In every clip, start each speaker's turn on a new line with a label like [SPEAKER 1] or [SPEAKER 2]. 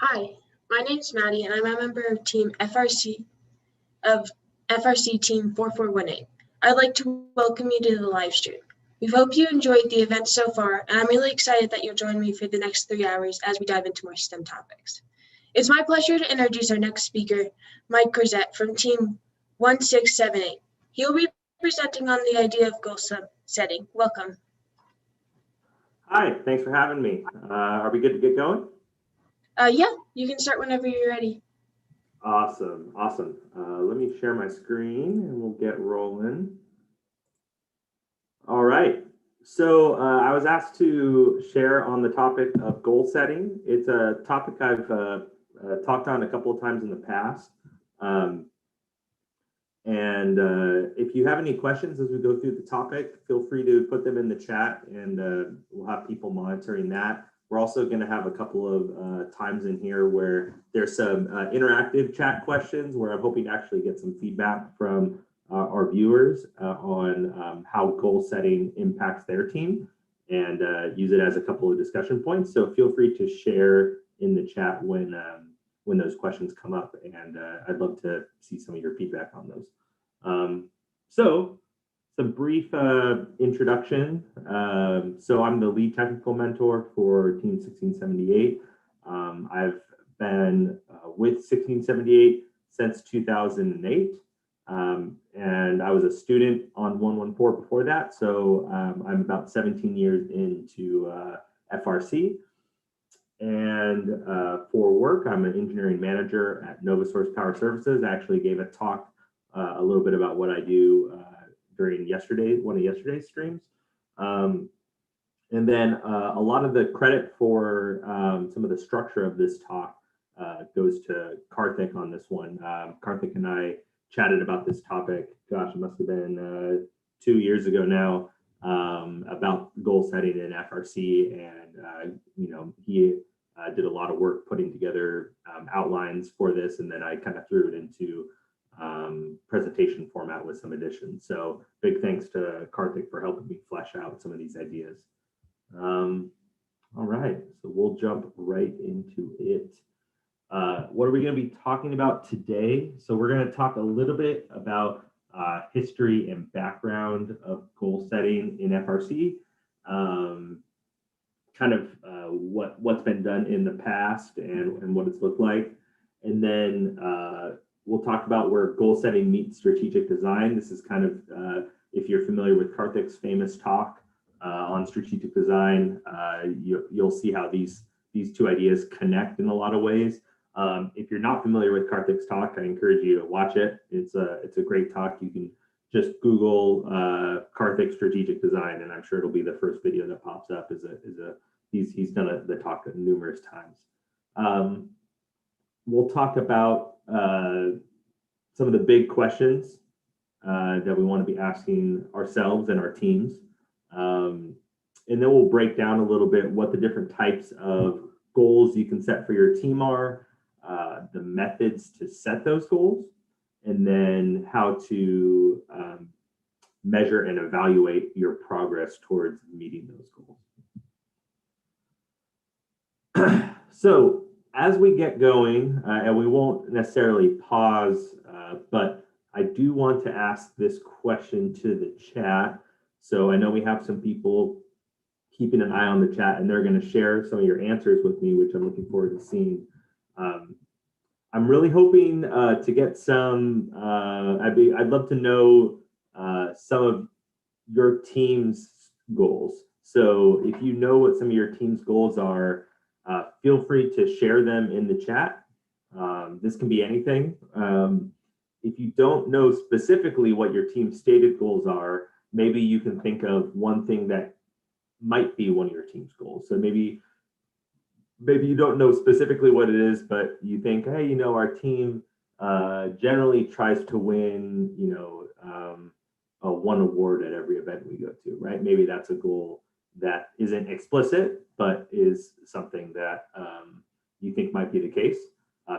[SPEAKER 1] Hi, my name's Maddie, and I'm a member of Team FRC Team 4418. I'd like to welcome you to the live stream. We hope you enjoyed the event so far, and I'm really excited that you'll join me for the next 3 hours as we dive into more STEM topics. It's my pleasure to introduce our next speaker, Mike Corzette from Team 1678. He will be presenting on the idea of goal setting. Welcome.
[SPEAKER 2] Hi, thanks for having me. Are we good to get going?
[SPEAKER 1] Yeah, you can start whenever you're ready.
[SPEAKER 2] Awesome. Let me share my screen and we'll get rolling. All right. So I was asked to share on the topic of goal setting. It's a topic I've talked on a couple of times in the past. If you have any questions as we go through the topic, feel free to put them in the chat and we'll have people monitoring that. We're also going to have a couple of times in here where there's some interactive chat questions where I'm hoping to actually get some feedback from our viewers on how goal setting impacts their team and use it as a couple of discussion points. So feel free to share in the chat when those questions come up, and I'd love to see some of your feedback on those. So some brief introduction. So I'm the lead technical mentor for Team 1678. I've been with 1678 since 2008. And I was a student on 114 before that. So I'm about 17 years into FRC. And for work, I'm an engineering manager at NovaSource Power Services. I actually gave a talk a little bit about what I do during one of yesterday's streams. And then a lot of the credit for some of the structure of this talk goes to Karthik on this one. Karthik and I chatted about this topic, gosh, it must have been 2 years ago now, about goal setting in FRC. And, he did a lot of work putting together outlines for this, and then I kind of threw it into presentation format with some additions. So big thanks to Karthik for helping me flesh out some of these ideas. All right, so we'll jump right into it. What are we going to be talking about today? So we're going to talk a little bit about history and background of goal setting in FRC, kind of what's been done in the past and what it's looked like. And then we'll talk about where goal setting meets strategic design. This is kind of, if you're familiar with Karthik's famous talk on strategic design, you'll see how these two ideas connect in a lot of ways. If you're not familiar with Karthik's talk, I encourage you to watch it. It's a great talk. You can just Google Karthik strategic design, and I'm sure it'll be the first video that pops up. He's done the talk numerous times. We'll talk about some of the big questions that we want to be asking ourselves and our teams. And then we'll break down a little bit what the different types of goals you can set for your team are, the methods to set those goals, and then how to measure and evaluate your progress towards meeting those goals. So as we get going, and we won't necessarily pause, but I do want to ask this question to the chat. So I know we have some people keeping an eye on the chat, and they're going to share some of your answers with me, which I'm looking forward to seeing. I'm really hoping to get some, I'd love to know some of your team's goals. So if you know what some of your team's goals are, feel free to share them in the chat. This can be anything. If you don't know specifically what your team's stated goals are, maybe you can think of one thing that might be one of your team's goals. So maybe you don't know specifically what it is, but you think, hey, our team generally tries to win, one award at every event we go to, right? Maybe that's a goal that isn't explicit, but is something that you think might be the case.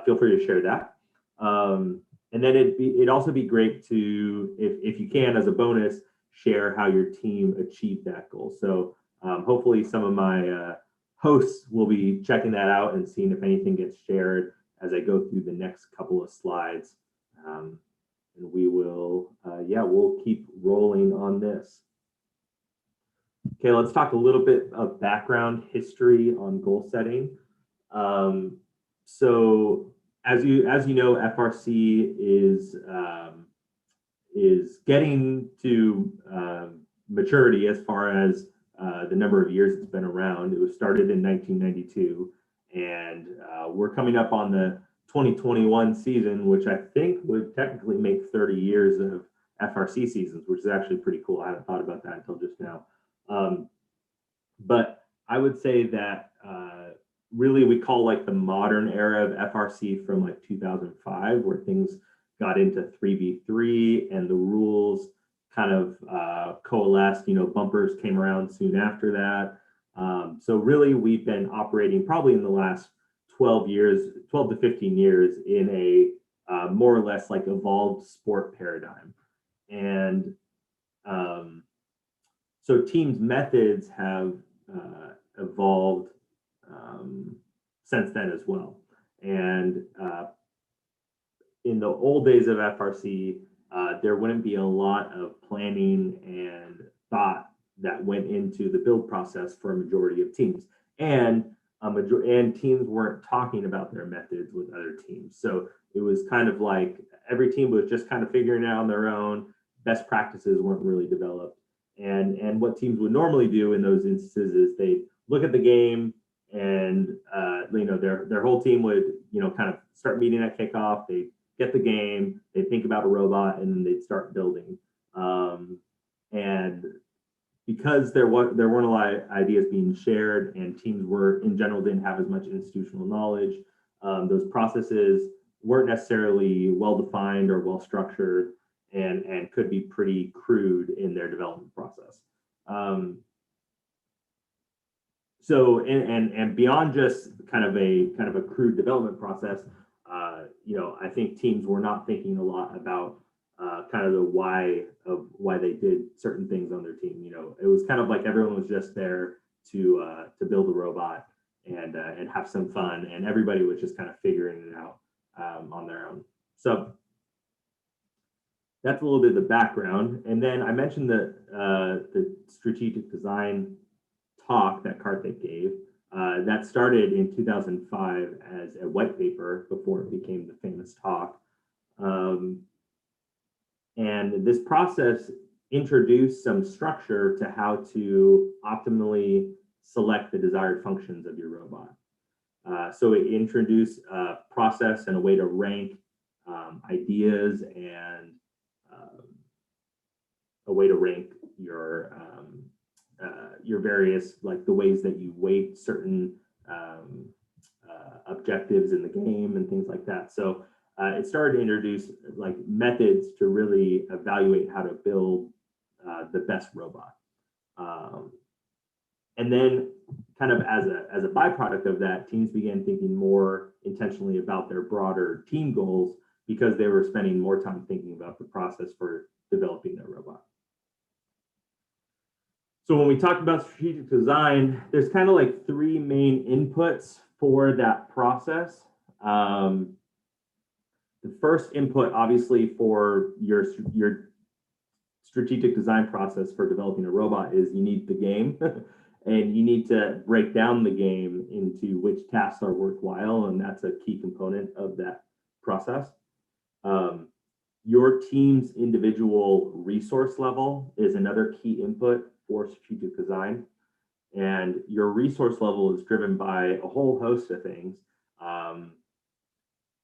[SPEAKER 2] Feel free to share that. And then it'd also be great to, if you can, as a bonus, share how your team achieved that goal. So hopefully some of my hosts will be checking that out and seeing if anything gets shared as I go through the next couple of slides. And we will, we'll keep rolling on this. Okay, let's talk a little bit of background history on goal setting. So as you know, FRC is getting to maturity as far as the number of years it's been around. It was started in 1992, and we're coming up on the 2021 season, which I think would technically make 30 years of FRC seasons, which is actually pretty cool. I hadn't thought about that until just now. But I would say that really we call like the modern era of FRC from like 2005, where things got into 3v3 and the rules kind of coalesced. Bumpers came around soon after that. So really we've been operating probably in the last 12 to 15 years in a more or less like evolved sport paradigm. And so teams' methods have evolved since then as well. And in the old days of FRC, there wouldn't be a lot of planning and thought that went into the build process for a majority of teams. And teams weren't talking about their methods with other teams. So it was kind of like every team was just kind of figuring it out on their own. Best practices weren't really developed. And what teams would normally do in those instances is they look at the game, and their whole team would kind of start meeting at kickoff. They get the game, they think about a robot, and then they'd start building. And because there weren't a lot of ideas being shared, and teams in general didn't have as much institutional knowledge, those processes weren't necessarily well defined or well structured, and could be pretty crude in their development process. So beyond just kind of a crude development process, I think teams were not thinking a lot about kind of the why they did certain things on their team. It was kind of like everyone was just there to build a robot and have some fun, and everybody was just kind of figuring it out on their own. So that's a little bit of the background. And then I mentioned the strategic design talk that Karthik gave. That started in 2005 as a white paper before it became the famous talk. And this process introduced some structure to how to optimally select the desired functions of your robot. So it introduced a process and a way to rank ideas, and a way to rank your various, like the ways that you weight certain objectives in the game and things like that. So it started to introduce like methods to really evaluate how to build the best robot. And then kind of as a byproduct of that, teams began thinking more intentionally about their broader team goals, because they were spending more time thinking about the process for developing their robot. So when we talk about strategic design, there's kind of like three main inputs for that process. The first input, obviously, for your strategic design process for developing a robot is you need the game. And you need to break down the game into which tasks are worthwhile, and that's a key component of that process. Your team's individual resource level is another key input for strategic design. And your resource level is driven by a whole host of things.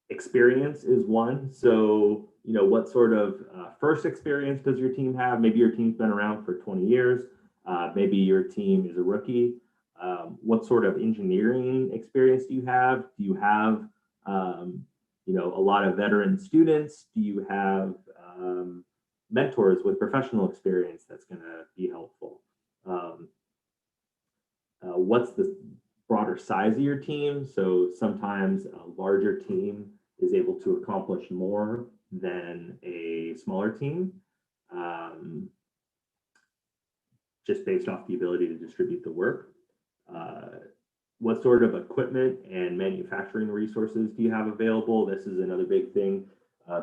[SPEAKER 2] Experience is one. So, what sort of first experience does your team have? Maybe your team's been around for 20 years. Maybe your team is a rookie. What sort of engineering experience do you have? Do you have, a lot of veteran students? Do you have mentors with professional experience that's going to be helpful? What's the broader size of your team? So sometimes a larger team is able to accomplish more than a smaller team, just based off the ability to distribute the work. what sort of equipment and manufacturing resources do you have available? This is another big thing.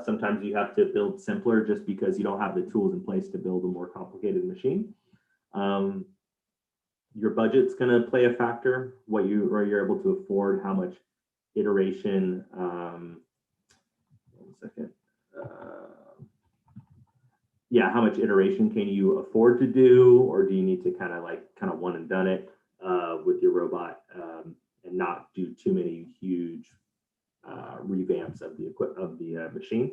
[SPEAKER 2] Sometimes you have to build simpler just because you don't have the tools in place to build a more complicated machine. Your budget's going to play a factor, what you're able to afford, how much iteration. 1 second. Yeah, how much iteration can you afford to do, or do you need to kind of one and done it with your robot and not do too many huge revamps of the machine?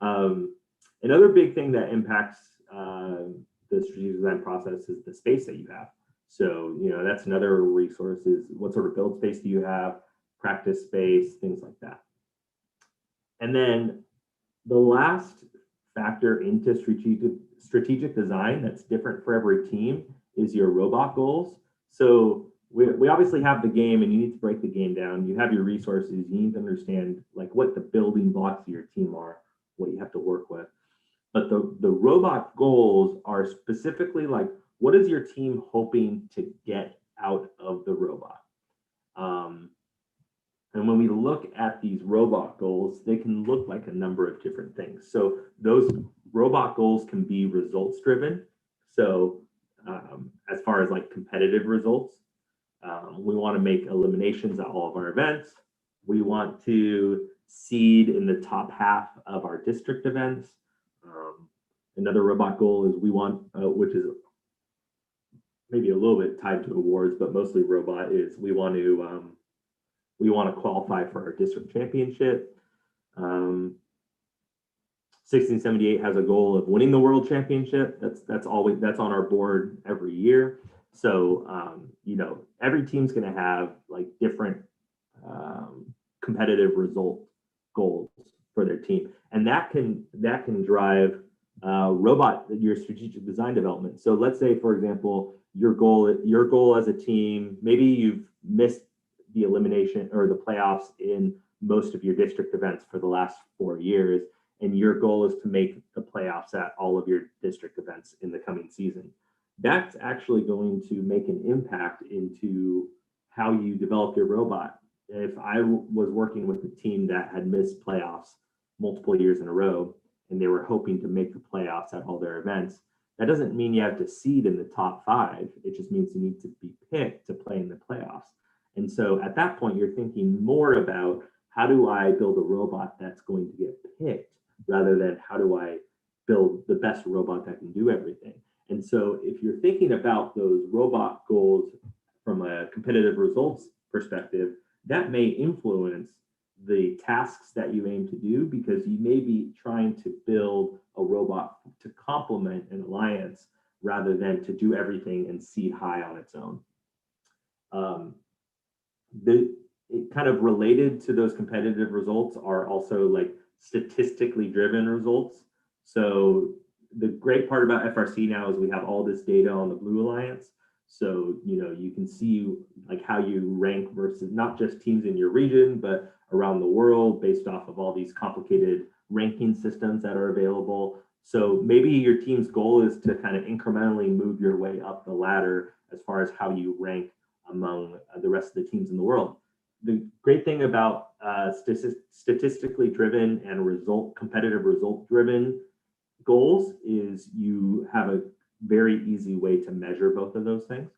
[SPEAKER 2] Another big thing that impacts the strategic design process is the space that you have. So, that's another resource is what sort of build space do you have, practice space, things like that. And then the last factor into strategic design that's different for every team is your robot goals. So we obviously have the game, and you need to break the game down. You have your resources. You need to understand what the building blocks of your team are, what you have to work with. But the robot goals are specifically what is your team hoping to get out of the robot? And when we look at these robot goals, they can look like a number of different things. So those robot goals can be results driven. So as far as competitive results, we want to make eliminations at all of our events. We want to seed in the top half of our district events. Another robot goal is we want, which is maybe a little bit tied to awards, but mostly robot, is we want to qualify for our district championship. 1678 has a goal of winning the world championship. That's on our board every year. So every team's going to have different competitive result goals for their team, and that can drive your strategic design development. So let's say, for example, your goal as a team, maybe you've missed the elimination or the playoffs in most of your district events for the last 4 years, and your goal is to make the playoffs at all of your district events in the coming season. That's actually going to make an impact into how you develop your robot. If I was working with a team that had missed playoffs multiple years in a row, and they were hoping to make the playoffs at all their events, that doesn't mean you have to seed in the top 5. It just means you need to be picked to play in the playoffs. And so at that point, you're thinking more about how do I build a robot that's going to get picked rather than how do I build the best robot that can do everything. And so if you're thinking about those robot goals from a competitive results perspective, that may influence the tasks that you aim to do, because you may be trying to build a robot to complement an alliance rather than to do everything and seed high on its own. Kind of related to those competitive results are also statistically driven results. So the great part about FRC now is we have all this data on the Blue Alliance. So, you can see how you rank versus not just teams in your region, but around the world based off of all these complicated ranking systems that are available. So maybe your team's goal is to kind of incrementally move your way up the ladder as far as how you rank among the rest of the teams in the world. The great thing about statistically driven and competitive result driven goals is you have a very easy way to measure both of those things.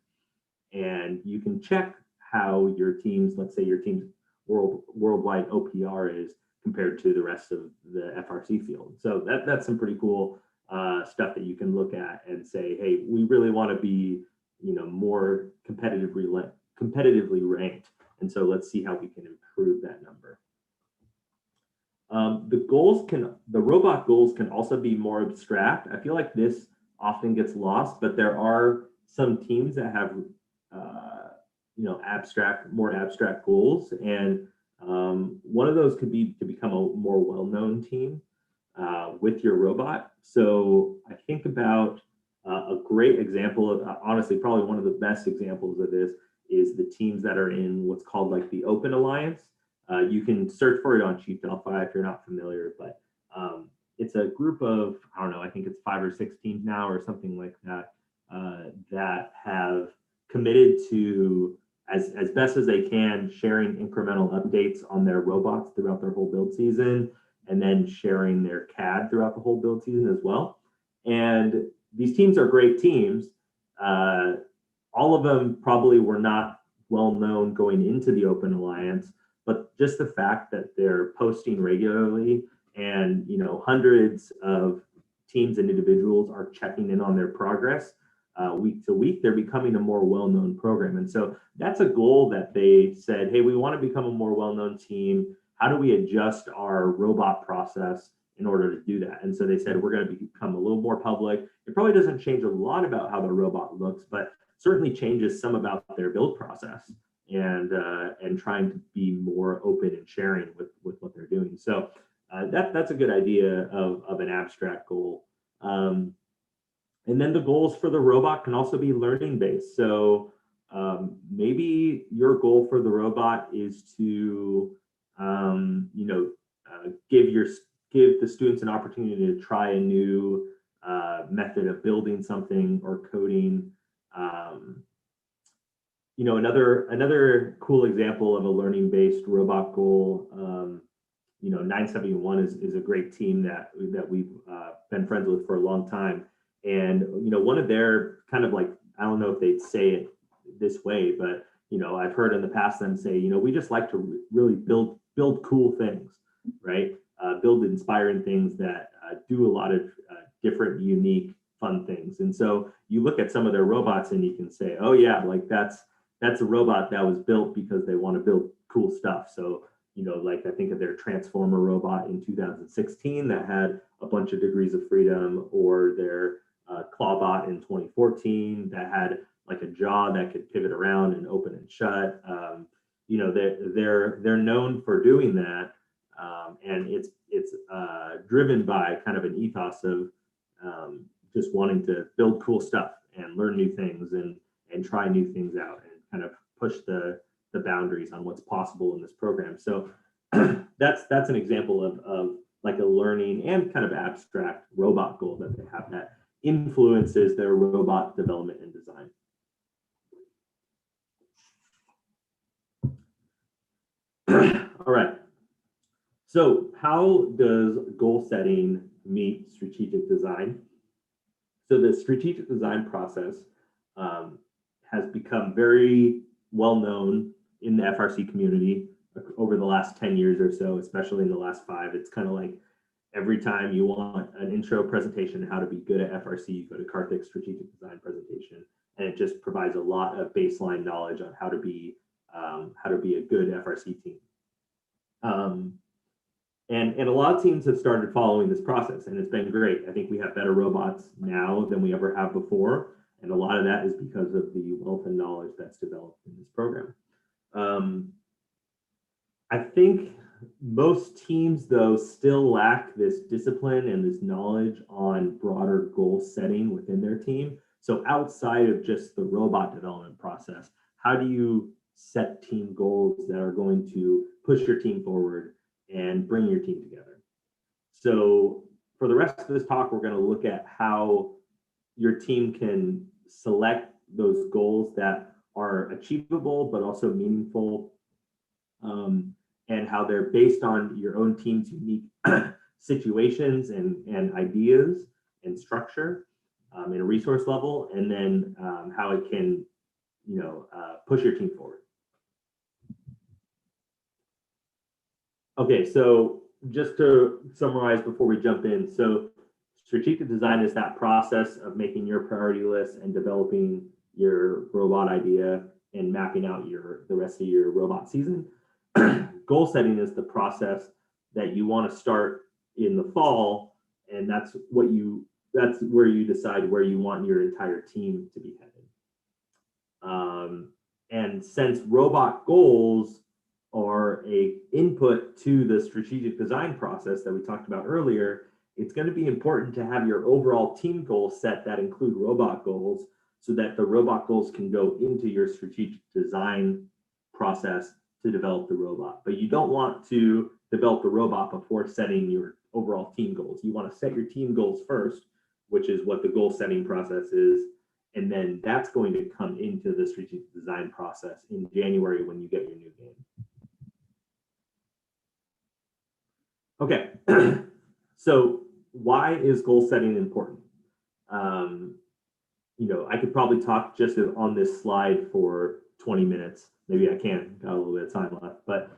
[SPEAKER 2] And you can check how your team's, let's say your team's worldwide OPR is compared to the rest of the FRC field. So that's some pretty cool stuff that you can look at and say, hey, we really want to be, more competitively ranked. And so let's see how we can improve that number. The robot goals can also be more abstract. I feel like this often gets lost, but there are some teams that have, more abstract goals. And one of those could be to become a more well-known team with your robot. So I think about a great example of, honestly, probably one of the best examples of this is the teams that are in what's called the Open Alliance. You can search for it on Chief Delphi if you're not familiar, but it's a group of, I don't know, I think it's 5 or 6 teams now or something like that, that have committed to as best as they can, sharing incremental updates on their robots throughout their whole build season, and then sharing their CAD throughout the whole build season as well. And these teams are great teams. All of them probably were not well known going into the Open Alliance, but just the fact that they're posting regularly and hundreds of teams and individuals are checking in on their progress week to week, they're becoming a more well-known program. And so that's a goal that they said, hey, we want to become a more well-known team. How do we adjust our robot process in order to do that? And so they said, we're going to become a little more public. It probably doesn't change a lot about how the robot looks, but certainly changes some about their build process and trying to be more open and sharing with what they're doing. So that's a good idea of an abstract goal. And then the goals for the robot can also be learning based. So maybe your goal for the robot is to give the students an opportunity to try a new method of building something or coding. Another cool example of a learning-based robot goal, 971 is a great team that we've been friends with for a long time. And, one of their kind of like, I don't know if they'd say it this way, but, I've heard in the past them say, we just like to really build cool things, right? Build inspiring things that do a lot of different, unique, fun things. And so you look at some of their robots and you can say, oh yeah, like that's a robot that was built because they want to build cool stuff. So, like I think of their Transformer robot in 2016 that had a bunch of degrees of freedom, or their Clawbot in 2014 that had like a jaw that could pivot around and open and shut. They're known for doing that, and it's driven by kind of an ethos of just wanting to build cool stuff and learn new things and try new things out and kind of push the boundaries on what's possible in this program. So that's an example of like a learning and kind of abstract robot goal that they have that influences their robot development and design. All right. So how does goal setting meet strategic design? So the strategic design process has become very well known in the FRC community over the last 10 years or so, especially in the last 5. It's kind of like every time you want an intro presentation how to be good at FRC, you go to Karthik's strategic design presentation, and it just provides a lot of baseline knowledge on how to be a good FRC team. And a lot of teams have started following this process, and it's been great. I think we have better robots now than we ever have before, and a lot of that is because of the wealth and knowledge that's developed in this program. I think most teams, though, still lack this discipline and this knowledge on broader goal setting within their team. So outside of just the robot development process, how do you set team goals that are going to push your team forward and bring your team together? So for the rest of this talk, we're going to look at how your team can select those goals that are achievable but also meaningful, and how they're based on your own team's unique situations and ideas and structure and a resource level, and then how it can push your team forward. Okay, so just to summarize before we jump in, so strategic design is that process of making your priority list and developing your robot idea and mapping out the rest of your robot season. Goal setting is the process that you want to start in the fall, and that's where you decide where you want your entire team to be headed. And since robot goals are a input to the strategic design process that we talked about earlier, it's going to be important to have your overall team goals set that include robot goals, so that the robot goals can go into your strategic design process to develop the robot. But you don't want to develop the robot before setting your overall team goals. You want to set your team goals first, which is what the goal setting process is, And then that's going to come into the strategic design process in January when you get your new game. Okay, so why is goal setting important? I could probably talk just on this slide for 20 minutes. Maybe I can, got a little bit of time left, but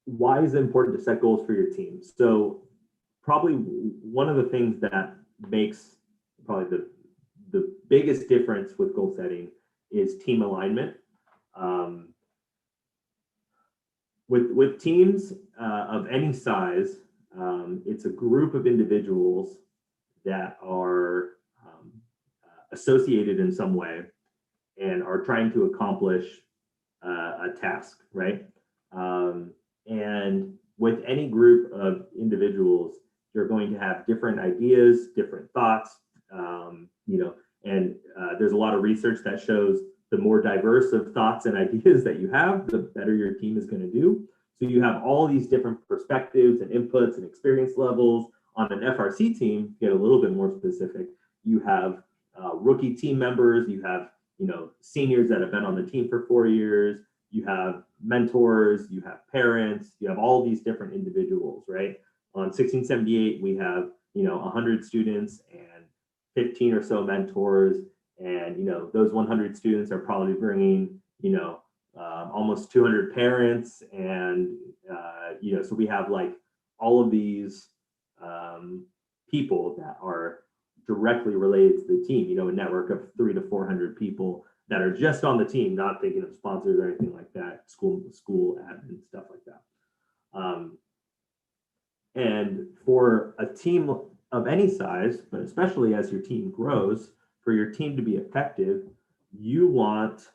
[SPEAKER 2] why is it important to set goals for your team? So probably one of the things that makes probably the biggest difference with goal setting is team alignment. With teams of any size, it's a group of individuals that are associated in some way and are trying to accomplish a task, right? And with any group of individuals, you're going to have different ideas, different thoughts, and there's a lot of research that shows the more diverse of thoughts and ideas that you have, the better your team is going to do. So you have all these different perspectives and inputs and experience levels. On an FRC team, get a little bit more specific, you have rookie team members, you have seniors that have been on the team for 4 years, you have mentors, you have parents, you have all these different individuals, right? On 1678, we have 100 students and 15 or so mentors, and those 100 students are probably bringing almost 200 parents, and so we have like all of these people that are directly related to the team, a network of 300 to 400 people that are just on the team, not thinking of sponsors or anything like that, school admin, stuff like that. And for a team of any size, but especially as your team grows, for your team to be effective, you want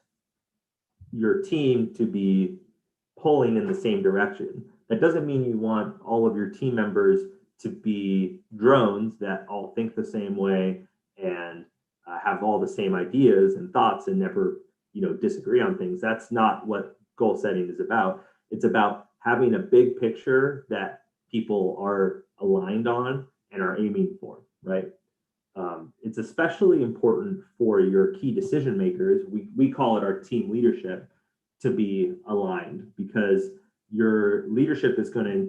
[SPEAKER 2] your team to be pulling in the same direction. That doesn't mean you want all of your team members to be drones that all think the same way and have all the same ideas and thoughts and never disagree on things. That's not what goal setting is about. It's about having a big picture that people are aligned on and are aiming for, right? It's especially important for your key decision makers. We call it our team leadership, to be aligned, because your leadership is going to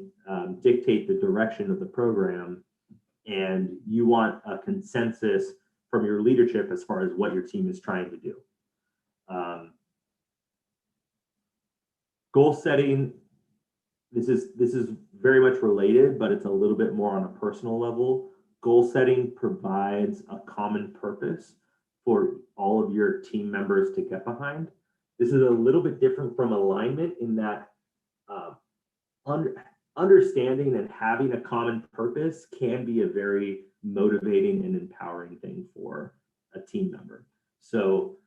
[SPEAKER 2] dictate the direction of the program, and you want a consensus from your leadership as far as what your team is trying to do. Goal setting, this is very much related, but it's a little bit more on a personal level. Goal setting provides a common purpose for all of your team members to get behind. This is a little bit different from alignment in that understanding and having a common purpose can be a very motivating and empowering thing for a team member. So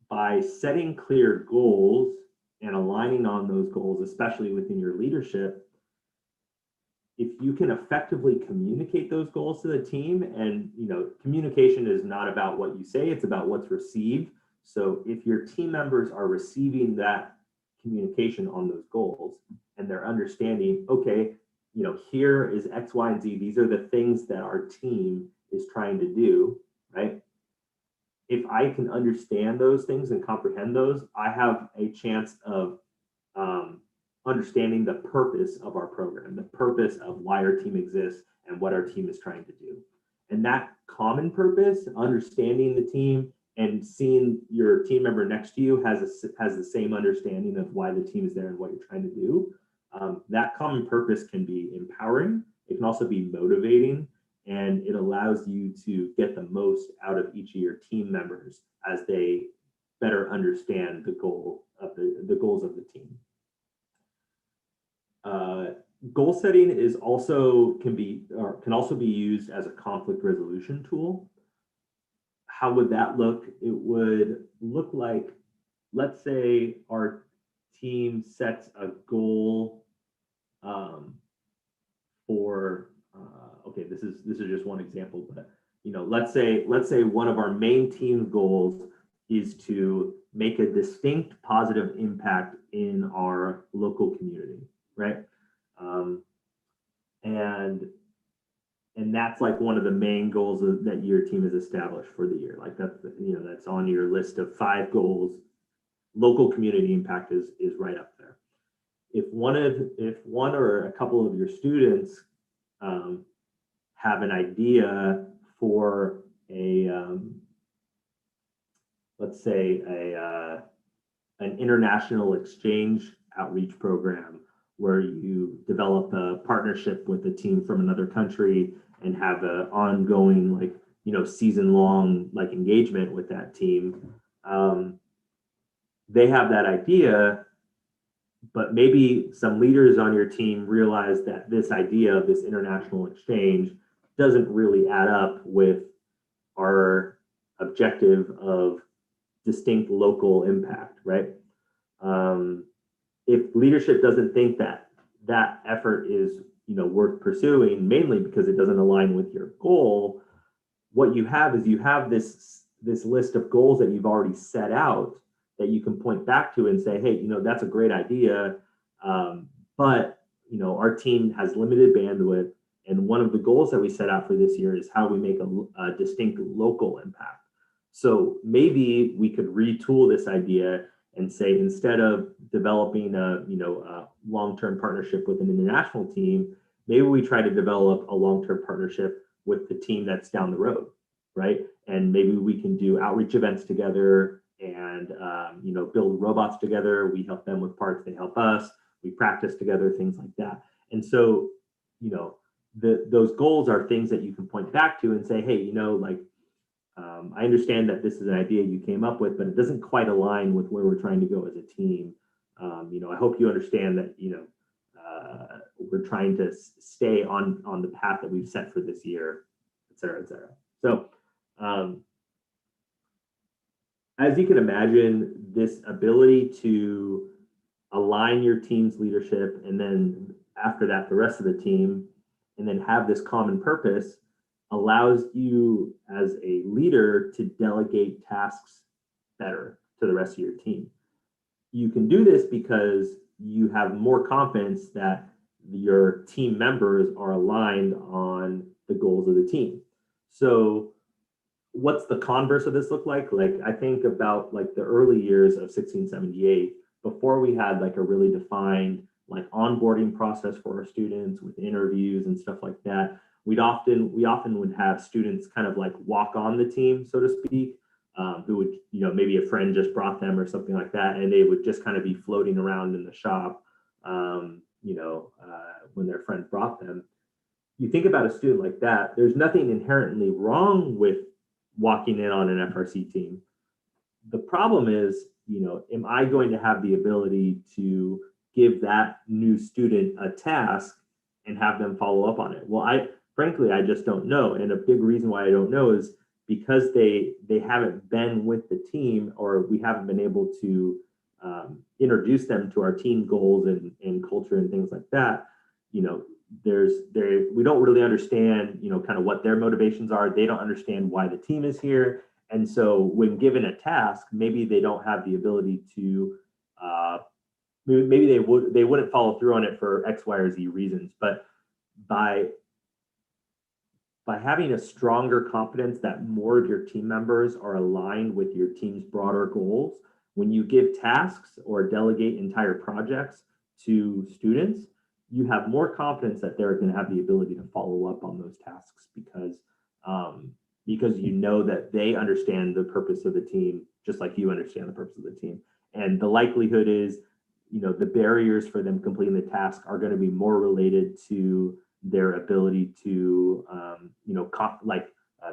[SPEAKER 2] by setting clear goals and aligning on those goals, especially within your leadership, if you can effectively communicate those goals to the team, and communication is not about what you say, it's about what's received. So if your team members are receiving that communication on those goals and they're understanding, okay, here is X, Y, and Z, these are the things that our team is trying to do, right? If I can understand those things and comprehend those, I have a chance of understanding the purpose of our program, the purpose of why our team exists and what our team is trying to do. And that common purpose, understanding the team and seeing your team member next to you has the same understanding of why the team is there and what you're trying to do. That common purpose can be empowering. It can also be motivating, and it allows you to get the most out of each of your team members as they better understand the goals of the team. Goal setting can also be used as a conflict resolution tool. How would that look? It would look like, let's say our team sets a goal for okay, this is just one example, but let's say one of our main team goals is to make a distinct positive impact in our local community, right? and that's like one of the main goals that your team has established for the year. Like that's on your list of 5 goals. Local community impact is right up there. If one or a couple of your students have an idea for a let's say an international exchange outreach program where you develop a partnership with a team from another country and have an ongoing, like, season-long, like, engagement with that team. They have that idea, but maybe some leaders on your team realize that this idea of this international exchange doesn't really add up with our objective of distinct local impact, right? If leadership doesn't think that that effort is worth pursuing, mainly because it doesn't align with your goal, what you have is this list of goals that you've already set out that you can point back to and say, hey, that's a great idea, but our team has limited bandwidth, and one of the goals that we set out for this year is how we make a distinct local impact. So maybe we could retool this idea and say, instead of developing a long-term partnership with an international team, maybe we try to develop a long-term partnership with the team that's down the road, right? And maybe we can do outreach events together and build robots together. We help them with parts, they help us. We practice together, things like that. And so, those goals are things that you can point back to and say, hey, I understand that this is an idea you came up with, but it doesn't quite align with where we're trying to go as a team. I hope you understand that, we're trying to stay on the path that we've set for this year, et cetera, et cetera. So, as you can imagine, this ability to align your team's leadership, and then after that, the rest of the team, and then have this common purpose, allows you as a leader to delegate tasks better to the rest of your team. You can do this because you have more confidence that your team members are aligned on the goals of the team. So what's the converse of this look like? Like, I think about like the early years of 1678, before we had like a really defined like onboarding process for our students with interviews and stuff like that. We often would have students kind of like walk on the team, so to speak, who would, maybe a friend just brought them or something like that, and they would just kind of be floating around in the shop, when their friend brought them. You think about a student like that, there's nothing inherently wrong with walking in on an FRC team. The problem is, am I going to have the ability to give that new student a task and have them follow up on it? Well, frankly, I just don't know. And a big reason why I don't know is because they haven't been with the team, or we haven't been able to introduce them to our team goals and culture and things like that. We don't really understand, kind of what their motivations are. They don't understand why the team is here. And so when given a task, maybe they don't have the ability to, maybe they wouldn't follow through on it for X, Y, or Z reasons. But by having a stronger confidence that more of your team members are aligned with your team's broader goals, when you give tasks or delegate entire projects to students, you have more confidence that they're going to have the ability to follow up on those tasks because that they understand the purpose of the team, just like you understand the purpose of the team. And the likelihood is, the barriers for them completing the task are going to be more related to their ability to,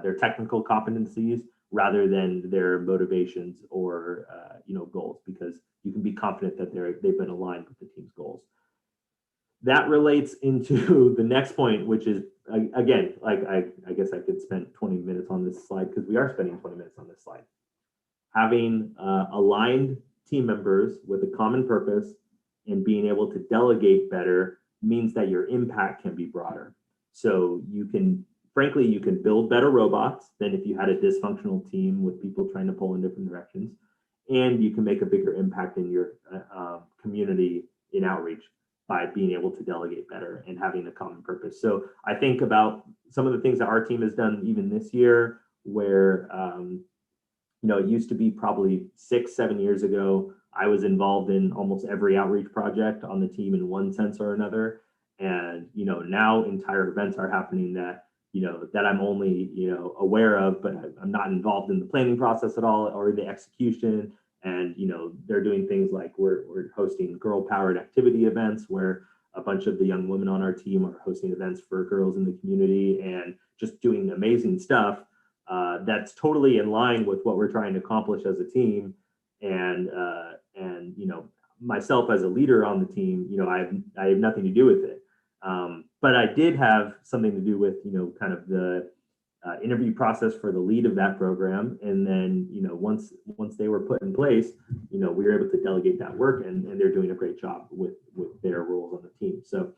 [SPEAKER 2] their technical competencies rather than their motivations or, goals, because you can be confident that they've been aligned with the team's goals. That relates into the next point, which is, again, like I guess I could spend 20 minutes on this slide because we are spending 20 minutes on this slide. Having aligned team members with a common purpose and being able to delegate better means that your impact can be broader. So you can build better robots than if you had a dysfunctional team with people trying to pull in different directions, and you can make a bigger impact in your community in outreach. by being able to delegate better and having a common purpose. So I think about some of the things that our team has done even this year, where it used to be probably 6-7 years ago, I was involved in almost every outreach project on the team in one sense or another. And now entire events are happening that that I'm only aware of, but I'm not involved in the planning process at all or the execution. And they're doing things like we're hosting girl-powered activity events where a bunch of the young women on our team are hosting events for girls in the community and just doing amazing stuff that's totally in line with what we're trying to accomplish as a team. And myself as a leader on the team, I have nothing to do with it. But I did have something to do with kind of the interview process for the lead of that program. And then once they were put in place, we were able to delegate that work, and they're doing a great job with their roles on the team. So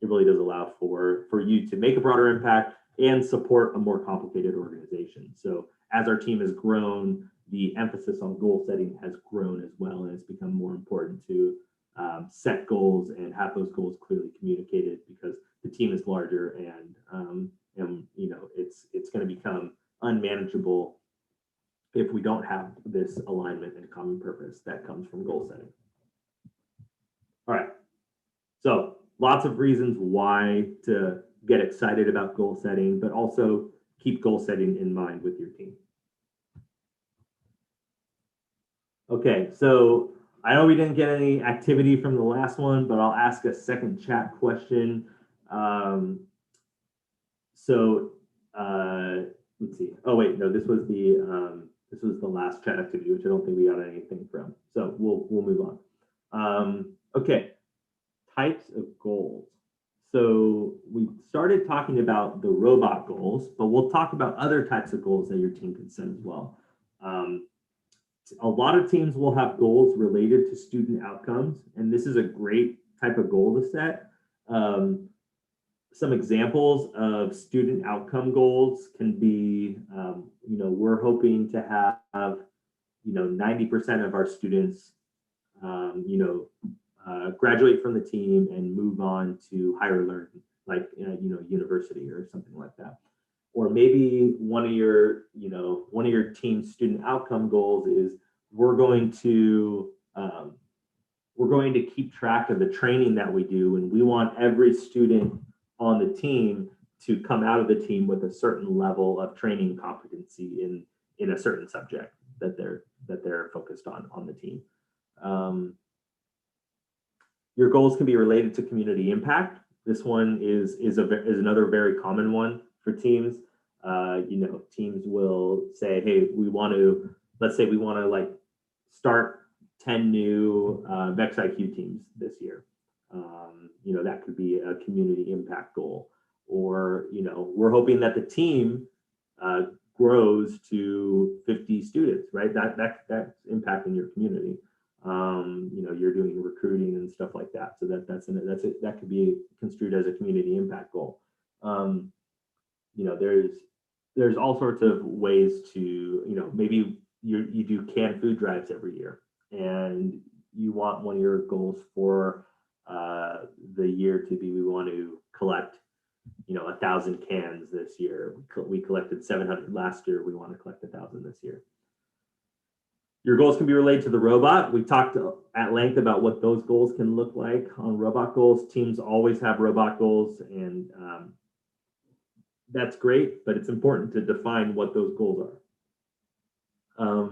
[SPEAKER 2] it really does allow for you to make a broader impact and support a more complicated organization. So as our team has grown, the emphasis on goal setting has grown as well, and it's become more important to set goals and have those goals clearly communicated, because the team is larger, and it's going to become unmanageable if we don't have this alignment and common purpose that comes from goal setting. All right, so lots of reasons why to get excited about goal setting, but also keep goal setting in mind with your team. Okay, so I know we didn't get any activity from the last one, but I'll ask a second chat question. Let's see. Oh wait, no, this was the last chat activity, which I don't think we got anything from. So we'll move on. Okay, types of goals. So we started talking about the robot goals, but we'll talk about other types of goals that your team can set as well. A lot of teams will have goals related to student outcomes, and this is a great type of goal to set. Some examples of student outcome goals can be, we're hoping to have, 90% of our students, graduate from the team and move on to higher learning, like university or something like that. Or maybe one of your team's student outcome goals is we're going to keep track of the training that we do, and we want every student on the team to come out of the team with a certain level of training competency in a certain subject that they're focused on the team. Your goals can be related to community impact. This one is another very common one for teams. Teams will say, hey, let's say we want to start 10 new VexIQ teams this year. That could be a community impact goal. Or, we're hoping that the team grows to 50 students, right? That's impacting your community. You're doing recruiting and stuff like that. So that could be construed as a community impact goal. There's all sorts of ways to, maybe you do canned food drives every year, and you want one of your goals for the year to be, we want to collect 1,000 cans this year. We collected 700 last year. We want to collect 1,000 this year. Your goals can be related to the robot. We talked at length about what those goals can look like on robot goals. Teams always have robot goals, and that's great, but it's important to define what those goals are.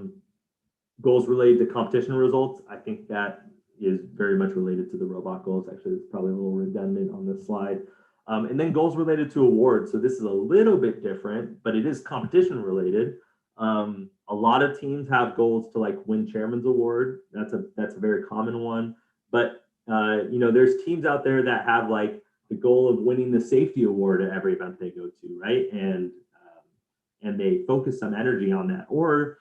[SPEAKER 2] Goals related to competition results. I think that is very much related to the robot goals. Actually, it's probably a little redundant on this slide. And then goals related to awards. So this is a little bit different, but it is competition related. A lot of teams have goals to win chairman's award. That's a very common one. But there's teams out there that have the goal of winning the safety award at every event they go to, right? And they focus some energy on that. Or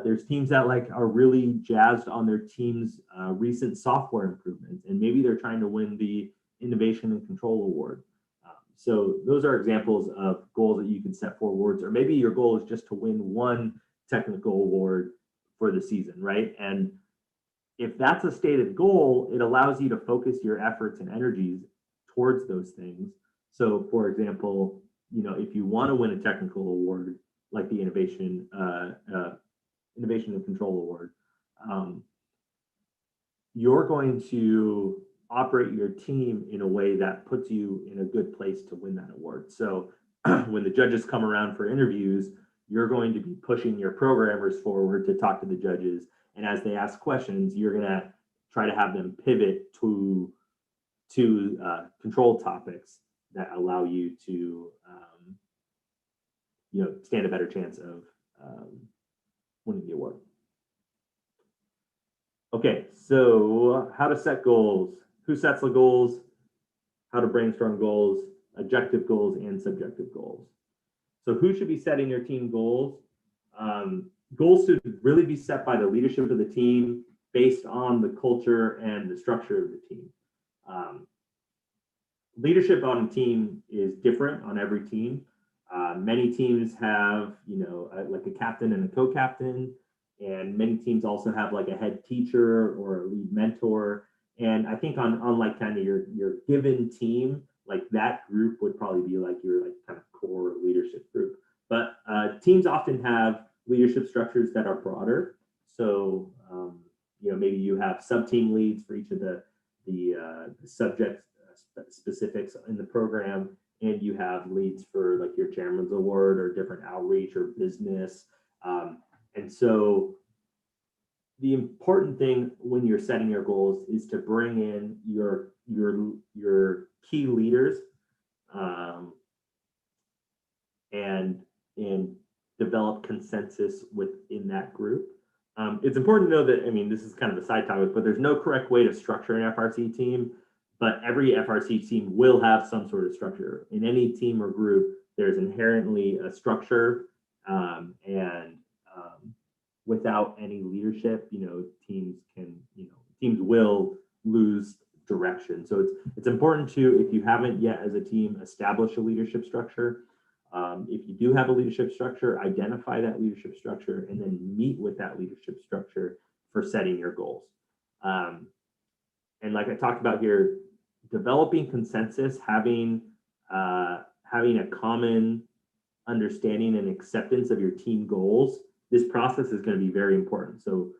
[SPEAKER 2] there's teams that are really jazzed on their team's recent software improvements, and maybe they're trying to win the Innovation and Control Award. So those are examples of goals that you can set for awards, or maybe your goal is just to win one technical award for the season, right? And if that's a stated goal, it allows you to focus your efforts and energies towards those things. So, for example, if you want to win a technical award like the Innovation and Control Award, you're going to operate your team in a way that puts you in a good place to win that award. So when the judges come around for interviews, you're going to be pushing your programmers forward to talk to the judges. And as they ask questions, you're going to try to have them pivot to control topics that allow you to stand a better chance of winning the award. Okay, so how to set goals. Who sets the goals? How to brainstorm goals, objective goals, and subjective goals. So who should be setting your team goals? Goals should really be set by the leadership of the team based on the culture and the structure of the team. Leadership on a team is different on every team. Many teams have, like a captain and a co-captain, and many teams also have like a head teacher or a lead mentor. And I think on like kind of your given team, like that group would probably be like your like kind of core leadership group. But teams often have leadership structures that are broader. So maybe you have sub-team leads for each of the subject specifics in the program, and you have leads for like your chairman's award or different outreach or business. And so the important thing when you're setting your goals is to bring in your key leaders and develop consensus within that group. It's important to know that, this is kind of a side topic, but there's no correct way to structure an FRC team, but every FRC team will have some sort of structure. In any team or group, there's inherently a structure, and without any leadership, teams will lose direction. So it's important to, if you haven't yet as a team, establish a leadership structure. If you do have a leadership structure, identify that leadership structure and then meet with that leadership structure for setting your goals. And like I talked about here, developing consensus, having a common understanding and acceptance of your team goals, this process is going to be very important. So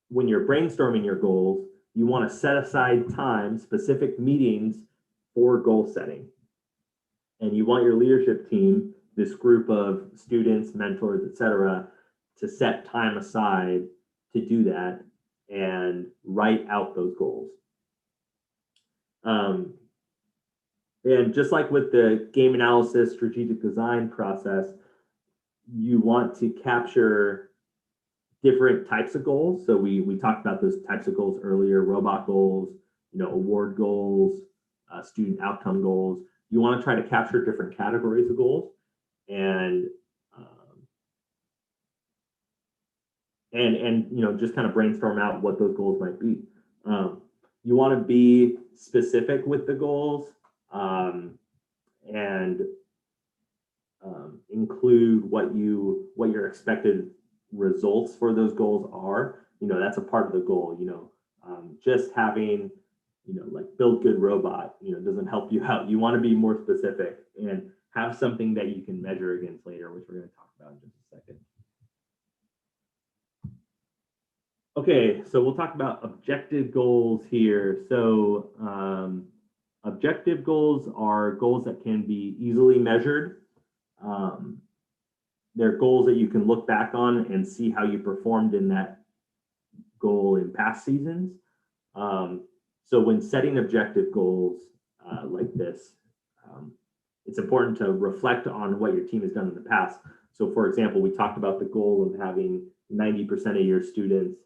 [SPEAKER 2] when you're brainstorming your goals, you want to set aside time, specific meetings for goal setting. And you want your leadership team, this group of students, mentors, etc., to set time aside to do that and write out those goals. And just like with the game analysis, strategic design process, you want to capture different types of goals. So we talked about those types of goals earlier: robot goals, award goals, student outcome goals. You want to try to capture different categories of goals, and just kind of brainstorm out what those goals might be. You want to be specific with the goals, and include what your expected results for those goals are. That's a part of the goal. Just having like build good robot, doesn't help you out. You want to be more specific and have something that you can measure against later, which we're going to talk about in just a second. Okay, so we'll talk about objective goals here. So objective goals are goals that can be easily measured. They're goals that you can look back on and see how you performed in that goal in past seasons. So when setting objective goals like this, it's important to reflect on what your team has done in the past. So for example, we talked about the goal of having 90% of your students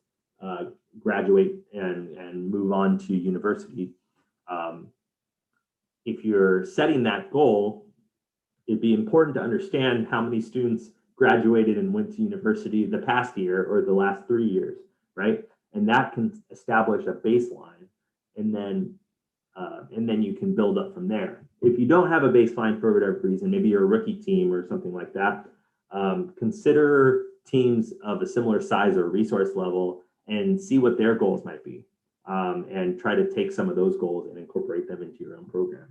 [SPEAKER 2] graduate and move on to university. If you're setting that goal, it'd be important to understand how many students graduated and went to university the past year or the last 3 years, right? And that can establish a baseline, and then you can build up from there. If you don't have a baseline for whatever reason, maybe you're a rookie team or something like that, consider teams of a similar size or resource level and see what their goals might be, and try to take some of those goals and incorporate them into your own program.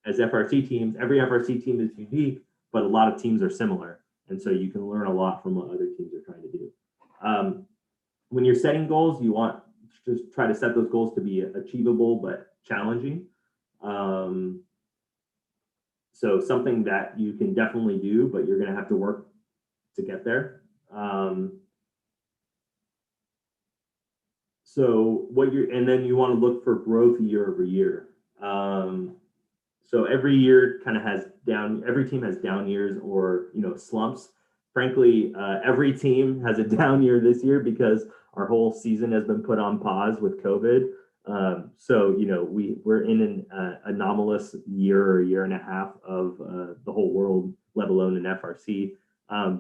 [SPEAKER 2] As FRC teams, every FRC team is unique, but a lot of teams are similar. And so you can learn a lot from what other teams are trying to do. When you're setting goals, you want to just try to set those goals to be achievable but challenging. So something that you can definitely do, but you're going to have to work to get there. And then you want to look for growth year over year. So every year kind of has every team has down years or, slumps. Frankly, every team has a down year this year because our whole season has been put on pause with COVID. So, we're in an anomalous year or year and a half of the whole world, let alone in FRC.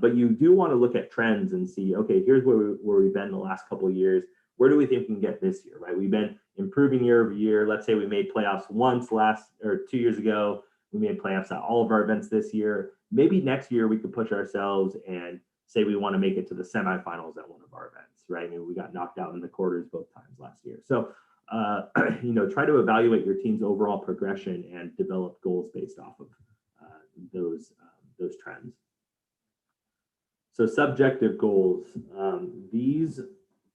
[SPEAKER 2] But you do want to look at trends and see, okay, here's where we've been the last couple of years. Where do we think we can get this year, right? We've been improving year over year. Let's say we made playoffs once 2 years ago. We made playoffs at all of our events this year. Maybe next year we could push ourselves and say we want to make it to the semifinals at one of our events, right? We got knocked out in the quarters both times last year. So, try to evaluate your team's overall progression and develop goals based off of those trends. So subjective goals, these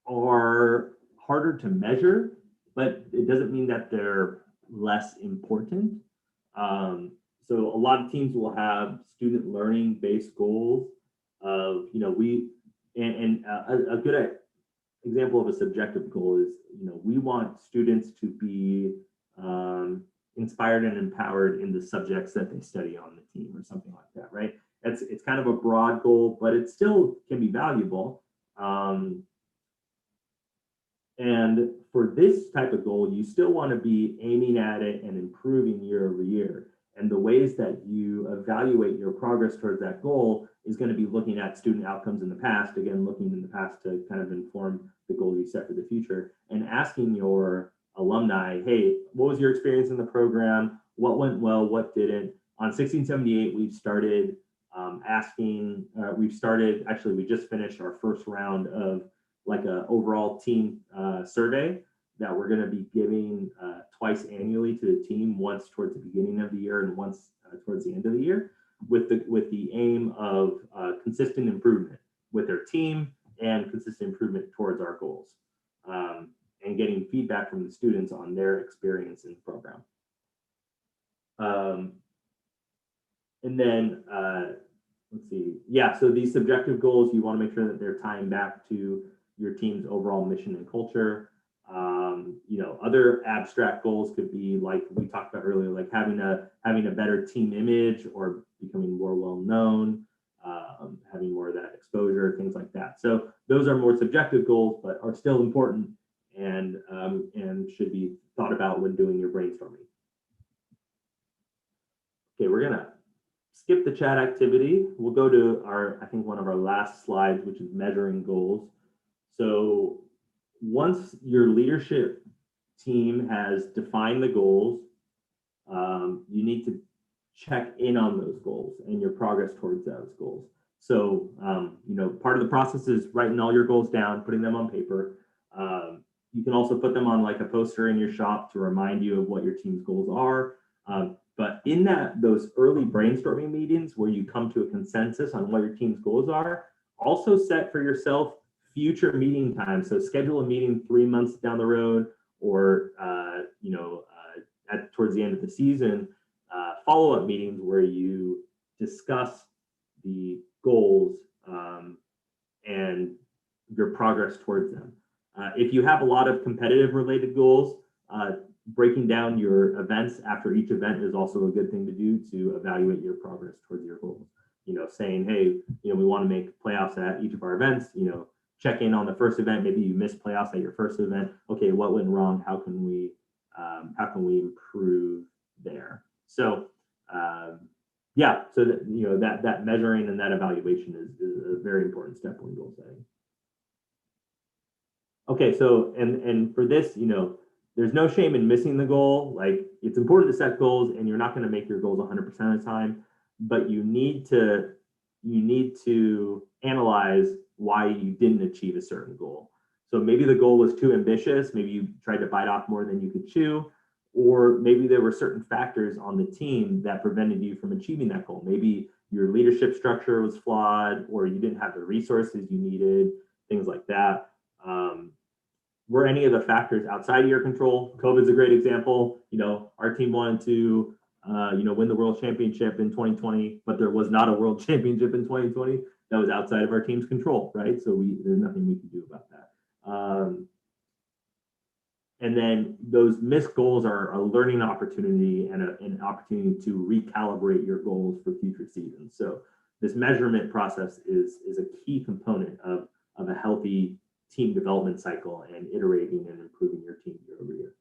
[SPEAKER 2] are harder to measure, but it doesn't mean that they're less important. So a lot of teams will have student learning based goals of, a good example of a subjective goal is, we want students to be inspired and empowered in the subjects that they study on the team or something like that, right? It's kind of a broad goal, but it still can be valuable. And for this type of goal, you still want to be aiming at it and improving year over year. And the ways that you evaluate your progress towards that goal is going to be looking at student outcomes in the past, again, looking in the past to kind of inform the goal you set for the future, and asking your alumni, hey, what was your experience in the program? What went well? What didn't? On 1678, we've started actually, we just finished our first round of like a overall team survey that we're going to be giving twice annually to the team, once towards the beginning of the year and once towards the end of the year, with the aim of consistent improvement with their team and consistent improvement towards our goals, and getting feedback from the students on their experience in the program. And then let's see, so these subjective goals, you want to make sure that they're tying back to your team's overall mission and culture. Other abstract goals could be, like we talked about earlier, like having a better team image or becoming more well known, having more of that exposure, things like that. So those are more subjective goals, but are still important and should be thought about when doing your brainstorming. Okay, we're gonna skip the chat activity. We'll go to one of our last slides, which is measuring goals. So once your leadership team has defined the goals, you need to check in on those goals and your progress towards those goals. So, part of the process is writing all your goals down, putting them on paper. You can also put them on like a poster in your shop to remind you of what your team's goals are. But in those early brainstorming meetings where you come to a consensus on what your team's goals are, also set for yourself future meeting times. So schedule a meeting 3 months down the road, or towards the end of the season, follow-up meetings where you discuss the goals and your progress towards them. If you have a lot of competitive related goals, breaking down your events after each event is also a good thing to do to evaluate your progress towards your goals. Saying, hey, we want to make playoffs at each of our events, check in on the first event. Maybe you missed playoffs at your first event. Okay, what went wrong? How can we improve there? So so that measuring and that evaluation is a very important step when goal setting. Okay, so and for this, there's no shame in missing the goal. Like, it's important to set goals, and you're not going to make your goals 100% of the time, but you need to you need to analyze why you didn't achieve a certain goal. So maybe the goal was too ambitious, maybe you tried to bite off more than you could chew, or maybe there were certain factors on the team that prevented you from achieving that goal. Maybe your leadership structure was flawed, or you didn't have the resources you needed, things like that. Were any of the factors outside of your control? COVID's a great example. Our team wanted to, win the world championship in 2020, but there was not a world championship in 2020. That was outside of our team's control, right? So there's nothing we can do about that. And then those missed goals are a learning opportunity and an opportunity to recalibrate your goals for future seasons. So this measurement process is a key component of a healthy team development cycle and iterating and improving your team year over year.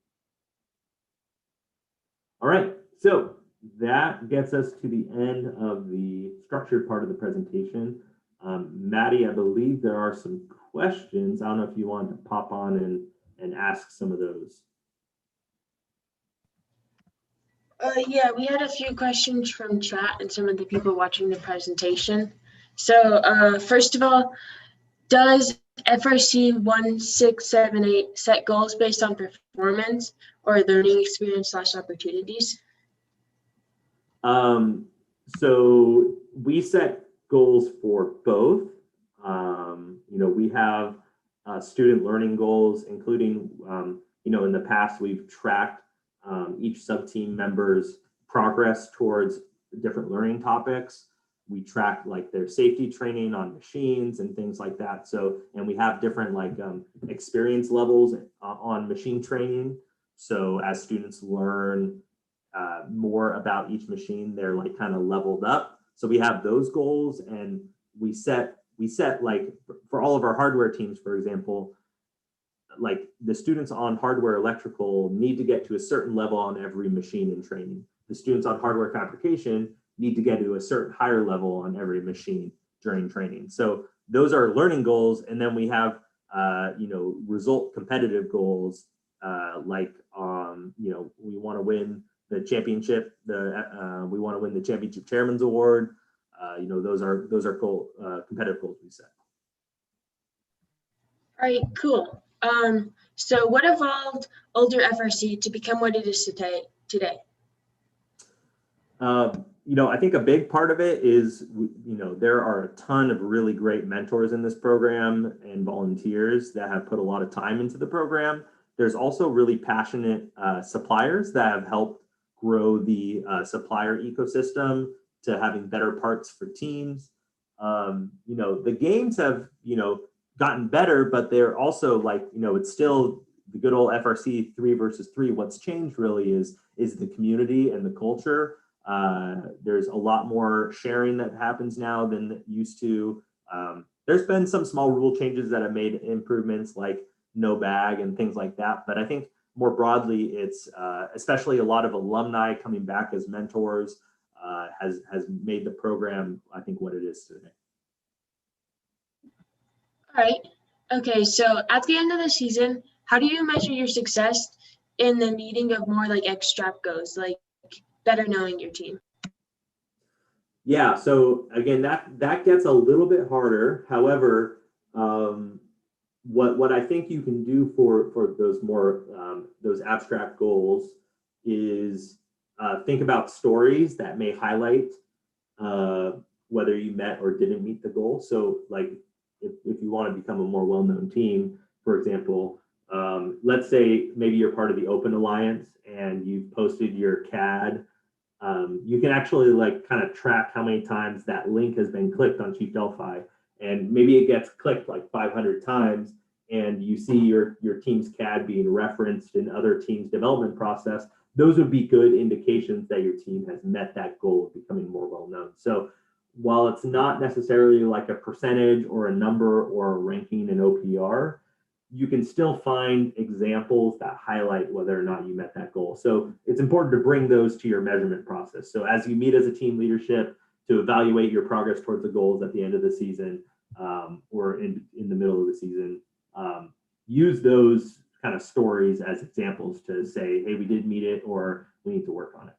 [SPEAKER 2] All right, so that gets us to the end of the structured part of the presentation. Maddie, I believe there are some questions. I don't know if you want to pop on and ask some of those.
[SPEAKER 1] Yeah, we had a few questions from chat and some of the people watching the presentation. So first of all, does FRC 1678 set goals based on performance or learning experience / opportunities?
[SPEAKER 2] So we set goals for both. We have student learning goals, including, in the past, we've tracked each sub-team member's progress towards different learning topics. We track like their safety training on machines and things like that. So, and we have different experience levels on machine training. So as students learn more about each machine, they're kind of leveled up. So we have those goals, and we set like for all of our hardware teams, for example, like the students on hardware electrical need to get to a certain level on every machine in training. The students on hardware fabrication need to get to a certain higher level on every machine during training. So those are learning goals. And then we have, result competitive goals, we want to win the championship, we want to win the championship chairman's award. Those are competitive goals we set.
[SPEAKER 1] All right, cool. So what evolved older FRC to become what it is today?
[SPEAKER 2] I think a big part of it is, there are a ton of really great mentors in this program and volunteers that have put a lot of time into the program. There's also really passionate suppliers that have helped grow the supplier ecosystem to having better parts for teams. The games have, gotten better, but they're also it's still the good old FRC 3 versus 3. What's changed really is the community and the culture. There's a lot more sharing that happens now than it used to. There's been some small rule changes that have made improvements, like no bag and things like that. But I think more broadly, it's especially a lot of alumni coming back as mentors has made the program, I think, what it is today.
[SPEAKER 1] All right. Okay, so at the end of the season, how do you measure your success in the meeting of more extract goals, like better knowing your team?
[SPEAKER 2] Yeah, so again, that gets a little bit harder. However, what I think you can do for those more those abstract goals is think about stories that may highlight whether you met or didn't meet the goal. So if you want to become a more well-known team, for example, let's say maybe you're part of the Open Alliance and you've posted your CAD. You can actually kind of track how many times that link has been clicked on Chief Delphi, and maybe it gets clicked 500 times, and you see your team's CAD being referenced in other teams' development process. Those would be good indications that your team has met that goal of becoming more well-known. So while it's not necessarily a percentage or a number or a ranking in OPR, you can still find examples that highlight whether or not you met that goal. So it's important to bring those to your measurement process. So as you meet as a team leadership to evaluate your progress towards the goals at the end of the season or in the middle of the season, use those kind of stories as examples to say, hey, we did meet it, or we need to work on it.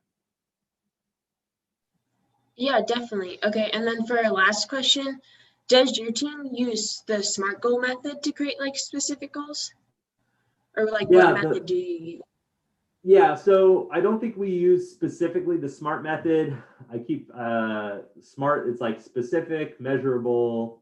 [SPEAKER 1] Yeah, definitely. Okay, and then for our last question, does your team use the SMART goal method to create like specific goals? Or like what
[SPEAKER 2] Yeah,
[SPEAKER 1] method do you use?
[SPEAKER 2] so I don't think we use specifically the SMART method. I keep SMART, it's like specific, measurable,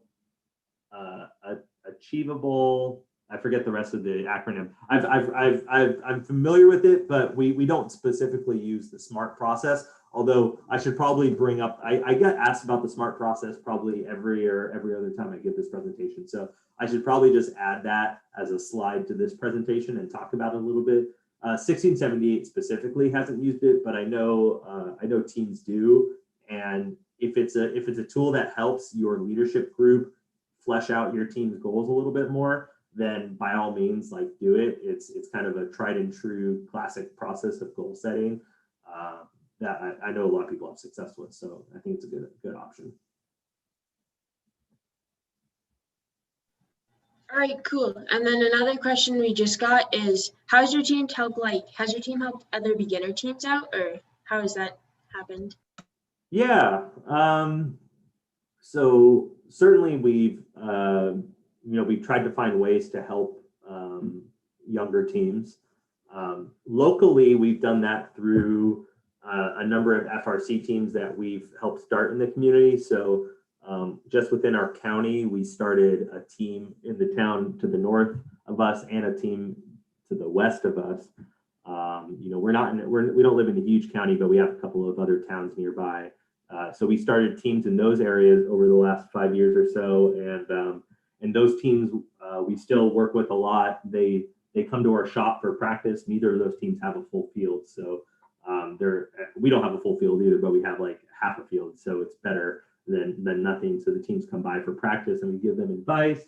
[SPEAKER 2] achievable. I forget the rest of the acronym. I'm familiar with it, but we don't specifically use the SMART process. Although I should probably bring up, I get asked about the SMART process probably every other time I give this presentation. So I should probably just add that as a slide to this presentation and talk about it a little bit. 1678 specifically hasn't used it, but I know teams do. And if it's a tool that helps your leadership group flesh out your team's goals a little bit more, then by all means, like, do it. It's kind of a tried and true classic process of goal setting that I know a lot of people have success with. So I think it's a good option.
[SPEAKER 1] All right, cool. And then another question we just got is, has your team helped other beginner teams out, or how has that happened?
[SPEAKER 2] Yeah. So certainly we've tried to find ways to help younger teams. Locally, we've done that through a number of FRC teams that we've helped start in the community. So just within our county, we started a team in the town to the north of us and a team to the west of us. We don't live in a huge county, but we have a couple of other towns nearby. So we started teams in those areas over the last 5 years or so, and those teams we still work with a lot. They come to our shop for practice. Neither of those teams have a full field, so we don't have a full field either, but we have like half a field, so it's better than nothing. So the teams come by for practice, and we give them advice.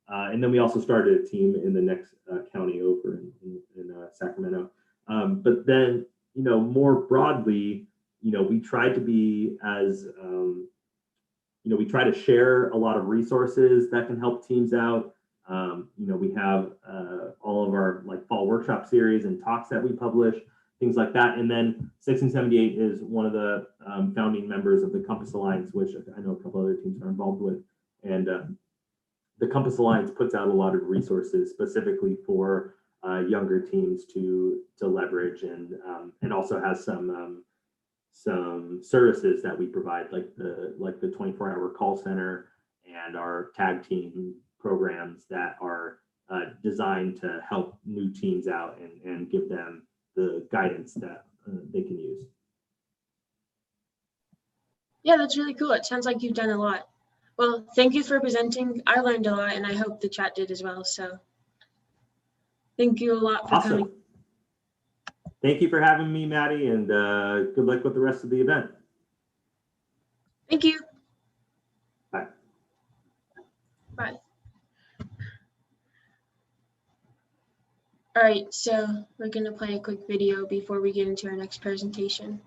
[SPEAKER 2] And then we also started a team in the next county over in Sacramento. But then, more broadly, we try to be as, we try to share a lot of resources that can help teams out. We have all of our like fall workshop series and talks that we publish, things like that. And then 1678 is one of the founding members of the Compass Alliance, which I know a couple other teams are involved with. And the Compass Alliance puts out a lot of resources specifically for younger teams to leverage, and also has some services that we provide, like the 24-hour call center and our tag team programs that are designed to help new teams out and give them the guidance that they can use.
[SPEAKER 1] Yeah, that's really cool. It sounds like you've done a lot. Well, thank you for presenting. I learned a lot, and I hope the chat did as well. So thank you a lot for coming.
[SPEAKER 2] Thank you for having me, Maddie, and good luck with the rest of the event.
[SPEAKER 1] Thank you.
[SPEAKER 2] Bye.
[SPEAKER 1] Bye. All right, so we're going to play a quick video before we get into our next presentation.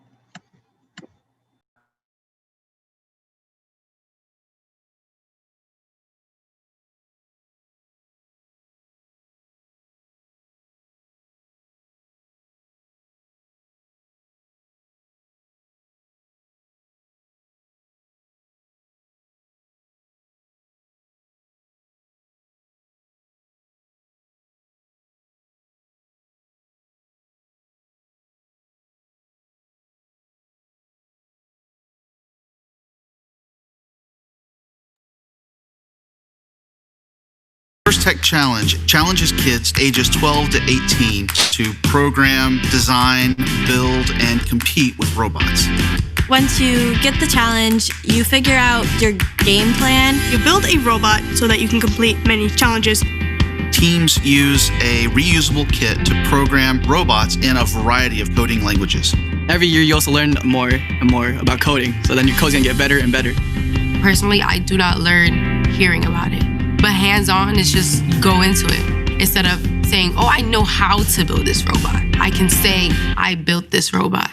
[SPEAKER 3] First Tech Challenge challenges kids ages 12 to 18 to program, design, build, and compete with robots.
[SPEAKER 4] Once you get the challenge, you figure out your game plan.
[SPEAKER 5] You build a robot so that you can complete many challenges.
[SPEAKER 3] Teams use a reusable kit to program robots in a variety of coding languages.
[SPEAKER 6] Every year you also learn more and more about coding, so then your code's gonna get better and better.
[SPEAKER 7] Personally, I do not learn hearing about it, but hands-on is just go into it. Instead of saying, oh, I know how to build this robot, I can say, I built this robot.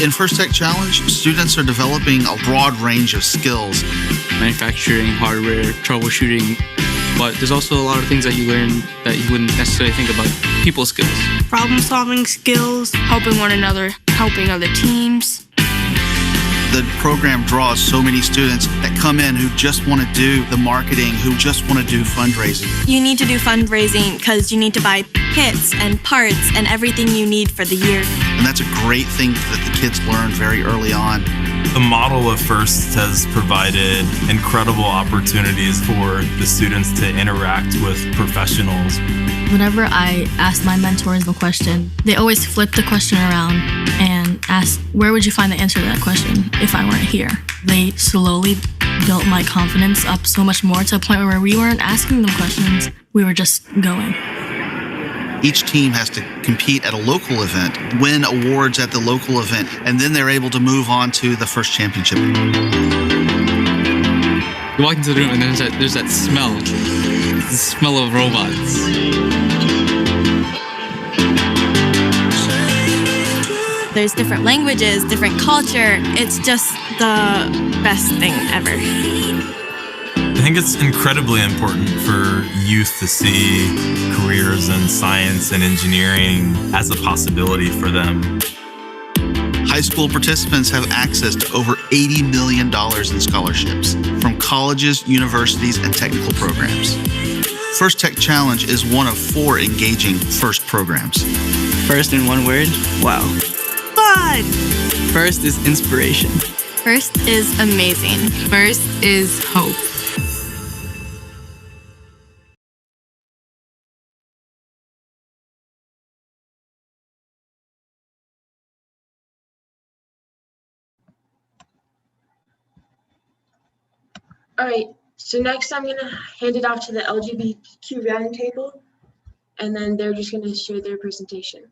[SPEAKER 3] In First Tech Challenge, students are developing a broad range of skills.
[SPEAKER 6] Manufacturing, hardware, troubleshooting, but there's also a lot of things that you learn that you wouldn't necessarily think about. People skills.
[SPEAKER 5] Problem-solving skills, helping one another, helping other teams.
[SPEAKER 3] The program draws so many students that come in who just want to do the marketing, who just want to do fundraising.
[SPEAKER 4] You need to do fundraising because you need to buy kits and parts and everything you need for the year.
[SPEAKER 3] And that's a great thing that the kids learn very early on.
[SPEAKER 8] The model of FIRST has provided incredible opportunities for the students to interact with professionals.
[SPEAKER 9] Whenever I ask my mentors the question, they always flip the question around and ask, where would you find the answer to that question if I weren't here? They slowly built my confidence up so much more to a point where we weren't asking them questions, we were just going.
[SPEAKER 3] Each team has to compete at a local event, win awards at the local event, and then they're able to move on to the first championship.
[SPEAKER 6] You walk into the room and there's that smell. The smell of robots.
[SPEAKER 4] There's different languages, different culture. It's just the best thing ever.
[SPEAKER 8] I think it's incredibly important for youth to see careers in science and engineering as a possibility for them.
[SPEAKER 3] High school participants have access to over $80 million in scholarships from colleges, universities, and technical programs. First Tech Challenge is one of 4 engaging FIRST programs.
[SPEAKER 10] First in one word, wow.
[SPEAKER 5] Fun!
[SPEAKER 10] First is inspiration.
[SPEAKER 4] First is amazing.
[SPEAKER 7] First is hope.
[SPEAKER 1] All right, so next I'm going to hand it off to the LGBTQ roundtable, and then they're just going to share their presentation.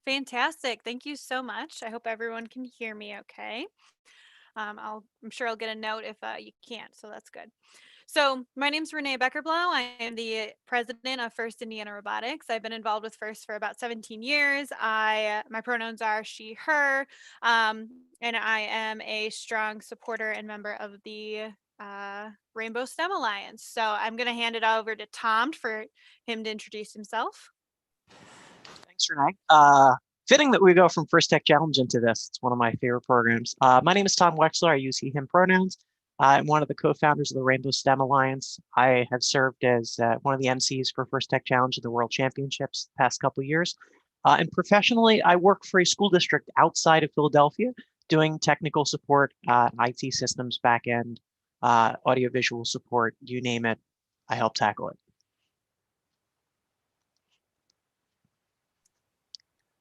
[SPEAKER 11] Fantastic. Thank you so much. I hope everyone can hear me okay. I'm sure I'll get a note if you can't, so that's good. So my name's Renee Beckerblow. I am the president of First Indiana Robotics. I've been involved with First for about 17 years. My pronouns are she, her, and I am a strong supporter and member of the Rainbow STEM Alliance. So I'm going to hand it over to Tom for him to introduce himself.
[SPEAKER 12] Thanks, Renee. Fitting that we go from First Tech Challenge into this. It's one of my favorite programs. My name is Tom Wexler. I use he, him pronouns. I'm one of the co-founders of the Rainbow STEM Alliance. I have served as one of the MCs for First Tech Challenge at the World Championships the past couple of years. And professionally, I work for a school district outside of Philadelphia doing technical support, IT systems, backend, audiovisual support, you name it, I help tackle it.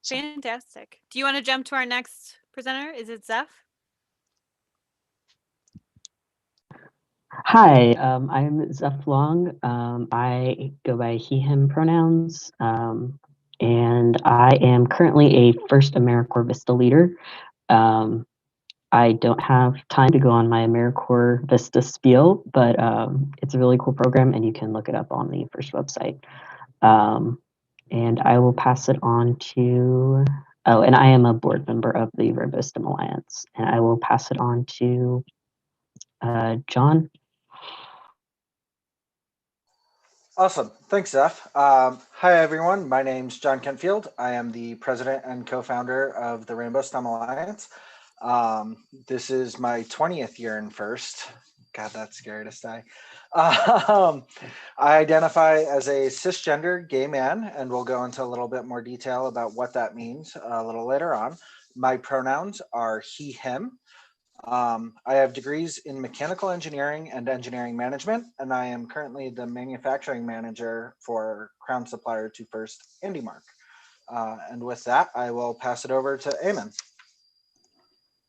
[SPEAKER 11] Fantastic. Do you want to jump to our next presenter? Is it Zeph?
[SPEAKER 13] Hi, I'm Zeph Long. I go by he, him pronouns, and I am currently a First AmeriCorps Vista leader. I don't have time to go on my AmeriCorps Vista spiel, but it's a really cool program, and you can look it up on the First website. And I will pass it on to, and I am a board member of the Rainbow STEM Alliance, and I will pass it on to John.
[SPEAKER 14] Awesome. Thanks, Zeph. Hi, everyone. My name's John Kentfield. I am the president and co-founder of the Rainbow STEM Alliance. This is my 20th year in First. God, that's scary to say. I identify as a cisgender gay man, and we'll go into a little bit more detail about what that means a little later on. My pronouns are he, him. I have degrees in mechanical engineering and engineering management, and I am currently the manufacturing manager for crown supplier to First IndyMark. And with that, I will pass it over to Eamon.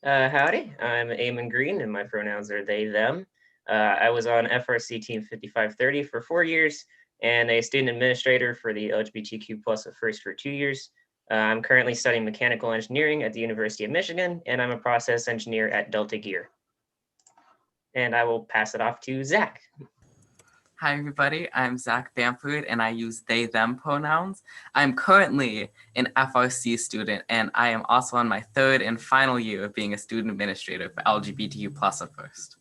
[SPEAKER 15] Howdy, I'm Eamon Green, and my pronouns are they, them. I was on FRC Team 5530 for 4 years and a student administrator for the LGBTQ+ at First for 2 years. I'm currently studying mechanical engineering at the University of Michigan, and I'm a process engineer at Delta Gear. And I will pass it off to Zach.
[SPEAKER 10] Hi, everybody. I'm Zach Bamford, and I use they, them pronouns. I'm currently an FRC student, and I am also on my 3rd and final year of being a student administrator for LGBTQ+ at First.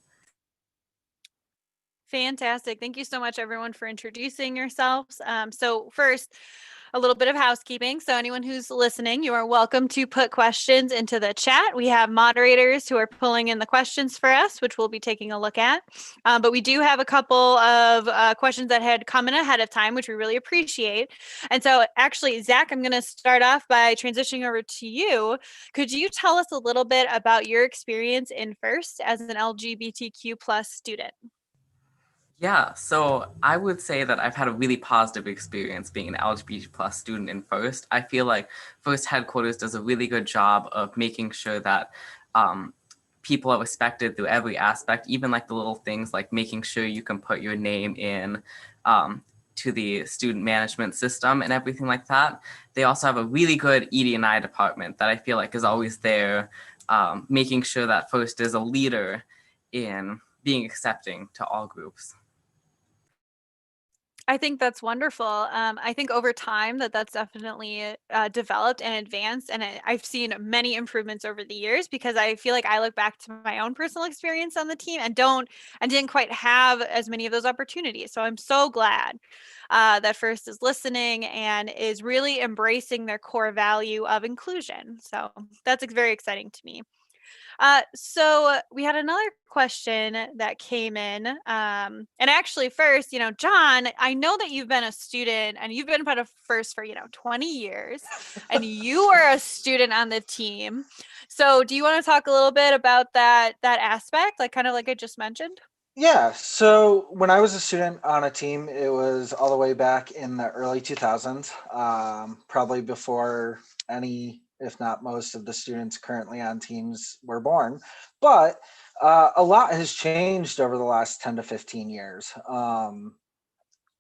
[SPEAKER 11] Fantastic. Thank you so much, everyone, for introducing yourselves. So first, a little bit of housekeeping. So anyone who's listening, you are welcome to put questions into the chat. We have moderators who are pulling in the questions for us, which we'll be taking a look at. But we do have a couple of questions that had come in ahead of time, which we really appreciate. And so actually, Zach, I'm going to start off by transitioning over to you. Could you tell us a little bit about your experience in FIRST as an LGBTQ plus student?
[SPEAKER 10] Yeah, so I would say that I've had a really positive experience being an LGBT plus student in FIRST. I feel like FIRST headquarters does a really good job of making sure that people are respected through every aspect, even like the little things like making sure you can put your name in to the student management system and everything like that. They also have a really good ED&I department that I feel like is always there, making sure that FIRST is a leader in being accepting to all groups.
[SPEAKER 11] I think that's wonderful. I think over time that's definitely developed and advanced, and I've seen many improvements over the years because I feel like I look back to my own personal experience on the team and didn't quite have as many of those opportunities. So I'm so glad that FIRST is listening and is really embracing their core value of inclusion. So that's very exciting to me. So we had another question that came in. And actually first, John, I know that you've been a student and you've been part of FIRST for, 20 years and you were a student on the team. So do you want to talk a little bit about that aspect, like kind of like I just mentioned?
[SPEAKER 14] Yeah, so when I was a student on a team, it was all the way back in the early 2000s, probably before any, if not most, of the students currently on teams were born. But a lot has changed over the last 10 to 15 years.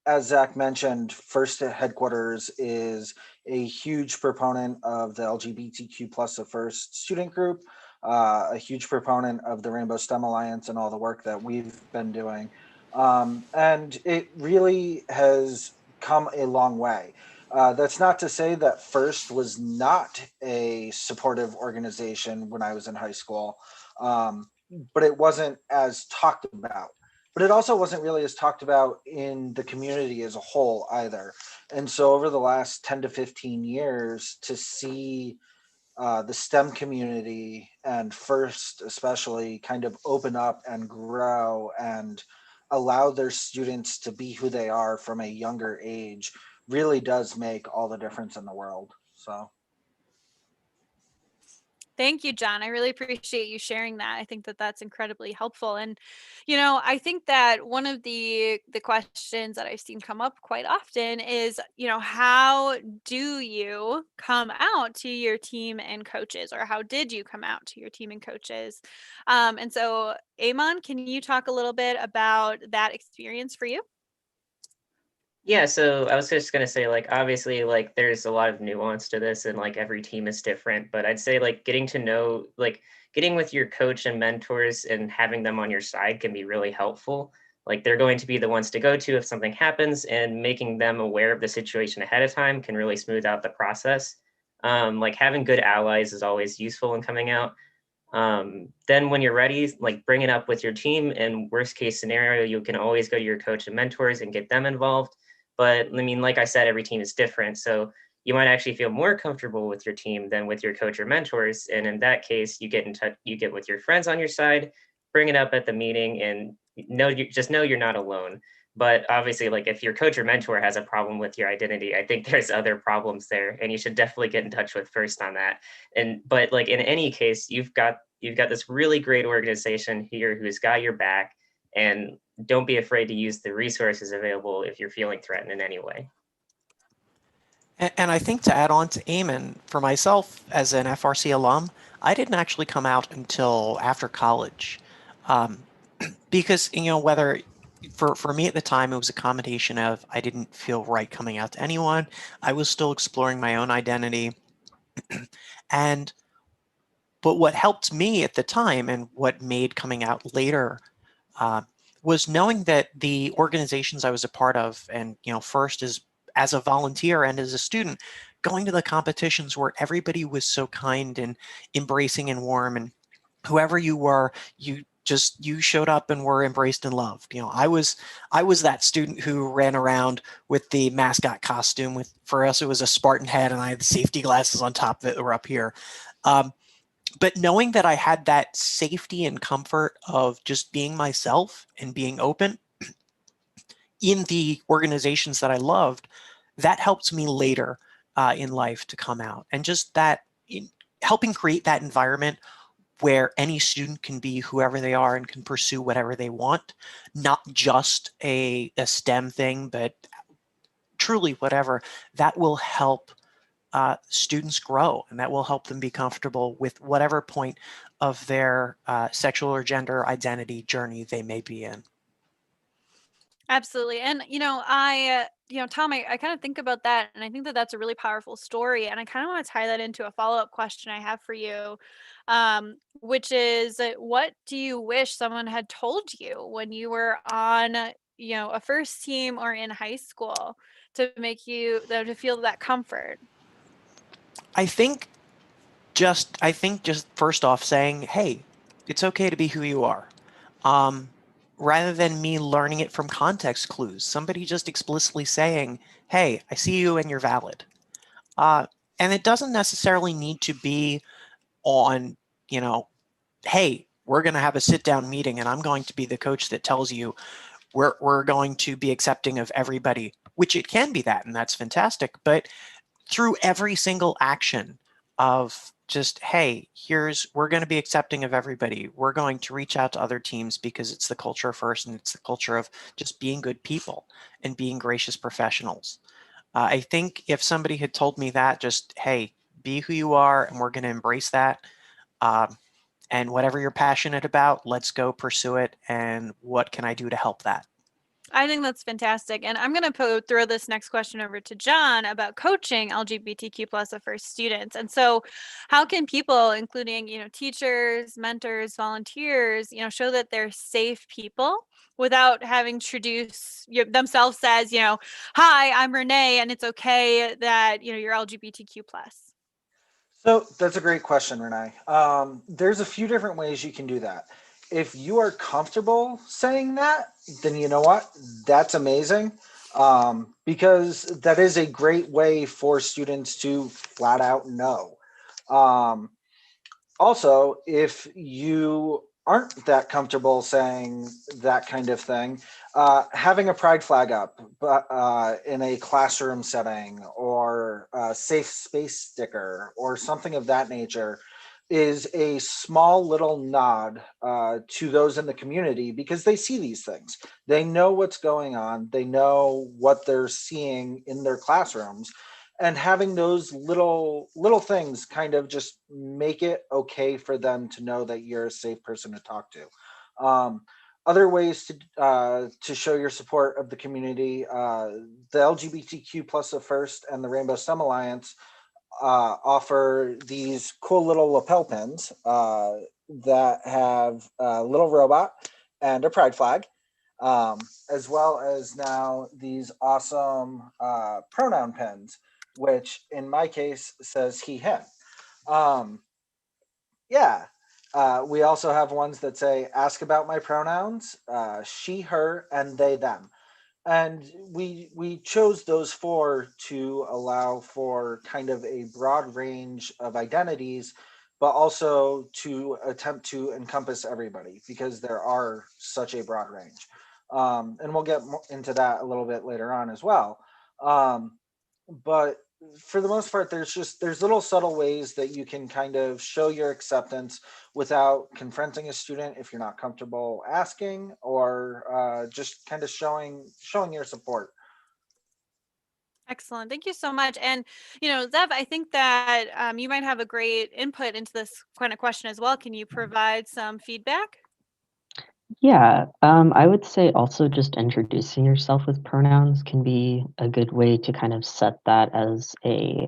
[SPEAKER 14] As Zach mentioned, FIRST headquarters is a huge proponent of the LGBTQ plus of FIRST student group, a huge proponent of the Rainbow STEM Alliance and all the work that we've been doing. And it really has come a long way. That's not to say that FIRST was not a supportive organization when I was in high school, but it wasn't as talked about. But it also wasn't really as talked about in the community as a whole either. And so over the last 10 to 15 years, to see the STEM community and FIRST especially kind of open up and grow and allow their students to be who they are from a younger age really does make all the difference in the world. So.
[SPEAKER 11] Thank you, John. I really appreciate you sharing that. I think that that's incredibly helpful. And, I think that one of the questions that I've seen come up quite often is, how do you come out to your team and coaches, or how did you come out to your team and coaches? And so, Amon, can you talk a little bit about that experience for you?
[SPEAKER 15] Yeah, so I was just gonna say, like, obviously, like, there's a lot of nuance to this, and like every team is different. But I'd say, like, getting to know, like, getting with your coach and mentors and having them on your side can be really helpful. Like, they're going to be the ones to go to if something happens, and making them aware of the situation ahead of time can really smooth out the process. Like, having good allies is always useful in coming out. Then when you're ready, like, bring it up with your team, and worst case scenario, you can always go to your coach and mentors and get them involved. But I mean, like I said, every team is different. So you might actually feel more comfortable with your team than with your coach or mentors. And in that case, you get in touch, you get with your friends on your side, bring it up at the meeting, and just know you're not alone. But obviously, like, if your coach or mentor has a problem with your identity, I think there's other problems there, and you should definitely get in touch with FIRST on that. But like, in any case, you've got this really great organization here who's got your back, and don't be afraid to use the resources available if you're feeling threatened in any way.
[SPEAKER 12] And I think to add on to Eamon, for myself as an FRC alum, I didn't actually come out until after college. Because, whether for me at the time, it was a combination of I didn't feel right coming out to anyone. I was still exploring my own identity. But what helped me at the time and what made coming out later was knowing that the organizations I was a part of, and FIRST is as a volunteer and as a student, going to the competitions where everybody was so kind and embracing and warm, and whoever you were, you just you showed up and were embraced and loved. I was that student who ran around with the mascot costume. For us, it was a Spartan head, and I had the safety glasses on top that were up here. But knowing that I had that safety and comfort of just being myself and being open in the organizations that I loved, that helped me later in life to come out. And just that, helping create that environment where any student can be whoever they are and can pursue whatever they want, not just a STEM thing, but truly whatever, that will help students grow, and that will help them be comfortable with whatever point of their sexual or gender identity journey they may be in.
[SPEAKER 11] Absolutely. And, Tom, I kind of think about that, and I think that that's a really powerful story. And I kind of want to tie that into a follow-up question I have for you, which is what do you wish someone had told you when you were on, a first team or in high school to make you, to feel that comfort?
[SPEAKER 12] I think just first off saying, hey, it's okay to be who you are. Rather than me learning it from context clues, somebody just explicitly saying, hey, I see you and you're valid. And it doesn't necessarily need to be on, hey, we're going to have a sit down meeting and I'm going to be the coach that tells you we're going to be accepting of everybody, which it can be that, and that's fantastic. But through every single action of just, hey, we're going to be accepting of everybody. We're going to reach out to other teams because it's the culture first, and it's the culture of just being good people and being gracious professionals. I think if somebody had told me that, just, hey, be who you are, and we're going to embrace that. And whatever you're passionate about, let's go pursue it. And what can I do to help that?
[SPEAKER 11] I think that's fantastic. And I'm going to throw this next question over to John about coaching LGBTQ plus first students. And so how can people, including, teachers, mentors, volunteers, show that they're safe people without having to introduce themselves as, hi, I'm Renee, and it's okay that, you're LGBTQ plus?
[SPEAKER 14] So that's a great question, Renee. There's a few different ways you can do that. If you are comfortable saying that, then you know what? That's amazing. Because that is a great way for students to flat out know. Also, if you aren't that comfortable saying that kind of thing, having a pride flag up in a classroom setting, or a safe space sticker or something of that nature is a small little nod to those in the community, because they see these things. They know what's going on. They know what they're seeing in their classrooms. And having those little things kind of just make it okay for them to know that you're a safe person to talk to. Other ways to show your support of the community, the LGBTQ plus of First and the Rainbow STEM Alliance offer these cool little lapel pins that have a little robot and a pride flag, as well as now these awesome pronoun pins, which in my case says he, him. We also have ones that say, ask about my pronouns, she, her, and they, them. And we chose those four to allow for kind of a broad range of identities, but also to attempt to encompass everybody, because there are such a broad range. And we'll get into that a little bit later on as well. But for the most part, there's little subtle ways that you can kind of show your acceptance without confronting a student if you're not comfortable asking, or just kind of showing your support.
[SPEAKER 11] Excellent. Thank you so much. And, Zev, I think that you might have a great input into this kind of question as well. Can you provide some feedback?
[SPEAKER 13] Yeah, I would say also just introducing yourself with pronouns can be a good way to kind of set that as a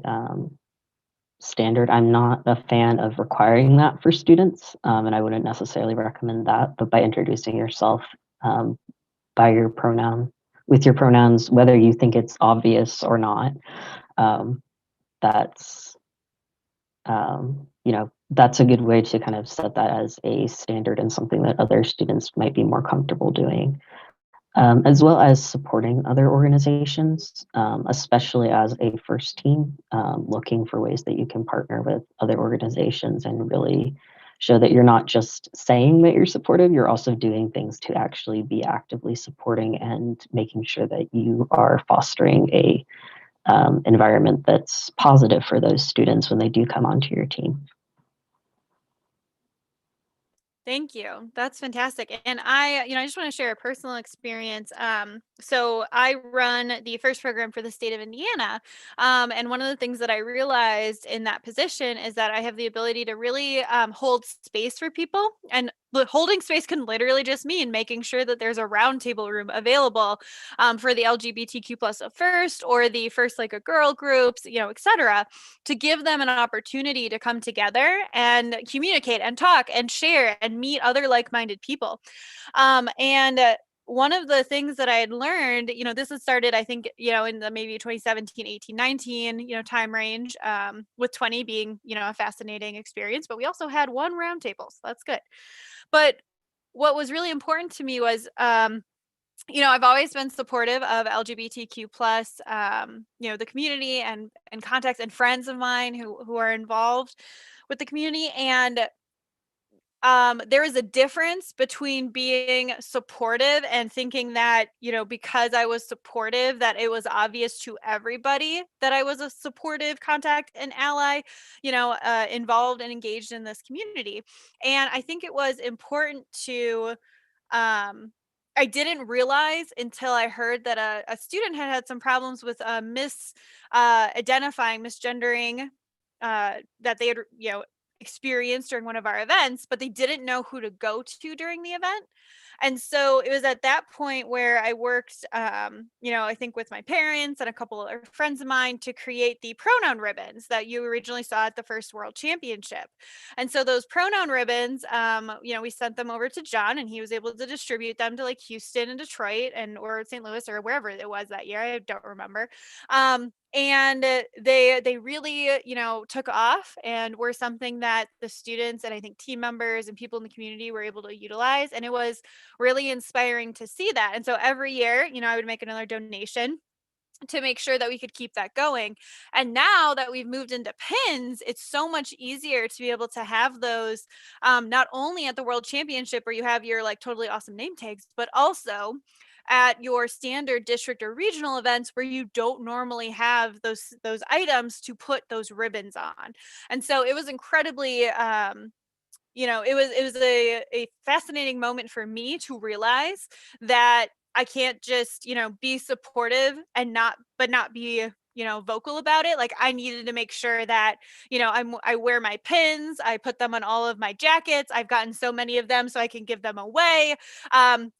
[SPEAKER 13] standard. I'm not a fan of requiring that for students, and I wouldn't necessarily recommend that, but by introducing yourself by your pronoun, with your pronouns, whether you think it's obvious or not, that's That's a good way to kind of set that as a standard and something that other students might be more comfortable doing. As well as supporting other organizations, especially as a first team, looking for ways that you can partner with other organizations and really show that you're not just saying that you're supportive, you're also doing things to actually be actively supporting and making sure that you are fostering a environment that's positive for those students when they do come onto your team.
[SPEAKER 11] Thank you. That's fantastic. And I just want to share a personal experience. So I run the first program for the state of Indiana. And one of the things that I realized in that position is that I have the ability to really hold space for people. And holding space can literally just mean making sure that there's a roundtable room available for the LGBTQ plus of first, or the first like a girl groups, et cetera, to give them an opportunity to come together and communicate and talk and share and meet other like-minded people. And one of the things that I had learned, this had started, I think, in the maybe 2017, 18, 19, time range, with 20 being, a fascinating experience, but we also had one roundtable, so that's good. But what was really important to me was, I've always been supportive of LGBTQ plus, the community and contacts and friends of mine who are involved with the community. And there is a difference between being supportive and thinking that, because I was supportive, that it was obvious to everybody that I was a supportive contact and ally, involved and engaged in this community. And I think it was important to, I didn't realize until I heard that a student had some problems with identifying, misgendering, that they had, experienced during one of our events, but they didn't know who to go to during the event. And so it was at that point where I worked, I think with my parents and a couple of friends of mine to create the pronoun ribbons that you originally saw at the first World Championship. And so those pronoun ribbons, we sent them over to John, and he was able to distribute them to like Houston and Detroit or St. Louis or wherever it was that year. I don't remember. And they really, took off and were something that the students and I think team members and people in the community were able to utilize. And it was really inspiring to see that. And so every year, I would make another donation to make sure that we could keep that going. And now that we've moved into pins, it's so much easier to be able to have those, not only at the World Championship where you have your like totally awesome name tags, but also at your standard district or regional events where you don't normally have those items to put those ribbons on. And so it was incredibly, it was a fascinating moment for me to realize that I can't just, be supportive and not be, vocal about it. Like I needed to make sure that, I wear my pins, I put them on all of my jackets. I've gotten so many of them so I can give them away.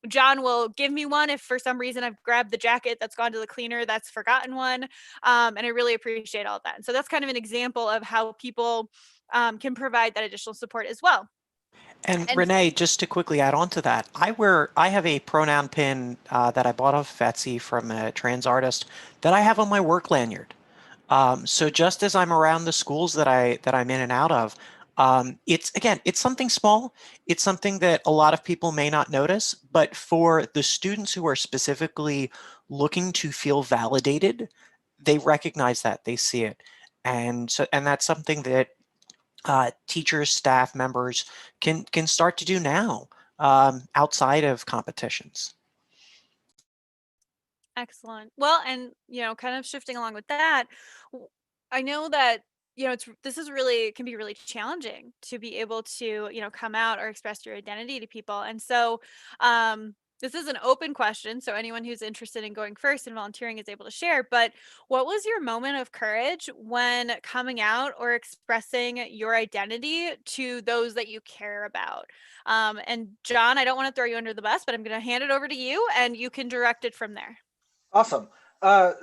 [SPEAKER 11] John will give me one if for some reason I've grabbed the jacket that's gone to the cleaner, that's forgotten one. And I really appreciate all of that. And so that's kind of an example of how people can provide that additional support as well.
[SPEAKER 12] And Renee, just to quickly add on to that, I have a pronoun pin that I bought off Etsy from a trans artist that I have on my work lanyard. So just as I'm around the schools that I'm in and out of, it's something small. It's something that a lot of people may not notice, but for the students who are specifically looking to feel validated, they recognize that, they see it. And that's something that teachers, staff members can start to do now outside of competitions.
[SPEAKER 11] Excellent. Well, and kind of shifting along with that, I know that this is really can be really challenging to be able to come out or express your identity to people. And so this is an open question, so anyone who's interested in going first and volunteering is able to share. But what was your moment of courage when coming out or expressing your identity to those that you care about? And John, I don't want to throw you under the bus, but I'm going to hand it over to you, and you can direct it from there.
[SPEAKER 14] Awesome.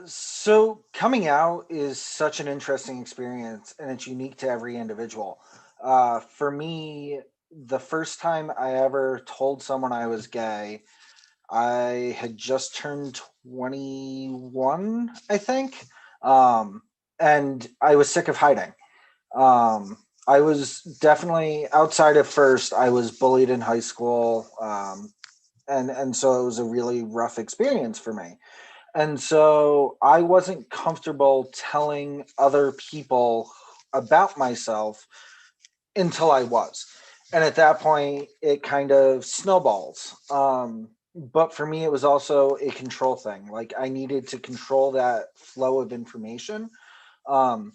[SPEAKER 14] So coming out is such an interesting experience, and it's unique to every individual. For me, the first time I ever told someone I was gay, I had just turned 21, I think, and I was sick of hiding. I was definitely outside of first. I was bullied in high school, and so it was a really rough experience for me. And so I wasn't comfortable telling other people about myself until I was. And at that point, it kind of snowballs. But for me, it was also a control thing. Like I needed to control that flow of information. Um,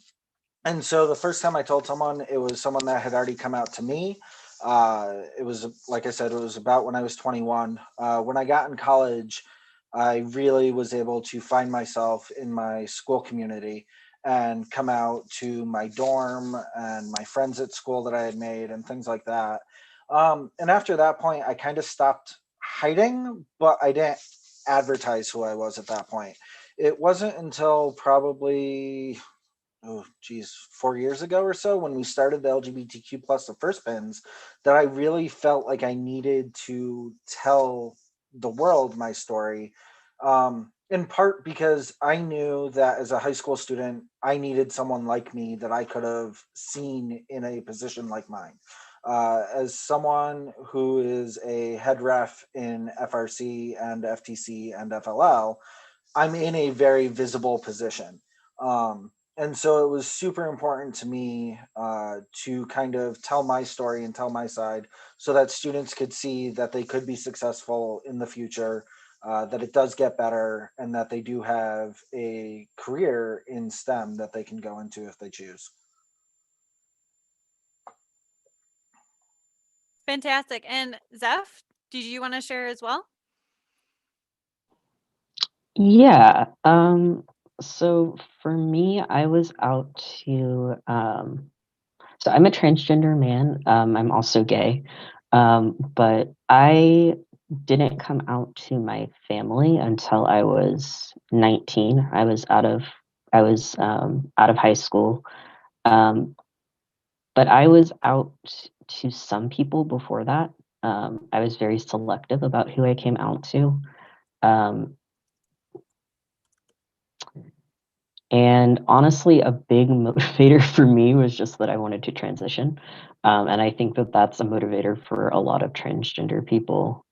[SPEAKER 14] and so the first time I told someone, it was someone that had already come out to me. It was, like I said, it was about when I was 21. When I got in college, I really was able to find myself in my school community and come out to my dorm and my friends at school that I had made and things like that. And after that point, I kind of stopped hiding, but I didn't advertise who I was at that point. It wasn't until probably, oh geez, 4 years ago or so, when we started the LGBTQ plus the first pins, that I really felt like I needed to tell the world my story. In part because I knew that as a high school student, I needed someone like me that I could have seen in a position like mine. As someone who is a head ref in FRC and FTC and FLL, I'm in a very visible position. And so it was super important to me to kind of tell my story and tell my side so that students could see that they could be successful in the future, that it does get better, and that they do have a career in STEM that they can go into if they choose.
[SPEAKER 11] Fantastic. And Zeph, did you want to share as well?
[SPEAKER 13] Yeah. So for me, I was out to so I'm a transgender man. I'm also gay. But I didn't come out to my family until I was 19. I was out of high school. Um, but I was out to some people before that. I was very selective about who I came out to. Um, And honestly, a big motivator for me was just that I wanted to transition. And I think that that's a motivator for a lot of transgender people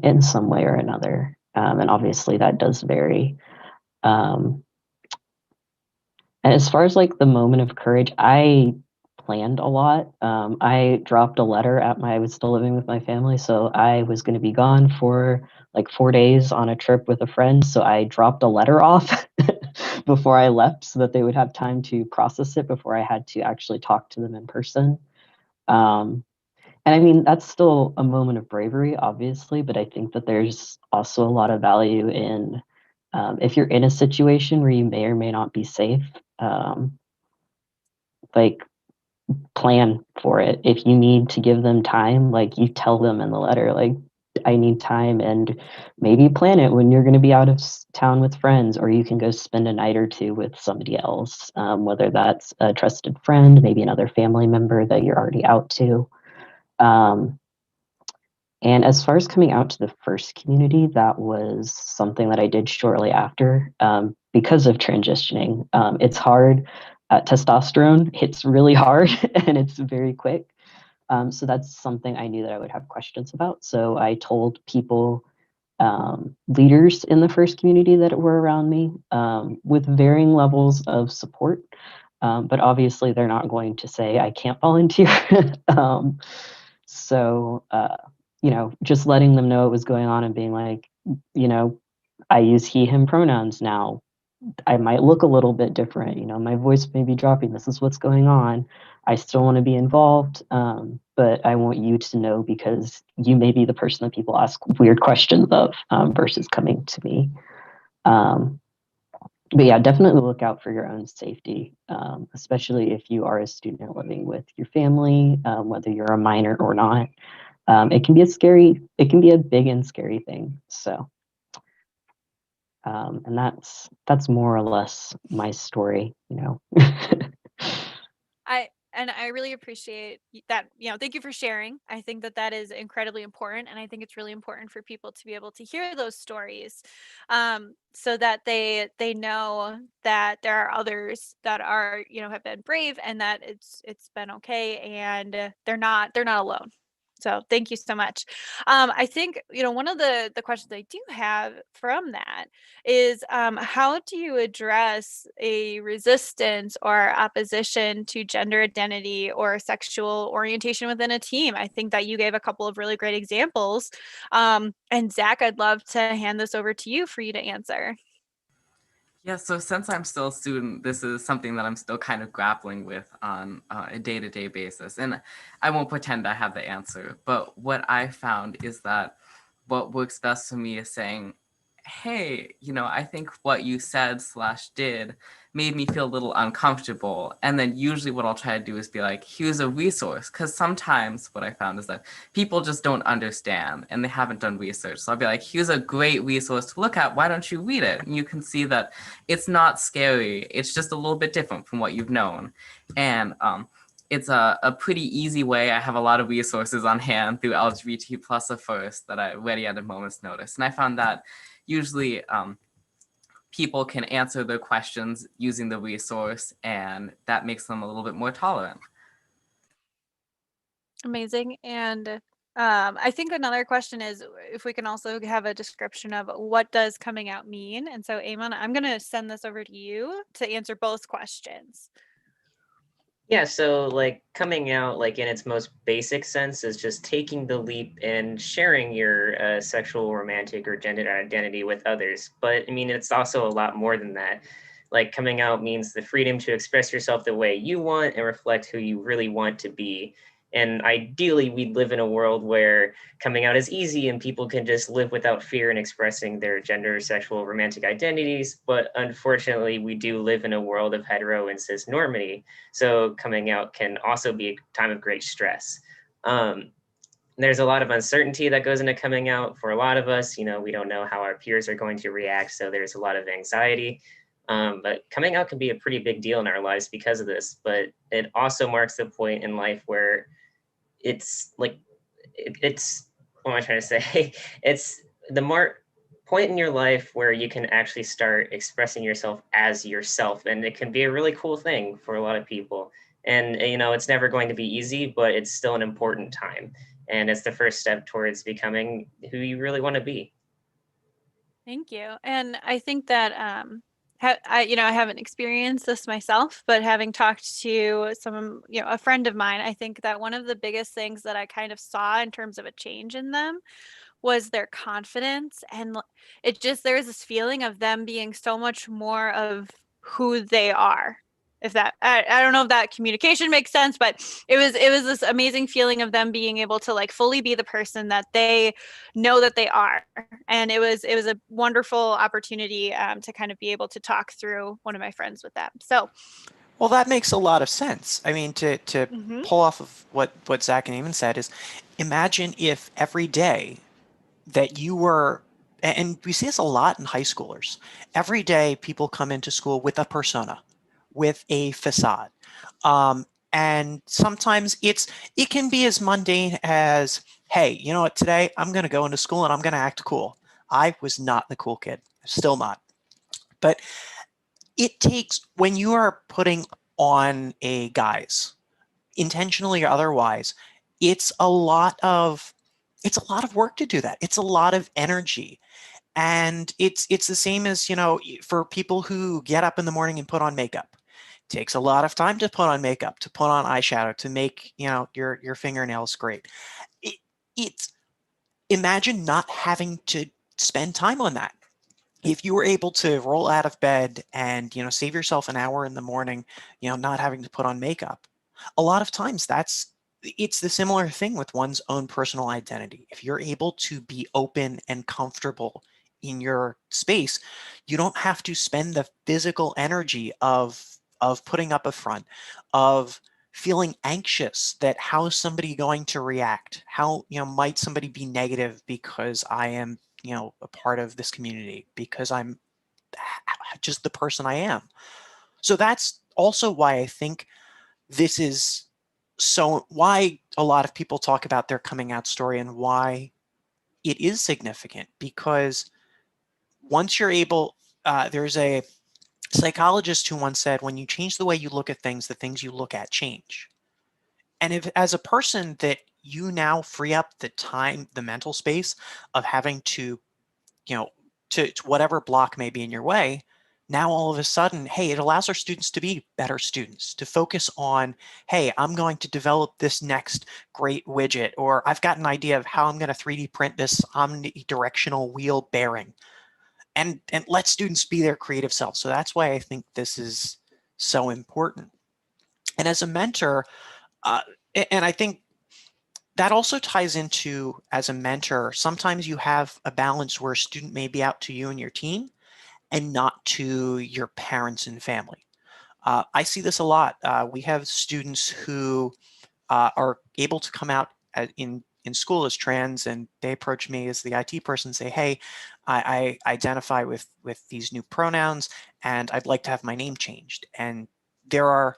[SPEAKER 13] in some way or another. And obviously, that does vary. Um, and as far as like the moment of courage, I planned a lot. I dropped a letter I was still living with my family. So I was going to be gone for like 4 days on a trip with a friend. So I dropped a letter off before I left so that they would have time to process it before I had to actually talk to them in person. Um, and I mean, that's still a moment of bravery, obviously, but I think that there's also a lot of value in if you're in a situation where you may or may not be safe, um, like plan for it. If you need to give them time, like you tell them in the letter, like, I need time, and maybe plan it when you're going to be out of town with friends, or you can go spend a night or two with somebody else, whether that's a trusted friend, maybe another family member that you're already out to. Um, and as far as coming out to the first community, that was something that I did shortly after because of transitioning. It's hard. Testosterone hits really hard and it's very quick. So that's something I knew that I would have questions about. So I told people, leaders in the first community that were around me with varying levels of support. But obviously, they're not going to say, I can't volunteer. um, so, just letting them know what was going on and being like, you know, I use he, him pronouns now. I might look a little bit different. My voice may be dropping. This is what's going on. I still want to be involved, but I want you to know because you may be the person that people ask weird questions of versus coming to me. But yeah, definitely look out for your own safety, especially if you are a student living with your family, whether you're a minor or not. It can be a big and scary thing. So, and that's more or less my story.
[SPEAKER 11] I and I really appreciate that. Thank you for sharing. I think that that is incredibly important, and I think it's really important for people to be able to hear those stories, so that they know that there are others that are have been brave, and that it's been okay, and they're not alone. So thank you so much. I think one of the questions I do have from that is, how do you address a resistance or opposition to gender identity or sexual orientation within a team? I think that you gave a couple of really great examples. And Zach, I'd love to hand this over to you for you to answer.
[SPEAKER 10] Yeah, so since I'm still a student, this is something that I'm still kind of grappling with on a day-to-day basis. And I won't pretend I have the answer, but what I found is that what works best for me is saying, hey, I think what you said / did made me feel a little uncomfortable. And then usually what I'll try to do is be like, here's a resource. Because sometimes what I found is that people just don't understand and they haven't done research. So I'll be like, here's a great resource to look at. Why don't you read it? And you can see that it's not scary. It's just a little bit different from what you've known. And it's a pretty easy way. I have a lot of resources on hand through LGBT Plus First that I ready at a moment's notice. And I found that usually people can answer their questions using the resource, and that makes them a little bit more tolerant.
[SPEAKER 11] Amazing. And I think another question is if we can also have a description of what does coming out mean. And so, Eamon, I'm going to send this over to you to answer both questions.
[SPEAKER 15] Yeah, so like coming out, like in its most basic sense, is just taking the leap and sharing your sexual, romantic, or gender identity with others. But I mean, it's also a lot more than that. Like coming out means the freedom to express yourself the way you want and reflect who you really want to be. And ideally, we'd live in a world where coming out is easy and people can just live without fear in expressing their gender, sexual, romantic identities. But unfortunately, we do live in a world of hetero and cis normity. So coming out can also be a time of great stress. There's a lot of uncertainty that goes into coming out for a lot of us. We don't know how our peers are going to react. So there's a lot of anxiety. But coming out can be a pretty big deal in our lives because of this. But it also marks the point in life where it's like, it's, what am I trying to say? It's the point in your life where you can actually start expressing yourself as yourself. And it can be a really cool thing for a lot of people. And, it's never going to be easy, but it's still an important time. And it's the first step towards becoming who you really want to be.
[SPEAKER 11] Thank you. And I think that I haven't experienced this myself, but having talked to a friend of mine, I think that one of the biggest things that I kind of saw in terms of a change in them was their confidence. And there's this feeling of them being so much more of who they are. If that, I don't know if that communication makes sense, but it was this amazing feeling of them being able to like fully be the person that they know that they are. And it was a wonderful opportunity to kind of be able to talk through one of my friends with them. So,
[SPEAKER 12] well, that makes a lot of sense. I mean, to pull off of what Zach and Eamon said is, imagine if every day that you were, and we see this a lot in high schoolers, every day people come into school with a persona, with a facade. And sometimes it can be as mundane as, hey, you know what, today I'm going to go into school and I'm going to act cool. I was not the cool kid, still not. But it takes, when you are putting on a guise, intentionally or otherwise, it's a lot of work to do that. It's a lot of energy. And it's the same as, for people who get up in the morning and put on makeup. It takes a lot of time to put on makeup, to put on eyeshadow, to make, your fingernails great. It's imagine not having to spend time on that. If you were able to roll out of bed and, save yourself an hour in the morning, not having to put on makeup, a lot of times it's the similar thing with one's own personal identity. If you're able to be open and comfortable in your space, you don't have to spend the physical energy of putting up a front, of feeling anxious that how is somebody going to react? How, might somebody be negative because I am, a part of this community, because I'm just the person I am. So that's also why I think this is why a lot of people talk about their coming out story and why it is significant, because once you're able, there's a psychologist who once said, when you change the way you look at things, the things you look at change. And if, as a person, that you now free up the time, the mental space of having to, to whatever block may be in your way, now all of a sudden, hey, it allows our students to be better students, to focus on, hey, I'm going to develop this next great widget, or I've got an idea of how I'm going to 3D print this omnidirectional wheel bearing, and let students be their creative self. So that's why I think this is so important. And as a mentor, and I think that also ties into, as a mentor, sometimes you have a balance where a student may be out to you and your team and not to your parents and family. I see this a lot. We have students who are able to come out in school as trans, and they approach me as the IT person and say, hey, I identify with these new pronouns and I'd like to have my name changed. And there are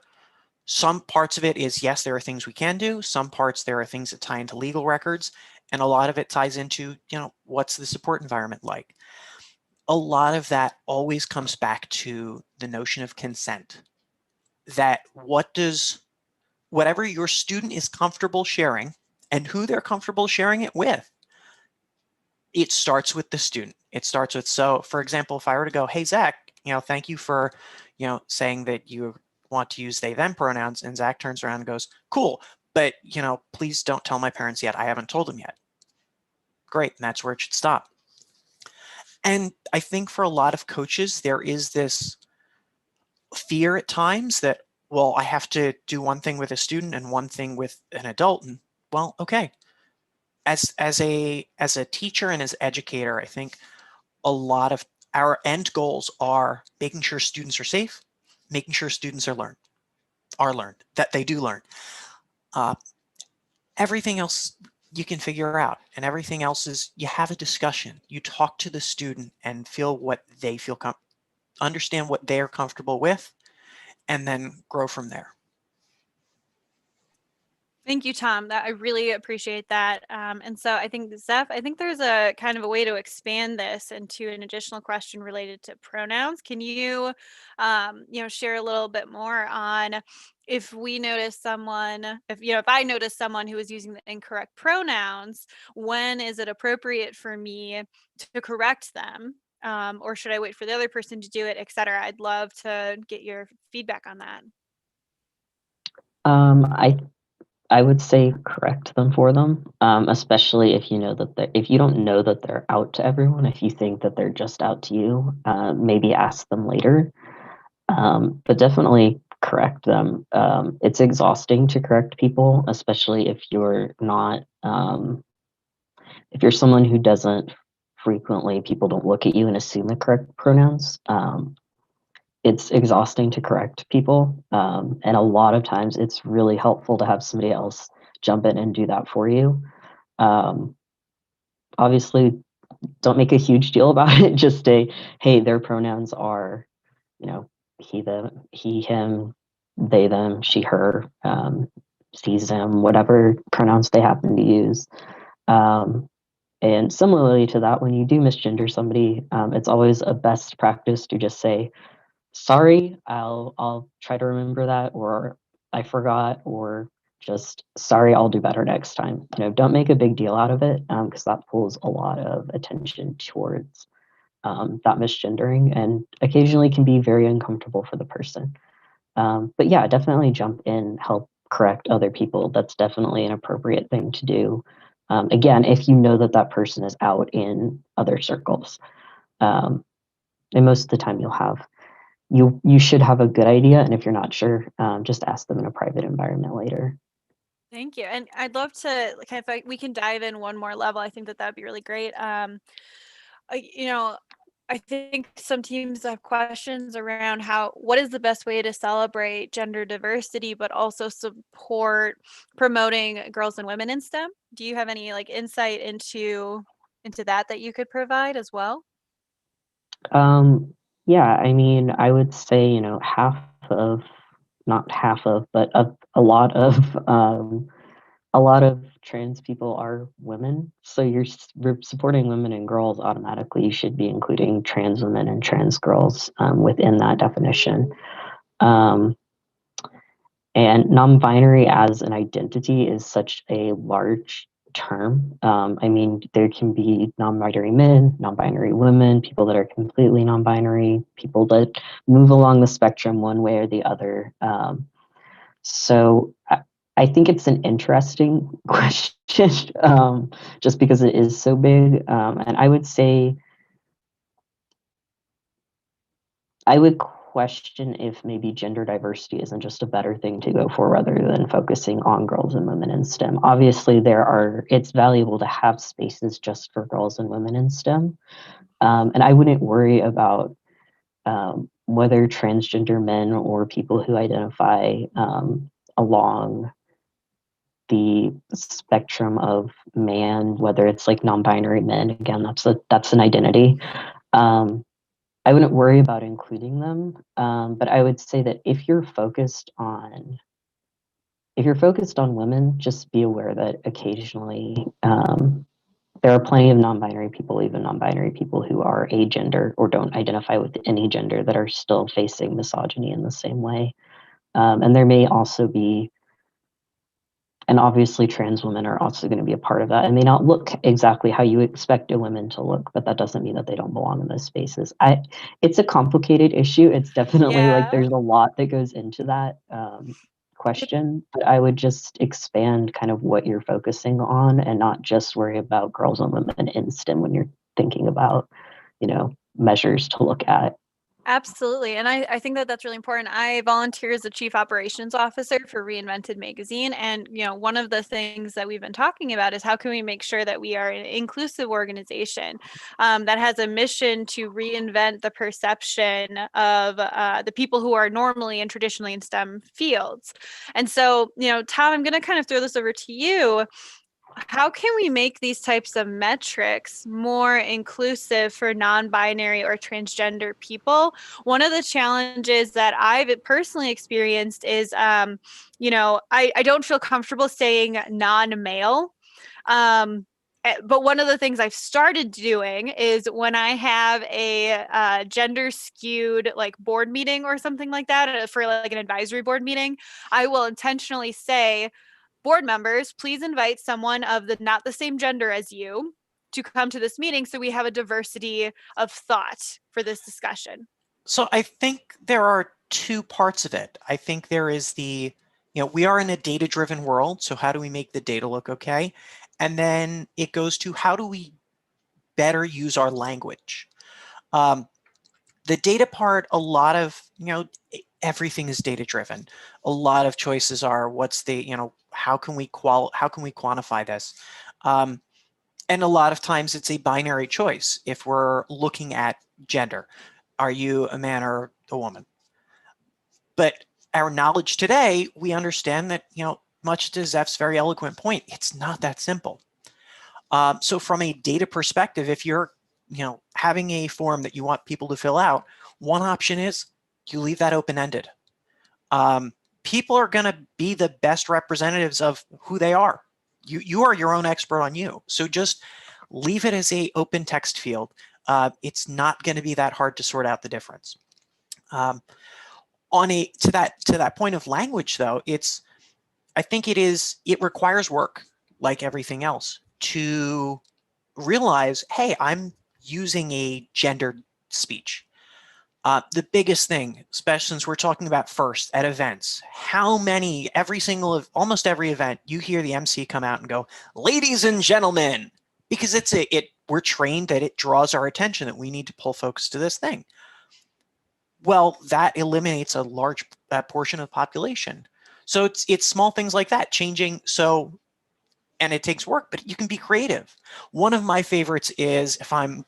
[SPEAKER 12] some parts of it is, yes, there are things we can do. Some parts, there are things that tie into legal records. And a lot of it ties into, what's the support environment like? A lot of that always comes back to the notion of consent, that whatever your student is comfortable sharing and who they're comfortable sharing it with, it starts with the student. It starts with, so for example, if I were to go, hey, Zach, thank you for, saying that you want to use they, them pronouns. And Zach turns around and goes, cool, but, please don't tell my parents yet. I haven't told them yet. Great. And that's where it should stop. And I think for a lot of coaches, there is this fear at times that, well, I have to do one thing with a student and one thing with an adult. And well, okay. As a teacher and as educator, I think a lot of our end goals are making sure students are safe, making sure students are learned, that they do learn. Everything else you can figure out, and everything else is, you have a discussion, you talk to the student and feel what they feel, understand what they're comfortable with, and then grow from there.
[SPEAKER 11] Thank you, Tom. I really appreciate that. And so I think, Zeph, I think there's a kind of a way to expand this into an additional question related to pronouns. Can you, share a little bit more on if we notice someone, if I notice someone who is using the incorrect pronouns, when is it appropriate for me to correct them? Or should I wait for the other person to do it, et cetera? I'd love to get your feedback on that.
[SPEAKER 13] I would say correct them for them, especially if you know that if you don't know that they're out to everyone, if you think that they're just out to you, maybe ask them later. But definitely correct them. It's exhausting to correct people, especially if you're not, if you're someone who doesn't frequently, people don't look at you and assume the correct pronouns. It's exhausting to correct people. And a lot of times it's really helpful to have somebody else jump in and do that for you. Obviously, don't make a huge deal about it. Just say, hey, their pronouns are, he, them, he, him, they, them, she, her, sees them, whatever pronouns they happen to use. And similarly to that, when you do misgender somebody, it's always a best practice to just say, sorry, I'll try to remember that, or I forgot, or just sorry, I'll do better next time. Don't make a big deal out of it, because that pulls a lot of attention towards that misgendering, and occasionally can be very uncomfortable for the person. But yeah, definitely jump in, help correct other people. That's definitely an appropriate thing to do. Again, if you know that that person is out in other circles, and most of the time you should have a good idea. And if you're not sure, just ask them in a private environment later.
[SPEAKER 11] Thank you. And I'd love to kind of, we can dive in one more level. I think that would be really great. I think some teams have questions around what is the best way to celebrate gender diversity, but also support promoting girls and women in STEM. Do you have any insight into that you could provide as well?
[SPEAKER 13] Yeah, I mean, I would say, half of not half of, but a lot of trans people are women. So we're supporting women and girls automatically. You should be including trans women and trans girls within that definition. And non-binary as an identity is such a large term. I mean, there can be non-binary men, non-binary women, people that are completely non-binary, people that move along the spectrum one way or the other. So I think it's an interesting question, just because it is so big. And I would say, I would question if maybe gender diversity isn't just a better thing to go for rather than focusing on girls and women in STEM. Obviously, it's valuable to have spaces just for girls and women in STEM. And I wouldn't worry about whether transgender men or people who identify along the spectrum of man, whether it's like non-binary men, again, that's an identity. I wouldn't worry about including them, but I would say that if you're focused on women, just be aware that occasionally there are plenty of non-binary people, even non-binary people who are agender or don't identify with any gender, that are still facing misogyny in the same way. And there may also be, and obviously trans women are also going to be a part of that. It may not look exactly how you expect a woman to look, but that doesn't mean that they don't belong in those spaces. It's a complicated issue. It's definitely like there's a lot that goes into that question, but I would just expand kind of what you're focusing on and not just worry about girls and women in STEM when you're thinking about, measures to look at.
[SPEAKER 11] Absolutely. And I think that that's really important. I volunteer as a chief operations officer for Reinvented Magazine. And, one of the things that we've been talking about is how can we make sure that we are an inclusive organization that has a mission to reinvent the perception of the people who are normally and traditionally in STEM fields. And so, Tom, I'm going to kind of throw this over to you. How can we make these types of metrics more inclusive for non-binary or transgender people? One of the challenges that I've personally experienced is, I don't feel comfortable saying non-male. But one of the things I've started doing is when I have a gender skewed like board meeting or something like that for like an advisory board meeting, I will intentionally say, board members, please invite someone of not the same gender as you to come to this meeting so we have a diversity of thought for this discussion.
[SPEAKER 12] So I think there are two parts of it. I think there is we are in a data-driven world, so how do we make the data look okay? And then it goes to how do we better use our language? The data part, a lot of, everything is data-driven. A lot of choices are how can we quantify this? And a lot of times it's a binary choice. If we're looking at gender, are you a man or a woman? But our knowledge today, we understand that, much to Zeph's very eloquent point, it's not that simple. So from a data perspective, if you're, having a form that you want people to fill out, one option is you leave that open-ended. People are going to be the best representatives of who they are. You are your own expert on you. So just leave it as a open text field. It's not going to be that hard to sort out the difference. To that point of language, though, I think it requires work, like everything else, to realize, hey, I'm using a gendered speech. The biggest thing, especially since we're talking about first at events, almost every event, you hear the MC come out and go, ladies and gentlemen, because we're trained that it draws our attention, that we need to pull focus to this thing. Well, that eliminates a large portion of the population. So it's small things like that changing. And it takes work, but you can be creative. One of my favorites is if I'm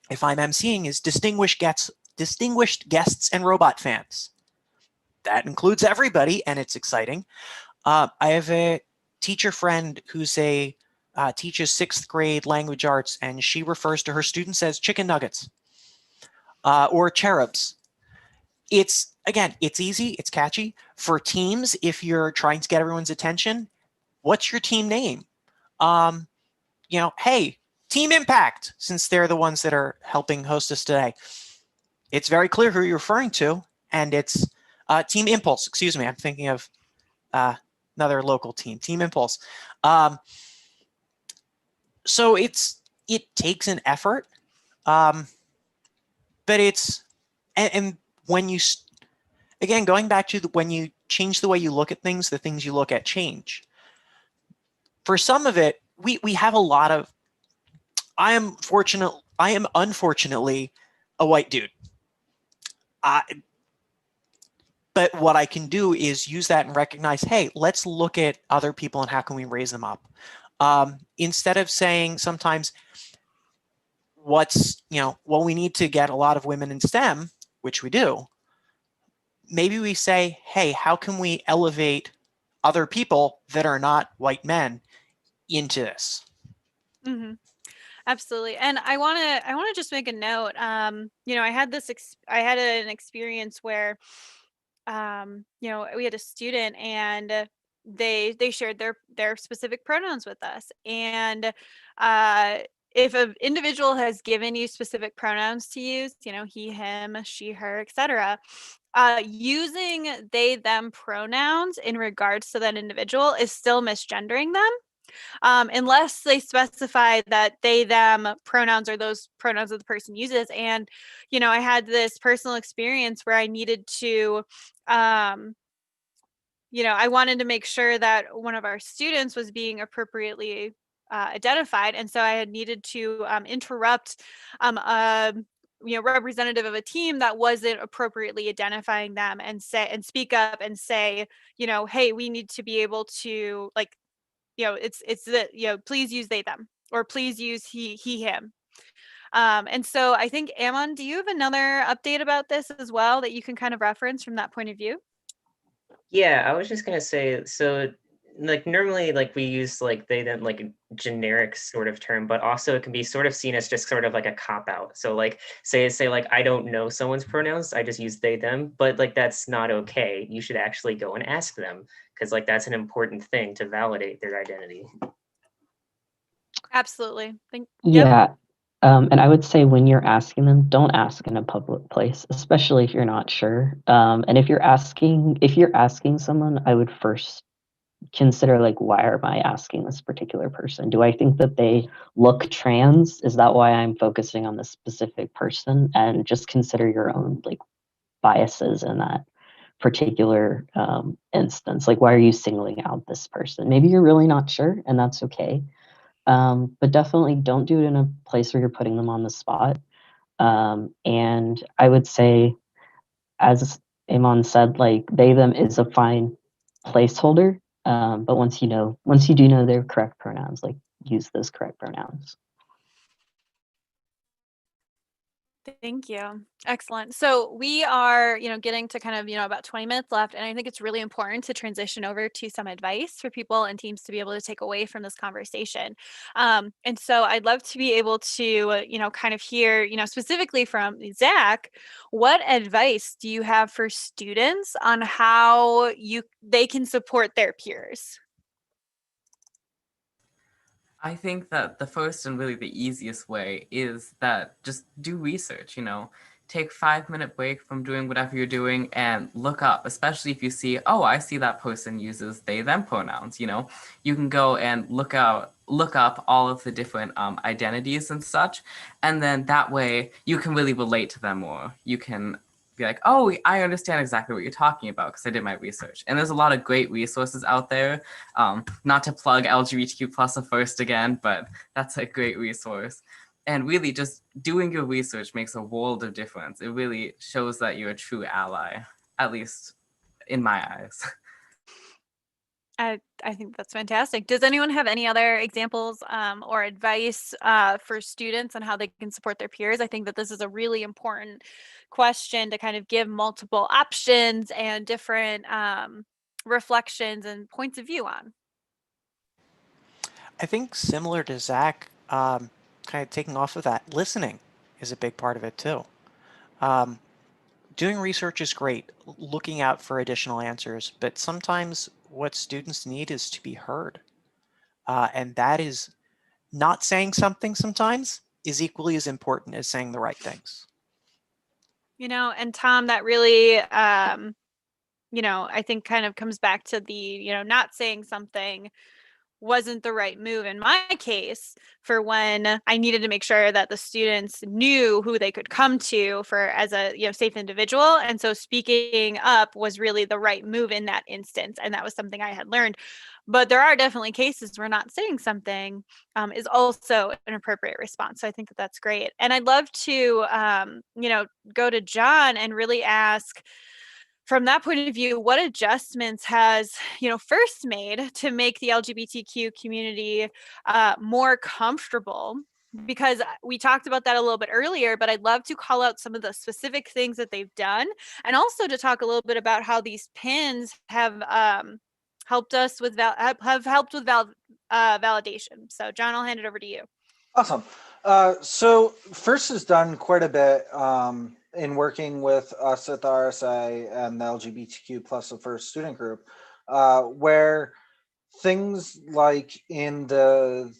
[SPEAKER 12] emceeing is distinguished guests and robot fans. That includes everybody, and it's exciting. I have a teacher friend who's teaches 6th grade language arts, and she refers to her students as chicken nuggets or cherubs. It's again, it's easy, it's catchy. For teams, if you're trying to get everyone's attention, what's your team name? Hey, Team Impact, since they're the ones that are helping host us today. It's very clear who you're referring to, and it's Team Impulse. Excuse me, I'm thinking of another local team, Team Impulse. So it takes an effort, but it's and when you again going back to when you change the way you look at things, the things you look at change. For some of it, we have a lot of. I am unfortunately a white dude. But what I can do is use that and recognize, hey, let's look at other people and how can we raise them up. Instead of saying sometimes what we need to get a lot of women in STEM, which we do, maybe we say, hey, how can we elevate other people that are not white men into this?
[SPEAKER 11] Mm-hmm. Absolutely. And I want to just make a note. I had an experience where, we had a student and they shared their specific pronouns with us. And if an individual has given you specific pronouns to use, he, him, she, her, etc., using they, them pronouns in regards to that individual is still misgendering them. Unless they specify that they, them pronouns are those pronouns that the person uses. And, I had this personal experience where I needed to, I wanted to make sure that one of our students was being appropriately identified. And so I had needed to interrupt a representative of a team that wasn't appropriately identifying them and speak up and say, hey, we need to be able to it's the, please use they, them, or please use he, him. And so I think, Ammon, do you have another update about this as well that you can kind of reference from that point of view?
[SPEAKER 15] Yeah, I was just gonna say, so like normally like we use like they them like a generic sort of term, but also it can be sort of seen as just sort of like a cop out. So like say like I don't know someone's pronouns, I just use they them, but like that's not okay. You should actually go and ask them because like that's an important thing to validate their identity.
[SPEAKER 11] Absolutely.
[SPEAKER 13] Yeah. And I would say when you're asking them, don't ask in a public place, especially if you're not sure. And if you're asking someone, I would first consider like, why am I asking this particular person? Do I think that they look trans? Is that why I'm focusing on this specific person? And just consider your own like biases in that particular instance. Like, why are you singling out this person? Maybe you're really not sure, and that's okay. But definitely don't do it in a place where you're putting them on the spot. And I would say, as Amon said, like they, them is a fine placeholder. But once you do know their correct pronouns, like use those correct pronouns.
[SPEAKER 11] Thank you. Excellent. So we are, getting to kind of, about 20 minutes left. And I think it's really important to transition over to some advice for people and teams to be able to take away from this conversation. And so I'd love to be able to, kind of hear, specifically from Zach, what advice do you have for students on how they can support their peers?
[SPEAKER 10] I think that the first and really the easiest way is that just do research, take 5-minute break from doing whatever you're doing and look up, especially if you see, oh, I see that person uses they, them pronouns, you can go and look up all of the different identities and such. And then that way you can really relate to them more. You can be like, oh, I understand exactly what you're talking about because I did my research. And there's a lot of great resources out there. Not to plug LGBTQ plus first again, but that's a great resource. And really just doing your research makes a world of difference. It really shows that you're a true ally, at least in my eyes.
[SPEAKER 11] I think that's fantastic. Does anyone have any other examples or advice for students on how they can support their peers? I think that this is a really important question to kind of give multiple options and different reflections and points of view on.
[SPEAKER 12] I think similar to Zach, kind of taking off of that, listening is a big part of it too. doing research is great, looking out for additional answers, but sometimes what students need is to be heard. And that is not saying something sometimes is equally as important as saying the right things.
[SPEAKER 11] And Tom, that really, I think kind of comes back to the, not saying something wasn't the right move in my case for when I needed to make sure that the students knew who they could come to for as a safe individual. And so speaking up was really the right move in that instance. And that was something I had learned. But there are definitely cases where not saying something is also an appropriate response. So I think that that's great. And I'd love to, go to John and really ask, from that point of view, what adjustments has first made to make the LGBTQ community more comfortable? Because we talked about that a little bit earlier, but I'd love to call out some of the specific things that they've done, and also to talk a little bit about how these pins have helped us with have helped with validation. So John, I'll hand it over to you.
[SPEAKER 14] Awesome. So FIRST has done quite a bit in working with us at the RSA and the LGBTQ plus the FIRST student group, where things like in the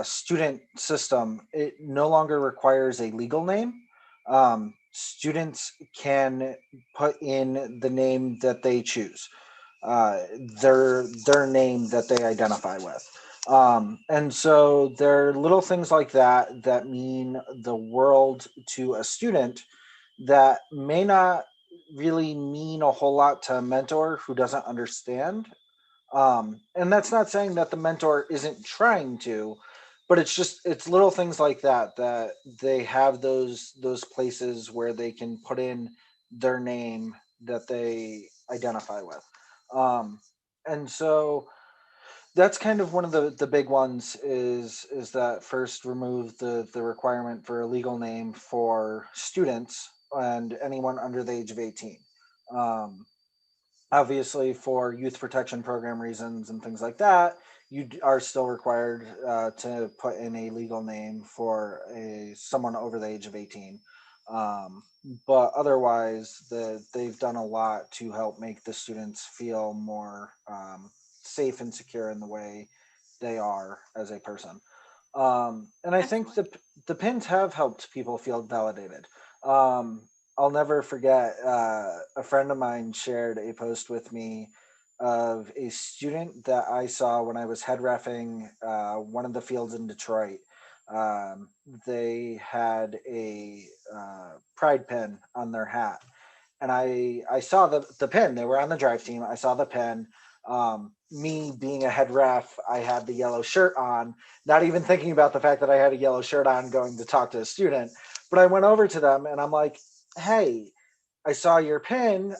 [SPEAKER 14] student system, it no longer requires a legal name. Students can put in the name that they choose, their name that they identify with. And so there are little things like that that mean the world to a student that may not really mean a whole lot to a mentor who doesn't understand. And that's not saying that the mentor isn't trying to, but it's little things like that they have those places where they can put in their name that they identify with. And so that's kind of one of the big ones is that FIRST remove the requirement for a legal name for students and anyone under the age of 18. Obviously, for youth protection program reasons and things like that, you are still required to put in a legal name for someone over the age of 18. But otherwise, they've done a lot to help make the students feel more safe and secure in the way they are as a person. And I think the pins have helped people feel validated. I'll never forget, a friend of mine shared a post with me of a student that I saw when I was head reffing one of the fields in Detroit. They had a pride pin on their hat. And I saw the pin. They were on the drive team. I saw the pin. Me being a head ref, I had the yellow shirt on, not even thinking about the fact that I had a yellow shirt on going to talk to a student. But I went over to them and I'm like, hey, I saw your pin.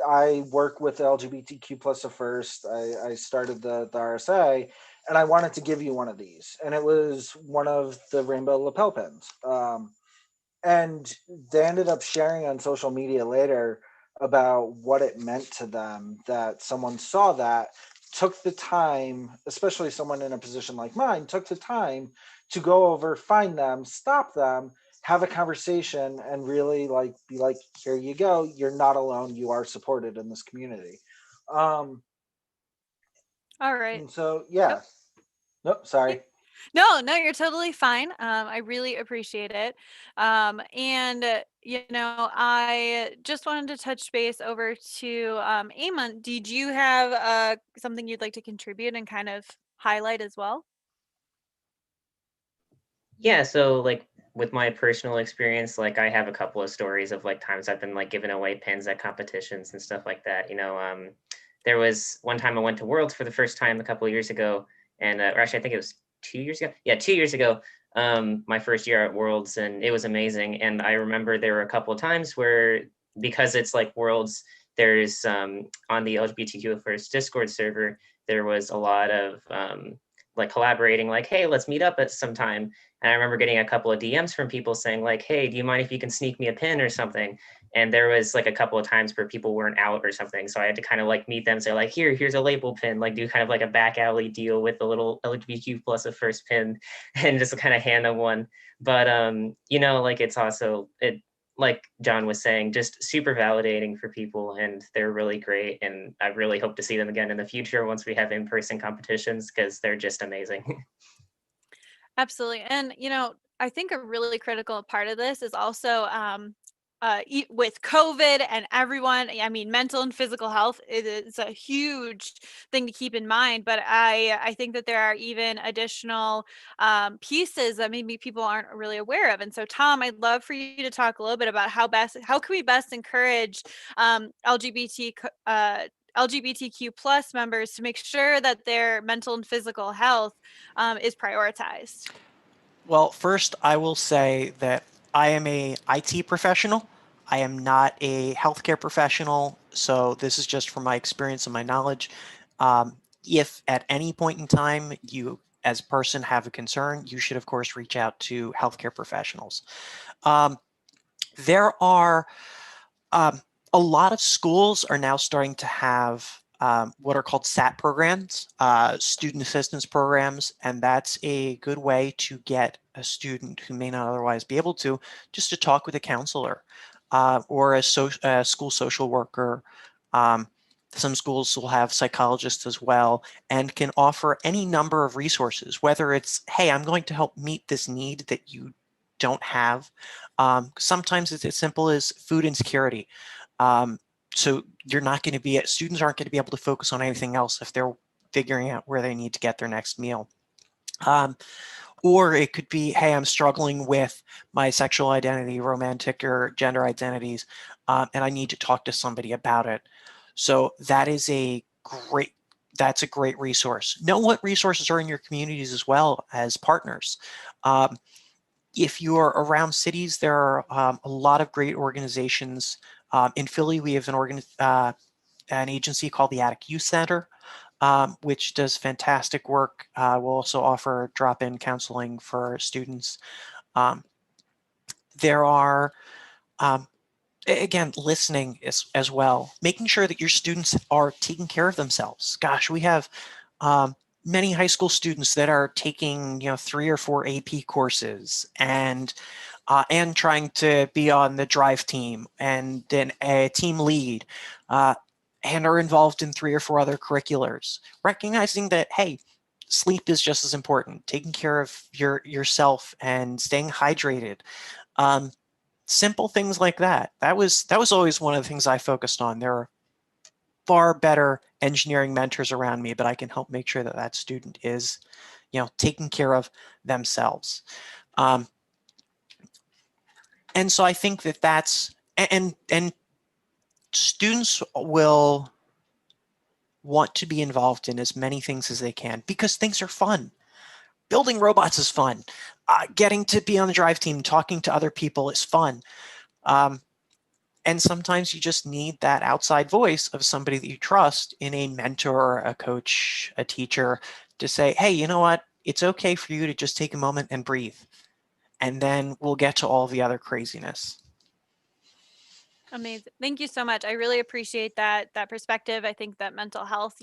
[SPEAKER 14] I work with LGBTQ plus of FIRST. I started the RSA and I wanted to give you one of these. And it was one of the rainbow lapel pins. And they ended up sharing on social media later about what it meant to them that someone saw that, took the time, especially someone in a position like mine, took the time to go over, find them, stop them, have a conversation, and really be like, here you go, you're not alone, you are supported in this community.
[SPEAKER 11] All right.
[SPEAKER 14] And so yeah. Nope, sorry.
[SPEAKER 11] No, you're totally fine. I really appreciate it. And I just wanted to touch base over to Eamon. Did you have something you'd like to contribute and kind of highlight as well?
[SPEAKER 15] Yeah, so like with my personal experience, like I have a couple of stories of like times I've been like giving away pins at competitions and stuff like that. There was one time I went to Worlds for the first time a couple of years ago, and or actually I think it was 2 years ago. Yeah, 2 years ago, my first year at Worlds, and it was amazing. And I remember there were a couple of times where, because it's like Worlds, there's on the LGBTQ first Discord server, there was a lot of like collaborating, like, hey, let's meet up at some time. And I remember getting a couple of DMs from people saying like, hey, do you mind if you can sneak me a pin or something? And there was like a couple of times where people weren't out or something. So I had to kind of like meet them, say like, here's a label pin, like do kind of like a back alley deal with the little LGBTQ plus a first pin and just kind of hand them one. But, like it's also, like John was saying, just super validating for people, and they're really great. And I really hope to see them again in the future once we have in-person competitions, because they're just amazing.
[SPEAKER 11] Absolutely. And, I think a really critical part of this is also with COVID and everyone, I mean, mental and physical health is a huge thing to keep in mind. But I think that there are even additional pieces that maybe people aren't really aware of. And so, Tom, I'd love for you to talk a little bit about how can we best encourage LGBTQ plus members to make sure that their mental and physical health is prioritized.
[SPEAKER 12] Well, first, I will say that I am a IT professional. I am not a healthcare professional, so this is just from my experience and my knowledge. If at any point in time you, as a person, have a concern, you should, of course, reach out to healthcare professionals. There are a lot of schools are now starting to have what are called SAT programs, student assistance programs, and that's a good way to get a student who may not otherwise be able to, just to talk with a counselor or a school social worker. Some schools will have psychologists as well and can offer any number of resources, whether it's, hey, I'm going to help meet this need that you don't have. Sometimes it's as simple as food insecurity. So you're not going to be, students aren't going to be able to focus on anything else if they're figuring out where they need to get their next meal. Or it could be, hey, I'm struggling with my sexual identity, romantic or gender identities, and I need to talk to somebody about it. So that's a great resource. Know what resources are in your communities as well as partners. If you're around cities, there are a lot of great organizations. In Philly, we have an agency called the Attic Youth Center, which does fantastic work. We'll also offer drop-in counseling for students. There are, again, listening as well, making sure that your students are taking care of themselves. Gosh, we have many high school students that are taking 3 or 4 AP courses and trying to be on the drive team and then a team lead and are involved in 3 or 4 other curriculars, recognizing that, hey, sleep is just as important, taking care of yourself and staying hydrated. Simple things like that. That was always one of the things I focused on. There are far better engineering mentors around me, but I can help make sure that that student is, taking care of themselves. And so I think that that's, and students will want to be involved in as many things as they can because things are fun. Building robots is fun. Getting to be on the drive team, talking to other people is fun. And sometimes you just need that outside voice of somebody that you trust in a mentor, a coach, a teacher to say, hey, you know what? It's okay for you to just take a moment and breathe. And then we'll get to all the other craziness.
[SPEAKER 11] Amazing. Thank you so much. I really appreciate that perspective. I think that mental health,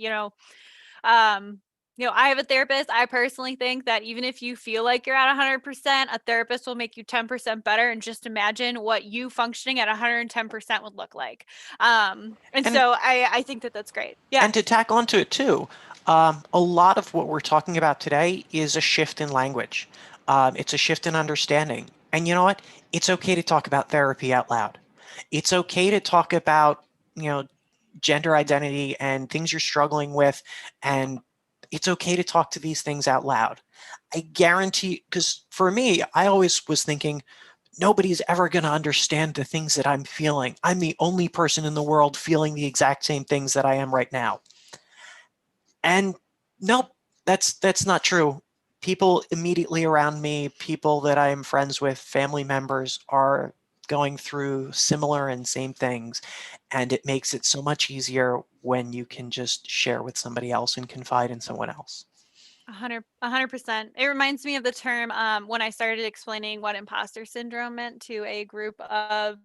[SPEAKER 11] I have a therapist. I personally think that even if you feel like you're at 100%, a therapist will make you 10% better. And just imagine what you functioning at 110% would look like. And so I think that that's great. Yeah.
[SPEAKER 12] And to tack onto it too, a lot of what we're talking about today is a shift in language. It's a shift in understanding. And you know what? It's okay to talk about therapy out loud. It's okay to talk about, gender identity and things you're struggling with. And it's okay to talk to these things out loud. I guarantee, because for me, I always was thinking, nobody's ever going to understand the things that I'm feeling. I'm the only person in the world feeling the exact same things that I am right now. And nope, that's not true. People immediately around me, people that I am friends with, family members are going through similar and same things. And it makes it so much easier when you can just share with somebody else and confide in someone else.
[SPEAKER 11] 100%. It reminds me of the term when I started explaining what imposter syndrome meant to a group of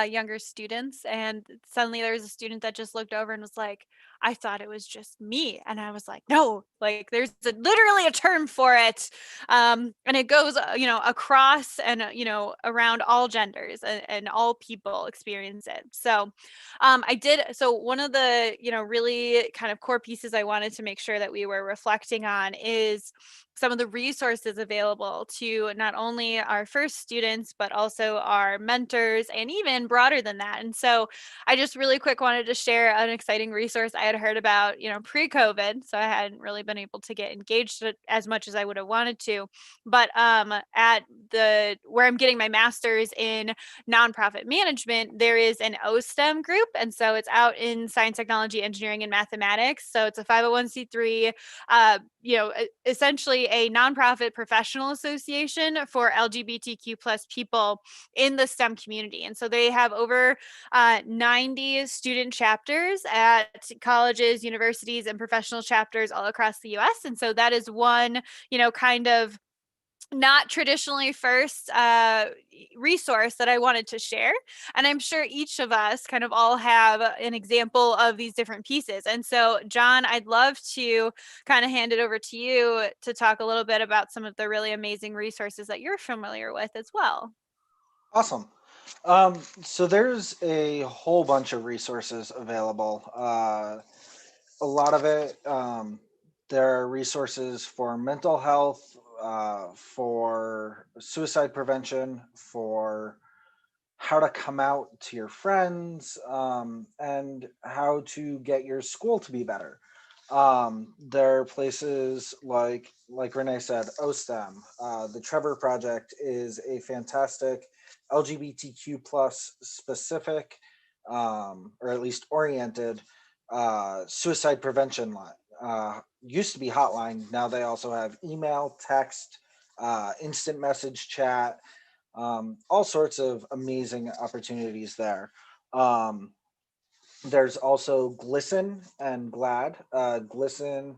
[SPEAKER 11] younger students. And suddenly there was a student that just looked over and was like, I thought it was just me. And I was like, no, like there's literally a term for it. And it goes, across and, around all genders and all people experience it. So so one of the, really kind of core pieces I wanted to make sure that we were reflecting on is some of the resources available to not only our first students, but also our mentors and even broader than that. And so I just really quick wanted to share an exciting resource I had heard about, pre-COVID. So I hadn't really been able to get engaged as much as I would have wanted to. But at where I'm getting my master's in nonprofit management, there is an OSTEM group. And so it's out in science, technology, engineering, and mathematics. So it's a 501c3, essentially a nonprofit professional association for LGBTQ plus people in the STEM community. And so they have over 90 student chapters at colleges, universities, and professional chapters all across the US. And so that is one, kind of not traditionally first resource that I wanted to share. And I'm sure each of us kind of all have an example of these different pieces. And so, John, I'd love to kind of hand it over to you to talk a little bit about some of the really amazing resources that you're familiar with as well.
[SPEAKER 14] Awesome. So there's a whole bunch of resources available. A lot of it, there are resources for mental health, for suicide prevention, for how to come out to your friends, and how to get your school to be better. There are places like Renee said, OSTEM. The Trevor Project is a fantastic LGBTQ plus specific, or at least oriented, suicide prevention line. Used to be hotline. Now they also have email, text, instant message chat, all sorts of amazing opportunities there. There's also Glisten and GLAD. Glisten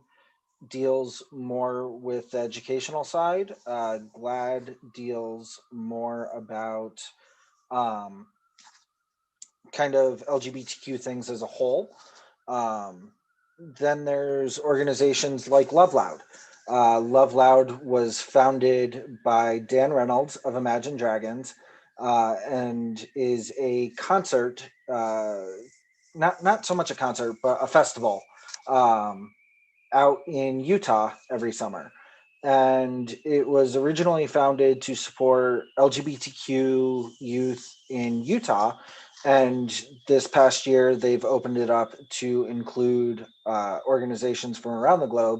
[SPEAKER 14] deals more with the educational side. GLAD deals more about kind of LGBTQ things as a whole. Then there's organizations like Love Loud. Love Loud was founded by Dan Reynolds of Imagine Dragons, and is a concert, not so much a concert, but a festival out in Utah every summer. And it was originally founded to support LGBTQ youth in Utah. And this past year, they've opened it up to include organizations from around the globe.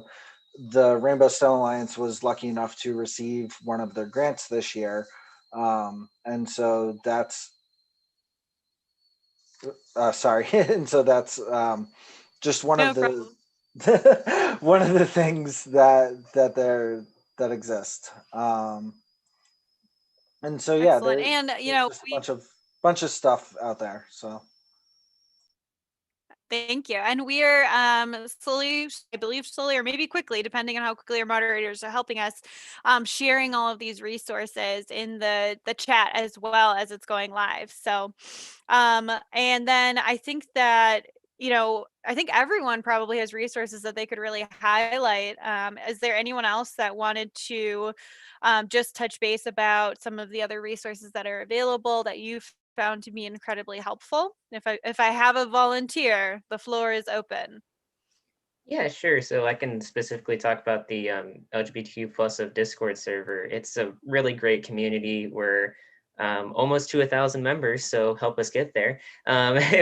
[SPEAKER 14] The Rainbow STEM Alliance was lucky enough to receive one of their grants this year. And so that's, sorry. And so that's just one of the one of the things that exist. And so yeah,
[SPEAKER 11] Excellent. And
[SPEAKER 14] there's just a bunch of stuff out there. So
[SPEAKER 11] thank you. And we are slowly, I believe slowly or maybe quickly, depending on how quickly our moderators are helping us, sharing all of these resources in the chat as well as it's going live. So, and then I think that, I think everyone probably has resources that they could really highlight. Is there anyone else that wanted to just touch base about some of the other resources that are available that you've found to be incredibly helpful? If I have a volunteer, the floor is open.
[SPEAKER 15] Yeah, sure. So I can specifically talk about the LGBTQ plus of Discord server. It's a really great community. We're almost to 1,000 members, so help us get there.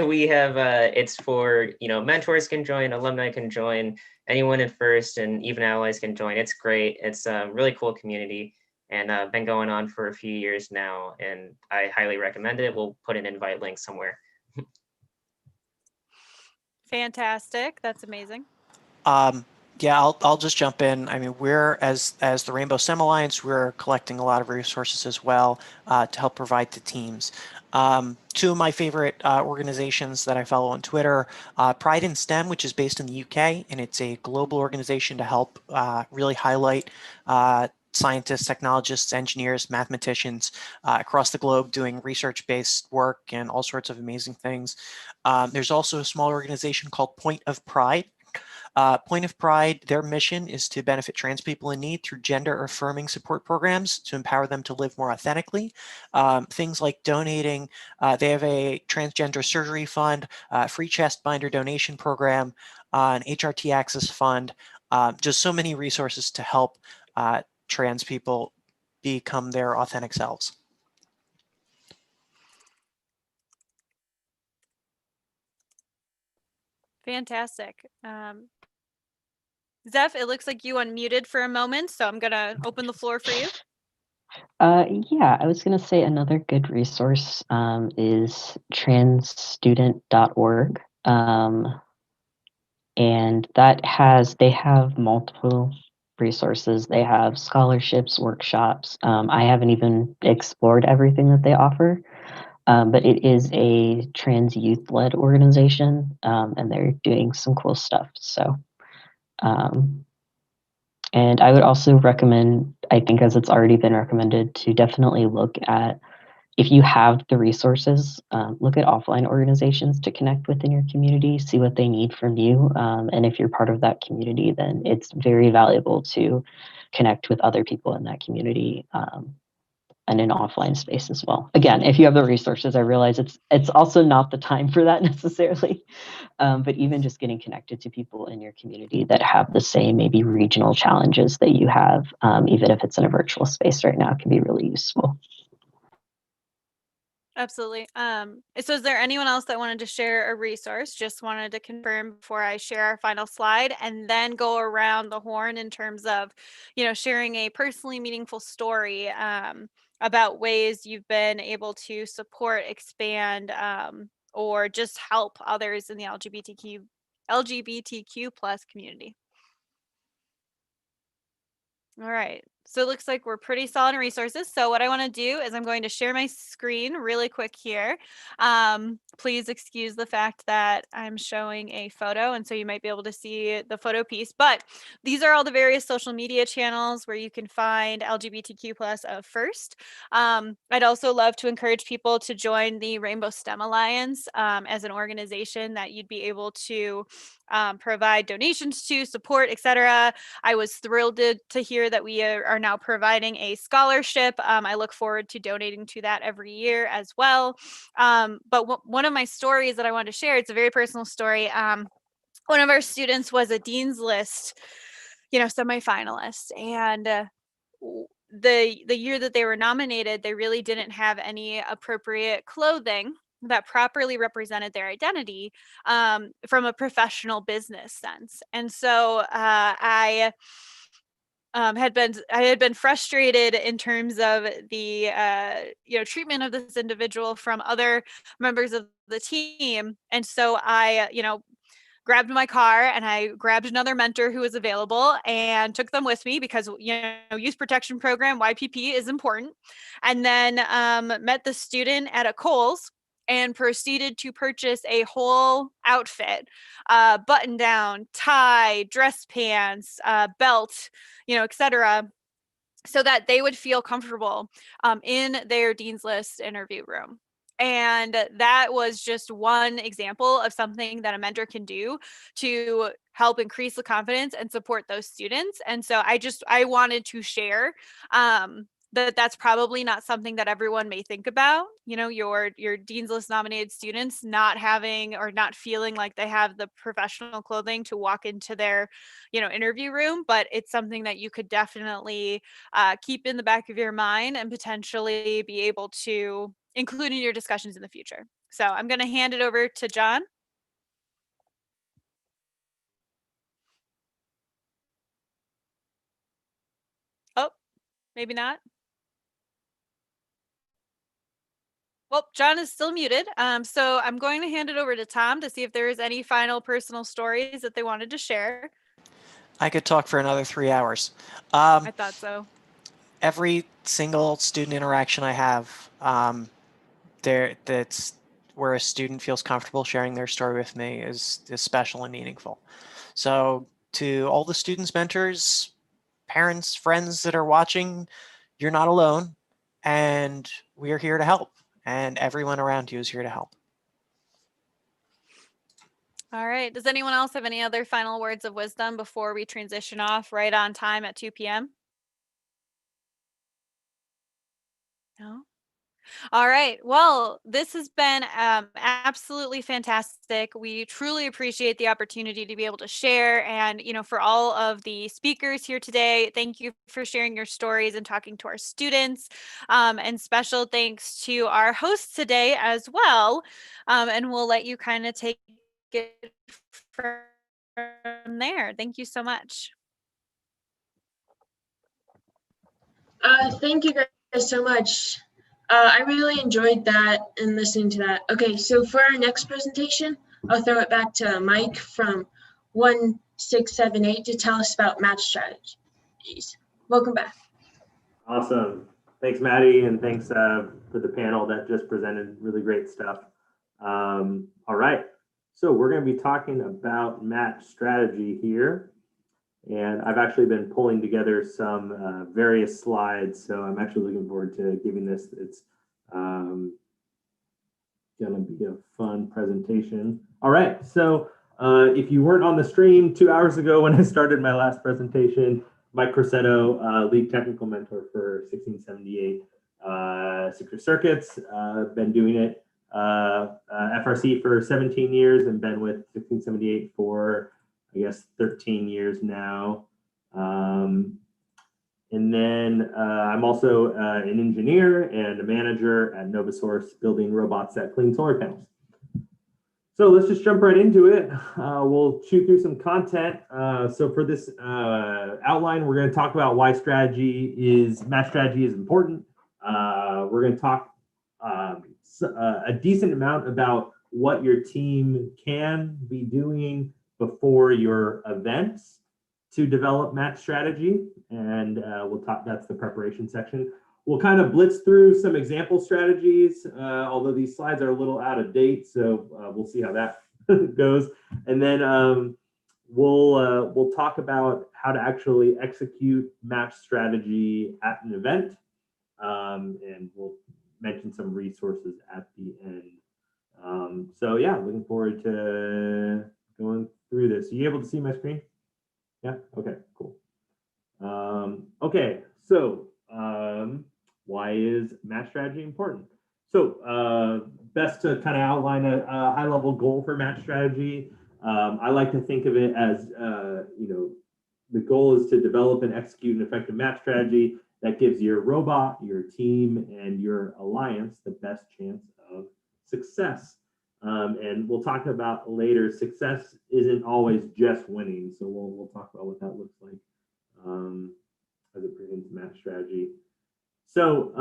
[SPEAKER 15] We have, it's for, mentors can join, alumni can join, anyone in first and even allies can join. It's great. It's a really cool community and been going on for a few years now, and I highly recommend it. We'll put an invite link somewhere.
[SPEAKER 11] Fantastic. That's amazing.
[SPEAKER 12] Yeah, I'll just jump in. I mean, we're as the Rainbow STEM Alliance, we're collecting a lot of resources as well to help provide to teams. Two of my favorite organizations that I follow on Twitter, Pride in STEM, which is based in the UK, and it's a global organization to help really highlight scientists, technologists, engineers, mathematicians across the globe doing research-based work and all sorts of amazing things. There's also a small organization called Point of Pride. Point of Pride, their mission is to benefit trans people in need through gender affirming support programs to empower them to live more authentically. Things like donating, they have a transgender surgery fund, free chest binder donation program, an HRT access fund, just so many resources to help trans people become their authentic selves.
[SPEAKER 11] Fantastic. Zeph, it looks like you unmuted for a moment, so I'm gonna open the floor for you.
[SPEAKER 13] Yeah, I was going to say another good resource is transstudent.org. And they have multiple resources. They have scholarships, workshops. I haven't even explored everything that they offer, but it is a trans youth-led organization, and they're doing some cool stuff. So, and I would also recommend, I think as it's already been recommended, to definitely look at, if you have the resources, look at offline organizations to connect within your community, see what they need from you. And if you're part of that community, then it's very valuable to connect with other people in that community, and in offline space as well. Again, if you have the resources, I realize it's also not the time for that necessarily. But even just getting connected to people in your community that have the same maybe regional challenges that you have, even if it's in a virtual space right now, can be really useful.
[SPEAKER 11] Absolutely. So is there anyone else that wanted to share a resource? Just wanted to confirm before I share our final slide, and then go around the horn in terms of, sharing a personally meaningful story about ways you've been able to support, expand, or just help others in the LGBTQ plus community. All right. So it looks like we're pretty solid in resources. So what I want to do is I'm going to share my screen really quick here. Please excuse the fact that I'm showing a photo, and so you might be able to see the photo piece. But these are all the various social media channels where you can find LGBTQ plus of FIRST. I'd also love to encourage people to join the Rainbow STEM Alliance as an organization that you'd be able to provide donations to, support, etc. I was thrilled to hear that we are now providing a scholarship. I look forward to donating to that every year as well. But one of my stories that I wanted to share, it's a very personal story. One of our students was a Dean's List, semifinalist, and the year that they were nominated, they really didn't have any appropriate clothing that properly represented their identity from a professional business sense. And so I had been frustrated in terms of the treatment of this individual from other members of the team. And so I grabbed my car and I grabbed another mentor who was available and took them with me because, youth protection program, YPP, is important. And then met the student at a Kohl's and proceeded to purchase a whole outfit, button down, tie, dress pants, belt, etc., so that they would feel comfortable in their Dean's List interview room. And that was just one example of something that a mentor can do to help increase the confidence and support those students. And so I wanted to share that's probably not something that everyone may think about. Your Dean's List nominated students not having or not feeling like they have the professional clothing to walk into their, interview room, but it's something that you could definitely keep in the back of your mind and potentially be able to include in your discussions in the future. So I'm going to hand it over to John. Oh, maybe not. Well, John is still muted. So I'm going to hand it over to Tom to see if there is any final personal stories that they wanted to share.
[SPEAKER 12] I could talk for another 3 hours.
[SPEAKER 11] I thought so.
[SPEAKER 12] Every single student interaction I have, that's where a student feels comfortable sharing their story with me is special and meaningful. So to all the students, mentors, parents, friends that are watching, you're not alone, and we are here to help, and everyone around you is here to help.
[SPEAKER 11] All right. Does anyone else have any other final words of wisdom before we transition off right on time at 2 p.m.? No? All right. Well, this has been absolutely fantastic. We truly appreciate the opportunity to be able to share. And, for all of the speakers here today, thank you for sharing your stories and talking to our students. And special thanks to our hosts today as well. And we'll let you kind of take it from there. Thank you so much.
[SPEAKER 1] Thank you guys so much. I really enjoyed that and listening to that. Okay, so for our next presentation, I'll throw it back to Mike from 1678 to tell us about match strategies. Welcome back.
[SPEAKER 2] Awesome. Thanks, Maddie, and thanks for the panel that just presented really great stuff. All right, so we're going to be talking about match strategy here. And I've actually been pulling together some various slides, so I'm actually looking forward to giving this. It's going to be a fun presentation. All right, so if you weren't on the stream 2 hours ago when I started my last presentation, Mike Corsetto, lead technical mentor for 1678 Secret Circuits, been doing it FRC for 17 years and been with 1678 for I guess 13 years now. And then I'm also an engineer and a manager at NovaSource building robots that clean solar panels. So let's just jump right into it. We'll chew through some content. So for this outline, we're going to talk about why match strategy is important. We're going to talk a decent amount about what your team can be doing before your events to develop match strategy. And we'll talk, that's the preparation section. We'll kind of blitz through some example strategies, although these slides are a little out of date, so we'll see how that goes. And then we'll talk about how to actually execute match strategy at an event. And we'll mention some resources at the end. So yeah, looking forward to going through this. Are you able to see my screen? Yeah, okay, cool. Okay, so why is match strategy important? So best to kind of outline a high-level goal for match strategy. I like to think of it as, the goal is to develop and execute an effective match strategy that gives your robot, your team, and your alliance the best chance of success. And we'll talk about later, success isn't always just winning. So we'll talk about what that looks like as it pertains to match strategy. So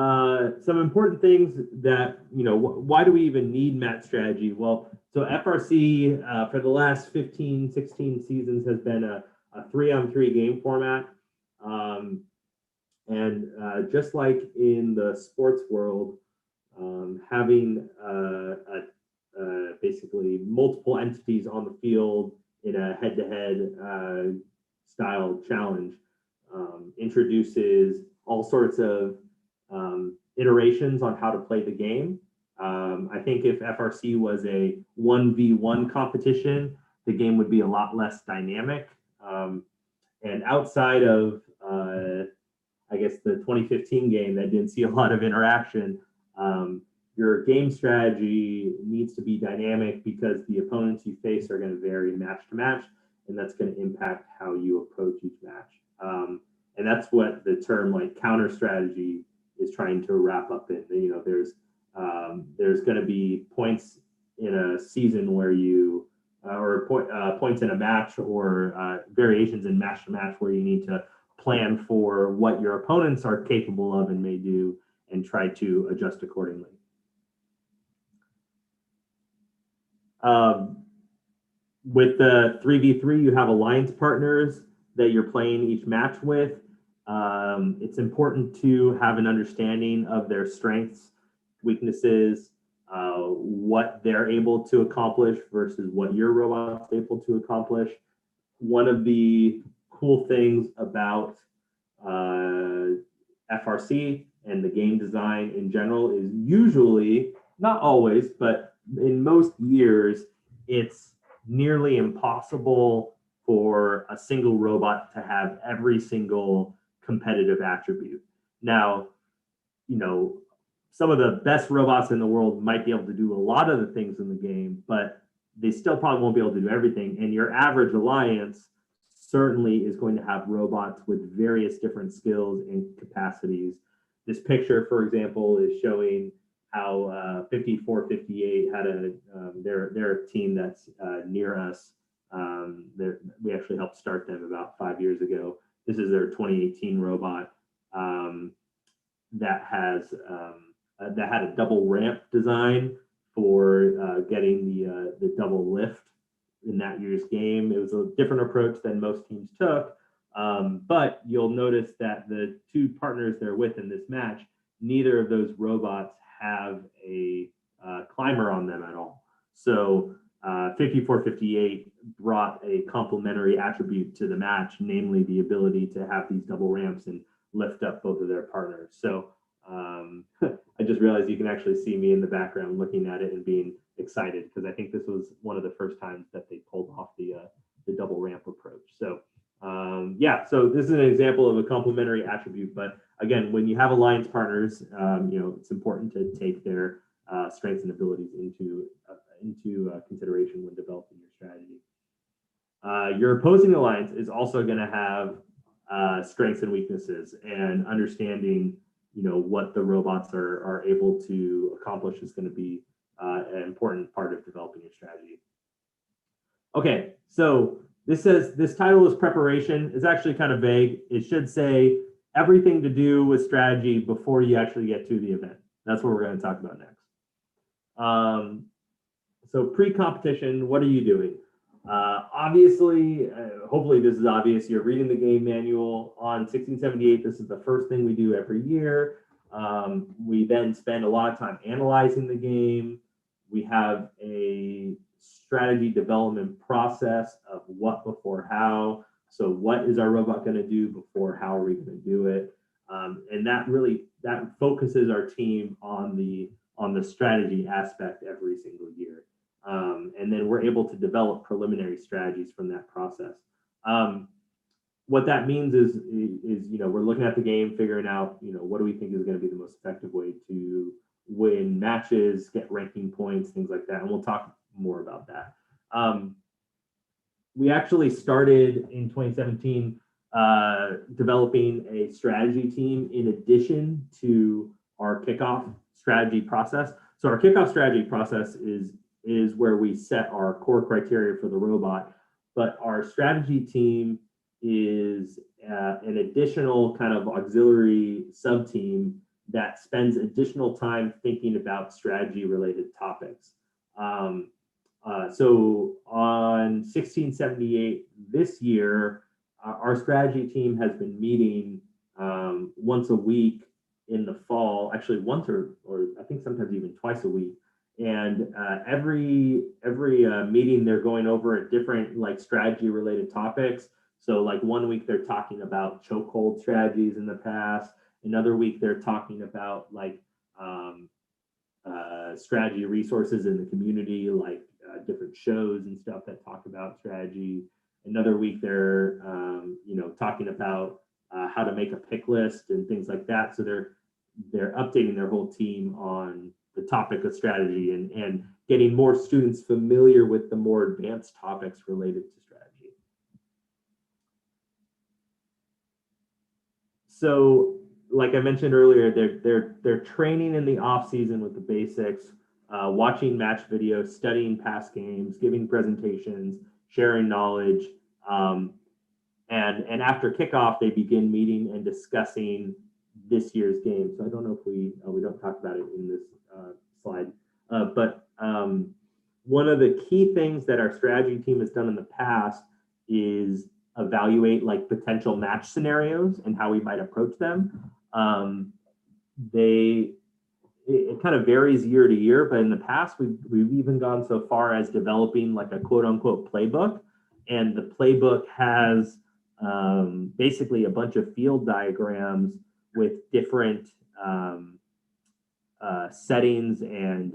[SPEAKER 2] some important things that, why do we even need match strategy? Well, so FRC for the last 15, 16 seasons has been a 3-on-3 game format. And just like in the sports world, having basically multiple entities on the field in a head-to-head style challenge introduces all sorts of iterations on how to play the game. I think if FRC was a 1v1 competition, the game would be a lot less dynamic. And outside of, I guess, the 2015 game that didn't see a lot of interaction, your game strategy needs to be dynamic because the opponents you face are going to vary match to match, and that's going to impact how you approach each match. And that's what the term like counter strategy is trying to wrap up in. There's going to be points in a season where you, points in a match or variations in match to match where you need to plan for what your opponents are capable of and may do and try to adjust accordingly. With the 3v3, you have alliance partners that you're playing each match with. It's important to have an understanding of their strengths, weaknesses, what they're able to accomplish versus what your robot's able to accomplish. One of the cool things about FRC and the game design in general is usually, not always, but in most years, it's nearly impossible for a single robot to have every single competitive attribute. Now, you know, some of the best robots in the world might be able to do a lot of the things in the game, but they still probably won't be able to do everything. And your average alliance certainly is going to have robots with various different skills and capacities. This picture, for example, is showing how 5458 had they're a team that's near us. We actually helped start them about 5 years ago. This is their 2018 robot that had a double ramp design for getting the double lift in that year's game. It was a different approach than most teams took, but you'll notice that the two partners they're with in this match, neither of those robots have a climber on them at all. So 5458 brought a complementary attribute to the match, namely the ability to have these double ramps and lift up both of their partners. So I just realized you can actually see me in the background looking at it and being excited, because I think this was one of the first times that they pulled off the double ramp approach. So yeah, so this is an example of a complementary attribute. But again, when you have alliance partners, you know, it's important to take their strengths and abilities into consideration when developing your strategy. Your opposing alliance is also going to have strengths and weaknesses, and understanding, you know, what the robots are able to accomplish is going to be an important part of developing your strategy. Okay, so this says, this title is preparation. It's actually kind of vague. It should say everything to do with strategy before you actually get to the event. That's what we're going to talk about next. So pre-competition, what are you doing? Obviously, hopefully this is obvious. You're reading the game manual. On 1678, this is the first thing we do every year. We then spend a lot of time analyzing the game. We have a strategy development process of what before how. So what is our robot going to do before how are we going to do it? And that focuses our team on the strategy aspect every single year. And then we're able to develop preliminary strategies from that process. What that means is, you know, we're looking at the game, figuring out, you know, what do we think is going to be the most effective way to win matches, get ranking points, things like that. And we'll talk more about that. We actually started in 2017 developing a strategy team in addition to our kickoff strategy process. So our kickoff strategy process is where we set our core criteria for the robot, but our strategy team is an additional kind of auxiliary sub-team that spends additional time thinking about strategy related topics. So on 1678 this year, our strategy team has been meeting once a week in the fall, actually once or I think sometimes even twice a week. And every meeting, they're going over a different like strategy related topics. So like one week they're talking about chokehold strategies in the past. Another week they're talking about like strategy resources in the community, like different shows and stuff that talk about strategy. Another week they're you know, talking about how to make a pick list and things like that. So they're updating their whole team on the topic of strategy and getting more students familiar with the more advanced topics related to strategy. So like I mentioned earlier, they're training in the off season with the basics, watching match videos, studying past games, giving presentations, sharing knowledge. And after kickoff, they begin meeting and discussing this year's game. So I don't know if we don't talk about it in this slide, but one of the key things that our strategy team has done in the past is evaluate like potential match scenarios and how we might approach them. It kind of varies year to year, but in the past we've even gone so far as developing like a quote unquote playbook, and the playbook has basically a bunch of field diagrams with different settings and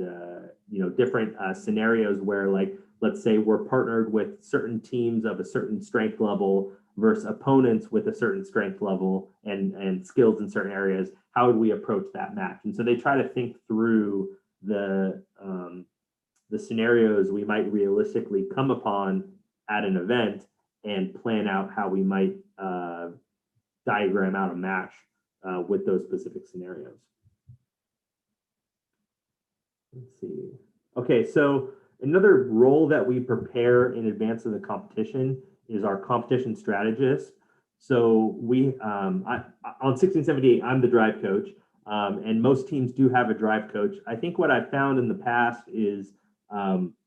[SPEAKER 2] different scenarios where, like, let's say we're partnered with certain teams of a certain strength level versus opponents with a certain strength level and skills in certain areas. How would we approach that match? And so they try to think through the scenarios we might realistically come upon at an event and plan out how we might diagram out a match with those specific scenarios. Let's see. Okay, so another role that we prepare in advance of the competition is our competition strategist. So we, on 1678, I'm the drive coach, and most teams do have a drive coach. I think what I've found in the past is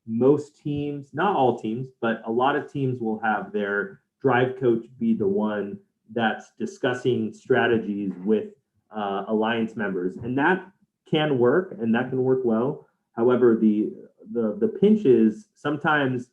[SPEAKER 2] most teams, not all teams, but a lot of teams will have their drive coach be the one that's discussing strategies with alliance members, and that can work and that can work well. However, the pinch is sometimes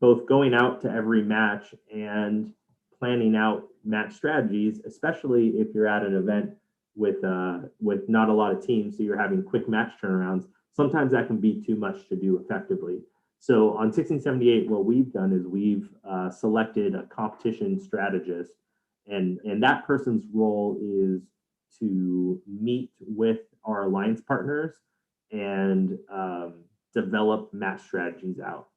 [SPEAKER 2] both going out to every match and planning out match strategies, especially if you're at an event with not a lot of teams, so you're having quick match turnarounds. Sometimes that can be too much to do effectively. So on 1678, what we've done is we've selected a competition strategist, and that person's role is to meet with our alliance partners and develop match strategies out.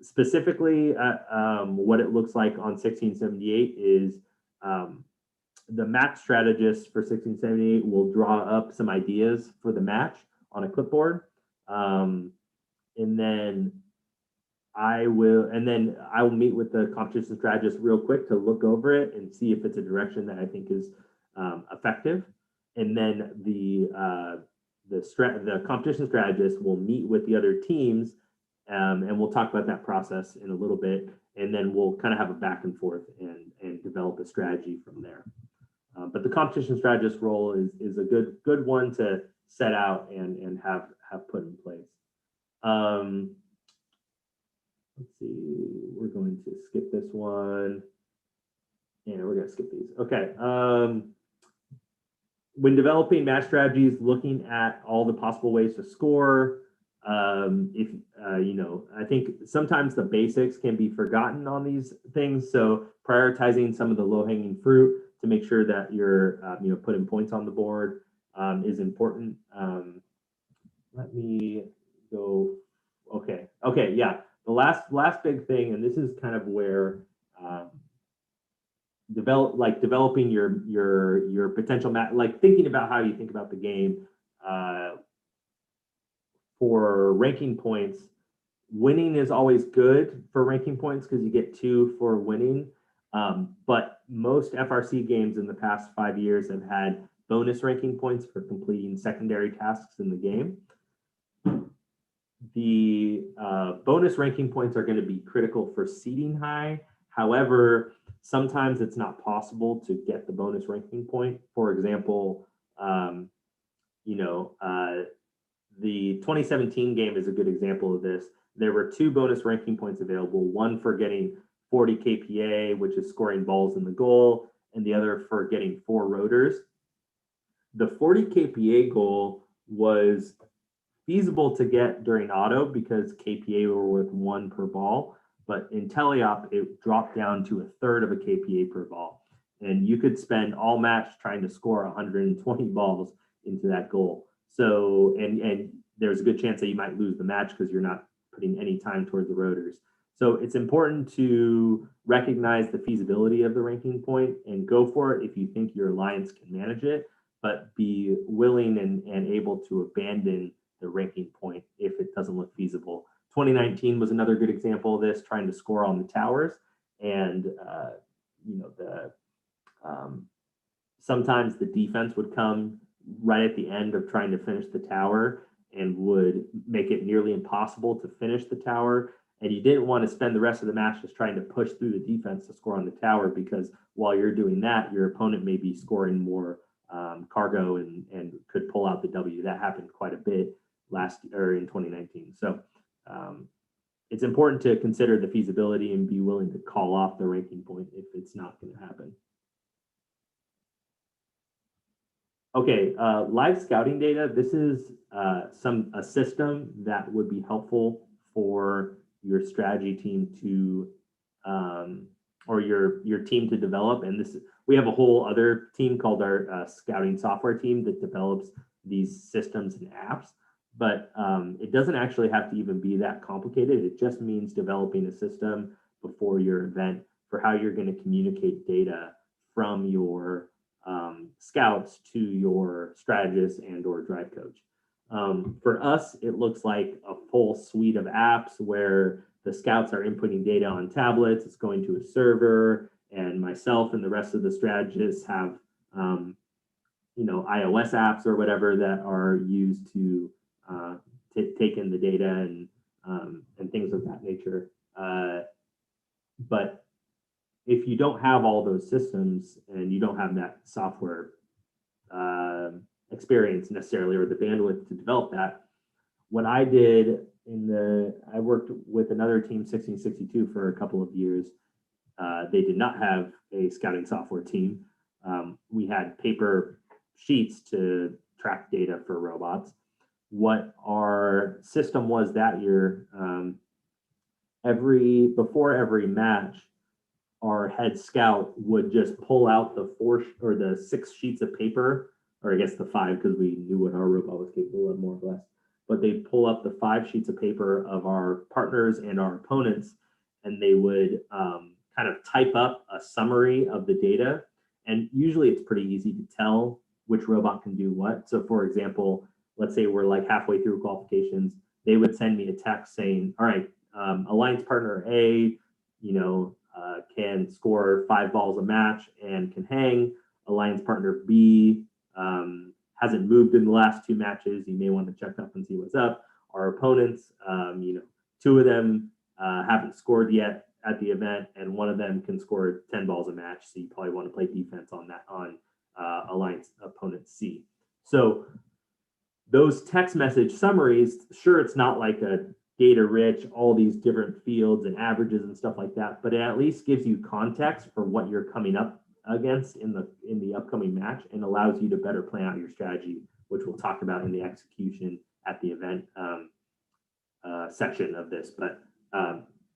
[SPEAKER 2] Specifically, what it looks like on 1678 is the match strategist for 1678 will draw up some ideas for the match on a clipboard, and then I will meet with the competition strategist real quick to look over it and see if it's a direction that I think is effective. And then the competition strategist will meet with the other teams, and we'll talk about that process in a little bit. And then we'll kind of have a back and forth and develop a strategy from there. But the competition strategist role is a good one to set out and have put in place. Let's see, we're going to skip this one. And we're going to skip these. Okay. When developing match strategies, looking at all the possible ways to score, I think sometimes the basics can be forgotten on these things. So prioritizing some of the low-hanging fruit to make sure that you're putting points on the board is important. Let me go. Okay, yeah. The last big thing, and this is kind of where developing your potential match, like thinking about how you think about the game for ranking points. Winning is always good for ranking points because you get 2 for winning. But most FRC games in the past 5 years have had bonus ranking points for completing secondary tasks in the game. The bonus ranking points are going to be critical for seeding high. However, sometimes it's not possible to get the bonus ranking point. For example, the 2017 game is a good example of this. There were 2 bonus ranking points available, one for getting 40 KPA, which is scoring balls in the goal, and the other for getting 4 rotors. The 40 KPA goal was feasible to get during auto because KPA were worth 1 per ball, but in teleop, it dropped down to 1/3 of a KPA per ball. And you could spend all match trying to score 120 balls into that goal. So, and there's a good chance that you might lose the match because you're not putting any time toward the rotors. So it's important to recognize the feasibility of the ranking point and go for it if you think your alliance can manage it, but be willing and able to abandon the ranking point if it doesn't look feasible. 2019 was another good example of this, trying to score on the towers. And, sometimes the defense would come right at the end of trying to finish the tower and would make it nearly impossible to finish the tower. And you didn't want to spend the rest of the match just trying to push through the defense to score on the tower, because while you're doing that, your opponent may be scoring more cargo and could pull out the W. That happened quite a bit in 2019. So it's important to consider the feasibility and be willing to call off the ranking point if it's not going to happen. Okay, live scouting data. This is a system that would be helpful for your strategy team to, or your team to develop. And we have a whole other team called our scouting software team that develops these systems and apps. But it doesn't actually have to even be that complicated. It just means developing a system before your event for how you're going to communicate data from your scouts to your strategist and or drive coach. For us, it looks like a full suite of apps where the scouts are inputting data on tablets, it's going to a server, and myself and the rest of the strategists have iOS apps or whatever that are used to take in the data and things of that nature. But if you don't have all those systems and you don't have that software experience necessarily or the bandwidth to develop that, what I did I worked with another team, 1662, for a couple of years. They did not have a scouting software team. We had paper sheets to track data for robots. What our system was that year, before every match, our head scout would just pull out the 6 sheets of paper, or I guess the 5, because we knew what our robot was capable of, more or less. But they'd pull up the 5 sheets of paper of our partners and our opponents, and they would kind of type up a summary of the data. And usually it's pretty easy to tell which robot can do what. So for example, let's say we're like halfway through qualifications, they would send me a text saying, all right, alliance partner A, can score 5 balls a match and can hang. Alliance partner B hasn't moved in the last 2 matches. You may want to check up and see what's up. Our opponents, 2 of them haven't scored yet at the event, and 1 of them can score 10 balls a match. So you probably want to play defense on that on alliance opponent C. So those text message summaries, sure, it's not like a data rich, all these different fields and averages and stuff like that, but it at least gives you context for what you're coming up against in the upcoming match and allows you to better plan out your strategy, which we'll talk about in the execution at the event section of this. But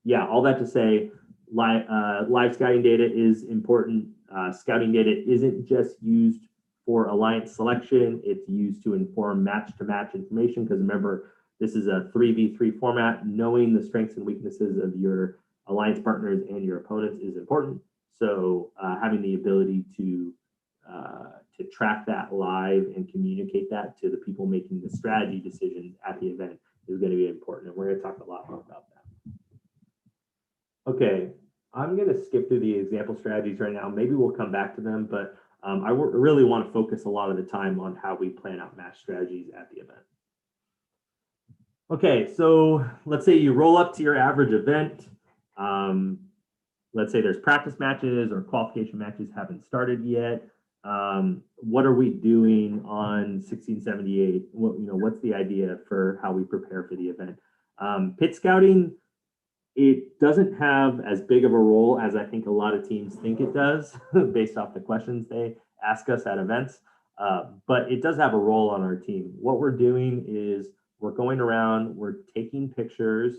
[SPEAKER 2] yeah, all that to say, live scouting data is important. Scouting data isn't just used for alliance selection, it's used to inform match-to-match information, because remember, this is a 3v3 format. Knowing the strengths and weaknesses of your alliance partners and your opponents is important. So having the ability to track that live and communicate that to the people making the strategy decisions at the event is going to be important. And we're going to talk a lot more about that. Okay, I'm going to skip through the example strategies right now. Maybe we'll come back to them, but I really want to focus a lot of the time on how we plan out match strategies at the event. Okay, so let's say you roll up to your average event. Let's say there's practice matches or qualification matches haven't started yet. What are we doing on 1678? What's the idea for how we prepare for the event? Pit scouting, it doesn't have as big of a role as I think a lot of teams think it does based off the questions they ask us at events. But it does have a role on our team. What we're doing is we're going around, we're taking pictures,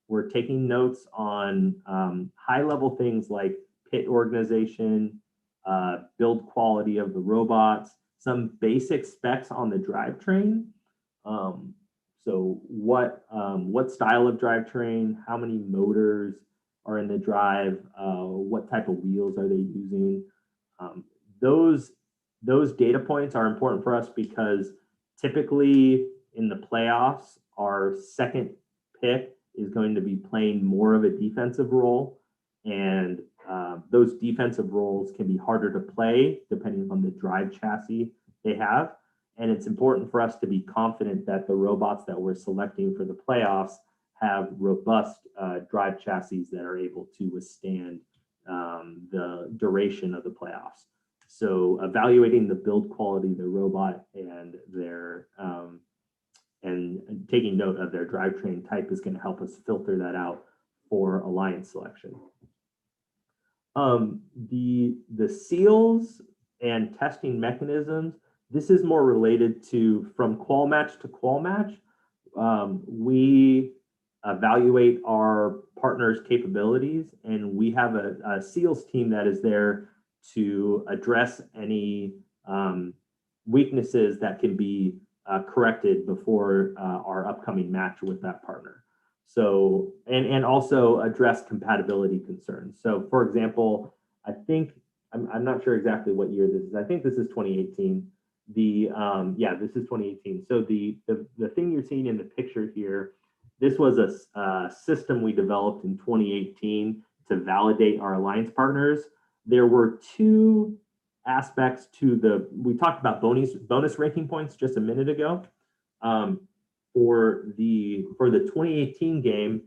[SPEAKER 2] we're taking notes on high-level things like pit organization, build quality of the robots, some basic specs on the drivetrain. So what style of drivetrain, how many motors are in the drive, what type of wheels are they using? Those data points are important for us because typically in the playoffs, our second pick is going to be playing more of a defensive role. And those defensive roles can be harder to play depending on the drive chassis they have. And it's important for us to be confident that the robots that we're selecting for the playoffs have robust drive chassis that are able to withstand the duration of the playoffs. So evaluating the build quality of the robot and their and taking note of their drivetrain type is going to help us filter that out for alliance selection. The seals and testing mechanisms, this is more related to from qual match to qual match. We evaluate our partners' capabilities, and we have a seals team that is there to address any weaknesses that can be corrected before our upcoming match with that partner. So, and also address compatibility concerns. So for example, I think, I'm not sure exactly what year this is. I think this is 2018. Yeah, this is 2018. So the thing you're seeing in the picture here, this was a system we developed in 2018 to validate our alliance partners. There were two aspects to we talked about bonus ranking points just a minute ago. For the 2018 game,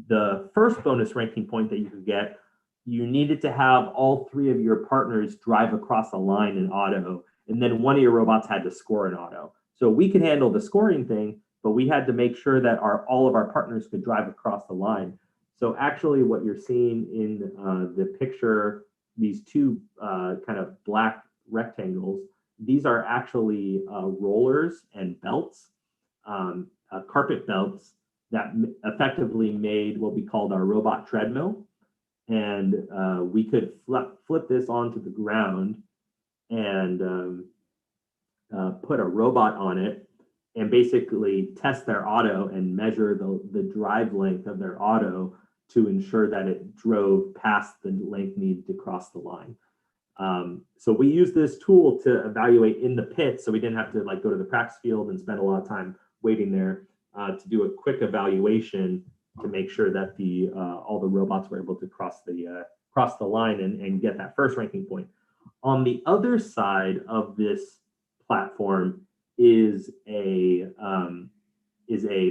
[SPEAKER 2] the first bonus ranking point that you could get, you needed to have all three of your partners drive across the line in auto, and then one of your robots had to score in auto. So we could handle the scoring thing, but we had to make sure that all of our partners could drive across the line. So actually what you're seeing in the picture, these two kind of black rectangles, these are actually rollers and belts, carpet belts that effectively made what we called our robot treadmill. And we could flip this onto the ground and put a robot on it and basically test their auto and measure the drive length of their auto to ensure that it drove past the length needed to cross the line. So we use this tool to evaluate in the pit, so we didn't have to go to the practice field and spend a lot of time waiting there to do a quick evaluation to make sure that all the robots were able to cross the line and get that first ranking point. On the other side of this platform is a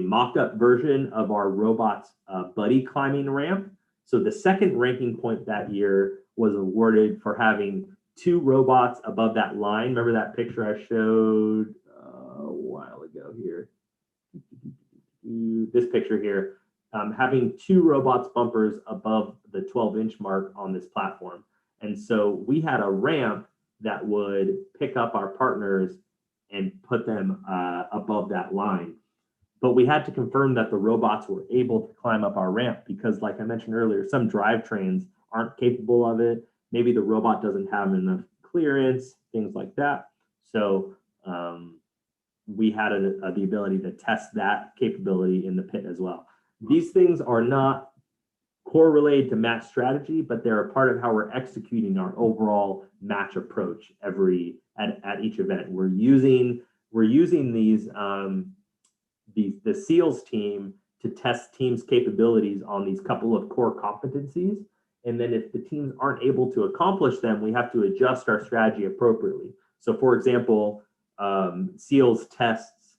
[SPEAKER 2] mock-up version of our robot's buddy climbing ramp. So the second ranking point that year was awarded for having two robots above that line. Remember that picture I showed a while ago here? This picture here, having two robots bumpers above the 12-inch mark on this platform. And so we had a ramp that would pick up our partners and put them above that line. But we had to confirm that the robots were able to climb up our ramp because, like I mentioned earlier, some drivetrains aren't capable of it. Maybe the robot doesn't have enough clearance, things like that. So we had the ability to test that capability in the pit as well. These things are not correlated to match strategy, but they're a part of how we're executing our overall match approach at each event. We're using these the SEALs team to test teams' capabilities on these couple of core competencies. And then if the teams aren't able to accomplish them, we have to adjust our strategy appropriately. So for example, SEALs tests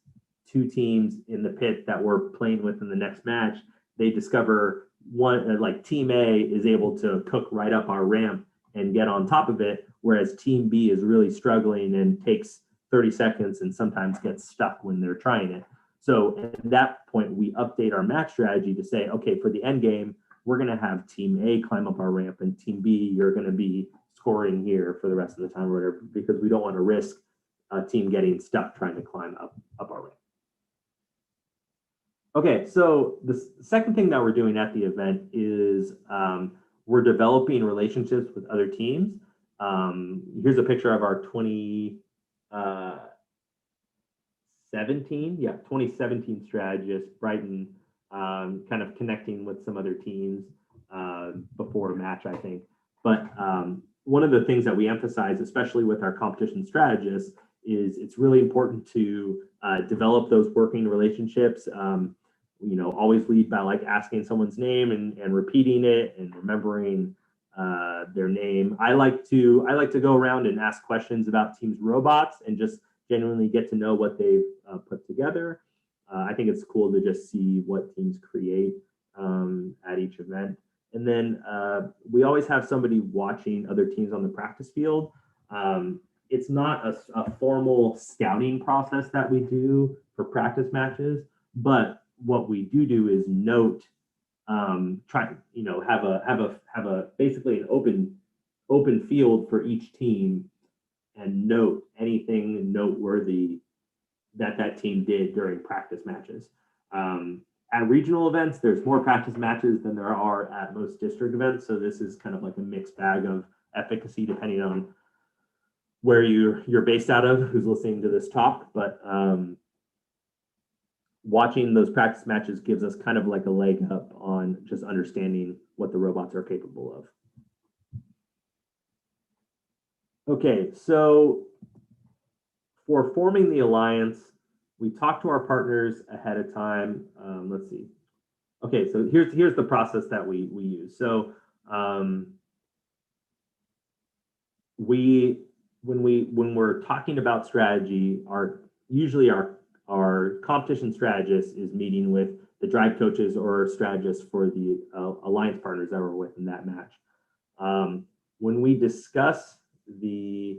[SPEAKER 2] two teams in the pit that we're playing with in the next match. They discover one, like team A is able to cook right up our ramp and get on top of it, whereas team B is really struggling and takes 30 seconds and sometimes gets stuck when they're trying it. So at that point, we update our match strategy to say, okay, for the end game, we're going to have team A climb up our ramp and team B, you're going to be scoring here for the rest of the time or whatever, because we don't want to risk a team getting stuck trying to climb up our ramp. Okay, so the second thing that we're doing at the event is we're developing relationships with other teams. Here's a picture of our 2017 strategist, Brighton, kind of connecting with some other teams before a match, I think. But one of the things that we emphasize, especially with our competition strategists, is it's really important to develop those working relationships. Always lead by asking someone's name and repeating it and remembering their name. I like to go around and ask questions about teams' robots and just genuinely get to know what they've put together. I think it's cool to just see what teams create at each event. And then we always have somebody watching other teams on the practice field. It's not a formal scouting process that we do for practice matches, but what we do is note have a basically an open field for each team and note anything noteworthy that team did during practice matches. At regional events, there's more practice matches than there are at most district events. So this is kind of like a mixed bag of efficacy depending on where you're based out of, who's listening to this talk. But watching those practice matches gives us kind of like a leg up on just understanding what the robots are capable of. Okay, so for forming the alliance, we talked to our partners ahead of time. Let's see. Okay, so here's the process that we use. So when we're talking about strategy, usually our competition strategist is meeting with the drive coaches or strategists for the alliance partners that were within that match. When we discuss the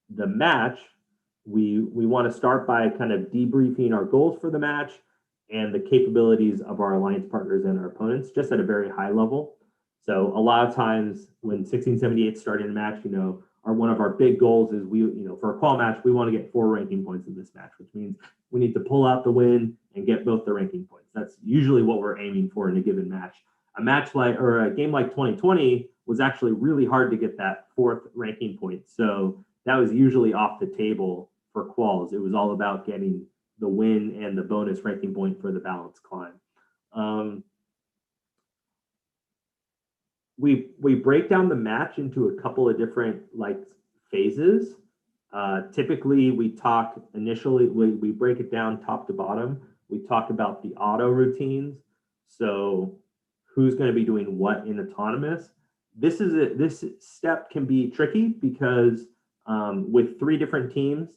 [SPEAKER 2] match, we want to start by kind of debriefing our goals for the match and the capabilities of our alliance partners and our opponents, just at a very high level. So a lot of times when 1678 started a match, one of our big goals is for a qual match, we want to get 4 ranking points in this match, which means we need to pull out the win and get both the ranking points. That's usually what we're aiming for in a given match. A game like 2020 was actually really hard to get that 4th ranking point. So that was usually off the table for quals. It was all about getting the win and the bonus ranking point for the balance climb. We break down the match into a couple of different phases. Typically, we talk initially, we break it down top to bottom. We talk about the auto routines. So who's going to be doing what in autonomous. This step can be tricky because with 3 different teams,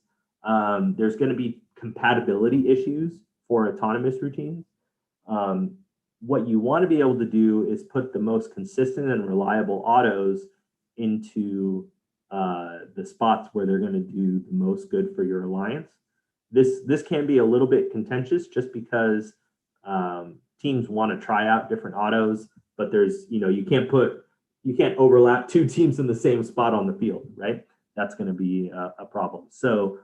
[SPEAKER 2] there's going to be compatibility issues for autonomous routines. What you want to be able to do is put the most consistent and reliable autos into the spots where they're going to do the most good for your alliance. This can be a little bit contentious just because teams want to try out different autos, but there's, you can't overlap 2 teams in the same spot on the field, right? That's going to be a problem. So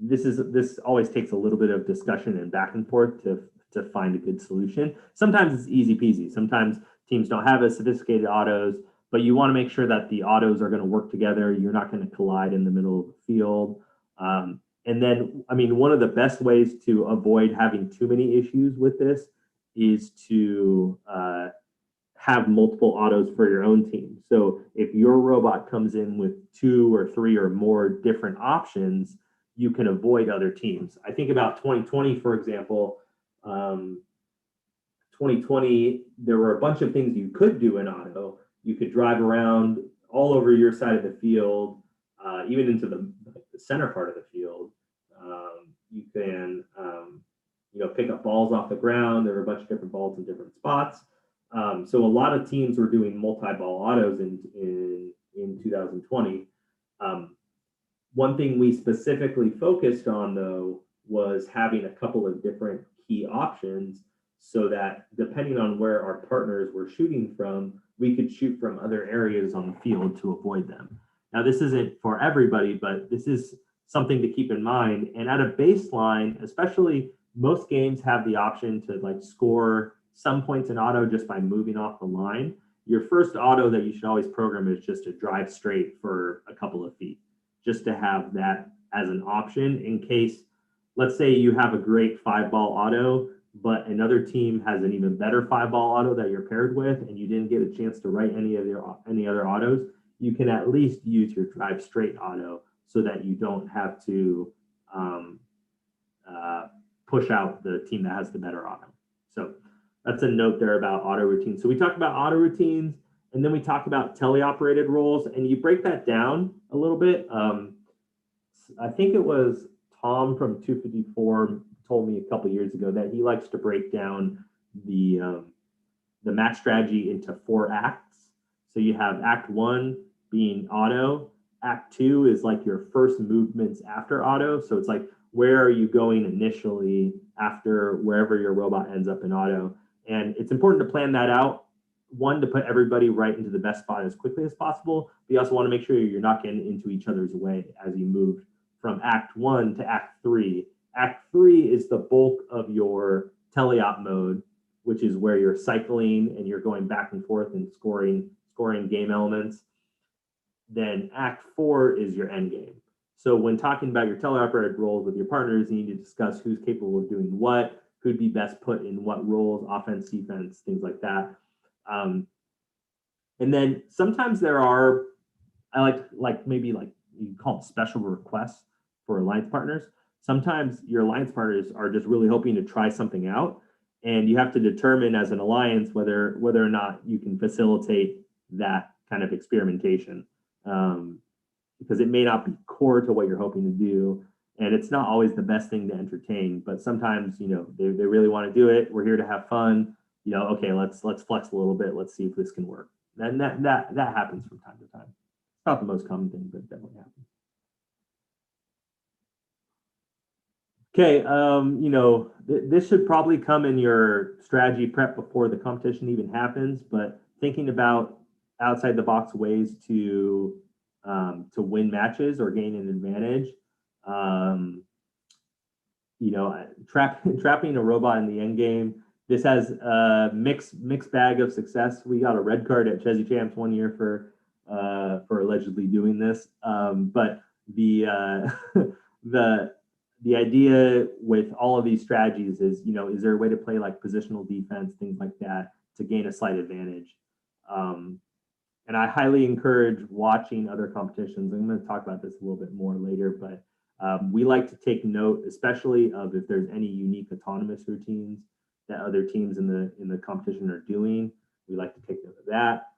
[SPEAKER 2] this always takes a little bit of discussion and back and forth to find a good solution. Sometimes it's easy peasy. Sometimes teams don't have as sophisticated autos, but you want to make sure that the autos are going to work together. You're not going to collide in the middle of the field. And then, one of the best ways to avoid having too many issues with this is to have multiple autos for your own team. So if your robot comes in with 2 or 3 or more different options, you can avoid other teams. I think about 2020, for example. 2020, there were a bunch of things you could do in auto. You could drive around all over your side of the field, even into the center part of the field. You can, pick up balls off the ground. There were a bunch of different balls in different spots. So a lot of teams were doing multi-ball autos in 2020. One thing we specifically focused on, though, was having a couple of different key options so that depending on where our partners were shooting from, we could shoot from other areas on the field to avoid them. Now, this isn't for everybody, but this is something to keep in mind. And at a baseline, especially, most games have the option to score some points in auto just by moving off the line. Your first auto that you should always program is just to drive straight for a couple of feet, just to have that as an option in case, let's say you have a great 5-ball auto, but another team has an even better 5-ball auto that you're paired with, and you didn't get a chance to write any other autos. You can at least use your drive straight auto so that you don't have to push out the team that has the better auto. So that's a note there about auto routines. So we talked about auto routines, and then we talked about teleoperated roles, and you break that down a little bit. I think it was Tom from 254 told me a couple years ago that he likes to break down the match strategy into 4 acts. So you have act 1 being auto, Act 2 is like your first movements after auto. So it's like, where are you going initially after wherever your robot ends up in auto? And it's important to plan that out. One, to put everybody right into the best spot as quickly as possible. But you also want to make sure you're not getting into each other's way as you move from Act 1 to Act 3. Act 3 is the bulk of your teleop mode, which is where you're cycling and you're going back and forth and scoring game elements. Then Act 4 is your end game. So when talking about your teleoperated roles with your partners, you need to discuss who's capable of doing what, who'd be best put in what roles, offense, defense, things like that. And then sometimes there are, I like maybe you call them special requests for alliance partners. Sometimes your alliance partners are just really hoping to try something out, and you have to determine as an alliance whether or not you can facilitate that kind of experimentation, because it may not be core to what you're hoping to do, and it's not always the best thing to entertain. But sometimes, they really want to do it. We're here to have fun. Okay, let's flex a little bit. Let's see if this can work. And that happens from time to time. It's not the most common thing, but it definitely happens. Okay, this should probably come in your strategy prep before the competition even happens, but thinking about outside the box ways to win matches or gain an advantage. Trapping a robot in the end game. This has a mixed bag of success. We got a red card at Chessy Champs one year for allegedly doing this. But the the idea with all of these strategies is, is there a way to play like positional defense, things like that, to gain a slight advantage? And I highly encourage watching other competitions. I'm going to talk about this a little bit more later, but we like to take note, especially of if there's any unique autonomous routines that other teams in the competition are doing. We like to take note of that.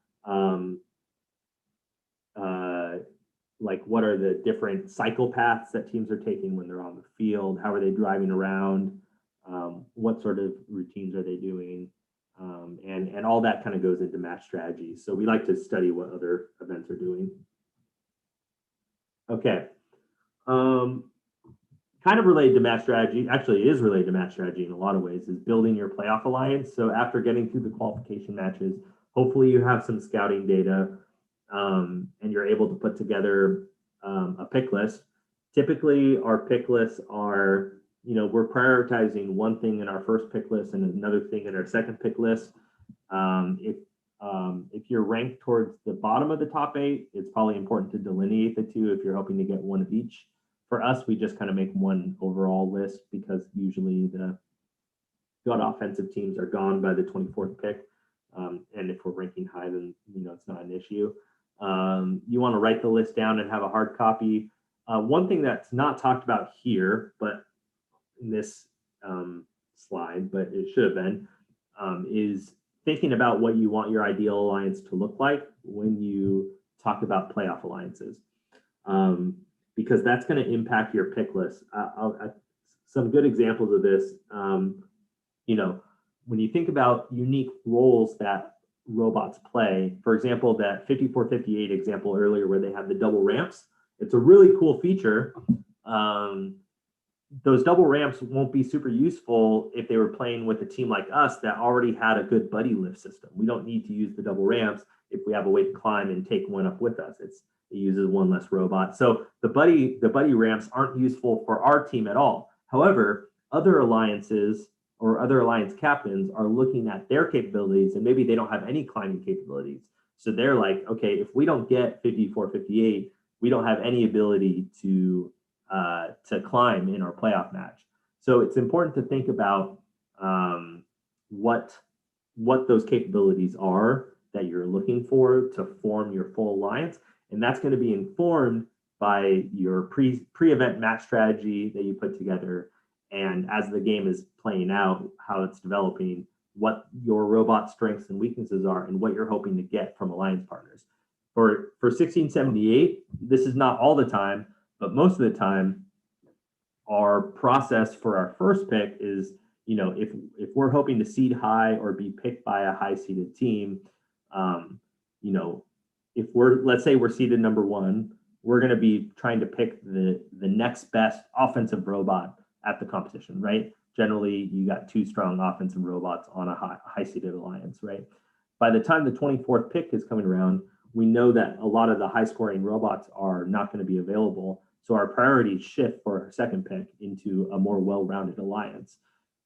[SPEAKER 2] Like, what are the different cycle paths that teams are taking when they're on the field? How are they driving around? What sort of routines are they doing? And all that kind of goes into match strategy. So we like to study what other events are doing. Okay. Kind of related to match strategy, actually is related to match strategy in a lot of ways, is building your playoff alliance. So after getting through the qualification matches, hopefully you have some scouting data, and you're able to put together a pick list. Typically, our pick lists are, we're prioritizing one thing in our first pick list and another thing in our second pick list. If you're ranked towards the bottom of the top 8, it's probably important to delineate the two if you're hoping to get one of each. For us, we just kind of make one overall list because usually the good offensive teams are gone by the 24th pick. And if we're ranking high, then it's not an issue. You want to write the list down and have a hard copy. One thing that's not talked about here, but in this slide, but it should have been, is thinking about what you want your ideal alliance to look like when you talk about playoff alliances, because that's going to impact your pick list. Some good examples of this, when you think about unique roles that robots play, for example, that 5458 example earlier where they have the double ramps, it's a really cool feature. Those double ramps won't be super useful if they were playing with a team like us that already had a good buddy lift system. We don't need to use the double ramps if we have a way to climb and take one up with us. It uses one less robot. So the buddy ramps aren't useful for our team at all. However, other alliances or other alliance captains are looking at their capabilities, and maybe they don't have any climbing capabilities. So they're like, okay, if we don't get 5458, we don't have any ability to climb in our playoff match. So it's important to think about what those capabilities are that you're looking for to form your full alliance. And that's going to be informed by your pre-event match strategy that you put together. And as the game is playing out, how it's developing, what your robot strengths and weaknesses are, and what you're hoping to get from alliance partners. For 1678, this is not all the time, but most of the time, our process for our first pick is, if we're hoping to seed high or be picked by a high seeded team, if let's say we're seeded number 1, we're going to be trying to pick the next best offensive robot at the competition, right? Generally, you got 2 strong offensive robots on a high-seeded alliance, right? By the time the 24th pick is coming around, we know that a lot of the high-scoring robots are not going to be available. So our priorities shift for our second pick into a more well-rounded alliance.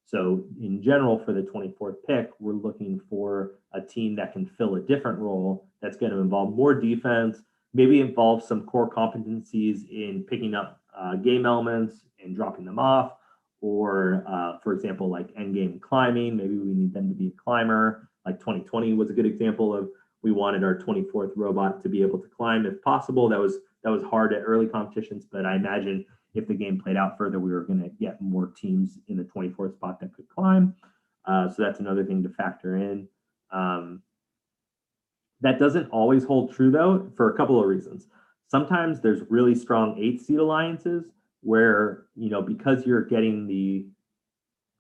[SPEAKER 2] So in general, for the 24th pick, we're looking for a team that can fill a different role that's going to involve more defense, maybe involve some core competencies in picking up game elements and dropping them off, or for example, like endgame climbing, maybe we need them to be a climber. Like 2020 was a good example of, we wanted our 24th robot to be able to climb if possible. That was hard at early competitions, but I imagine if the game played out further, we were going to get more teams in the 24th spot that could climb. So that's another thing to factor in. That doesn't always hold true, though, for a couple of reasons. Sometimes there's really strong 8-seed alliances where, because you're getting the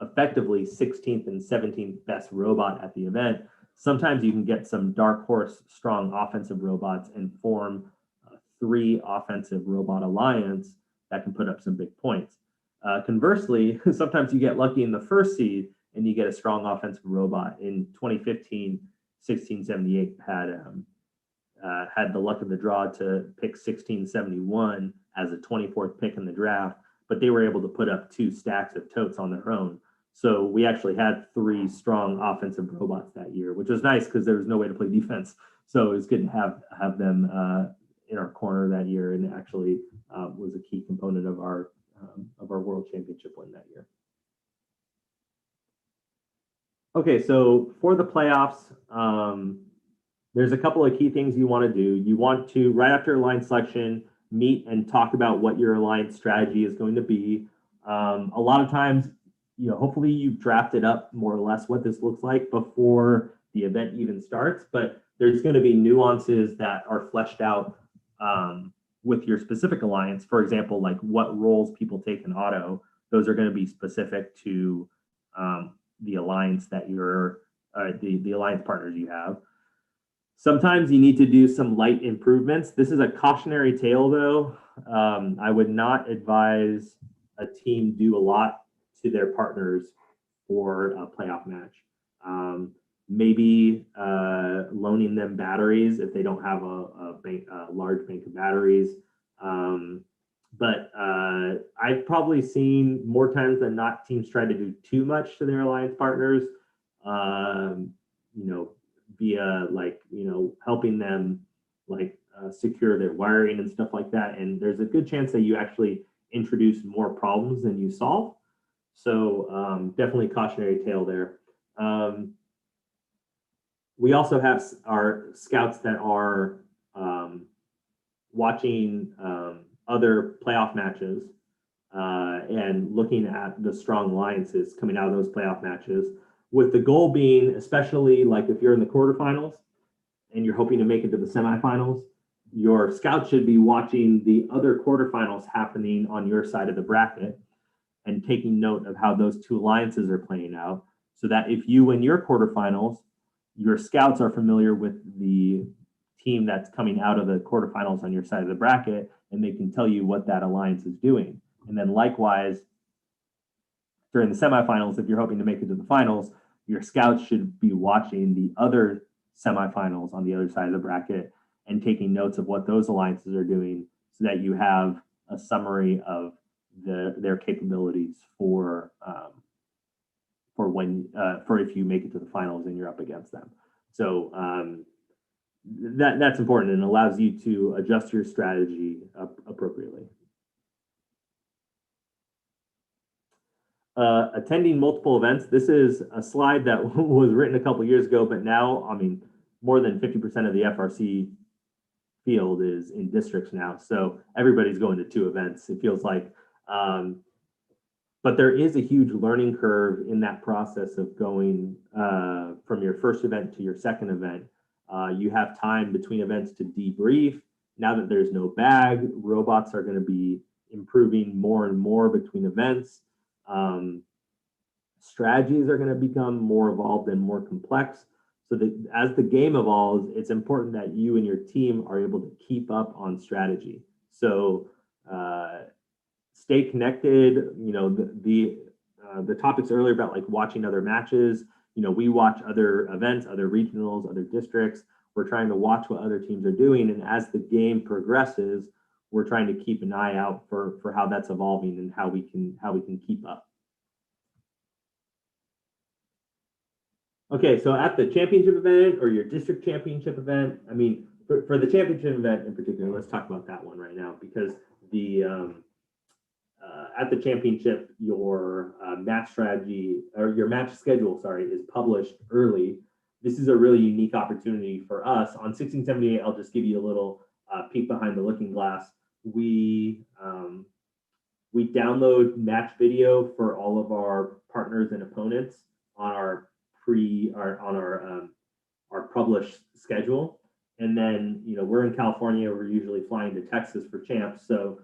[SPEAKER 2] effectively 16th and 17th best robot at the event, sometimes you can get some dark horse strong offensive robots and form 3 offensive robot alliance that can put up some big points. Conversely, sometimes you get lucky in the first seed and you get a strong offensive robot. In 2015, 1678 had the luck of the draw to pick 1671 as a 24th pick in the draft, but they were able to put up 2 stacks of totes on their own. So we actually had 3 strong offensive robots that year, which was nice because there was no way to play defense. So it was good to have them in our corner that year, and actually was a key component of our world championship win that year. Okay, so for the playoffs, there's a couple of key things you want to do. You want to, right after alliance selection, meet and talk about what your alliance strategy is going to be. A lot of times, hopefully you've drafted up more or less what this looks like before the event even starts, but there's going to be nuances that are fleshed out with your specific alliance. For example, like what roles people take in auto, those are going to be specific to the alliance that you're, the alliance partners you have. Sometimes you need to do some light improvements. This is a cautionary tale, though. I would not advise a team do a lot to their partners for a playoff match. Maybe loaning them batteries if they don't have a large bank of batteries. But I've probably seen more times than not teams try to do too much to their alliance partners, via helping them secure their wiring and stuff like that. And there's a good chance that you actually introduce more problems than you solve. So definitely cautionary tale there. We also have our scouts that are watching other playoff matches and looking at the strong alliances coming out of those playoff matches, with the goal being, especially like if you're in the quarterfinals and you're hoping to make it to the semifinals, your scout should be watching the other quarterfinals happening on your side of the bracket and taking note of how those 2 alliances are playing out, so that if you win your quarterfinals, your scouts are familiar with the team that's coming out of the quarterfinals on your side of the bracket, and they can tell you what that alliance is doing. And then likewise, during the semifinals, if you're hoping to make it to the finals, your scouts should be watching the other semifinals on the other side of the bracket and taking notes of what those alliances are doing, so that you have a summary of their capabilities for if you make it to the finals and you're up against them. So that's important and allows you to adjust your strategy appropriately. Attending multiple events. This is a slide that was written a couple years ago, but now, more than 50% of the FRC field is in districts now. So everybody's going to 2 events, it feels like. But there is a huge learning curve in that process of going from your first event to your second event. You have time between events to debrief. Now that there's no bag, robots are going to be improving more and more between events. Strategies are going to become more evolved and more complex. So that as the game evolves, it's important that you and your team are able to keep up on strategy. So stay connected. You know, the topics earlier about like watching other matches. You know, we watch other events, other regionals, other districts. We're trying to watch what other teams are doing, and as the game progresses, we're trying to keep an eye out for how that's evolving and how we can keep up. Okay, so at the championship event or your district championship event, I mean, for the championship event in particular, let's talk about that one right now, because the at the championship, your match strategy or your match schedule, sorry, is published early. This is a really unique opportunity for us. On 1678, I'll just give you a little peek behind the looking glass. We download match video for all of our partners and opponents on our published schedule. And then, you know, we're in California, we're usually flying to Texas for champs. So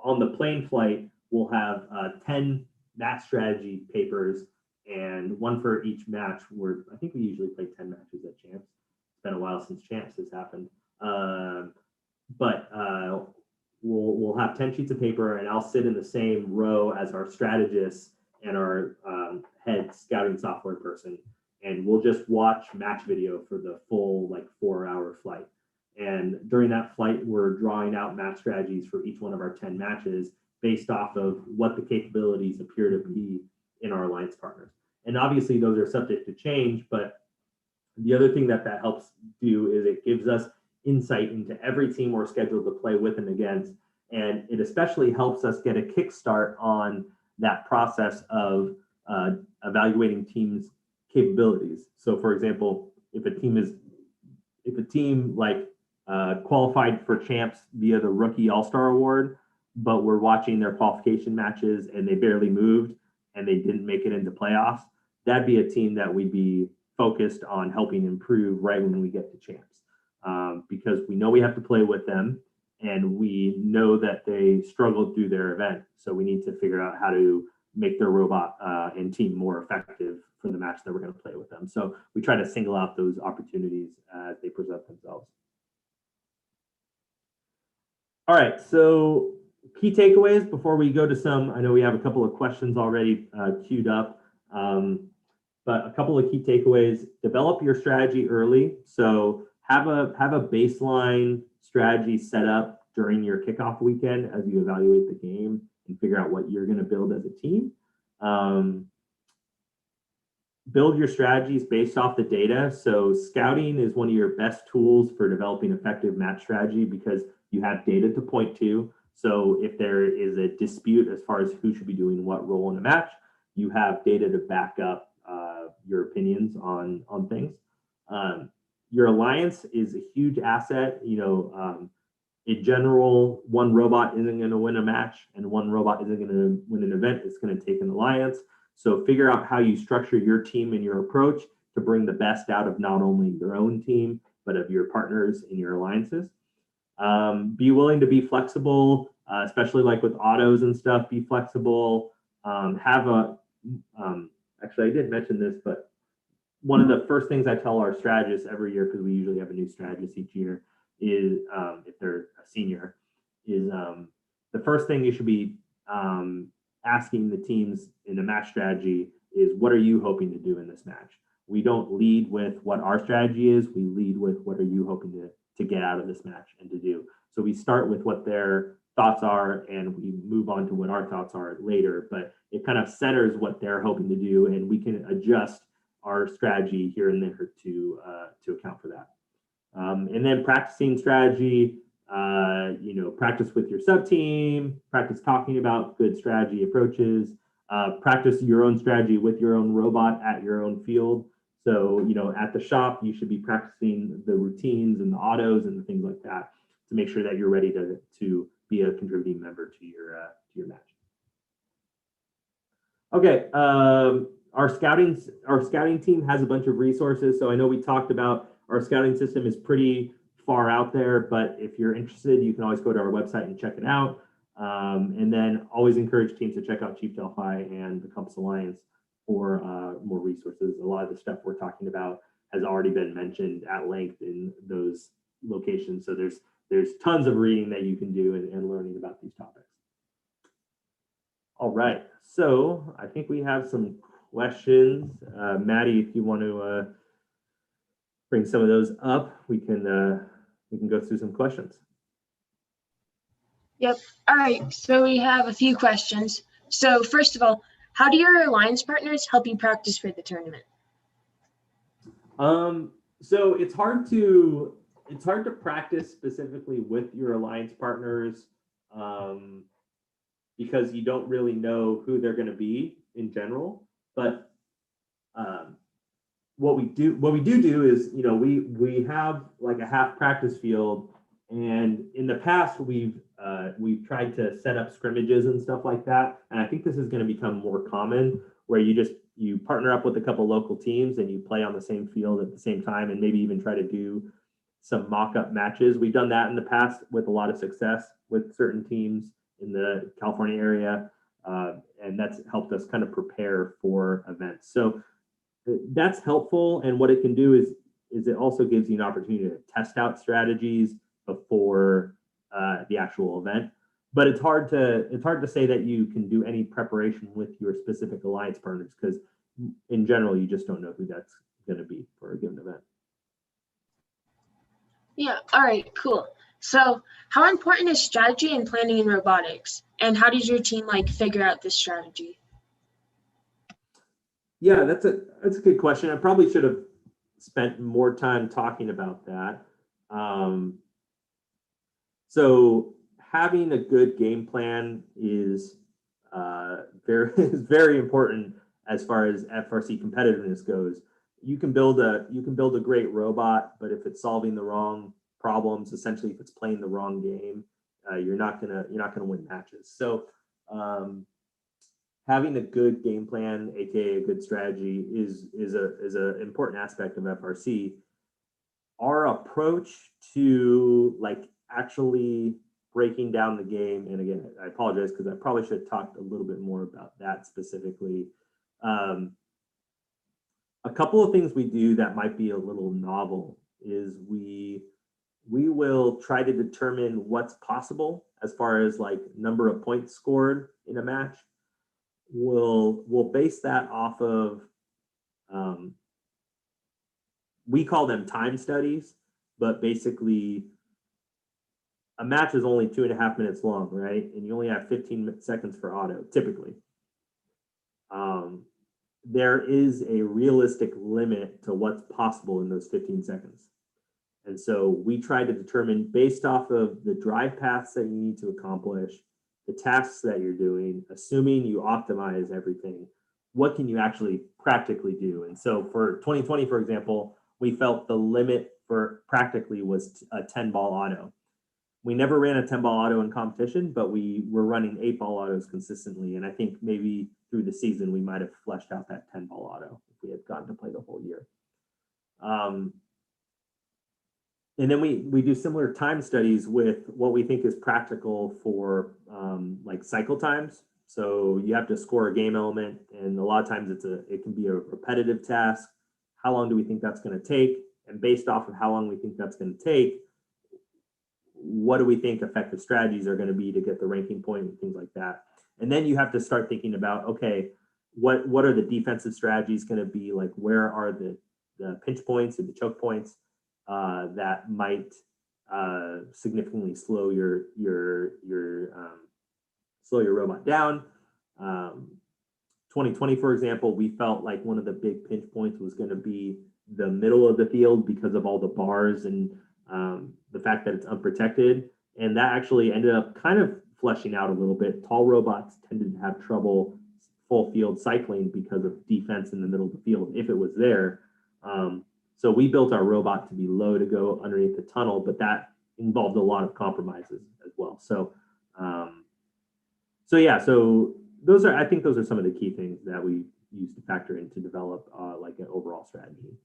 [SPEAKER 2] on the plane flight, we'll have 10 match strategy papers and one for each match. I think we usually play 10 matches at champs. It's been a while since champs has happened. But we'll have 10 sheets of paper, and I'll sit in the same row as our strategists and our head scouting software person. And we'll just watch match video for the full like 4-hour flight. And during that flight, we're drawing out match strategies for each one of our 10 matches based off of what the capabilities appear to be in our alliance partners. And obviously those are subject to change, but the other thing that helps do is it gives us insight into every team we're scheduled to play with and against. And it especially helps us get a kickstart on that process of evaluating teams' capabilities. So for example, if a team qualified for champs via the Rookie All-Star Award, but we're watching their qualification matches and they barely moved and they didn't make it into playoffs, that'd be a team that we'd be focused on helping improve right when we get to champs. Because we know we have to play with them and we know that they struggled through their event. So we need to figure out how to make their robot and team more effective for the match that we're going to play with them. So we try to single out those opportunities as they present themselves. All right, so key takeaways before we go to some, I know we have a couple of questions already queued up, but a couple of key takeaways: develop your strategy early. So have a baseline strategy set up during your kickoff weekend as you evaluate the game and figure out what you're going to build as a team. Build your strategies based off the data. So scouting is one of your best tools for developing effective match strategy because you have data to point to. So if there is a dispute as far as who should be doing what role in a match, you have data to back up your opinions on things. Your alliance is a huge asset. You know, in general, one robot isn't going to win a match and one robot isn't going to win an event. It's going to take an alliance. So figure out how you structure your team and your approach to bring the best out of not only your own team, but of your partners in your alliances. Be willing to be flexible, especially like with autos and stuff. Be flexible. Actually, I did mention this, but one of the first things I tell our strategists every year, because we usually have a new strategist each year, is if they're a senior, is the first thing you should be asking the teams in the match strategy is, what are you hoping to do in this match? We don't lead with what our strategy is. We lead with what are you hoping to get out of this match and to do. So we start with what their thoughts are and we move on to what our thoughts are later, but it kind of centers what they're hoping to do, and we can adjust our strategy here and there to account for that. And then practicing strategy, practice with your sub team, practice talking about good strategy approaches, practice your own strategy with your own robot at your own field. So, at the shop, you should be practicing the routines and the autos and the things like that to make sure that you're ready to be a contributing member to your match. Okay, our scouting team has a bunch of resources. So I know we talked about our scouting system is pretty far out there, but if you're interested, you can always go to our website and check it out. And then always encourage teams to check out Chief Delphi and the Compass Alliance for more resources. A lot of the stuff we're talking about has already been mentioned at length in those locations. So there's there's tons of reading that you can do and learning about these topics. All right, so I think we have some questions. Maddie, if you want to bring some of those up, we can go through some questions.
[SPEAKER 1] Yep. All right. So we have a few questions. So first of all, how do your alliance partners help you practice for the tournament?
[SPEAKER 2] So it's hard to practice specifically with your alliance partners because you don't really know who they're going to be in general. But what we do is, you know, we have like a half practice field, and in the past we've tried to set up scrimmages and stuff like that. And I think this is going to become more common, where you partner up with a couple local teams and you play on the same field at the same time, and maybe even try to do some mock-up matches. We've done that in the past with a lot of success with certain teams in the California area, and that's helped us kind of prepare for events. So that's helpful, and what it can do is it also gives you an opportunity to test out strategies before the actual event. But it's hard to say that you can do any preparation with your specific alliance partners, because in general you just don't know who that's going to be for a given event.
[SPEAKER 1] Yeah. All right. Cool. So how important is strategy and planning in robotics, and how does your team figure out this strategy?
[SPEAKER 2] Yeah, that's a good question. I probably should have spent more time talking about that. So having a good game plan is very important as far as FRC competitiveness goes. You can build a great robot, but if it's solving the wrong problems, essentially if it's playing the wrong game, you're not gonna win matches. So having a good game plan, aka a good strategy, is a important aspect of FRC. Our approach to actually breaking down the game, and again, I apologize because I probably should have talked a little bit more about that specifically. A couple of things we do that might be a little novel is we will try to determine what's possible as far as number of points scored in a match. We'll base that off of we call them time studies, but basically a match is only 2.5 minutes long, right? And you only have 15 seconds for auto, typically. There is a realistic limit to what's possible in those 15 seconds. And so we try to determine, based off of the drive paths that you need to accomplish, the tasks that you're doing, assuming you optimize everything, what can you actually practically do? And so for 2020, for example, we felt the limit for practically was a 10-ball auto. We never ran a 10-ball auto in competition, but we were running 8-ball autos consistently. And I think maybe through the season, we might have fleshed out that 10-ball auto if we had gotten to play the whole year. And then we do similar time studies with what we think is practical for cycle times. So you have to score a game element, and a lot of times it can be a repetitive task. How long do we think that's going to take? And based off of how long we think that's going to take, what do we think effective strategies are going to be to get the ranking point and things like that? And then you have to start thinking about, okay, what are the defensive strategies going to be? Where are the pinch points or the choke points that might significantly slow your robot down? 2020, for example, we felt like one of the big pinch points was going to be the middle of the field because of all the bars and the fact that it's unprotected. And that actually ended up kind of fleshing out a little bit. Tall robots tended to have trouble full field cycling because of defense in the middle of the field if it was there. So we built our robot to be low to go underneath the tunnel, but that involved a lot of compromises as well. So I think those are some of the key things that we use to factor in to develop an overall strategy.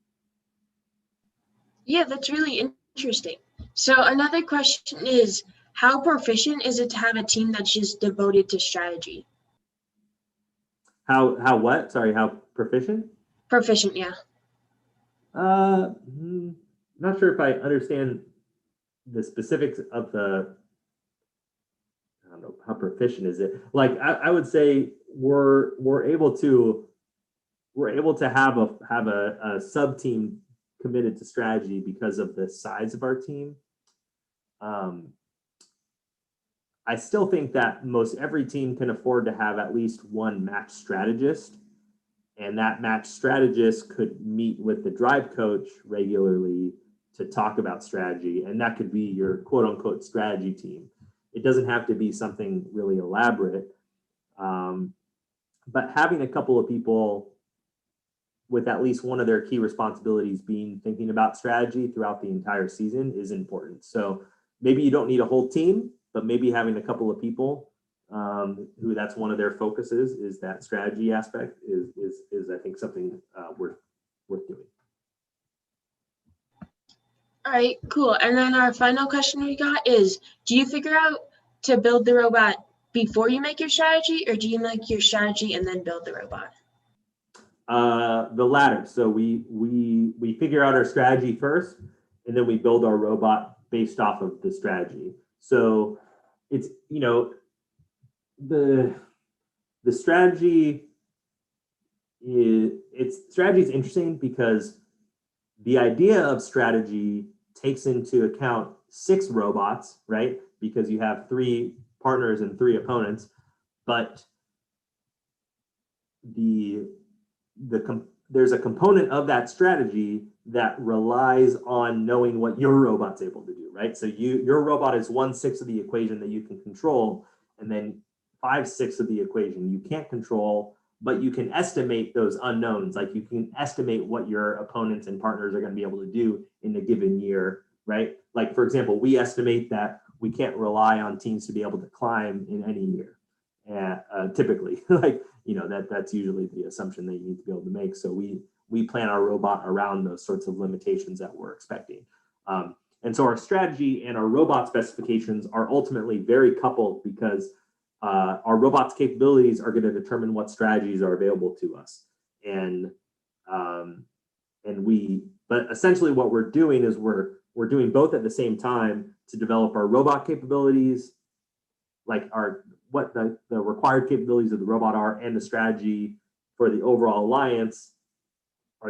[SPEAKER 1] Yeah, that's really interesting. So another question is, how proficient is it to have a team that's just devoted to strategy?
[SPEAKER 2] How what? Sorry, how proficient?
[SPEAKER 1] Proficient, yeah.
[SPEAKER 2] Not sure if I understand the specifics of the, I don't know how proficient is it. Like I would say we're able to have a sub team committed to strategy because of the size of our team. I still think that most every team can afford to have at least one match strategist, and that match strategist could meet with the drive coach regularly to talk about strategy, and that could be your quote unquote strategy team. It doesn't have to be something really elaborate, but having a couple of people with at least one of their key responsibilities being thinking about strategy throughout the entire season is important. So maybe you don't need a whole team, but maybe having a couple of people who that's one of their focuses is that strategy aspect is I think something worth doing.
[SPEAKER 1] All right, cool. And then our final question we got is, do you figure out to build the robot before you make your strategy, or do you make your strategy and then build the robot?
[SPEAKER 2] The latter. So we figure out our strategy first, and then we build our robot based off of the strategy. So it's, you know, the strategy is interesting because the idea of strategy takes into account 6 robots, right? Because you have 3 partners and 3 opponents, but there's a component of that strategy that relies on knowing what your robot's able to do, right? So your robot is 1/6 of the equation that you can control, and then 5/6 of the equation you can't control, but you can estimate those unknowns. Like you can estimate what your opponents and partners are going to be able to do in a given year, right? Like for example, we estimate that we can't rely on teams to be able to climb in any year, typically. Like, you know, that's usually the assumption that you need to be able to make. So we plan our robot around those sorts of limitations that we're expecting. And so our strategy and our robot specifications are ultimately very coupled because our robot's capabilities are going to determine what strategies are available to us. But essentially what we're doing is we're doing both at the same time to develop our robot capabilities, like what the required capabilities of the robot are, and the strategy for the overall alliance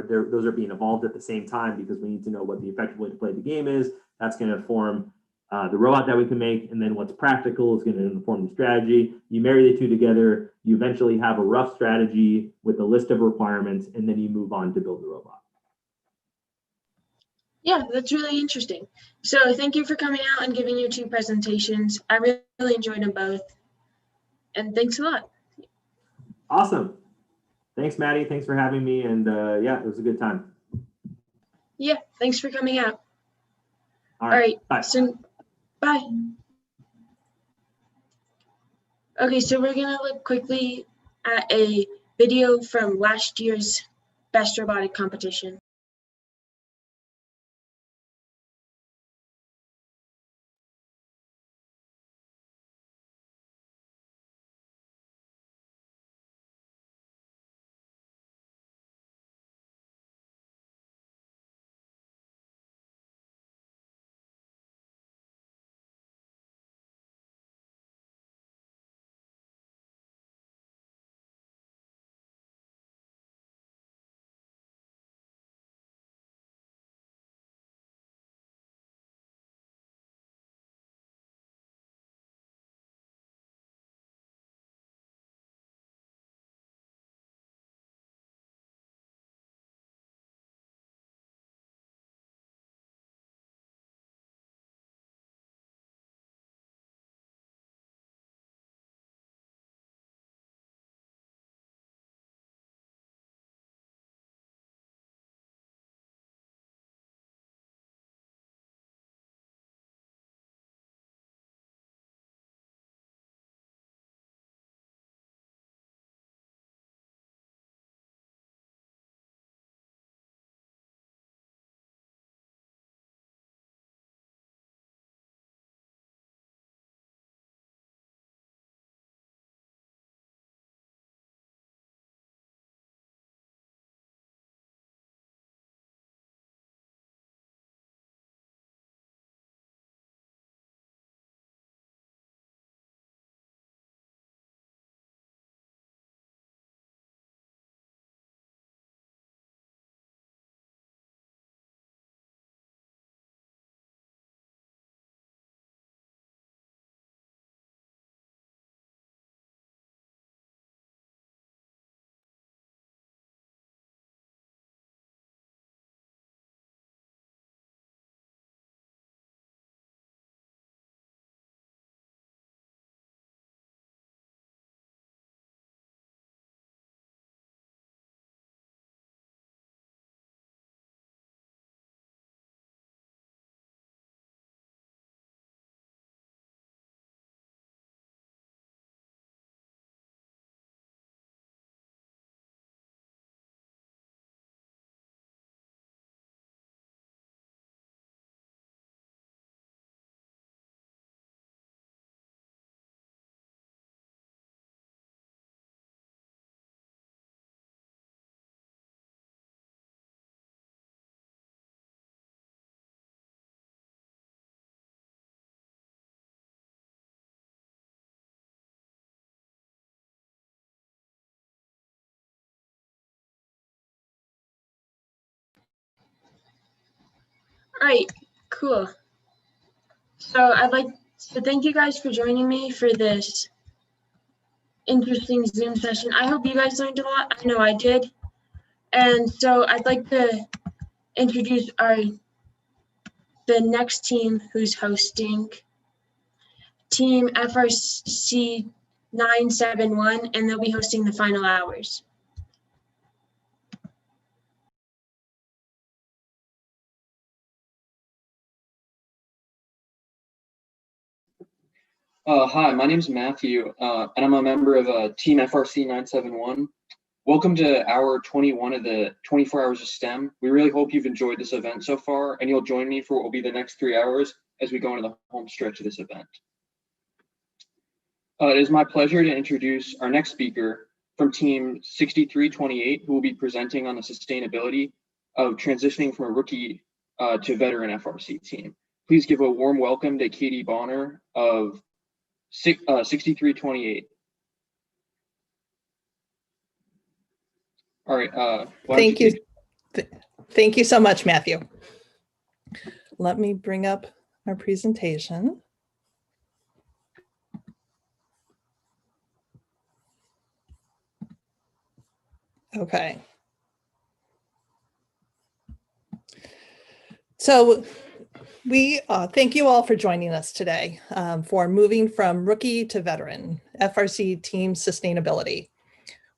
[SPEAKER 2] those are being evolved at the same time because we need to know what the effective way to play the game is. That's going to inform the robot that we can make, and then what's practical is going to inform the strategy. You marry the two together, you eventually have a rough strategy with a list of requirements, and then you move on to build the robot.
[SPEAKER 1] Yeah, that's really interesting. So thank you for coming out and giving your 2 presentations. I really enjoyed them both. And thanks a lot.
[SPEAKER 2] Awesome. Thanks, Maddie. Thanks for having me. And yeah, it was a good time.
[SPEAKER 1] Yeah, thanks for coming out.
[SPEAKER 2] All right.
[SPEAKER 1] Bye. So, bye. Okay, so we're going to look quickly at a video from last year's Best Robotic Competition. right, cool. So I'd like to thank you guys for joining me for this interesting Zoom session. I hope you guys learned a lot. I know I did. And so I'd like to introduce the next team who's hosting, Team FRC 971, and they'll be hosting the final hours.
[SPEAKER 16] Hi, my name is Matthew, and I'm a member of Team FRC 971. Welcome to hour 21 of the 24 Hours of STEM. We really hope you've enjoyed this event so far, and you'll join me for what will be the next 3 hours as we go into the home stretch of this event. It is my pleasure to introduce our next speaker from Team 6328, who will be presenting on the sustainability of transitioning from a rookie to veteran FRC team. Please give a warm welcome to Katie Bonner of 6328. All right.
[SPEAKER 17] Thank you. Thank you so much, Matthew. Let me bring up our presentation. Okay. So we thank you all for joining us today for moving from rookie to veteran, FRC team sustainability.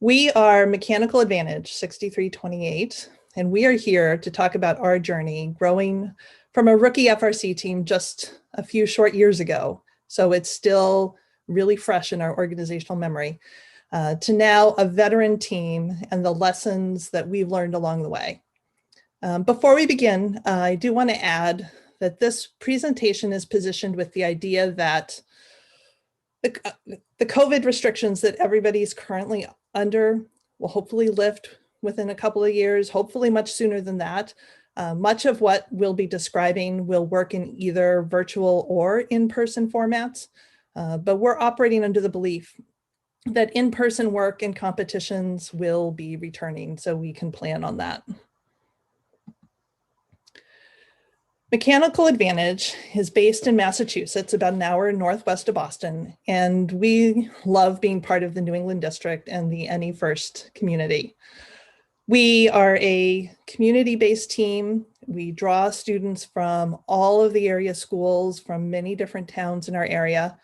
[SPEAKER 17] We are Mechanical Advantage 6328, and we are here to talk about our journey growing from a rookie FRC team just a few short years ago. So it's still really fresh in our organizational memory to now a veteran team and the lessons that we've learned along the way. Before we begin, I do want to add that this presentation is positioned with the idea that the COVID restrictions that everybody's currently under will hopefully lift within a couple of years, hopefully much sooner than that. Much of what we'll be describing will work in either virtual or in-person formats, but we're operating under the belief that in-person work and competitions will be returning, so we can plan on that. Mechanical Advantage is based in Massachusetts, about an hour northwest of Boston, and we love being part of the New England District and the NE First community. We are a community-based team. We draw students from all of the area schools from many different towns in our area.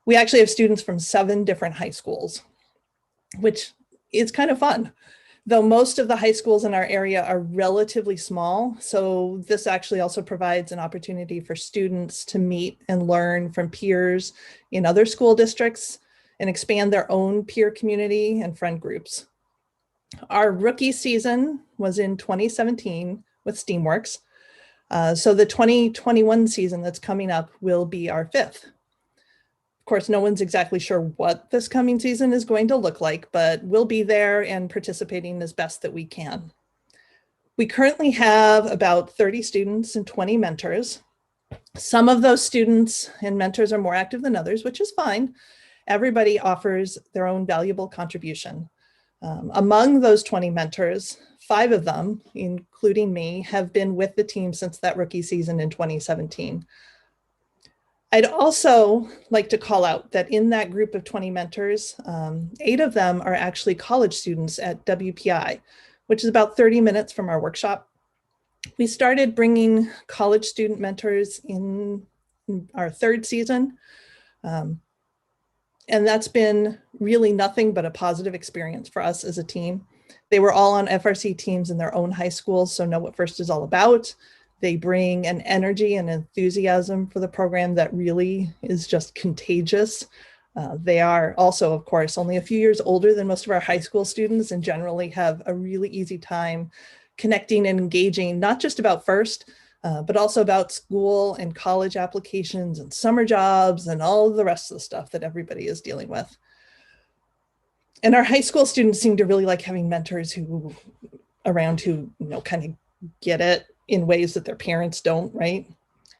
[SPEAKER 17] We actually have students from 7 different high schools, which is kind of fun. Though most of the high schools in our area are relatively small, so this actually also provides an opportunity for students to meet and learn from peers in other school districts and expand their own peer community and friend groups. Our rookie season was in 2017 with Steamworks, so the 2021 season that's coming up will be our 5th. Of course, no one's exactly sure what this coming season is going to look like, but we'll be there and participating as best that we can. We currently have about 30 students and 20 mentors. Some of those students and mentors are more active than others, which is fine. Everybody offers their own valuable contribution. Among those 20 mentors, 5 of them, including me, have been with the team since that rookie season in 2017. I'd also like to call out that in that group of 20 mentors, 8 of them are actually college students at WPI, which is about 30 minutes from our workshop. We started bringing college student mentors in our 3rd season, and that's been really nothing but a positive experience for us as a team. They were all on FRC teams in their own high schools, so know what FIRST is all about. They bring an energy and enthusiasm for the program that really is just contagious. They are also, of course, only a few years older than most of our high school students and generally have a really easy time connecting and engaging, not just about FIRST, but also about school and college applications and summer jobs and all of the rest of the stuff that everybody is dealing with. And our high school students seem to really like having mentors who kind of get it in ways that their parents don't, right?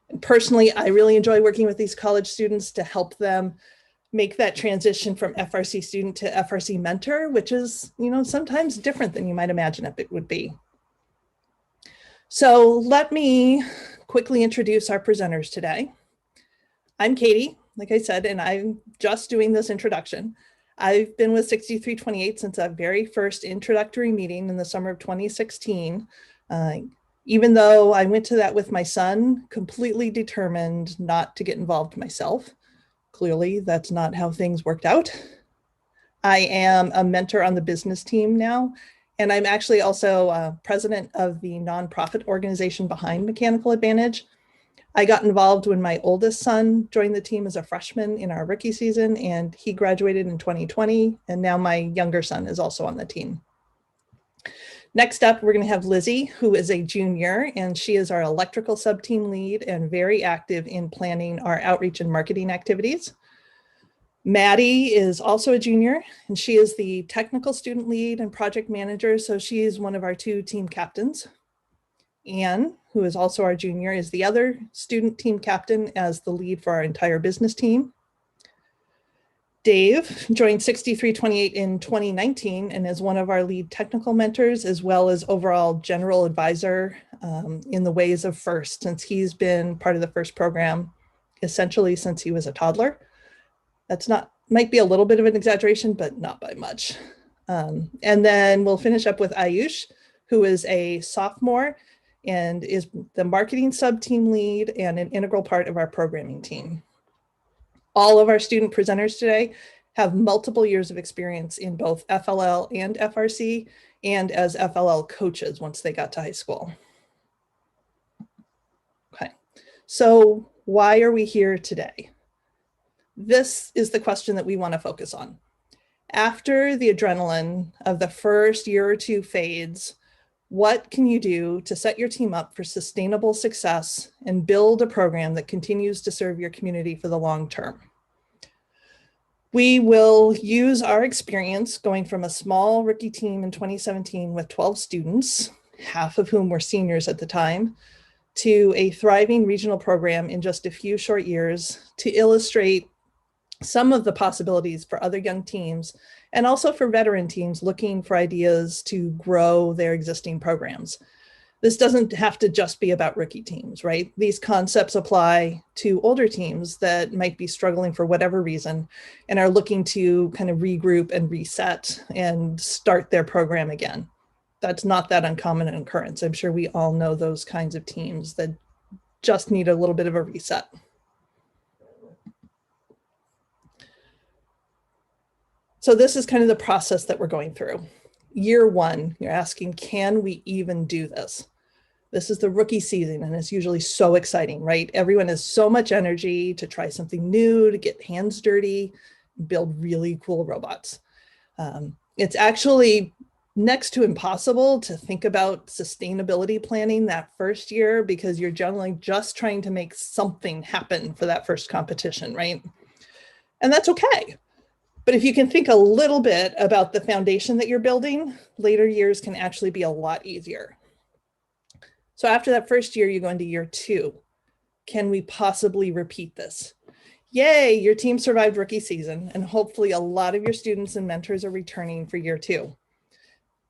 [SPEAKER 17] And personally, I really enjoy working with these college students to help them make that transition from FRC student to FRC mentor, which is, sometimes different than you might imagine it would be. So let me quickly introduce our presenters today. I'm Katie, like I said, and I'm just doing this introduction. I've been with 6328 since our very first introductory meeting in the summer of 2016. Even though I went to that with my son, completely determined not to get involved myself. Clearly, that's not how things worked out. I am a mentor on the business team now, and I'm actually also president of the nonprofit organization behind Mechanical Advantage. I got involved when my oldest son joined the team as a freshman in our rookie season, and he graduated in 2020, and now my younger son is also on the team. Next up, we're going to have Lizzie, who is a junior, and she is our electrical sub-team lead and very active in planning our outreach and marketing activities. Maddie is also a junior, and she is the technical student lead and project manager, so she is one of our 2 team captains. Anne, who is also our junior, is the other student team captain as the lead for our entire business team. Dave joined 6328 in 2019 and is one of our lead technical mentors, as well as overall general advisor in the ways of FIRST, since he's been part of the FIRST program essentially since he was a toddler. Might be a little bit of an exaggeration, but not by much. And then we'll finish up with Ayush, who is a sophomore and is the marketing sub-team lead and an integral part of our programming team. All of our student presenters today have multiple years of experience in both FLL and FRC and as FLL coaches once they got to high school. Okay, so why are we here today? This is the question that we want to focus on. After the adrenaline of the first year or 2 fades, what can you do to set your team up for sustainable success and build a program that continues to serve your community for the long term? We will use our experience going from a small rookie team in 2017 with 12 students, half of whom were seniors at the time, to a thriving regional program in just a few short years to illustrate some of the possibilities for other young teams and also for veteran teams looking for ideas to grow their existing programs. This doesn't have to just be about rookie teams, right? These concepts apply to older teams that might be struggling for whatever reason and are looking to kind of regroup and reset and start their program again. That's not that uncommon an occurrence. I'm sure we all know those kinds of teams that just need a little bit of a reset. So this is kind of the process that we're going through. Year 1, you're asking, can we even do this? This is the rookie season, and it's usually so exciting, right? Everyone has so much energy to try something new, to get hands dirty, build really cool robots. It's actually next to impossible to think about sustainability planning that first year because you're generally just trying to make something happen for that first competition, right? And that's okay. But if you can think a little bit about the foundation that you're building, later years can actually be a lot easier. So after that first year, you go into year 2. Can we possibly repeat this? Yay, your team survived rookie season, and hopefully a lot of your students and mentors are returning for year 2.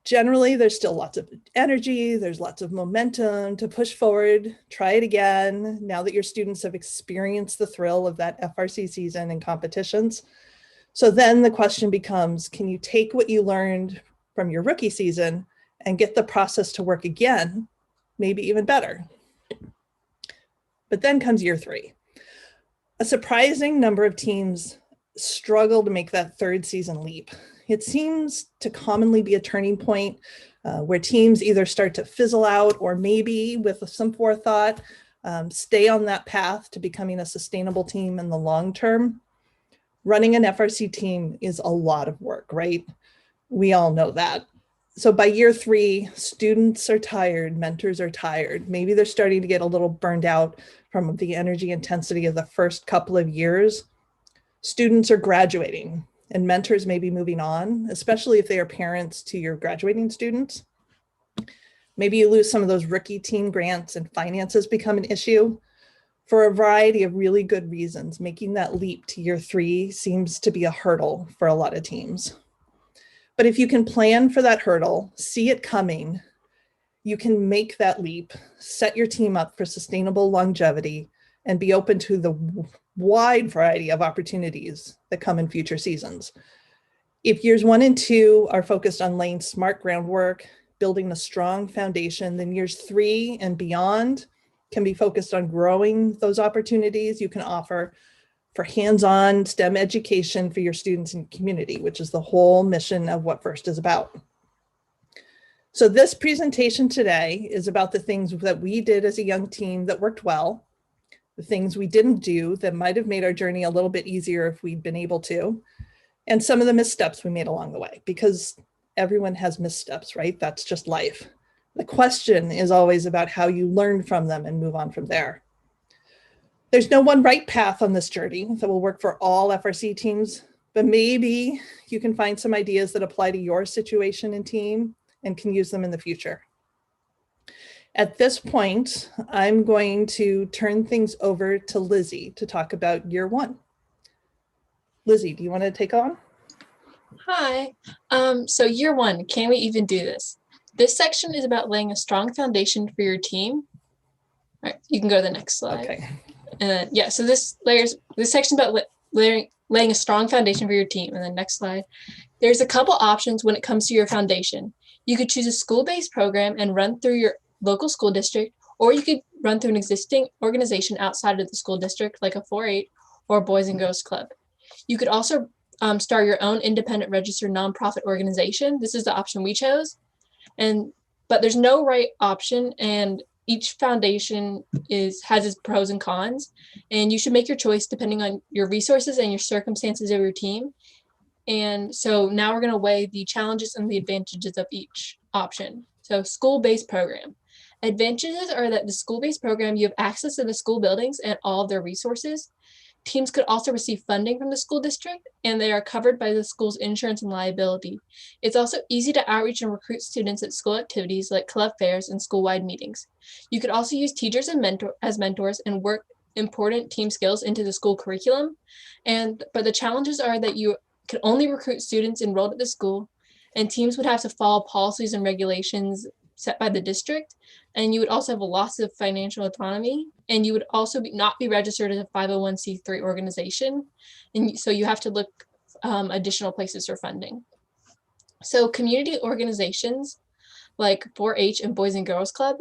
[SPEAKER 17] Generally, there's still lots of energy, there's lots of momentum to push forward, try it again, now that your students have experienced the thrill of that FRC season and competitions. So then the question becomes, can you take what you learned from your rookie season and get the process to work again, maybe even better? But then comes year 3. A surprising number of teams struggle to make that 3rd season leap. It seems to commonly be a turning point where teams either start to fizzle out or maybe with some forethought, stay on that path to becoming a sustainable team in the long term. Running an FRC team is a lot of work, right? We all know that. So by year 3, students are tired, mentors are tired. Maybe they're starting to get a little burned out from the energy intensity of the first couple of years. Students are graduating and mentors may be moving on, especially if they are parents to your graduating students. Maybe you lose some of those rookie team grants and finances become an issue. For a variety of really good reasons, making that leap to year 3 seems to be a hurdle for a lot of teams. But if you can plan for that hurdle, see it coming, you can make that leap, set your team up for sustainable longevity, and be open to the wide variety of opportunities that come in future seasons. If years 1 and 2 are focused on laying smart groundwork, building a strong foundation, then years 3 and beyond can be focused on growing those opportunities you can offer for hands-on STEM education for your students and community, which is the whole mission of what FIRST is about. So this presentation today is about the things that we did as a young team that worked well, the things we didn't do that might have made our journey a little bit easier if we'd been able to, and some of the missteps we made along the way, because everyone has missteps, right? That's just life. The question is always about how you learn from them and move on from there. There's no one right path on this journey that will work for all FRC teams, but maybe you can find some ideas that apply to your situation and team and can use them in the future. At this point, I'm going to turn things over to Lizzie to talk about year 1. Lizzie, do you want to take on?
[SPEAKER 18] Hi. So year 1, can we even do this? This section is about laying a strong foundation for your team. All right, you can go to the next slide.
[SPEAKER 17] Okay.
[SPEAKER 18] Yeah, so this section about laying a strong foundation for your team. And then next slide. There's a couple options when it comes to your foundation. You could choose a school-based program and run through your local school district, or you could run through an existing organization outside of the school district, like a 4-H or Boys and Girls Club. You could also start your own independent registered nonprofit organization. This is the option we chose. But there's no right option, and each foundation has its pros and cons, and you should make your choice depending on your resources and your circumstances of your team. And so now we're going to weigh the challenges and the advantages of each option. So school-based program. Advantages are that the school-based program, you have access to the school buildings and all of their resources. Teams could also receive funding from the school district, and they are covered by the school's insurance and liability. It's also easy to outreach and recruit students at school activities like club fairs and school-wide meetings. You could also use teachers as mentors and work important team skills into the school curriculum. But the challenges are that you could only recruit students enrolled at the school, and teams would have to follow policies and regulations set by the district, and you would also have a loss of financial autonomy, and you would also not be registered as a 501c3 organization, and so you have to look additional places for funding. So community organizations like 4-H and Boys and Girls Club,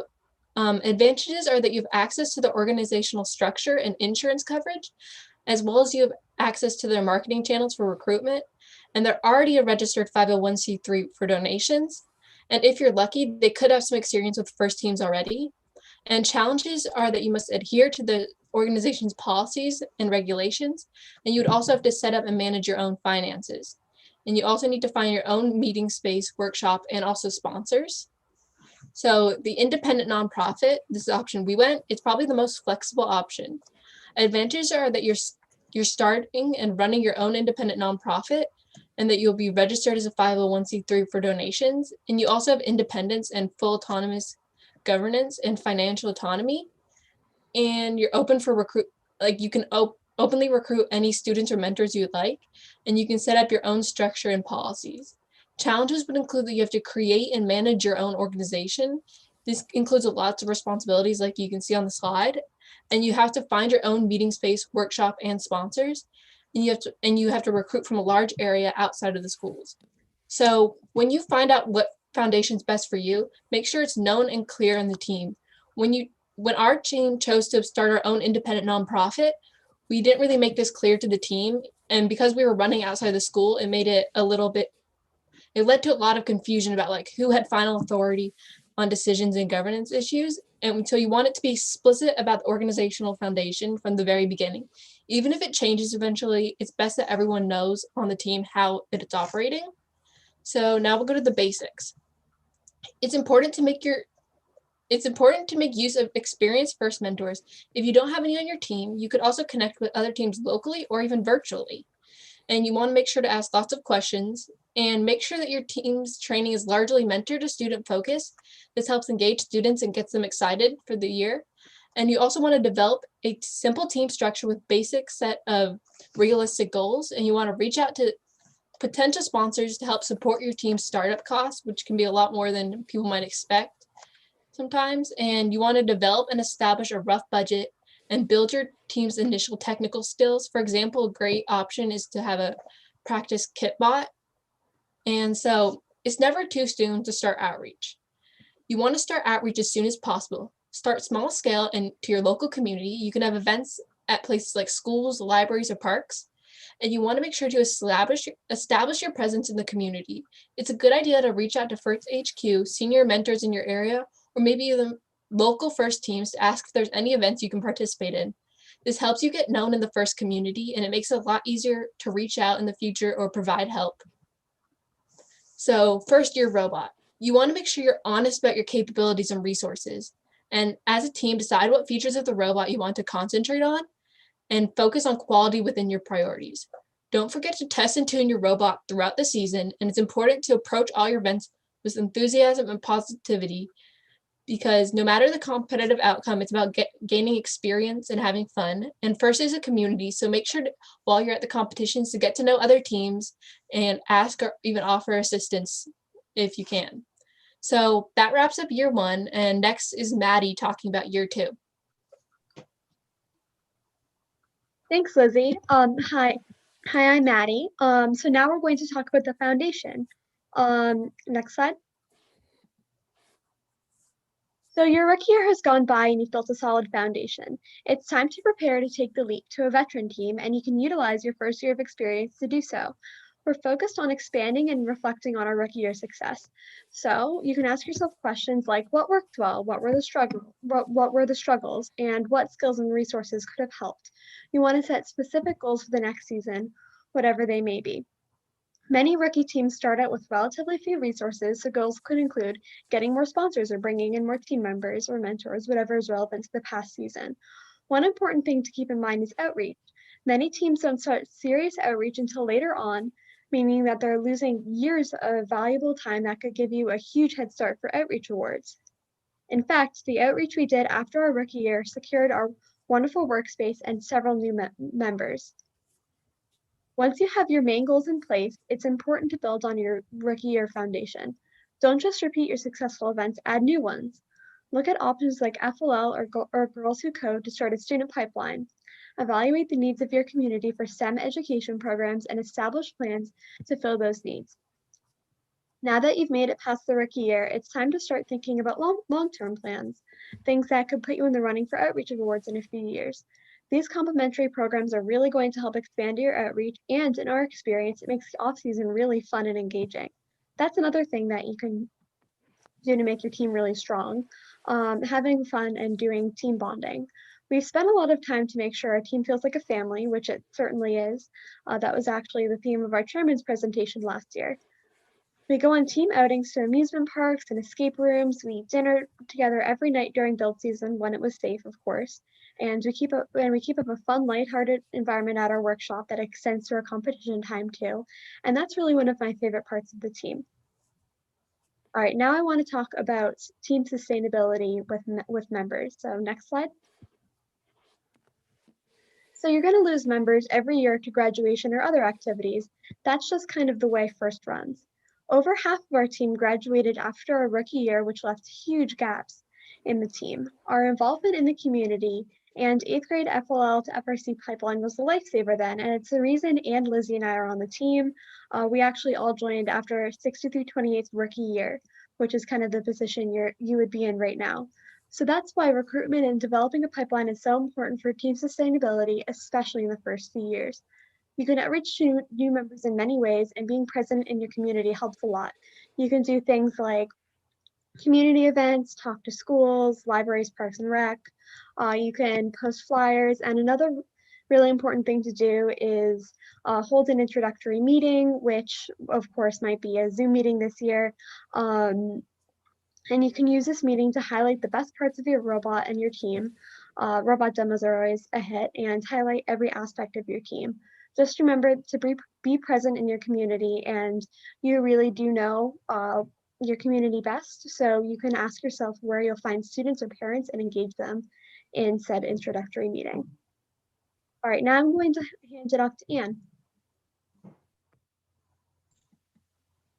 [SPEAKER 18] advantages are that you have access to the organizational structure and insurance coverage, as well as you have access to their marketing channels for recruitment, and they're already a registered 501c3 for donations. And if you're lucky, they could have some experience with FIRST teams already. And challenges are that you must adhere to the organization's policies and regulations, and you would also have to set up and manage your own finances. And you also need to find your own meeting space, workshop, and also sponsors. So the independent nonprofit, this is the option we went, it's probably the most flexible option. Advantages are that you're starting and running your own independent nonprofit, and that you'll be registered as a 501c3 for donations. And you also have independence and full autonomous governance and financial autonomy. And you're open for you can openly recruit any students or mentors you'd like, and you can set up your own structure and policies. Challenges would include that you have to create and manage your own organization. This includes lots of responsibilities like you can see on the slide, and you have to find your own meeting space, workshop, and sponsors. And you have to recruit from a large area outside of the schools. So when you find out what foundation is best for you, make sure it's known and clear in the team. When our team chose to start our own independent nonprofit, we didn't really make this clear to the team. And because we were running outside the school, it made it it led to a lot of confusion about who had final authority on decisions and governance issues. And so you want it to be explicit about the organizational foundation from the very beginning. Even if it changes eventually, it's best that everyone knows on the team how it's operating. So now we'll go to the basics. It's important to make use of experienced FIRST mentors. If you don't have any on your team, you could also connect with other teams locally or even virtually. And you want to make sure to ask lots of questions and make sure that your team's training is largely mentor to student focused. This helps engage students and gets them excited for the year. And you also want to develop a simple team structure with basic set of realistic goals. And you want to reach out to potential sponsors to help support your team's startup costs, which can be a lot more than people might expect. sometimes, and you want to develop and establish a rough budget and build your team's initial technical skills. For example, a great option is to have a practice kit bot. And so it's never too soon to start outreach. You want to start outreach as soon as possible. Start small scale and to your local community. You can have events at places like schools, libraries, or parks. And you want to make sure to establish your presence in the community. It's a good idea to reach out to First HQ, senior mentors in your area, or maybe the local first teams to ask if there's any events you can participate in. This helps you get known in the first community, and it makes it a lot easier to reach out in the future or provide help. So first, your robot. You want to make sure you're honest about your capabilities and resources. And as a team, decide what features of the robot you want to concentrate on and focus on quality within your priorities. Don't forget to test and tune your robot throughout the season, and it's important to approach all your events with enthusiasm and positivity, because no matter the competitive outcome, it's about gaining experience and having fun. And First is a community, so make sure to, while you're at the competitions, to get to know other teams and ask or even offer assistance if you can. So that wraps up year one, and next is Maddie talking about year two.
[SPEAKER 19] Thanks, Lizzie. Hi, I'm Maddie. So now we're going to talk about the foundation. Next slide. So your rookie year has gone by and you've built a solid foundation. It's time to prepare to take the leap to a veteran team, and you can utilize your first year of experience to do so. We're focused on expanding and reflecting on our rookie year success. So you can ask yourself questions like, what worked well, what were the struggles, and what skills and resources could have helped. You want to set specific goals for the next season, whatever they may be. Many rookie teams start out with relatively few resources, so goals could include getting more sponsors or bringing in more team members or mentors, whatever is relevant to the past season. One important thing to keep in mind is outreach. Many teams don't start serious outreach until later on, meaning that they're losing years of valuable time that could give you a huge head start for outreach awards. In fact, the outreach we did after our rookie year secured our wonderful workspace and several new members. Once you have your main goals in place, it's important to build on your rookie year foundation. Don't just repeat your successful events, add new ones. Look at options like FLL or Girls Who Code to start a student pipeline. Evaluate the needs of your community for STEM education programs and establish plans to fill those needs. Now that you've made it past the rookie year, it's time to start thinking about long-term plans, things that could put you in the running for outreach awards in a few years. These complementary programs are really going to help expand your outreach, and in our experience, it makes the off-season really fun and engaging. That's another thing that you can do to make your team really strong, having fun and doing team bonding. We've spent a lot of time to make sure our team feels like a family, which it certainly is. That was actually the theme of our chairman's presentation last year. We go on team outings to amusement parks and escape rooms. We eat dinner together every night during build season when it was safe, of course. And we keep up a fun, lighthearted environment at our workshop that extends to our competition time too. And that's really one of my favorite parts of the team. All right, now I want to talk about team sustainability with members. So next slide. So you're going to lose members every year to graduation or other activities. That's just kind of the way First runs. Over half of our team graduated after our rookie year, which left huge gaps in the team. Our involvement in the community and 8th grade FLL to FRC pipeline was a lifesaver then, and it's the reason Ann, Lizzie, and I are on the team. We actually all joined after 6328's rookie year, which is kind of the position you would be in right now. So that's why recruitment and developing a pipeline is so important for team sustainability, especially in the first few years. You can outreach to new members in many ways, and being present in your community helps a lot. You can do things like community events, talk to schools, libraries, parks, and rec. You can post flyers, and another really important thing to do is hold an introductory meeting, which of course might be a Zoom meeting this year. And you can use this meeting to highlight the best parts of your robot and your team. Robot demos are always a hit, and highlight every aspect of your team. Just remember to be present in your community, and you really do know your community best, so you can ask yourself where you'll find students or parents and engage them in said introductory meeting. All right, now I'm going to hand it off to Anne.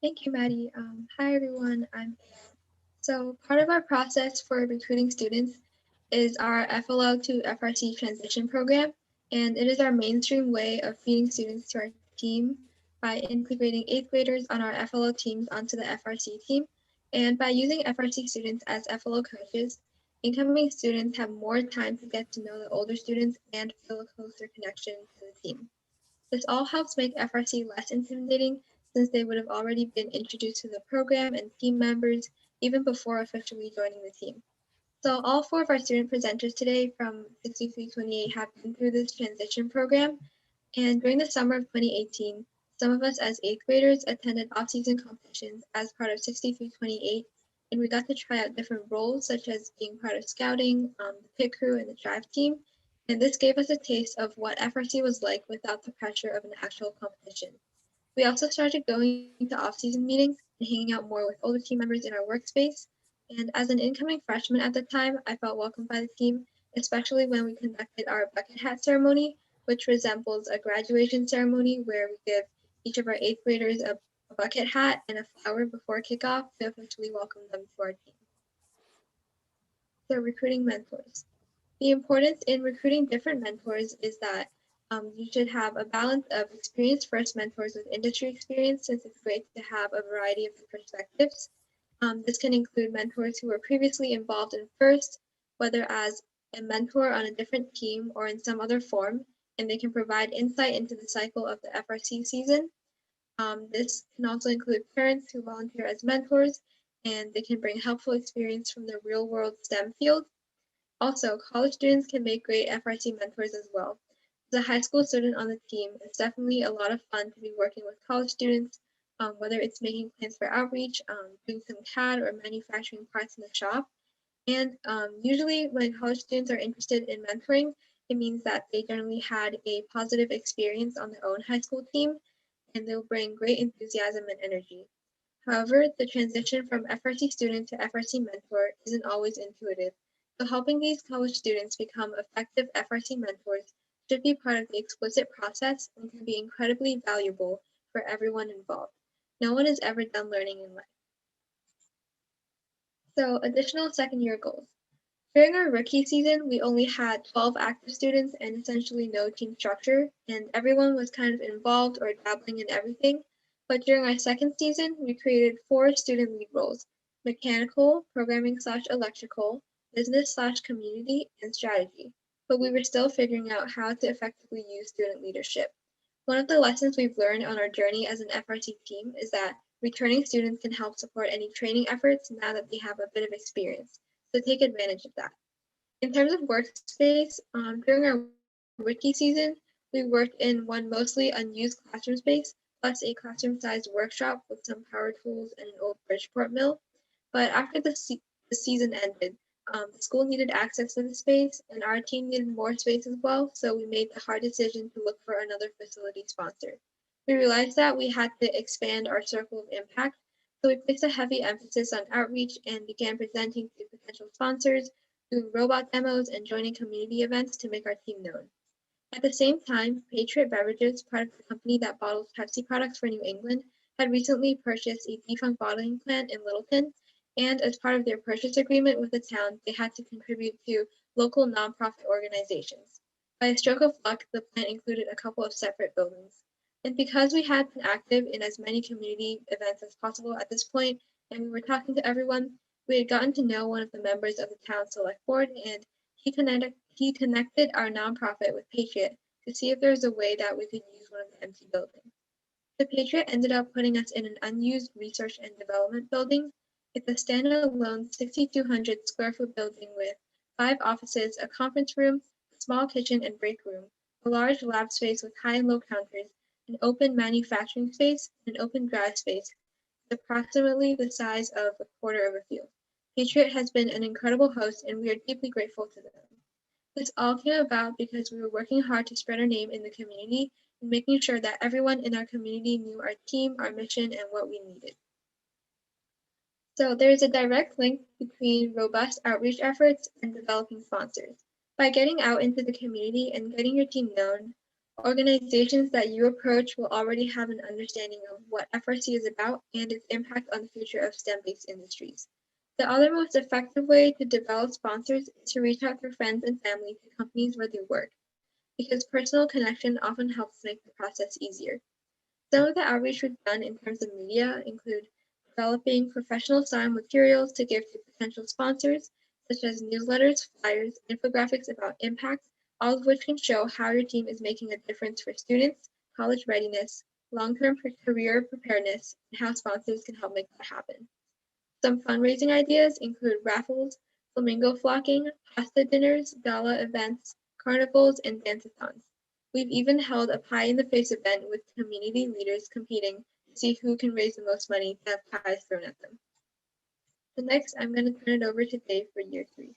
[SPEAKER 20] Thank you, Maddie. Hi, everyone. I'm Anne.
[SPEAKER 19] So part of our process for recruiting students is our FLO to FRC transition program, and it is our mainstream way of feeding students to our team by integrating 8th graders on our FLO teams onto the FRC team. And by using FRC students as FLO coaches, incoming students have more time to get to know the older students and feel a closer connection to the team. This all helps make FRC less intimidating since they would have already been introduced to the program and team members even before officially joining the team. So all 4 of our student presenters today from 6328 have been through this transition program. And during the summer of 2018, some of us as 8th graders attended off-season competitions as part of 6328, and we got to try out different roles such as being part of scouting, the pit crew, and the drive team. And this gave us a taste of what FRC was like without the pressure of an actual competition. We also started going to off-season meetings and hanging out more with older team members in our workspace. And as an incoming freshman at the time, I felt welcomed by the team, especially when we conducted our bucket hat ceremony, which resembles a graduation ceremony where we give each of our 8th graders a bucket hat and a flower before kickoff to officially welcome them to our team. So recruiting mentors. The importance in recruiting different mentors is that you should have a balance of experienced first mentors with industry experience, since it's great to have a variety of perspectives. This can include mentors who were previously involved in first, whether as a mentor on a different team or in some other form, and they can provide insight into the cycle of the FRC season. This can also include parents who volunteer as mentors, and they can bring helpful experience from the real-world STEM field. Also, college students can make great FRC mentors as well. As a high school student on the team, it's definitely a lot of fun to be working with college students, whether it's making plans for outreach, doing some CAD or manufacturing parts in the shop. And usually when college students are interested in mentoring, it means that they generally had a positive experience on their own high school team, and they'll bring great enthusiasm and energy. However, the transition from FRC student to FRC mentor isn't always intuitive. So helping these college students become effective FRC mentors should be part of the explicit process and can be incredibly valuable for everyone involved. No one is ever done learning in life. So additional second year goals. During our rookie season, we only had 12 active students and essentially no team structure, and everyone was kind of involved or dabbling in everything. But during our second season, we created 4 student lead roles: mechanical, programming/electrical, business/community, and strategy. But we were still figuring out how to effectively use student leadership. One of the lessons we've learned on our journey as an FRC team is that returning students can help support any training efforts now that they have a bit of experience. So take advantage of that. In terms of workspace, during our rookie season, we worked in one mostly unused classroom space, plus a classroom-sized workshop with some power tools and an old Bridgeport mill. But after the season ended, the school needed access to the space, and our team needed more space as well, so we made the hard decision to look for another facility sponsor. We realized that we had to expand our circle of impact, so we placed a heavy emphasis on outreach and began presenting to potential sponsors, doing robot demos, and joining community events to make our team known. At the same time, Patriot Beverages, part of the company that bottles Pepsi products for New England, had recently purchased a defunct bottling plant in Littleton, and as part of their purchase agreement with the town, they had to contribute to local nonprofit organizations. By a stroke of luck, the plant included a couple of separate buildings. And because we had been active in as many community events as possible at this point, and we were talking to everyone, we had gotten to know one of the members of the town select board, and he connected our nonprofit with Patriot to see if there was a way that we could use one of the empty buildings. The Patriot ended up putting us in an unused research and development building. It's a standalone 6,200 square foot building with 5 offices, a conference room, a small kitchen and break room, a large lab space with high and low counters, an open manufacturing space, and an open dry space, approximately the size of a quarter of a field. Patriot has been an incredible host, and we are deeply grateful to them. This all came about because we were working hard to spread our name in the community and making sure that everyone in our community knew our team, our mission, and what we needed. So there is a direct link between robust outreach efforts and developing sponsors. By getting out into the community and getting your team known, organizations that you approach will already have an understanding of what FRC is about and its impact on the future of STEM-based industries.
[SPEAKER 20] The other most effective way to develop sponsors is to reach out through friends and family to companies where they work, because personal connection often helps make the process easier. Some of the outreach we've done in terms of media include developing professional style materials to give to potential sponsors, such as newsletters, flyers, infographics about impacts, all of which can show how your team is making a difference for students, college readiness, long-term career preparedness, and how sponsors can help make that happen. Some fundraising ideas include raffles, flamingo flocking, pasta dinners, gala events, carnivals, and dance-a-thons. We've even held a pie in the face event with community leaders competing to see who can raise the most money to have pies thrown at them. So next, I'm going to turn it over to Dave for year 3.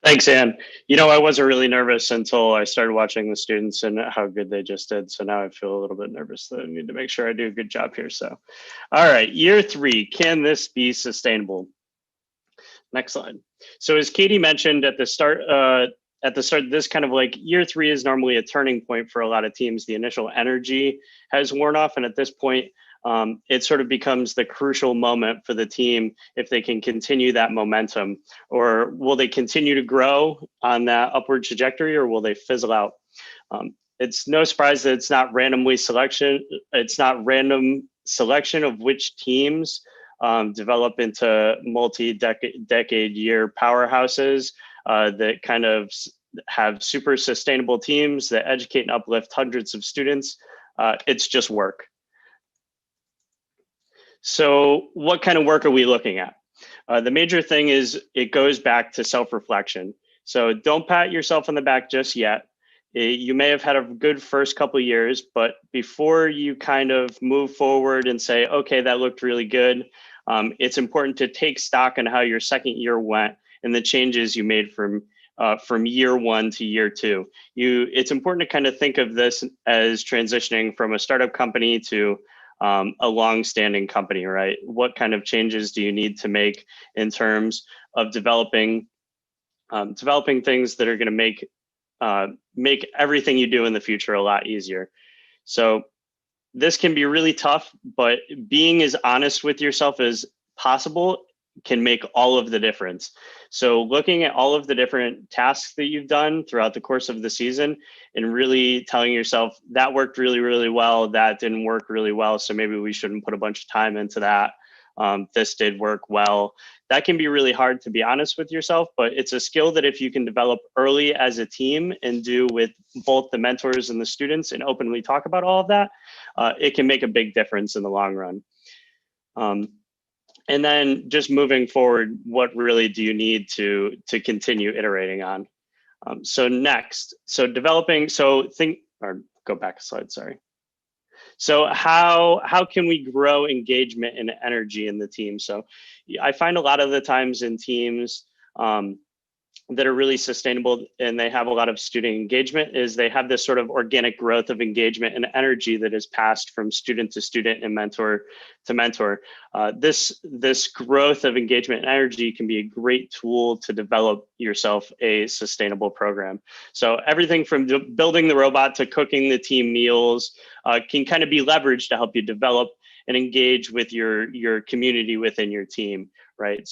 [SPEAKER 21] Thanks, Anne. You know, I wasn't really nervous until I started watching the students and how good they just did. So now I feel a little bit nervous that I need to make sure I do a good job here. So, all right, year 3, can this be sustainable? Next slide. So as Katie mentioned at the start, this kind of like year 3 is normally a turning point for a lot of teams. The initial energy has worn off, and at this point, it sort of becomes the crucial moment for the team if they can continue that momentum, or will they continue to grow on that upward trajectory, or will they fizzle out? It's no surprise that it's not random selection of which teams develop into multi-decade year powerhouses that kind of have super sustainable teams that educate and uplift hundreds of students. It's just work. So what kind of work are we looking at? The major thing is it goes back to self-reflection. So don't pat yourself on the back just yet. You may have had a good first couple of years, but before you kind of move forward and say, okay, that looked really good, it's important to take stock on how your second year went and the changes you made from year 1 to year 2. It's important to kind of think of this as transitioning from a startup company to a long-standing company, right? What kind of changes do you need to make in terms of developing things that are going to make everything you do in the future a lot easier? So this can be really tough, but being as honest with yourself as possible can make all of the difference. So looking at all of the different tasks that you've done throughout the course of the season and really telling yourself that worked really, really well, that didn't work really well, so maybe we shouldn't put a bunch of time into that. This did work well. That can be really hard, to be honest with yourself, but it's a skill that if you can develop early as a team and do with both the mentors and the students and openly talk about all of that, it can make a big difference in the long run. And then just moving forward, what really do you need to continue iterating on? So next, go back a slide, sorry. So how can we grow engagement and energy in the team? So I find a lot of the times in teams that are really sustainable and they have a lot of student engagement is they have this sort of organic growth of engagement and energy that is passed from student to student and mentor to mentor. This growth of engagement and energy can be a great tool to develop yourself a sustainable program. So everything from building the robot to cooking the team meals can kind of be leveraged to help you develop and engage with your community within your team, right?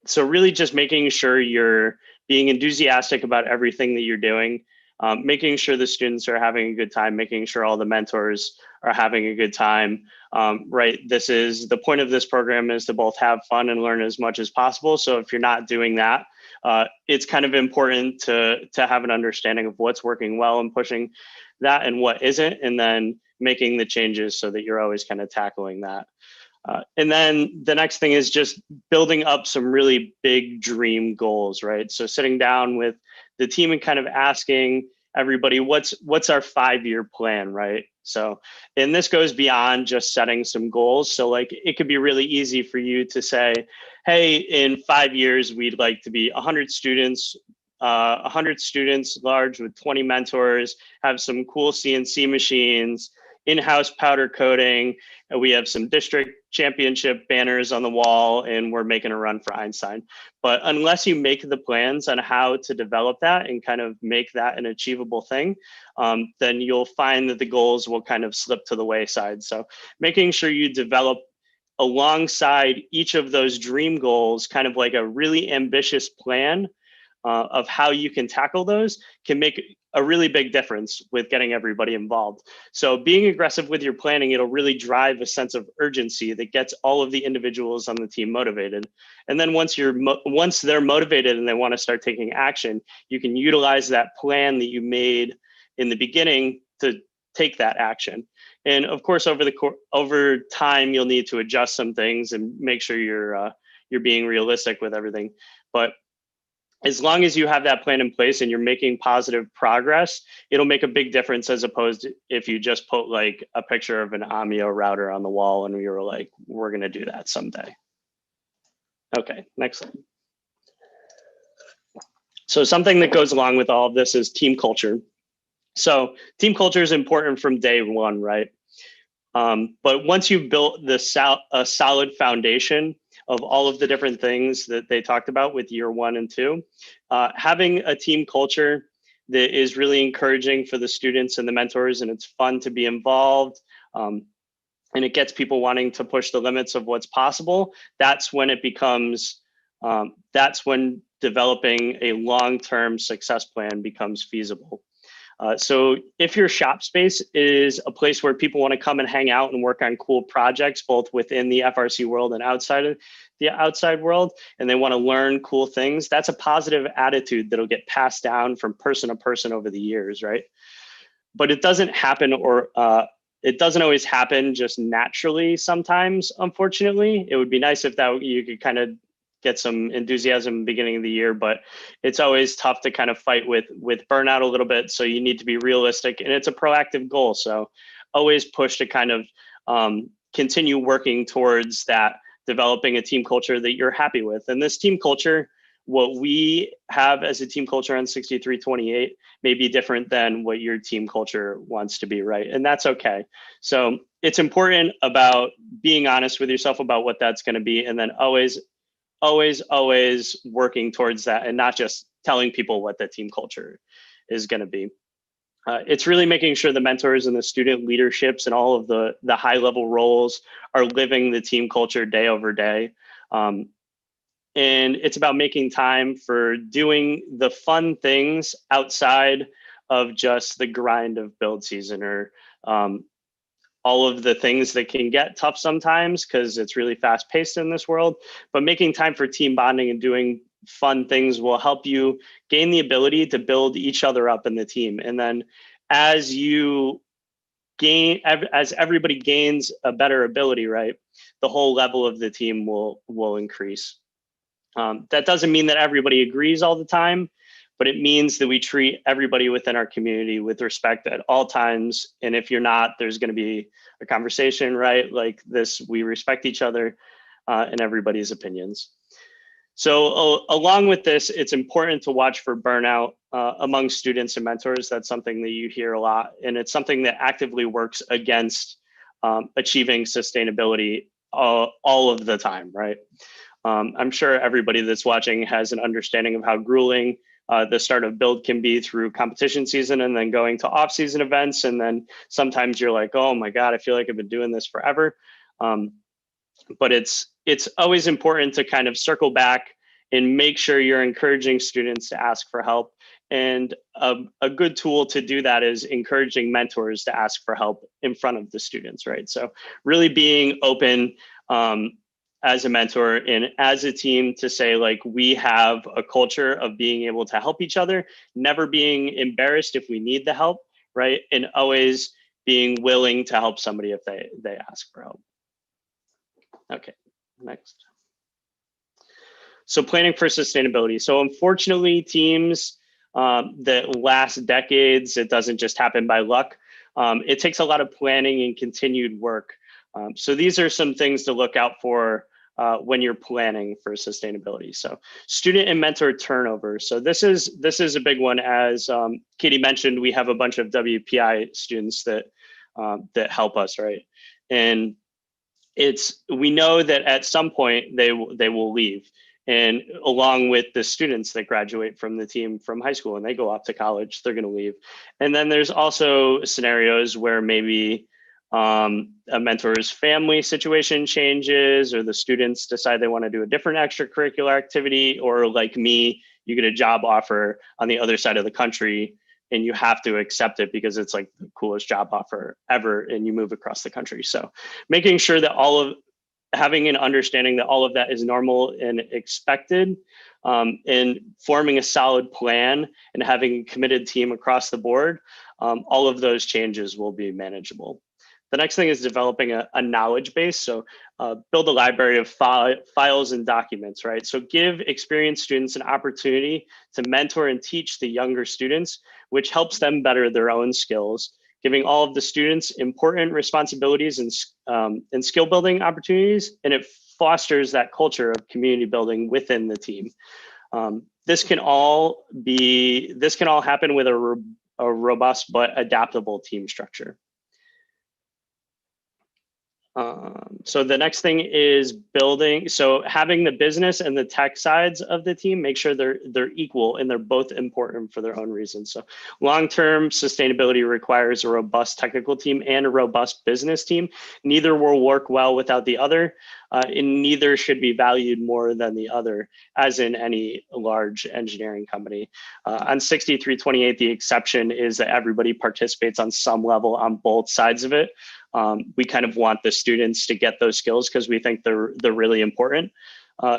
[SPEAKER 21] So really just making sure you're being enthusiastic about everything that you're doing, making sure the students are having a good time, making sure all the mentors are having a good time, right? The point of this program is to both have fun and learn as much as possible. So if you're not doing that, it's kind of important to have an understanding of what's working well and pushing that and what isn't, and then making the changes so that you're always kind of tackling that. And then the next thing is just building up some really big dream goals, right? So sitting down with the team and kind of asking everybody, what's our 5-year plan, right? So, and this goes beyond just setting some goals. So like, it could be really easy for you to say, hey, in 5 years, we'd like to be 100 students large with 20 mentors, have some cool CNC machines, in-house powder coating. And we have some district championship banners on the wall, and we're making a run for Einstein. But unless you make the plans on how to develop that and kind of make that an achievable thing, then you'll find that the goals will kind of slip to the wayside. So making sure you develop alongside each of those dream goals, kind of like a really ambitious plan of how you can tackle those, can make a really big difference with getting everybody involved. So being aggressive with your planning, it'll really drive a sense of urgency that gets all of the individuals on the team motivated. And then once they're motivated and they want to start taking action, you can utilize that plan that you made in the beginning to take that action. And of course, over time, you'll need to adjust some things and make sure you're being realistic with everything. But as long as you have that plan in place and you're making positive progress, it'll make a big difference, as opposed to if you just put like a picture of an Amio router on the wall and we were like, we're going to do that someday. Okay, next slide. So something that goes along with all of this is team culture. So team culture is important from day one, right? But once you've built a solid foundation of all of the different things that they talked about with year 1 and 2, having a team culture that is really encouraging for the students and the mentors, and it's fun to be involved, and it gets people wanting to push the limits of what's possible, that's when it becomes, that's when developing a long-term success plan becomes feasible. So if your shop space is a place where people want to come and hang out and work on cool projects, both within the FRC world and outside of the outside world, and they want to learn cool things, that's a positive attitude that'll get passed down from person to person over the years, right? But it doesn't happen, or it doesn't always happen just naturally sometimes, unfortunately. It would be nice if that you could kind of get some enthusiasm beginning of the year, but it's always tough to kind of fight with burnout a little bit. So you need to be realistic, and it's a proactive goal. So always push to kind of continue working towards that, developing a team culture that you're happy with. And this team culture, what we have as a team culture on 6328 may be different than what your team culture wants to be, right? And that's okay. So it's important about being honest with yourself about what that's going to be, and then always working towards that, and not just telling people what the team culture is going to be. It's really making sure the mentors and the student leaderships and all of the high level roles are living the team culture day over day. And it's about making time for doing the fun things outside of just the grind of build season, or all of the things that can get tough sometimes because it's really fast paced in this world. But making time for team bonding and doing fun things will help you gain the ability to build each other up in the team. And then as everybody gains a better ability, right, the whole level of the team will increase. That doesn't mean that everybody agrees all the time, but it means that we treat everybody within our community with respect at all times. And if you're not, there's going to be a conversation, right? Like this, we respect each other and everybody's opinions. So along with this, it's important to watch for burnout among students and mentors. That's something that you hear a lot, and it's something that actively works against achieving sustainability all of the time, right? I'm sure everybody that's watching has an understanding of how grueling the start of build can be through competition season, and then going to off-season events. And then sometimes you're like, oh my God, I feel like I've been doing this forever. But it's always important to kind of circle back and make sure you're encouraging students to ask for help. And a good tool to do that is encouraging mentors to ask for help in front of the students, right? So really being open as a mentor and as a team to say, like, we have a culture of being able to help each other, never being embarrassed if we need the help, right? And always being willing to help somebody if they ask for help. Okay, next. So planning for sustainability. So unfortunately, teams that last decades, it doesn't just happen by luck. It takes a lot of planning and continued work. So these are some things to look out for when you're planning for sustainability. So student and mentor turnover. So this is a big one. As Katie mentioned, we have a bunch of WPI students that that help us, right? And we know that at some point they will leave, and along with the students that graduate from the team from high school and they go off to college, they're going to leave. And then there's also scenarios where maybe a mentor's family situation changes, or the students decide they want to do a different extracurricular activity, or like me, you get a job offer on the other side of the country and you have to accept it because it's like the coolest job offer ever, and you move across the country. So making sure that having an understanding that all of that is normal and expected, and forming a solid plan and having a committed team across the board, all of those changes will be manageable. The next thing is developing a knowledge base. So build a library of files and documents, right? So give experienced students an opportunity to mentor and teach the younger students, which helps them better their own skills, giving all of the students important responsibilities and skill building opportunities, and it fosters that culture of community building within the team. This can all happen with a robust but adaptable team structure. So the next thing is having the business and the tech sides of the team, make sure they're equal and they're both important for their own reasons. So long-term sustainability requires a robust technical team and a robust business team. Neither will work well without the other, and neither should be valued more than the other, as in any large engineering company. On 6328, the exception is that everybody participates on some level on both sides of it. We kind of want the students to get those skills because we think they're really important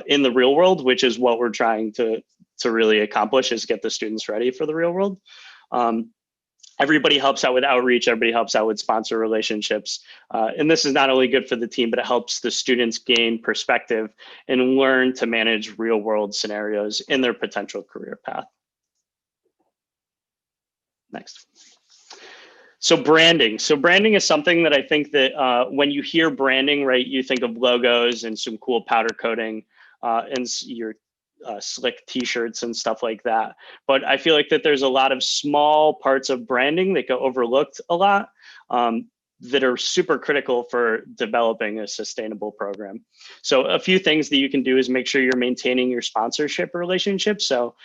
[SPEAKER 21] in the real world, which is what we're trying to really accomplish, is get the students ready for the real world. Everybody helps out with outreach, everybody helps out with sponsor relationships. And this is not only good for the team, but it helps the students gain perspective and learn to manage real world scenarios in their potential career path. Next. So branding. So branding is something that I think that when you hear branding, right, you think of logos and some cool powder coating and your slick t-shirts and stuff like that. But I feel like that there's a lot of small parts of branding that go overlooked a lot that are super critical for developing a sustainable program. So a few things that you can do is make sure you're maintaining your sponsorship relationships. So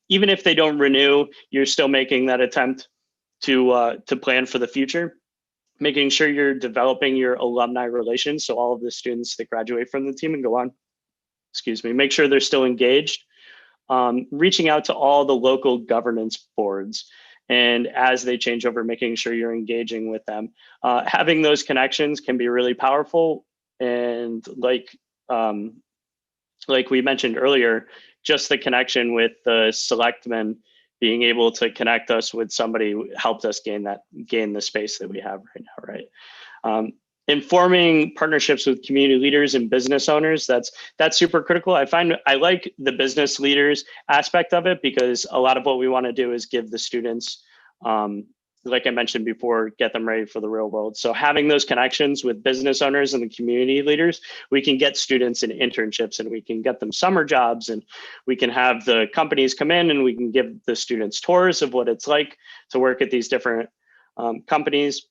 [SPEAKER 21] even if they don't renew, you're still making that attempt to plan for the future, making sure you're developing your alumni relations. So all of the students that graduate from the team and go on, make sure they're still engaged, reaching out to all the local governance boards. And as they change over, making sure you're engaging with them. Having those connections can be really powerful. And like we mentioned earlier, just the connection with the selectmen, being able to connect us with somebody helped us gain the space that we have right now, right? And forming partnerships with community leaders and business owners, that's super critical. I like the business leaders aspect of it, because a lot of what we want to do is give the students, like I mentioned before, get them ready for the real world. So having those connections with business owners and the community leaders, we can get students in internships and we can get them summer jobs, and we can have the companies come in and we can give the students tours of what it's like to work at these different companies.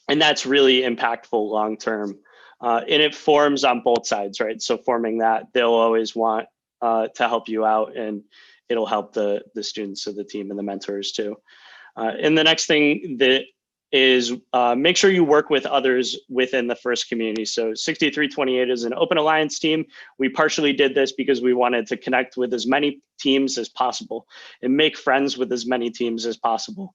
[SPEAKER 21] And that's really impactful long-term. And it forms on both sides, right? So forming that, they'll always want to help you out, and it'll help the students of the team and the mentors too. And the next thing that is make sure you work with others within the FIRST community. So 6328 is an open alliance team. We partially did this because we wanted to connect with as many teams as possible and make friends with as many teams as possible.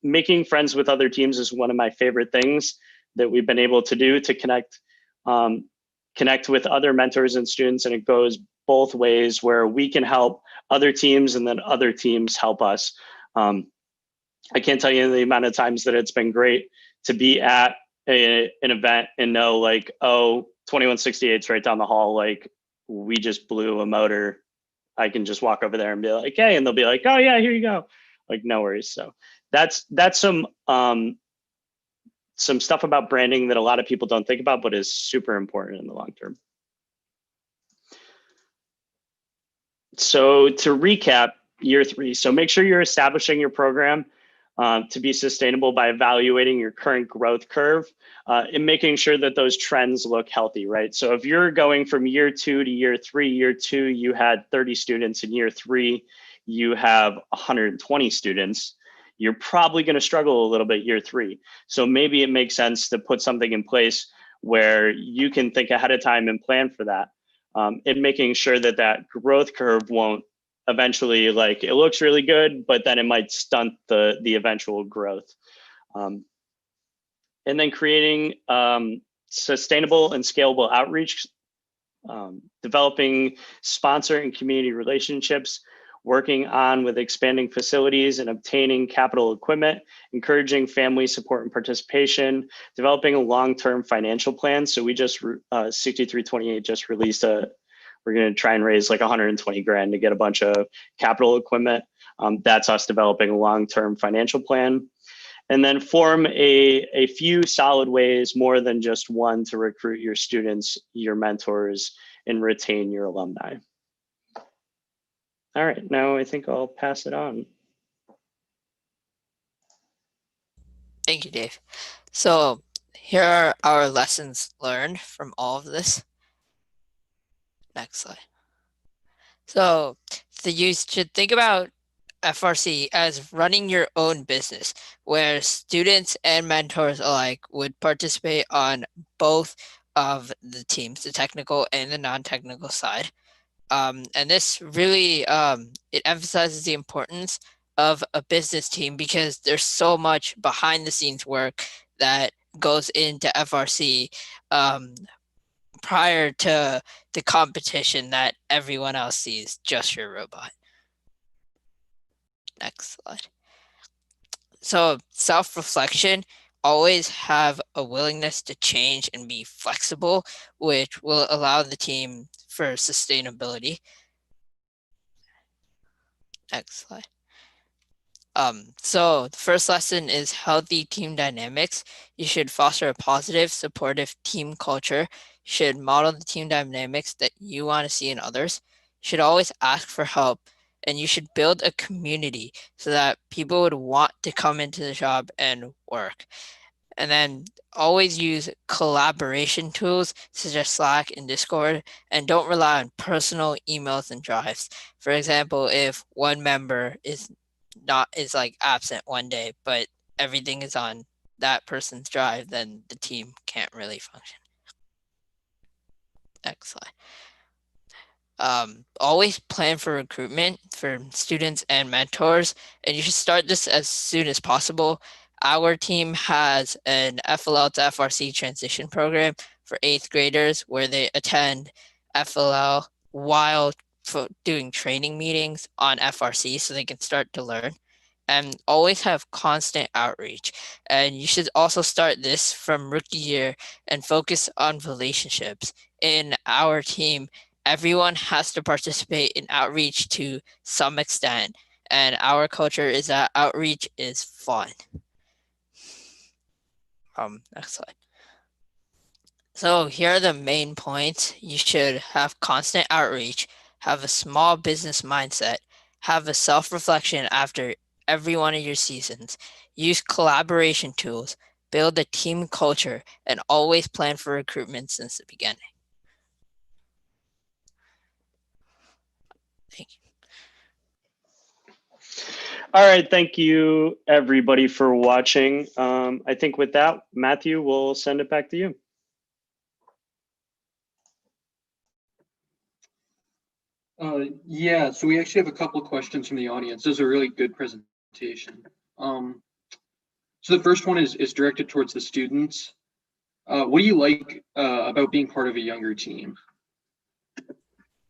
[SPEAKER 21] Making friends with other teams is one of my favorite things that we've been able to do to connect with other mentors and students. And it goes both ways, where we can help other teams and then other teams help us. I can't tell you the amount of times that it's been great to be at an event and know, like, oh, 2168's right down the hall. Like, we just blew a motor. I can just walk over there and be like, hey, and they'll be like, oh yeah, here you go. Like, no worries. So that's some stuff about branding that a lot of people don't think about, but is super important in the long term. So to recap, year 3. So make sure you're establishing your program to be sustainable by evaluating your current growth curve and making sure that those trends look healthy, right? So if you're going from year 2 to year 3, year 2, you had 30 students, in year 3, you have 120 students, you're probably going to struggle a little bit year 3. So maybe it makes sense to put something in place where you can think ahead of time and plan for that, and making sure that that growth curve won't eventually, like, it looks really good, but then it might stunt the eventual growth. And then creating sustainable and scalable outreach, developing sponsor and community relationships, working on with expanding facilities and obtaining capital equipment, encouraging family support and participation, developing a long-term financial plan. So we just, 6328 just released we're going to try and raise like 120 grand to get a bunch of capital equipment. That's us developing a long-term financial plan. And then form a few solid ways, more than just one, to recruit your students, your mentors, and retain your alumni. All right, now I think I'll pass it on.
[SPEAKER 9] Thank you, Dave. So here are our lessons learned from all of this. Next slide. So you should think about FRC as running your own business, where students and mentors alike would participate on both of the teams, the technical and the non-technical side. And this really, it emphasizes the importance of a business team because there's so much behind the scenes work that goes into FRC prior to the competition that everyone else sees, just your robot. Next slide. So self-reflection, always have a willingness to change and be flexible, which will allow the team for sustainability. Next slide. So the first lesson is healthy team dynamics. You should foster a positive, supportive team culture. You should model the team dynamics that you want to see in others. You should always ask for help, and you should build a community so that people would want to come into the job and work. And then always use collaboration tools such as Slack and Discord, and don't rely on personal emails and drives. For example, if one member is like absent one day, but everything is on that person's drive, then the team can't really function. Next slide. Always plan for recruitment for students and mentors, and you should start this as soon as possible. Our team has an FLL to FRC transition program for 8th graders where they attend FLL while doing training meetings on FRC so they can start to learn. And always have constant outreach. And you should also start this from rookie year and focus on relationships. In our team, everyone has to participate in outreach to some extent. And our culture is that outreach is fun. Next slide. So here are the main points. You should have constant outreach, have a small business mindset, have a self-reflection after every one of your seasons, use collaboration tools, build a team culture, and always plan for recruitment since the beginning. Thank you.
[SPEAKER 21] All right, thank you everybody for watching. I think with that, Matthew, we'll send it back to you.
[SPEAKER 16] Yeah, so we actually have a couple of questions from the audience. This is a really good presentation. So the first one is directed towards the students. What do you like about being part of a younger team?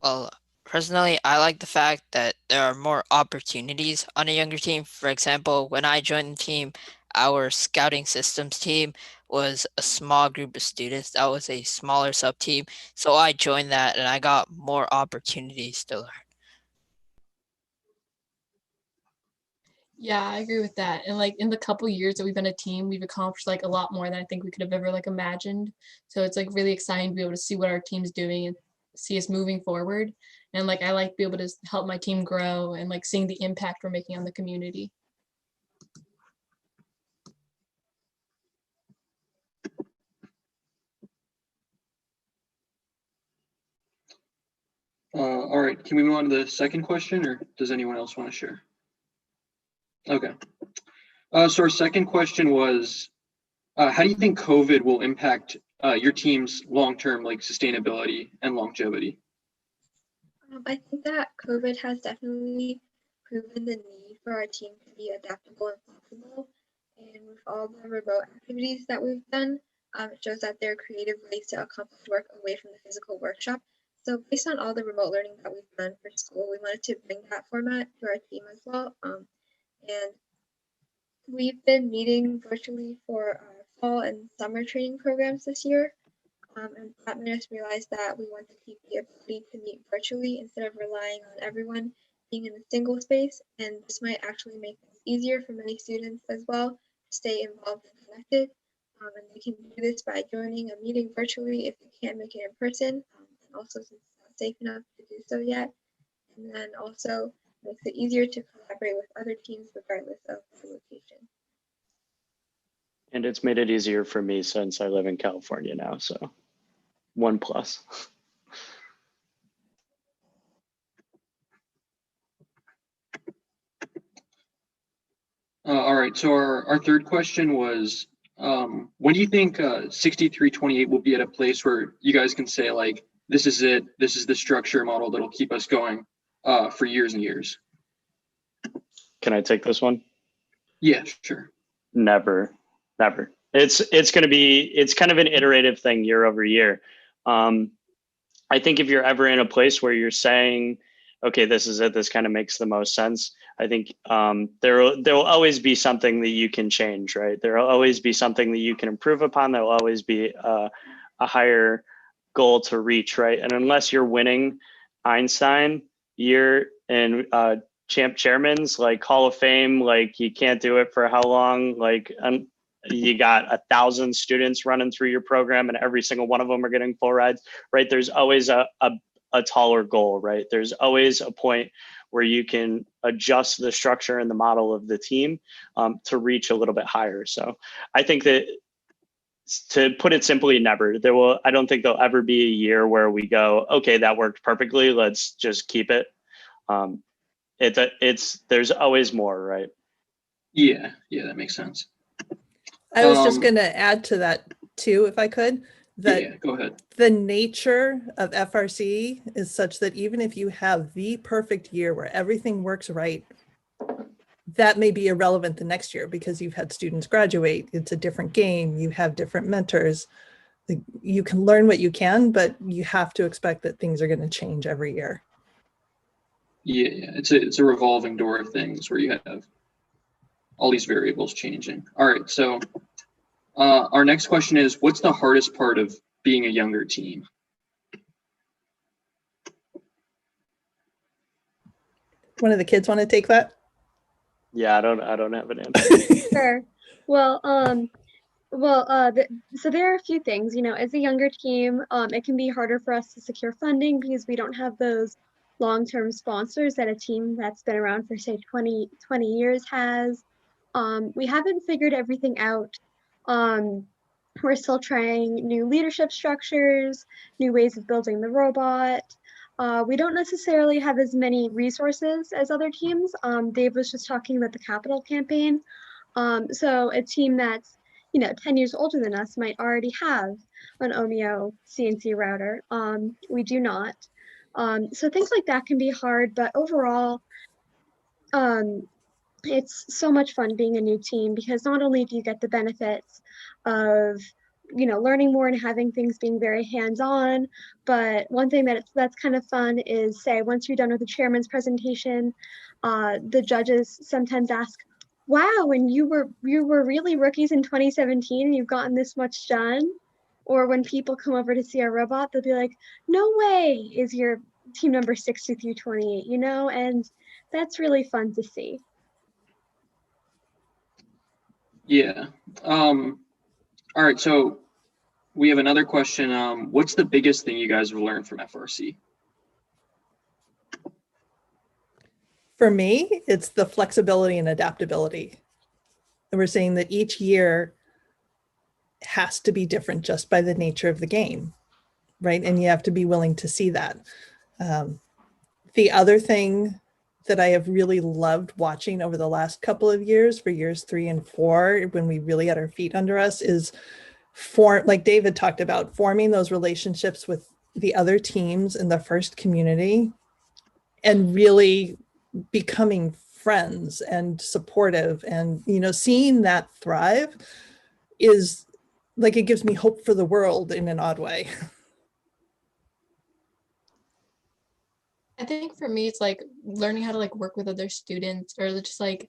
[SPEAKER 9] Well, personally, I like the fact that there are more opportunities on a younger team. For example, when I joined the team, our scouting systems team was a small group of students. That was a smaller sub team. So I joined that and I got more opportunities to learn.
[SPEAKER 18] Yeah, I agree with that. And like in the couple years that we've been a team, we've accomplished like a lot more than I think we could have ever like imagined. So it's like really exciting to be able to see what our team's doing and see us moving forward. And like I like to be able to help my team grow and like seeing the impact we're making on the community.
[SPEAKER 16] right, can we move on to the second question, or does anyone else want to share? Okay. So our second question was, how do you think COVID will impact your team's long-term like sustainability and longevity?
[SPEAKER 20] I think that COVID has definitely proven the need for our team to be adaptable and flexible. And with all the remote activities that we've done, it shows that there are creative ways to accomplish work away from the physical workshop. So based on all the remote learning that we've done for school, we wanted to bring that format to our team as well. And we've been meeting virtually for our fall and summer training programs this year. And that made us realize that we want to keep the ability to meet virtually instead of relying on everyone being in a single space. And this might actually make it easier for many students as well to stay involved and connected. And they can do this by joining a meeting virtually if you can't make it in person. And also, since it's not safe enough to do so yet. And then also makes it easier to collaborate with other teams regardless of the location.
[SPEAKER 21] And it's made it easier for me since I live in California now, so 1+.
[SPEAKER 16] All right, so our third question was, when do you think 6328 will be at a place where you guys can say like, this is it, this is the structure model that'll keep us going for years and years?
[SPEAKER 21] Can I take this one?
[SPEAKER 16] Yeah, sure.
[SPEAKER 21] Never. It's going to be, it's kind of an iterative thing year over year. I think if you're ever in a place where you're saying, okay, this is it, this kind of makes the most sense, I think there will always be something that you can change, right? There will always be something that you can improve upon. There will always be a higher goal to reach, right? And unless you're winning Einstein year and chairman's like Hall of Fame, like you can't do it for how long? Like you got 1,000 students running through your program and every single one of them are getting full rides, right? There's always a taller goal, right? There's always a point where you can adjust the structure and the model of the team to reach a little bit higher. So I think that, to put it simply, never. I don't think there'll ever be a year where we go, okay, that worked perfectly, let's just keep it. There's always more, right?
[SPEAKER 16] Yeah, that makes sense.
[SPEAKER 17] I was just going to add to that too, if I could, that
[SPEAKER 16] yeah, go ahead.
[SPEAKER 17] The nature of FRC is such that even if you have the perfect year where everything works right, that may be irrelevant the next year because you've had students graduate. It's a different game. You have different mentors. You can learn what you can, but you have to expect that things are going to change every year.
[SPEAKER 16] Yeah, it's a revolving door of things where you have all these variables changing. All right, so our next question is, what's the hardest part of being a younger team?
[SPEAKER 17] One of the kids want to take that?
[SPEAKER 21] Yeah, I don't have an answer.
[SPEAKER 19] Sure. Well, so there are a few things, as a younger team, it can be harder for us to secure funding because we don't have those long-term sponsors that a team that's been around for say 20 years has. We haven't figured everything out. We're still trying new leadership structures, new ways of building the robot. We don't necessarily have as many resources as other teams. Dave was just talking about the capital campaign. So a team that's 10 years older than us might already have an Omeo CNC router. We do not. So things like that can be hard, but overall, it's so much fun being a new team because not only do you get the benefits of learning more and having things being very hands-on, but one thing that's kind of fun is, say, once you're done with the chairman's presentation, the judges sometimes ask, wow, and you were really rookies in 2017 and you've gotten this much done. Or when people come over to see our robot, they'll be like, no way is your team number 6328, and that's really fun to see.
[SPEAKER 16] Yeah. All right, so we have another question. What's the biggest thing you guys have learned from FRC?
[SPEAKER 17] For me, it's the flexibility and adaptability. And we're saying that each year has to be different just by the nature of the game, right? And you have to be willing to see that. The other thing that I have really loved watching over the last couple of years, for years 3 and 4, when we really had our feet under us, is like David talked about, forming those relationships with the other teams in the first community and really becoming friends and supportive, and seeing that thrive is like, it gives me hope for the world in an odd way.
[SPEAKER 18] I think for me, it's like learning how to like work with other students, or just like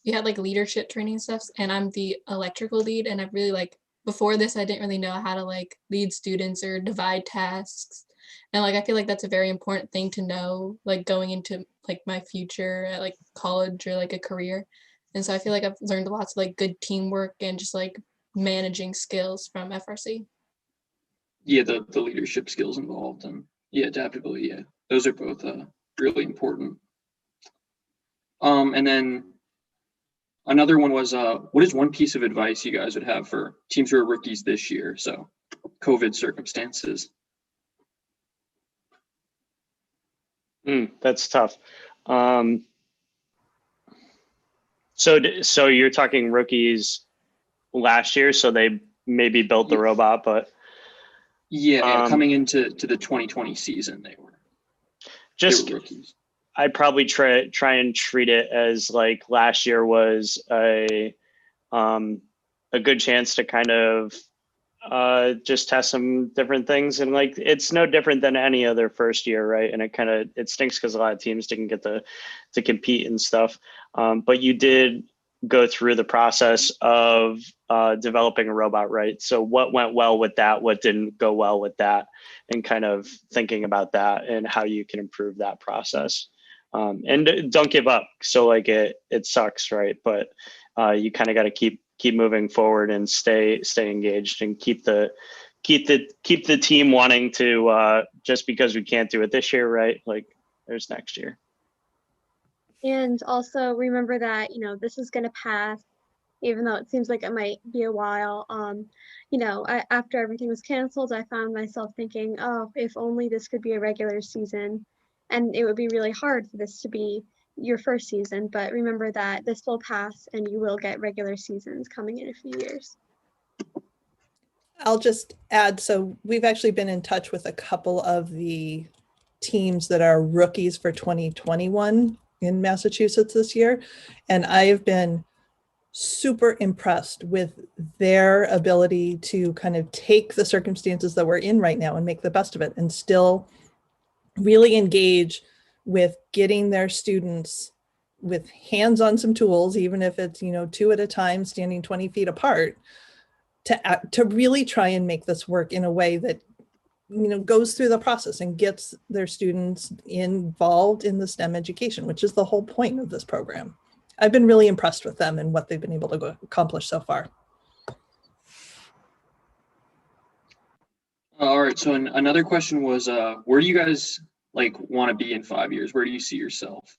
[SPEAKER 18] we had like leadership training stuff, and I'm the electrical lead, and I really like, before this I didn't really know how to like lead students or divide tasks, and like I feel like that's a very important thing to know, like going into like my future at like college or like a career. And so I feel like I've learned lots of like good teamwork and just like managing skills from FRC.
[SPEAKER 16] Yeah, the leadership skills involved, and yeah, adaptability. Yeah, those are both really important. And then another one was, what is one piece of advice you guys would have for teams who are rookies this year? So, COVID circumstances.
[SPEAKER 21] That's tough. So you're talking rookies last year, so they maybe built the robot, but
[SPEAKER 16] yeah, coming into the 2020 season, they were rookies.
[SPEAKER 21] I'd probably try and treat it as like last year was a good chance to kind of just test some different things, and like it's no different than any other first year, right? And it stinks because a lot of teams didn't get to compete and stuff, but you did go through the process of developing a robot, right? So what went well with that, what didn't go well with that, and kind of thinking about that and how you can improve that process. And don't give up. So like it sucks, right? But you kind of got to keep moving forward and stay engaged, and keep the team wanting to, just because we can't do it this year, right? Like there's next year.
[SPEAKER 19] And also remember that, this is going to pass, even though it seems like it might be a while. After everything was canceled, I found myself thinking, oh, if only this could be a regular season. And it would be really hard for this to be your first season. But remember that this will pass and you will get regular seasons coming in a few years.
[SPEAKER 17] I'll just add, so we've actually been in touch with a couple of the teams that are rookies for 2021 in Massachusetts this year. And I have been super impressed with their ability to kind of take the circumstances that we're in right now and make the best of it, and still really engage with getting their students with hands on some tools, even if it's, 2 at a time, standing 20 feet apart, to really try and make this work in a way that goes through the process and gets their students involved in the STEM education, which is the whole point of this program. I've been really impressed with them and what they've been able to accomplish so far.
[SPEAKER 16] All right, so another question was, where do you guys want to be in 5 years? Where do you see yourself?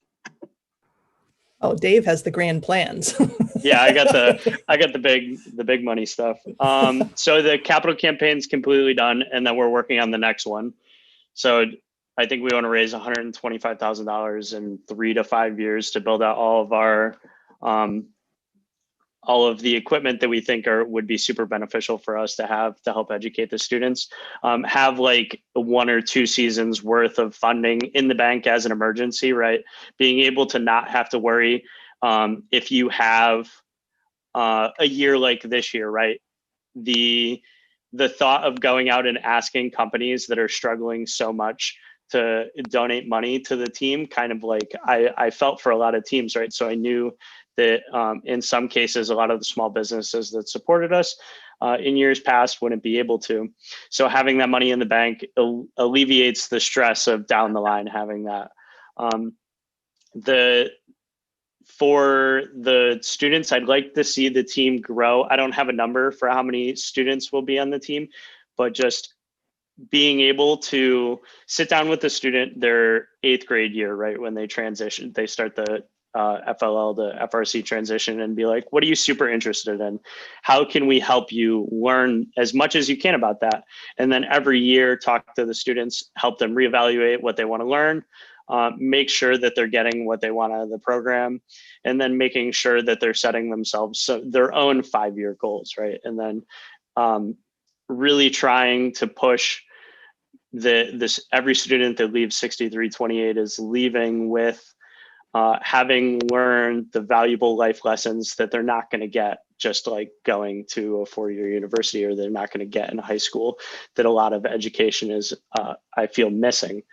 [SPEAKER 17] Oh, Dave has the grand plans.
[SPEAKER 21] Yeah, I got the big money stuff. So the capital campaign's completely done, and then we're working on the next one. So I think we want to raise $125,000 in 3 to 5 years to build out all of our all of the equipment that we think would be super beneficial for us to have to help educate the students. Have like 1 or 2 seasons worth of funding in the bank as an emergency, right? Being able to not have to worry if you have a year like this year, right? The thought of going out and asking companies that are struggling so much to donate money to the team, kind of like I felt for a lot of teams, right? So I knew that in some cases, a lot of the small businesses that supported us in years past wouldn't be able to. So having that money in the bank alleviates the stress of down the line having that. For the students, I'd like to see the team grow. I don't have a number for how many students will be on the team, but just being able to sit down with the student their 8th grade year, right? When they transition, they start the FLL to FRC transition, and be like, what are you super interested in? How can we help you learn as much as you can about that? And then every year talk to the students, help them reevaluate what they want to learn, make sure that they're getting what they want out of the program, and then making sure that they're setting themselves their own 5-year goals, right? And then really trying to push every student that leaves 6328 is leaving with having learned the valuable life lessons that they're not going to get just like going to a 4-year university, or they're not going to get in high school, that a lot of education is, I feel, missing.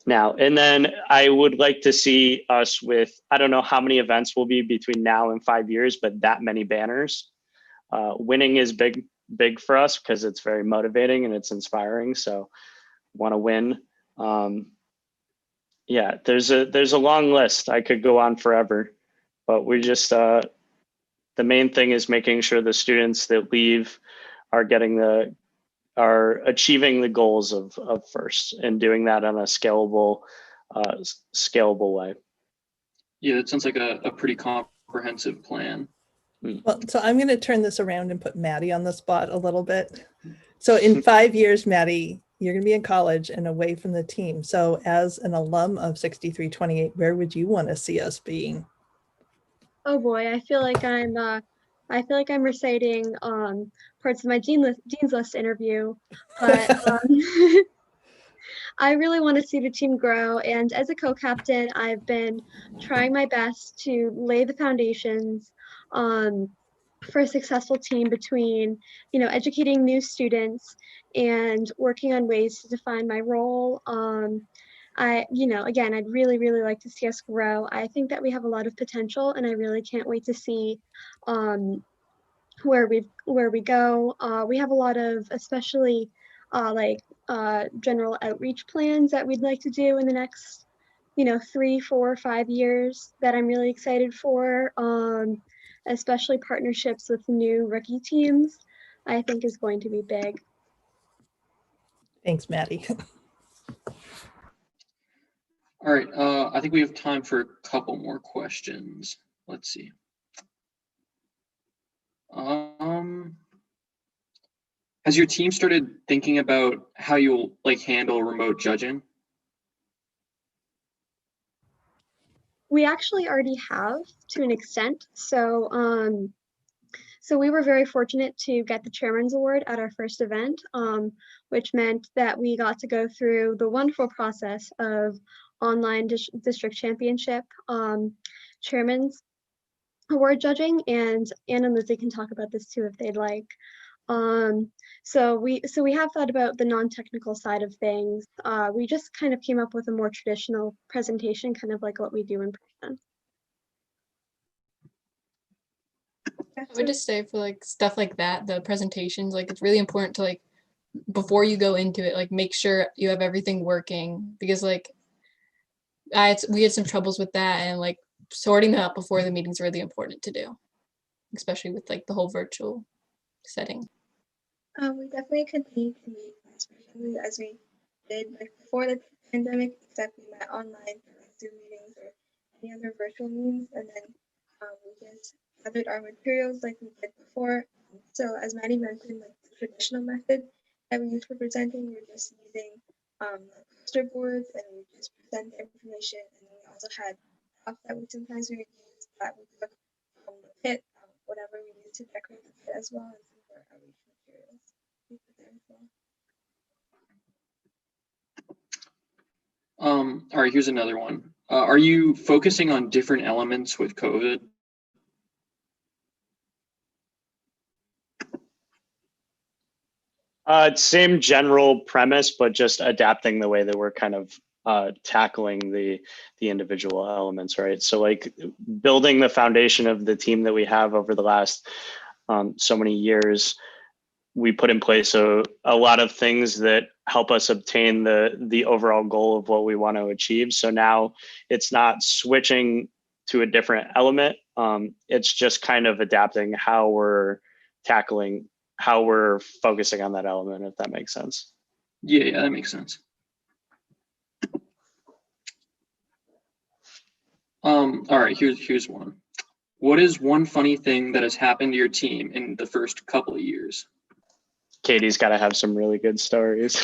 [SPEAKER 21] Now, and then I would like to see us with, I don't know how many events will be between now and 5 years, but that many banners. Winning is big for us because it's very motivating and it's inspiring. So want to win. Yeah, there's a long list. I could go on forever, but we just, the main thing is making sure the students that leave are achieving the goals of FIRST, and doing that on a scalable way.
[SPEAKER 16] Yeah, that sounds like a pretty comprehensive plan.
[SPEAKER 17] Well, so I'm going to turn this around and put Maddie on the spot a little bit. So in 5 years, Maddie, you're going to be in college and away from the team. So as an alum of 6328, where would you want to see us being?
[SPEAKER 19] Oh boy, I feel like I'm reciting parts of my Dean's List interview, but I really want to see the team grow. And as a co-captain, I've been trying my best to lay the foundations for a successful team between, educating new students and working on ways to define my role. Again, I'd really, really like to see us grow. I think that we have a lot of potential, and I really can't wait to see where we go. We have a lot of, especially general outreach plans that we'd like to do in the next, 3, 4, 5 years that I'm really excited for. Especially partnerships with new rookie teams, I think is going to be big.
[SPEAKER 17] Thanks, Maddie.
[SPEAKER 16] All right, I think we have time for a couple more questions. Let's see. Has your team started thinking about how you'll handle remote judging?
[SPEAKER 19] We actually already have, to an extent. So we were very fortunate to get the Chairman's Award at our first event, which meant that we got to go through the wonderful process of online district championship Chairman's Award judging, and Ann and Lizzie can talk about this too if they'd like. So we have thought about the non-technical side of things. We just kind of came up with a more traditional presentation, kind of like what we do in person.
[SPEAKER 18] I would just say for stuff like that, the presentations, it's really important to before you go into it, make sure you have everything working, because we had some troubles with that, and sorting them out before the meeting is really important to do, especially with the whole virtual setting.
[SPEAKER 20] We definitely continue to meet as we did before the pandemic, except we met online through Zoom meetings or any other virtual means, and then we just gathered our materials like we did before. So as Maddie mentioned, the traditional method that we use for presenting, we're just using poster boards, and we just present the information. And we also had props that we sometimes would use that we took from the pit, whatever we used to decorate the pit as well, and some of our outreach materials we put there as well.
[SPEAKER 16] All right, here's another one. Are you focusing on different elements with COVID?
[SPEAKER 21] Same general premise, but just adapting the way that we're kind of tackling the individual elements, right? So building the foundation of the team that we have over the last so many years, we put in place a lot of things that help us obtain the overall goal of what we want to achieve. So now it's not switching to a different element. It's just kind of adapting how we're focusing on that element, if that makes sense.
[SPEAKER 16] Yeah, that makes sense. All right, here's one. What is one funny thing that has happened to your team in the first couple of years?
[SPEAKER 21] Katie's got to have some really good stories.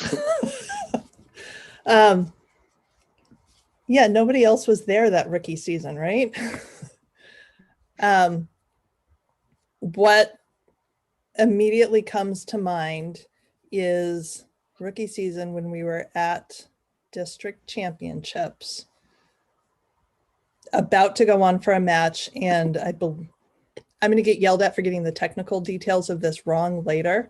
[SPEAKER 17] Yeah, nobody else was there that rookie season, right? What immediately comes to mind is rookie season when we were at district championships, about to go on for a match, and I'm going to get yelled at for getting the technical details of this wrong later.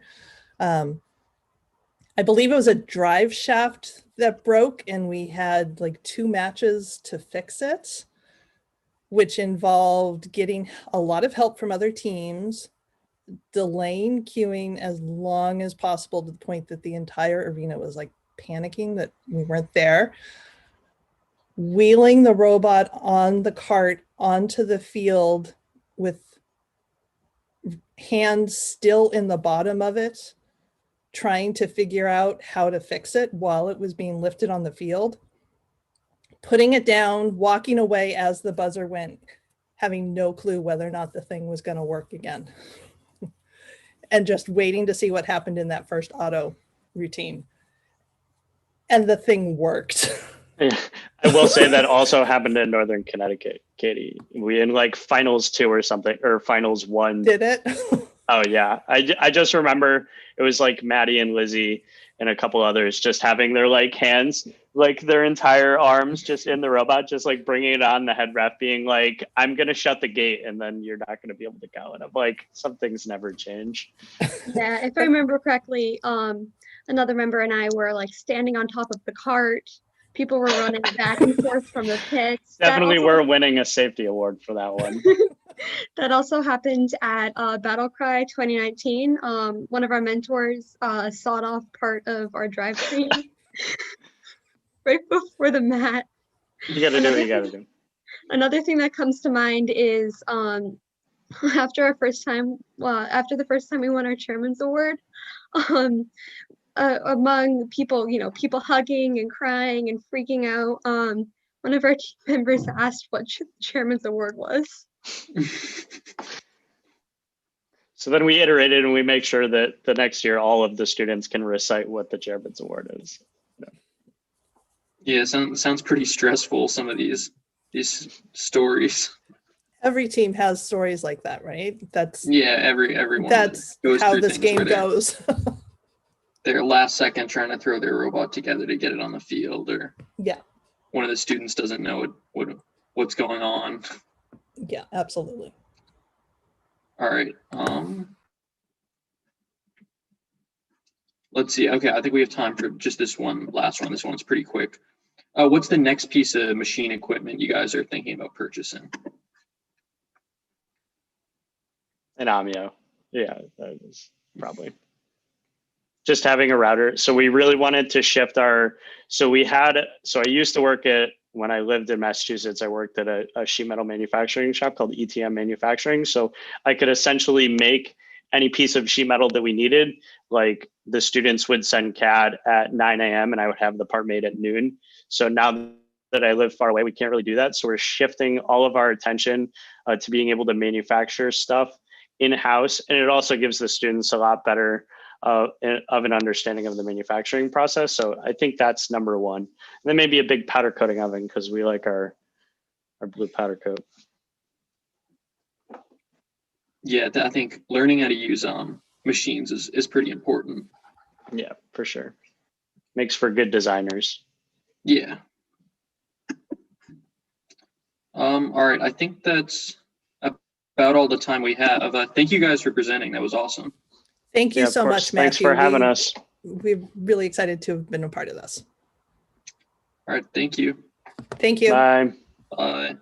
[SPEAKER 17] I believe it was a drive shaft that broke, and we had like 2 matches to fix it, which involved getting a lot of help from other teams, delaying queuing as long as possible to the point that the entire arena was like panicking that we weren't there, wheeling the robot on the cart onto the field with hands still in the bottom of it, trying to figure out how to fix it while it was being lifted on the field, putting it down, walking away as the buzzer went, having no clue whether or not the thing was going to work again. And just waiting to see what happened in that first auto routine. And the thing worked.
[SPEAKER 21] I will say that also happened in Northern Connecticut, Katie. We in like finals 2 or something, or finals 1.
[SPEAKER 17] Did it?
[SPEAKER 21] Oh yeah. I just remember it was like Maddie and Lizzie and a couple others just having their like hands, like their entire arms just in the robot, just like bringing it on, the head ref being like, I'm going to shut the gate and then you're not going to be able to go. And I'm like, some things never change.
[SPEAKER 19] Yeah, if I remember correctly, another member and I were like standing on top of the cart. People were running back and forth from the pits.
[SPEAKER 21] Definitely we're winning a safety award for that one.
[SPEAKER 19] That also happened at Battle Cry 2019. One of our mentors sawed off part of our drivetrain right before the mat.
[SPEAKER 21] You gotta do what you gotta do.
[SPEAKER 19] Another thing that comes to mind is after the first time we won our chairman's award, among people, people hugging and crying and freaking out, one of our team members asked what the chairman's award was.
[SPEAKER 21] So then we iterated and we make sure that the next year all of the students can recite what the chairman's award is.
[SPEAKER 16] Yeah, sounds pretty stressful, some of these stories.
[SPEAKER 17] Every team has stories like that, right?
[SPEAKER 16] Everyone.
[SPEAKER 17] That's how this game goes.
[SPEAKER 16] They're last second trying to throw their robot together to get it on the field, or one of the students doesn't know what's going on.
[SPEAKER 17] Yeah, absolutely.
[SPEAKER 16] All right. Let's see. Okay, I think we have time for just this one last one. This one's pretty quick. What's the next piece of machine equipment you guys are thinking about purchasing?
[SPEAKER 21] An Amio. Yeah, that is probably. Just having a router. So we really wanted to shift so I used to work when I lived in Massachusetts, I worked at a sheet metal manufacturing shop called ETM Manufacturing. So I could essentially make any piece of sheet metal that we needed. Like the students would send CAD at 9 a.m. and I would have the part made at noon. So now that I live far away, we can't really do that. So we're shifting all of our attention to being able to manufacture stuff in-house. And it also gives the students a lot better of an understanding of the manufacturing process. So I think that's number one. And then maybe a big powder coating oven because we like our blue powder coat.
[SPEAKER 16] Yeah, I think learning how to use machines is pretty important.
[SPEAKER 21] Yeah, for sure. Makes for good designers.
[SPEAKER 16] Yeah. All right, I think that's about all the time we have. Thank you guys for presenting. That was awesome.
[SPEAKER 17] Thank you so much, Matthew.
[SPEAKER 21] Thanks for having us.
[SPEAKER 17] We're really excited to have been a part of this.
[SPEAKER 16] All right, thank you.
[SPEAKER 17] Thank you.
[SPEAKER 21] Bye.
[SPEAKER 16] Bye.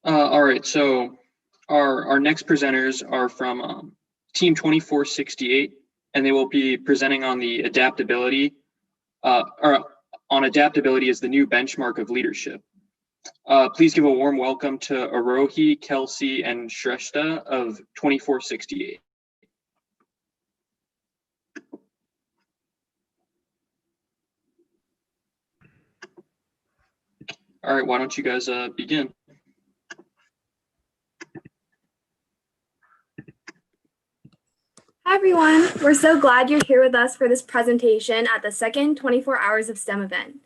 [SPEAKER 16] All right, so our next presenters are from Team 2468, and they will be presenting on the adaptability, or on adaptability as the new benchmark of leadership. Please give a warm welcome to Arohi, Kelsey, and Shrestha of 2468. All right, why don't you guys begin?
[SPEAKER 6] Hi everyone, we're so glad you're here with us for this presentation at the second 24 Hours of STEM event.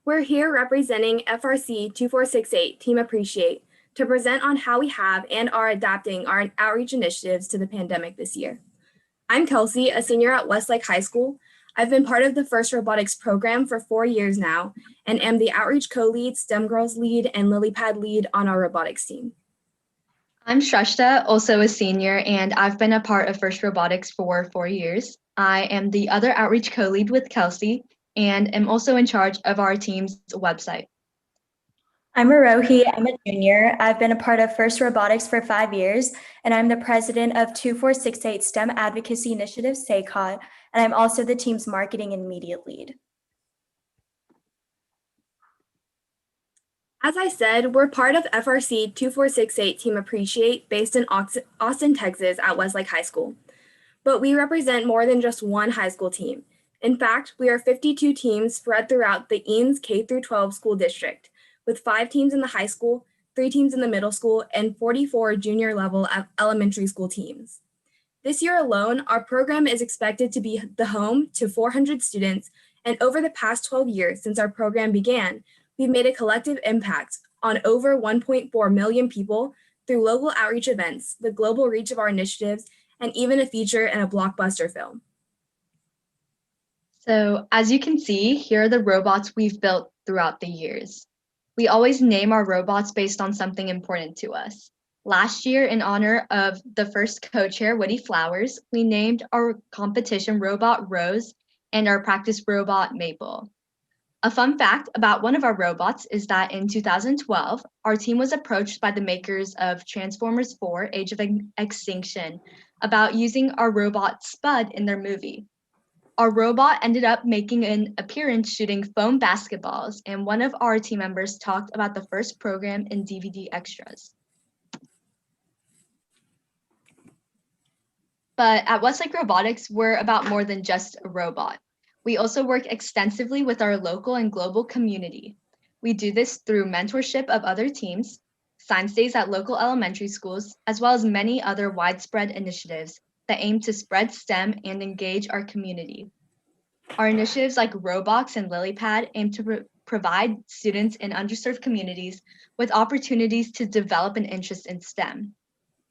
[SPEAKER 6] We're here representing FRC 2468 Team Appreciate to present on how we have and are adapting our outreach initiatives to the pandemic this year. I'm Kelsey, a senior at Westlake High School. I've been part of the FIRST Robotics program for 4 years now and am the outreach co-lead, STEM Girls lead, and LilyPad lead on our robotics team.
[SPEAKER 22] I'm Shrestha, also a senior, and I've been a part of FIRST Robotics for 4 years. I am the other outreach co-lead with Kelsey and am also in charge of our team's website.
[SPEAKER 23] I'm Arohi, I'm a junior. I've been a part of FIRST Robotics for 5 years, and I'm the president of 2468 STEM Advocacy Initiative, SACOT, and I'm also the team's marketing and media lead.
[SPEAKER 6] As I said, we're part of FRC 2468 Team Appreciate based in Austin, Texas at Westlake High School. But we represent more than just one high school team. In fact, we are 52 teams spread throughout the Eanes K-12 school district, with 5 teams in the high school, 3 teams in the middle school, and 44 junior level elementary school teams. This year alone, our program is expected to be the home to 400 students, and over the past 12 years since our program began, we've made a collective impact on over 1.4 million people through local outreach events, the global reach of our initiatives, and even a feature in a blockbuster film.
[SPEAKER 22] So as you can see, here are the robots we've built throughout the years. We always name our robots based on something important to us. Last year, in honor of the first co-chair, Woody Flowers, we named our competition robot Rose and our practice robot Maple. A fun fact about one of our robots is that in 2012, our team was approached by the makers of Transformers 4: Age of Extinction about using our robot Spud in their movie. Our robot ended up making an appearance shooting foam basketballs, and one of our team members talked about the first program in DVD extras. But at Westlake Robotics, we're about more than just a robot. We also work extensively with our local and global community. We do this through mentorship of other teams, science days at local elementary schools, as well as many other widespread initiatives that aim to spread STEM and engage our community. Our initiatives like Roblox and LilyPad aim to provide students in underserved communities with opportunities to develop an interest in STEM.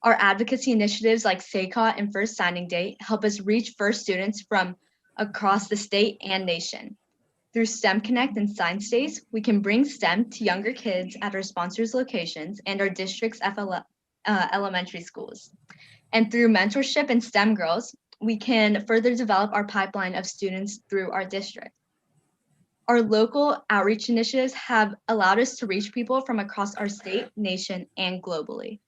[SPEAKER 22] Our advocacy initiatives like SACOT and First Signing Day help us reach FIRST students from across the state and nation. Through STEM Connect and Science Days, we can bring STEM to younger kids at our sponsors' locations and our district's elementary schools. And through mentorship and STEM Girls, we can further develop our pipeline of students through our district. Our local outreach initiatives have allowed us to reach people from across our state, nation, and globally.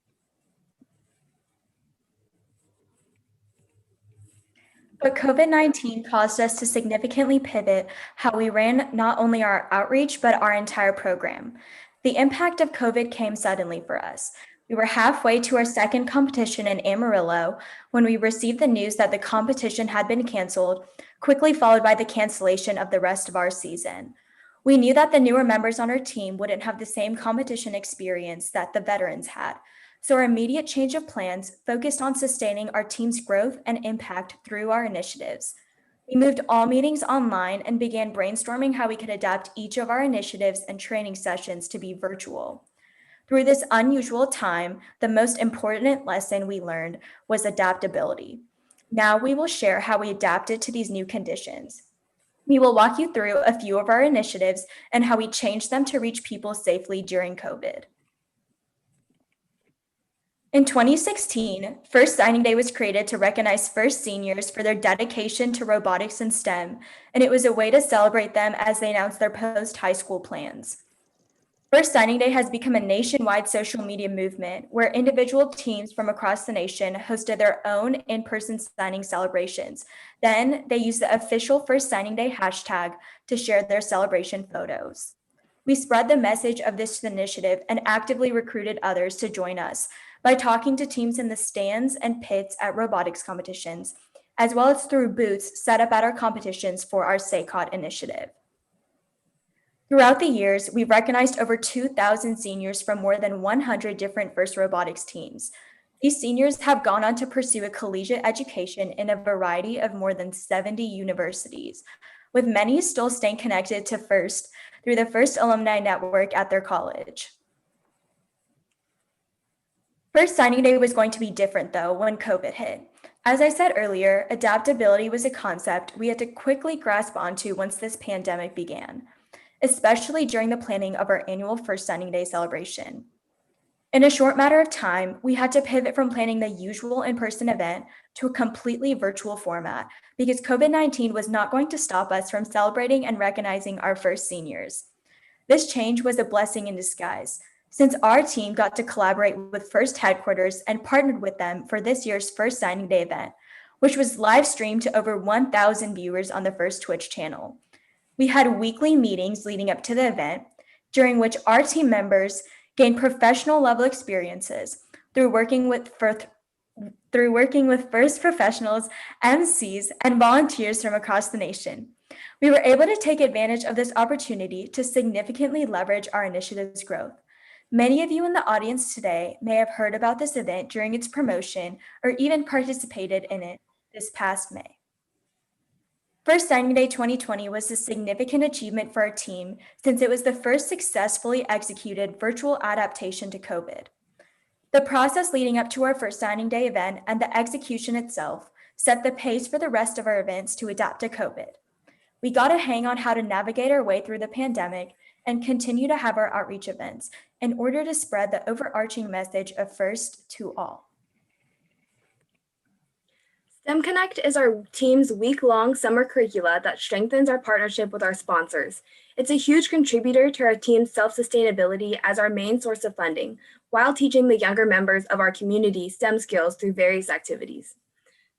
[SPEAKER 23] But COVID-19 caused us to significantly pivot how we ran not only our outreach, but our entire program. The impact of COVID came suddenly for us. We were halfway to our second competition in Amarillo when we received the news that the competition had been canceled, quickly followed by the cancellation of the rest of our season. We knew that the newer members on our team wouldn't have the same competition experience that the veterans had. So our immediate change of plans focused on sustaining our team's growth and impact through our initiatives. We moved all meetings online and began brainstorming how we could adapt each of our initiatives and training sessions to be virtual. Through this unusual time, the most important lesson we learned was adaptability. Now we will share how we adapted to these new conditions. We will walk you through a few of our initiatives and how we changed them to reach people safely during COVID. In 2016, First Signing Day was created to recognize first seniors for their dedication to robotics and STEM, and it was a way to celebrate them as they announced their post-high school plans. First Signing Day has become a nationwide social media movement where individual teams from across the nation hosted their own in-person signing celebrations. Then they used the official First Signing Day hashtag to share their celebration photos. We spread the message of this initiative and actively recruited others to join us by talking to teams in the stands and pits at robotics competitions, as well as through booths set up at our competitions for our SACOT initiative. Throughout the years, we've recognized over 2,000 seniors from more than 100 different FIRST robotics teams. These seniors have gone on to pursue a collegiate education in a variety of more than 70 universities, with many still staying connected to FIRST through the FIRST Alumni Network at their college. First signing day was going to be different though when COVID hit. As I said earlier, adaptability was a concept we had to quickly grasp onto once this pandemic began, especially during the planning of our annual First Signing Day celebration. In a short matter of time, we had to pivot from planning the usual in-person event to a completely virtual format because COVID-19 was not going to stop us from celebrating and recognizing our first seniors. This change was a blessing in disguise, since our team got to collaborate with FIRST headquarters and partnered with them for this year's First Signing Day event, which was live streamed to over 1,000 viewers on the FIRST Twitch channel. We had weekly meetings leading up to the event, during which our team members gained professional level experiences through working with FIRST professionals, MCs, and volunteers from across the nation. We were able to take advantage of this opportunity to significantly leverage our initiative's growth. Many of you in the audience today may have heard about this event during its promotion or even participated in it this past May. First Signing Day 2020 was a significant achievement for our team since it was the first successfully executed virtual adaptation to COVID. The process leading up to our First Signing Day event and the execution itself set the pace for the rest of our events to adapt to COVID. We got a hang on how to navigate our way through the pandemic and continue to have our outreach events in order to spread the overarching message of FIRST to all.
[SPEAKER 6] STEM Connect is our team's week-long summer curricula that strengthens our partnership with our sponsors. It's a huge contributor to our team's self-sustainability as our main source of funding, while teaching the younger members of our community STEM skills through various activities.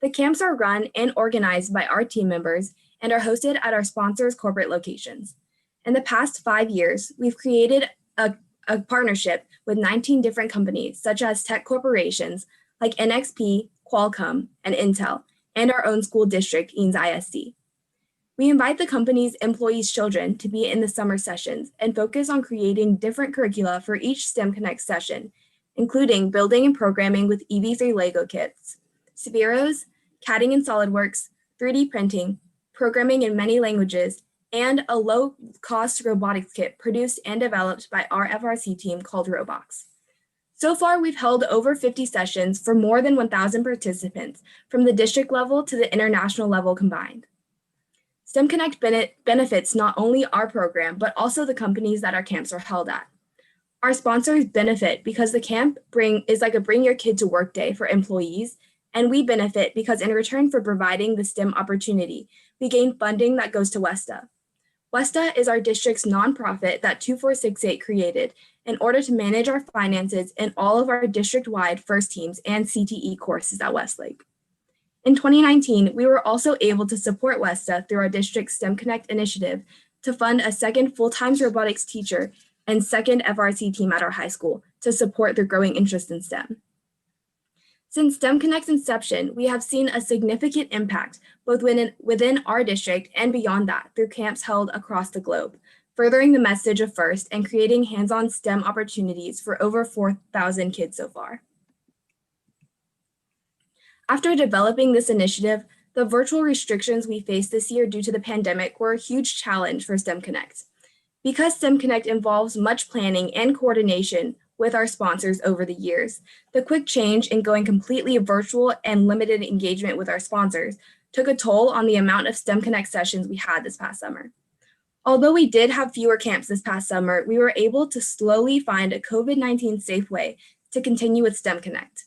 [SPEAKER 6] The camps are run and organized by our team members and are hosted at our sponsors' corporate locations. In the past 5 years, we've created a partnership with 19 different companies, such as tech corporations like NXP, Qualcomm, and Intel, and our own school district, Eanes ISD. We invite the company's employees' children to be in the summer sessions and focus on creating different curricula for each STEM Connect session, including building and programming with EV3 Lego kits, Spheros, CADing in SolidWorks, 3D printing, programming in many languages, and a low-cost robotics kit produced and developed by our FRC team called Robox. So far, we've held over 50 sessions for more than 1,000 participants, from the district level to the international level combined. STEM Connect benefits not only our program, but also the companies that our camps are held at. Our sponsors benefit because the camp is like a bring your kid to work day for employees, and we benefit because in return for providing the STEM opportunity, we gain funding that goes to WESTA. WESTA is our district's nonprofit that 2468 created in order to manage our finances in all of our district-wide FIRST teams and CTE courses at Westlake. In 2019, we were also able to support WESTA through our district's STEM Connect initiative to fund a second full-time robotics teacher and second FRC team at our high school to support their growing interest in STEM. Since STEM Connect's inception, we have seen a significant impact both within our district and beyond that through camps held across the globe, furthering the message of FIRST and creating hands-on STEM opportunities for over 4,000 kids so far. After developing this initiative, the virtual restrictions we faced this year due to the pandemic were a huge challenge for STEM Connect. Because STEM Connect involves much planning and coordination with our sponsors over the years, the quick change in going completely virtual and limited engagement with our sponsors took a toll on the amount of STEM Connect sessions we had this past summer. Although we did have fewer camps this past summer, we were able to slowly find a COVID-19 safe way to continue with STEM Connect.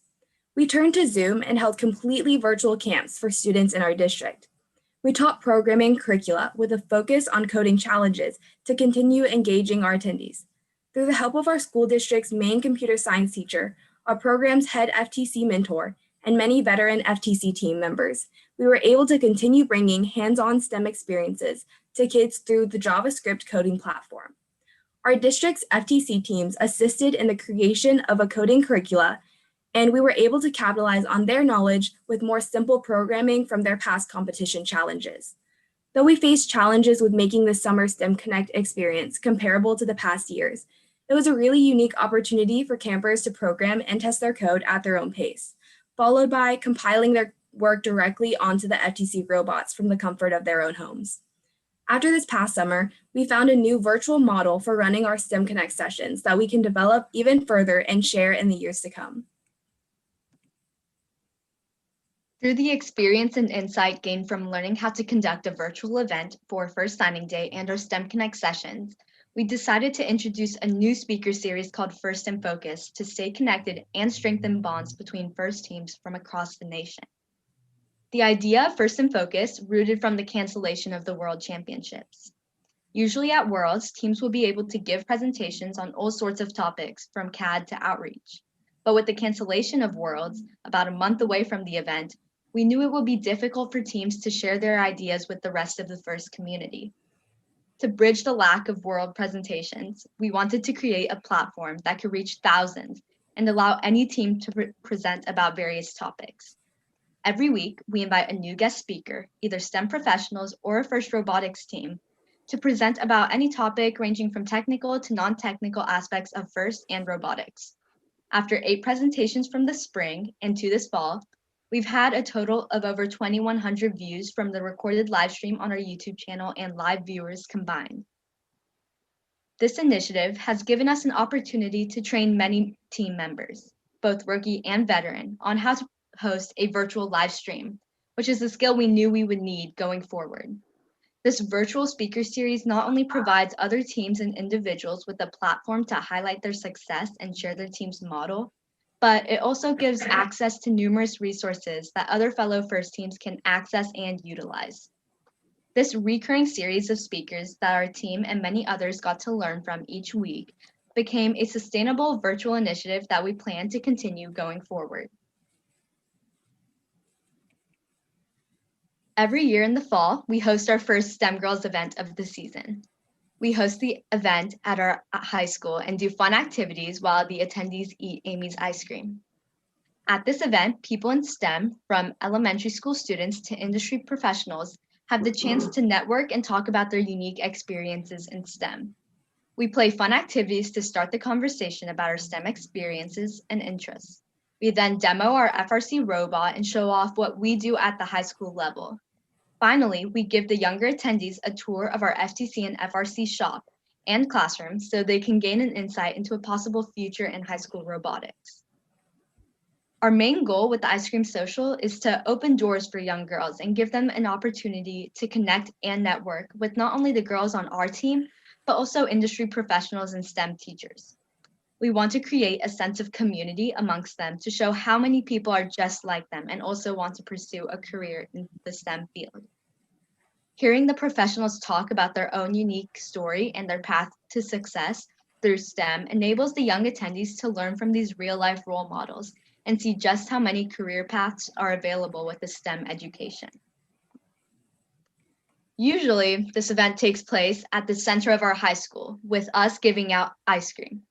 [SPEAKER 6] We turned to Zoom and held completely virtual camps for students in our district. We taught programming curricula with a focus on coding challenges to continue engaging our attendees. Through the help of our school district's main computer science teacher, our program's head FTC mentor, and many veteran FTC team members, we were able to continue bringing hands-on STEM experiences to kids through the JavaScript coding platform. Our district's FTC teams assisted in the creation of a coding curricula, and we were able to capitalize on their knowledge with more simple programming from their past competition challenges. Though we faced challenges with making the summer STEM Connect experience comparable to the past years, it was a really unique opportunity for campers to program and test their code at their own pace, followed by compiling their work directly onto the FTC robots from the comfort of their own homes. After this past summer, we found a new virtual model for running our STEM Connect sessions that we can develop even further and share in the years to come.
[SPEAKER 22] Through the experience and insight gained from learning how to conduct a virtual event for First Signing Day and our STEM Connect sessions, we decided to introduce a new speaker series called First in Focus to stay connected and strengthen bonds between first teams from across the nation. The idea of First in Focus rooted from the cancellation of the World Championships. Usually at Worlds, teams will be able to give presentations on all sorts of topics from CAD to outreach. But with the cancellation of Worlds, about a month away from the event, we knew it would be difficult for teams to share their ideas with the rest of the FIRST community. To bridge the lack of World presentations, we wanted to create a platform that could reach thousands and allow any team to present about various topics. Every week, we invite a new guest speaker, either STEM professionals or a FIRST robotics team, to present about any topic ranging from technical to non-technical aspects of FIRST and robotics. After 8 presentations from the spring and to this fall, we've had a total of over 2,100 views from the recorded live stream on our YouTube channel and live viewers combined. This initiative has given us an opportunity to train many team members, both rookie and veteran, on how to host a virtual live stream, which is a skill we knew we would need going forward. This virtual speaker series not only provides other teams and individuals with a platform to highlight their success and share their team's model, but it also gives access to numerous resources that other fellow FIRST teams can access and utilize. This recurring series of speakers that our team and many others got to learn from each week became a sustainable virtual initiative that we plan to continue going forward. Every year in the fall, we host our first STEM Girls event of the season. We host the event at our high school and do fun activities while the attendees eat Amy's ice cream. At this event, people in STEM, from elementary school students to industry professionals, have the chance to network and talk about their unique experiences in STEM. We play fun activities to start the conversation about our STEM experiences and interests. We then demo our FRC robot and show off what we do at the high school level. Finally, we give the younger attendees a tour of our FTC and FRC shop and classroom so they can gain an insight into a possible future in high school robotics. Our main goal with the Ice Cream Social is to open doors for young girls and give them an opportunity to connect and network with not only the girls on our team, but also industry professionals and STEM teachers. We want to create a sense of community amongst them to show how many people are just like them and also want to pursue a career in the STEM field. Hearing the professionals talk about their own unique story and their path to success through STEM enables the young attendees to learn from these real-life role models and see just how many career paths are available with a STEM education. Usually, this event takes place at the center of our high school, with us giving out ice cream.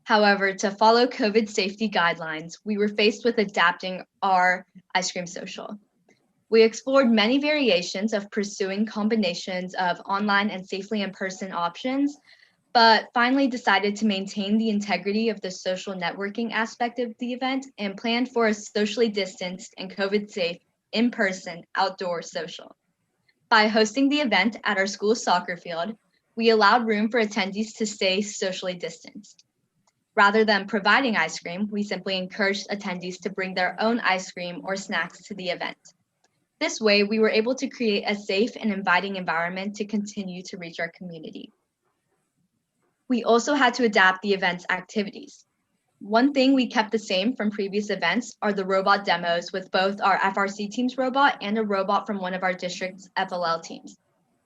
[SPEAKER 22] However, to follow COVID safety guidelines, we were faced with adapting our Ice Cream Social. We explored many variations of pursuing combinations of online and safely in-person options, but finally decided to maintain the integrity of the social networking aspect of the event and planned for a socially distanced and COVID-safe in-person outdoor social. By hosting the event at our school soccer field, we allowed room for attendees to stay socially distanced. Rather than providing ice cream, we simply encouraged attendees to bring their own ice cream or snacks to the event. This way, we were able to create a safe and inviting environment to continue to reach our community. We also had to adapt the event's activities. One thing we kept the same from previous events are the robot demos with both our FRC team's robot and a robot from one of our district's FLL teams.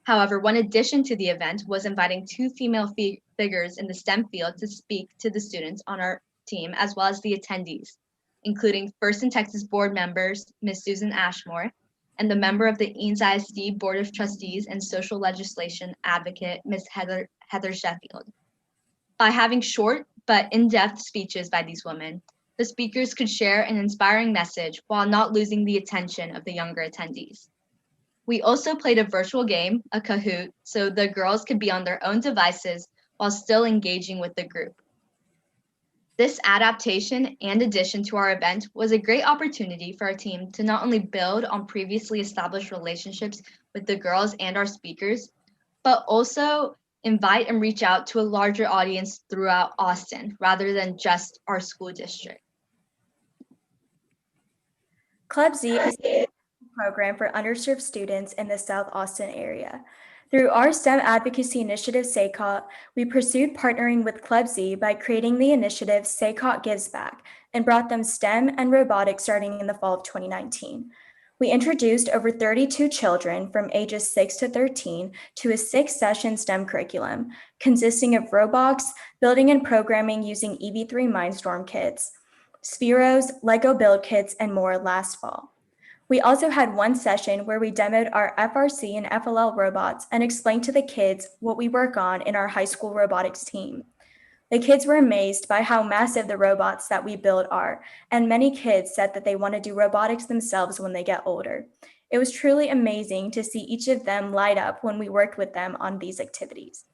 [SPEAKER 22] However, one addition to the event was inviting 2 female figures in the STEM field to speak to the students on our team, as well as the attendees, including First in Texas board members, Ms. Susan Ashmore, and the member of the Eanes ISD Board of Trustees and Social Legislation Advocate, Ms. Heather Sheffield. By having short but in-depth speeches by these women, the speakers could share an inspiring message while not losing the attention of the younger attendees. We also played a virtual game, a Kahoot, so the girls could be on their own devices while still engaging with the group. This adaptation and addition to our event was a great opportunity for our team to not only build on previously established relationships with the girls and our speakers, but also invite and reach out to a larger audience throughout Austin rather than just our school district.
[SPEAKER 23] Club Z is a program for underserved students in the South Austin area. Through our STEM advocacy initiative, SACOT, we pursued partnering with Club Z by creating the initiative SACOT Gives Back and brought them STEM and robotics starting in the fall of 2019. We introduced over 32 children from ages 6 to 13 to a 6-session STEM curriculum consisting of robots, building and programming using EV3 Mindstorm kits, Spheros, Lego build kits, and more last fall. We also had one session where we demoed our FRC and FLL robots and explained to the kids what we work on in our high school robotics team. The kids were amazed by how massive the robots that we build are, and many kids said that they want to do robotics themselves when they get older. It was truly amazing to see each of them light up when we worked with them on these activities.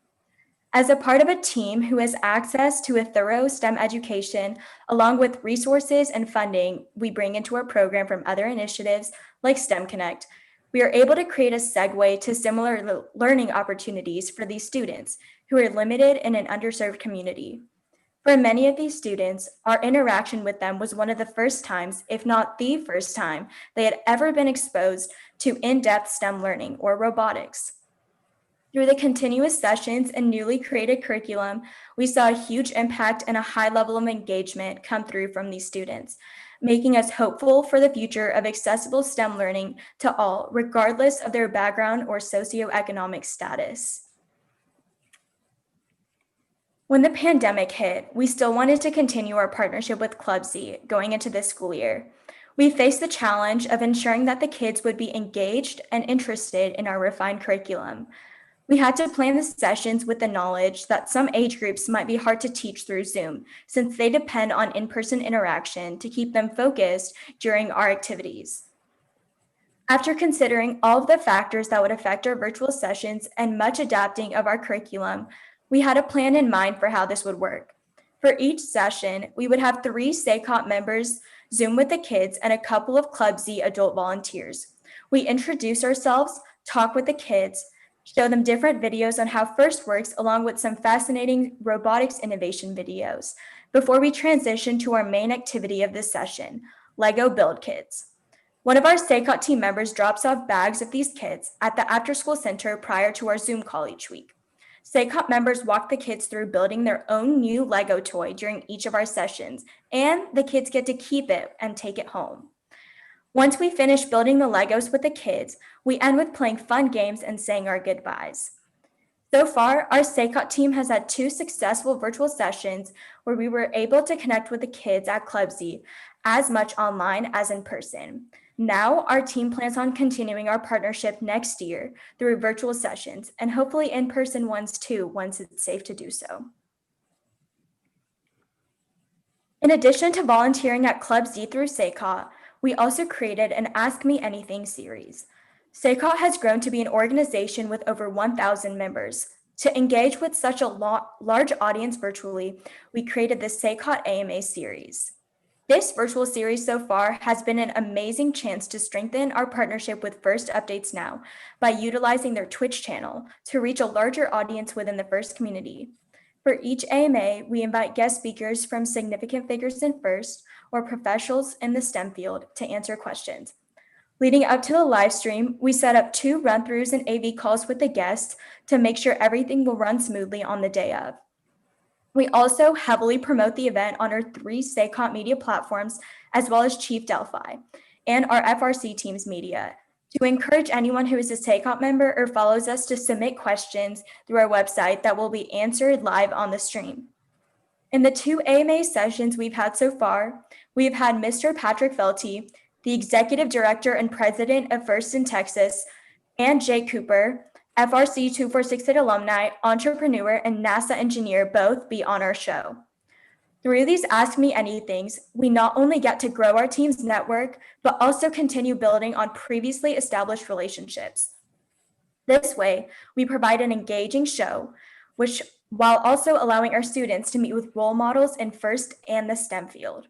[SPEAKER 23] As a part of a team who has access to a thorough STEM education, along with resources and funding we bring into our program from other initiatives like STEM Connect, we are able to create a segue to similar learning opportunities for these students who are limited in an underserved community. For many of these students, our interaction with them was one of the first times, if not the first time, they had ever been exposed to in-depth STEM learning or robotics. Through the continuous sessions and newly created curriculum, we saw a huge impact and a high level of engagement come through from these students, making us hopeful for the future of accessible STEM learning to all, regardless of their background or socioeconomic status. When the pandemic hit, we still wanted to continue our partnership with Club Z going into this school year. We faced the challenge of ensuring that the kids would be engaged and interested in our refined curriculum. We had to plan the sessions with the knowledge that some age groups might be hard to teach through Zoom, since they depend on in-person interaction to keep them focused during our activities. After considering all of the factors that would affect our virtual sessions and much adapting of our curriculum, we had a plan in mind for how this would work. For each session, we would have 3 SACOT members Zoom with the kids and a couple of Club Z adult volunteers. We introduce ourselves, talk with the kids, show them different videos on how FIRST works, along with some fascinating robotics innovation videos, before we transition to our main activity of this session, Lego build kits. One of our SACOT team members drops off bags of these kits at the after-school center prior to our Zoom call each week. SACOT members walk the kids through building their own new Lego toy during each of our sessions, and the kids get to keep it and take it home. Once we finish building the Legos with the kids, we end with playing fun games and saying our goodbyes. So far, our SACOT team has had 2 successful virtual sessions where we were able to connect with the kids at Club Z as much online as in person. Now, our team plans on continuing our partnership next year through virtual sessions and hopefully in-person ones too, once it's safe to do so. In addition to volunteering at Club Z through SACOT, we also created an Ask Me Anything series. SACOT has grown to be an organization with over 1,000 members. To engage with such a large audience virtually, we created the SACOT AMA series. This virtual series so far has been an amazing chance to strengthen our partnership with First Updates Now by utilizing their Twitch channel to reach a larger audience within the First community. For each AMA, we invite guest speakers from significant figures in First or professionals in the STEM field to answer questions. Leading up to the live stream, we set up 2 run-throughs and AV calls with the guests to make sure everything will run smoothly on the day of. We also heavily promote the event on our 3 SACOT media platforms, as well as Chief Delphi and our FRC team's media, to encourage anyone who is a SACOT member or follows us to submit questions through our website that will be answered live on the stream. In the 2 AMA sessions we've had so far, we've had Mr. Patrick Felty, the Executive Director and President of First in Texas, and Jay Cooper, FRC 2468 alumni, entrepreneur, and NASA engineer, both be on our show. Through these Ask Me Anythings, we not only get to grow our team's network, but also continue building on previously established relationships. This way, we provide an engaging show, which while also allowing our students to meet with role models in FIRST and the STEM field.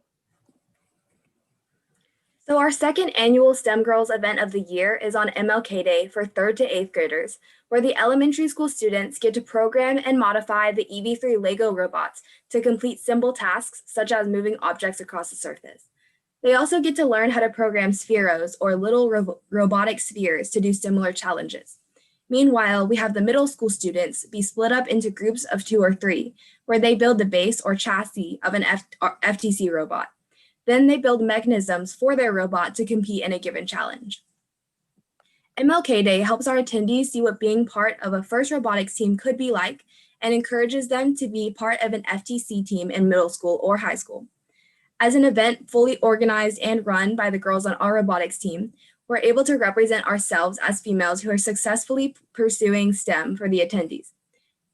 [SPEAKER 23] So our second annual STEM Girls event of the year is on MLK Day for 3rd to 8th graders, where the elementary school students get to program and modify the EV3 Lego robots to complete simple tasks such as moving objects across the surface. They also get to learn how to program spheros or little robotic spheres to do similar challenges. Meanwhile, we have the middle school students be split up into groups of 2 or 3, where they build the base or chassis of an FTC robot. Then they build mechanisms for their robot to compete in a given challenge. MLK Day helps our attendees see what being part of a FIRST robotics team could be like and encourages them to be part of an FTC team in middle school or high school. As an event fully organized and run by the girls on our robotics team, we're able to represent ourselves as females who are successfully pursuing STEM for the attendees.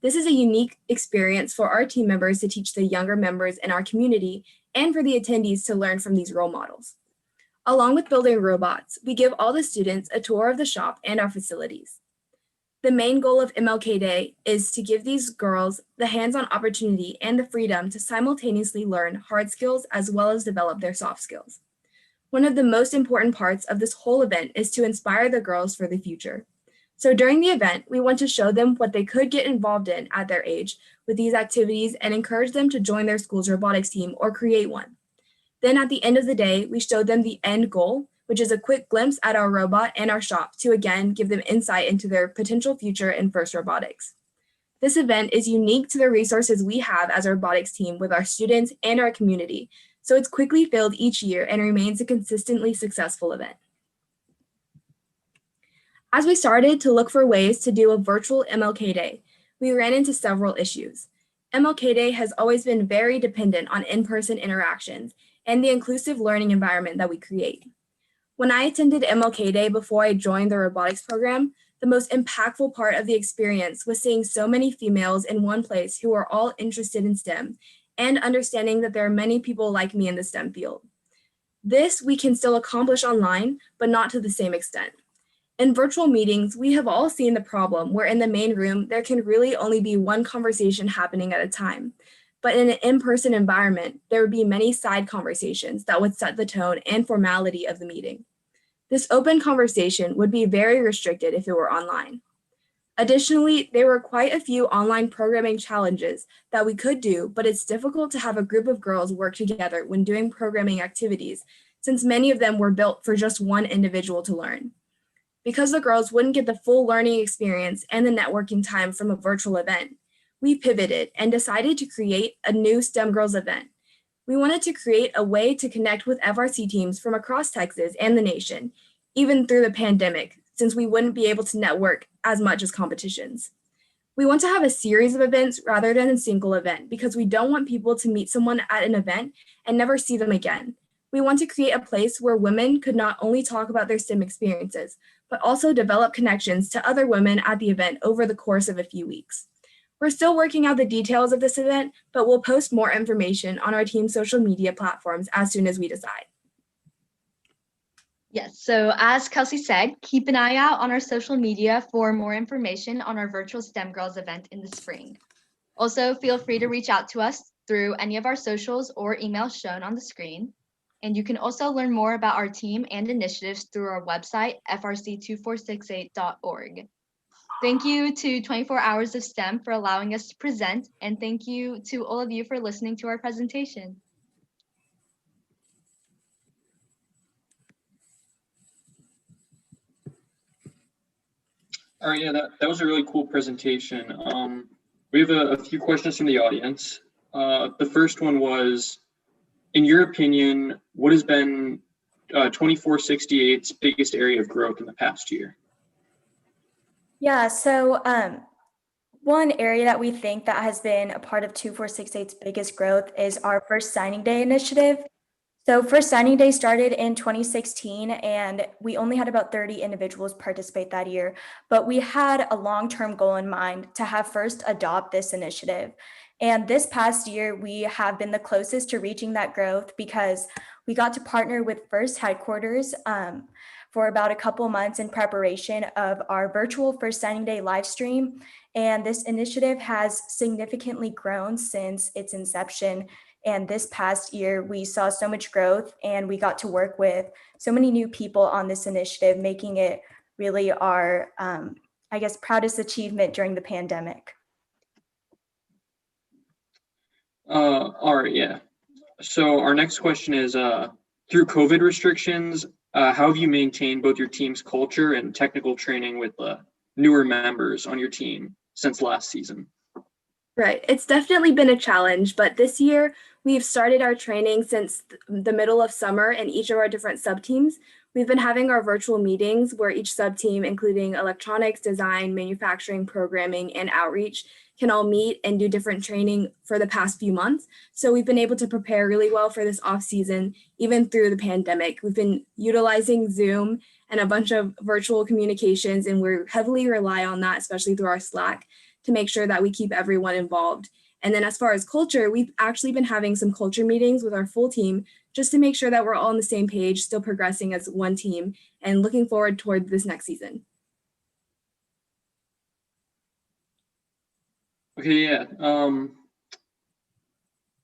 [SPEAKER 23] This is a unique experience for our team members to teach the younger members in our community and for the attendees to learn from these role models. Along with building robots, we give all the students a tour of the shop and our facilities. The main goal of MLK Day is to give these girls the hands-on opportunity and the freedom to simultaneously learn hard skills as well as develop their soft skills. One of the most important parts of this whole event is to inspire the girls for the future. So during the event, we want to show them what they could get involved in at their age with these activities and encourage them to join their school's robotics team or create one. Then at the end of the day, we show them the end goal, which is a quick glimpse at our robot and our shop to again give them insight into their potential future in FIRST robotics. This event is unique to the resources we have as a robotics team with our students and our community, so it's quickly filled each year and remains a consistently successful event. As we started to look for ways to do a virtual MLK Day, we ran into several issues. MLK Day has always been very dependent on in-person interactions and the inclusive learning environment that we create. When I attended MLK Day before I joined the robotics program, the most impactful part of the experience was seeing so many females in one place who are all interested in STEM and understanding that there are many people like me in the STEM field. This we can still accomplish online, but not to the same extent. In virtual meetings, we have all seen the problem where in the main room, there can really only be one conversation happening at a time. But in an in-person environment, there would be many side conversations that would set the tone and formality of the meeting. This open conversation would be very restricted if it were online. Additionally, there were quite a few online programming challenges that we could do, but it's difficult to have a group of girls work together when doing programming activities, since many of them were built for just one individual to learn. Because the girls wouldn't get the full learning experience and the networking time from a virtual event, we pivoted and decided to create a new STEM Girls event. We wanted to create a way to connect with FRC teams from across Texas and the nation, even through the pandemic, since we wouldn't be able to network as much as competitions. We want to have a series of events rather than a single event because we don't want people to meet someone at an event and never see them again. We want to create a place where women could not only talk about their STEM experiences, but also develop connections to other women at the event over the course of a few weeks. We're still working out the details of this event, but we'll post more information on our team's social media platforms as soon as we decide.
[SPEAKER 22] Yes, so as Kelsey said, keep an eye out on our social media for more information on our virtual STEM Girls event in the spring. Also, feel free to reach out to us through any of our socials or emails shown on the screen. And you can also learn more about our team and initiatives through our website, frc2468.org. Thank you to 24 Hours of STEM for allowing us to present, and thank you to all of you for listening to our presentation.
[SPEAKER 16] All right, yeah, that was a really cool presentation. We have a few questions from the audience. The first one was, in your opinion, what has been 2468's biggest area of growth in the past year?
[SPEAKER 23] Yeah, so one area that we think that has been a part of 2468's biggest growth is our First Signing Day initiative. So First Signing Day started in 2016, and we only had about 30 individuals participate that year, but we had a long-term goal in mind to have FIRST adopt this initiative. And this past year, we have been the closest to reaching that growth because we got to partner with First Headquarters for about a couple months in preparation of our virtual First Signing Day live stream. And this initiative has significantly grown since its inception. And this past year, we saw so much growth and we got to work with so many new people on this initiative, making it really our, I guess, proudest achievement during the pandemic.
[SPEAKER 16] All right, yeah. So our next question is, through COVID restrictions, how have you maintained both your team's culture and technical training with newer members on your team since last season?
[SPEAKER 6] Right. It's definitely been a challenge, but this year we've started our training since the middle of summer in each of our different sub-teams. We've been having our virtual meetings where each sub-team, including electronics, design, manufacturing, programming, and outreach, can all meet and do different training for the past few months. So we've been able to prepare really well for this off-season, even through the pandemic. We've been utilizing Zoom and a bunch of virtual communications, and we're heavily rely on that, especially through our Slack, to make sure that we keep everyone involved. And then as far as culture, we've actually been having some culture meetings with our full team just to make sure that we're all on the same page, still progressing as one team and looking forward toward this next season.
[SPEAKER 16] Okay, yeah.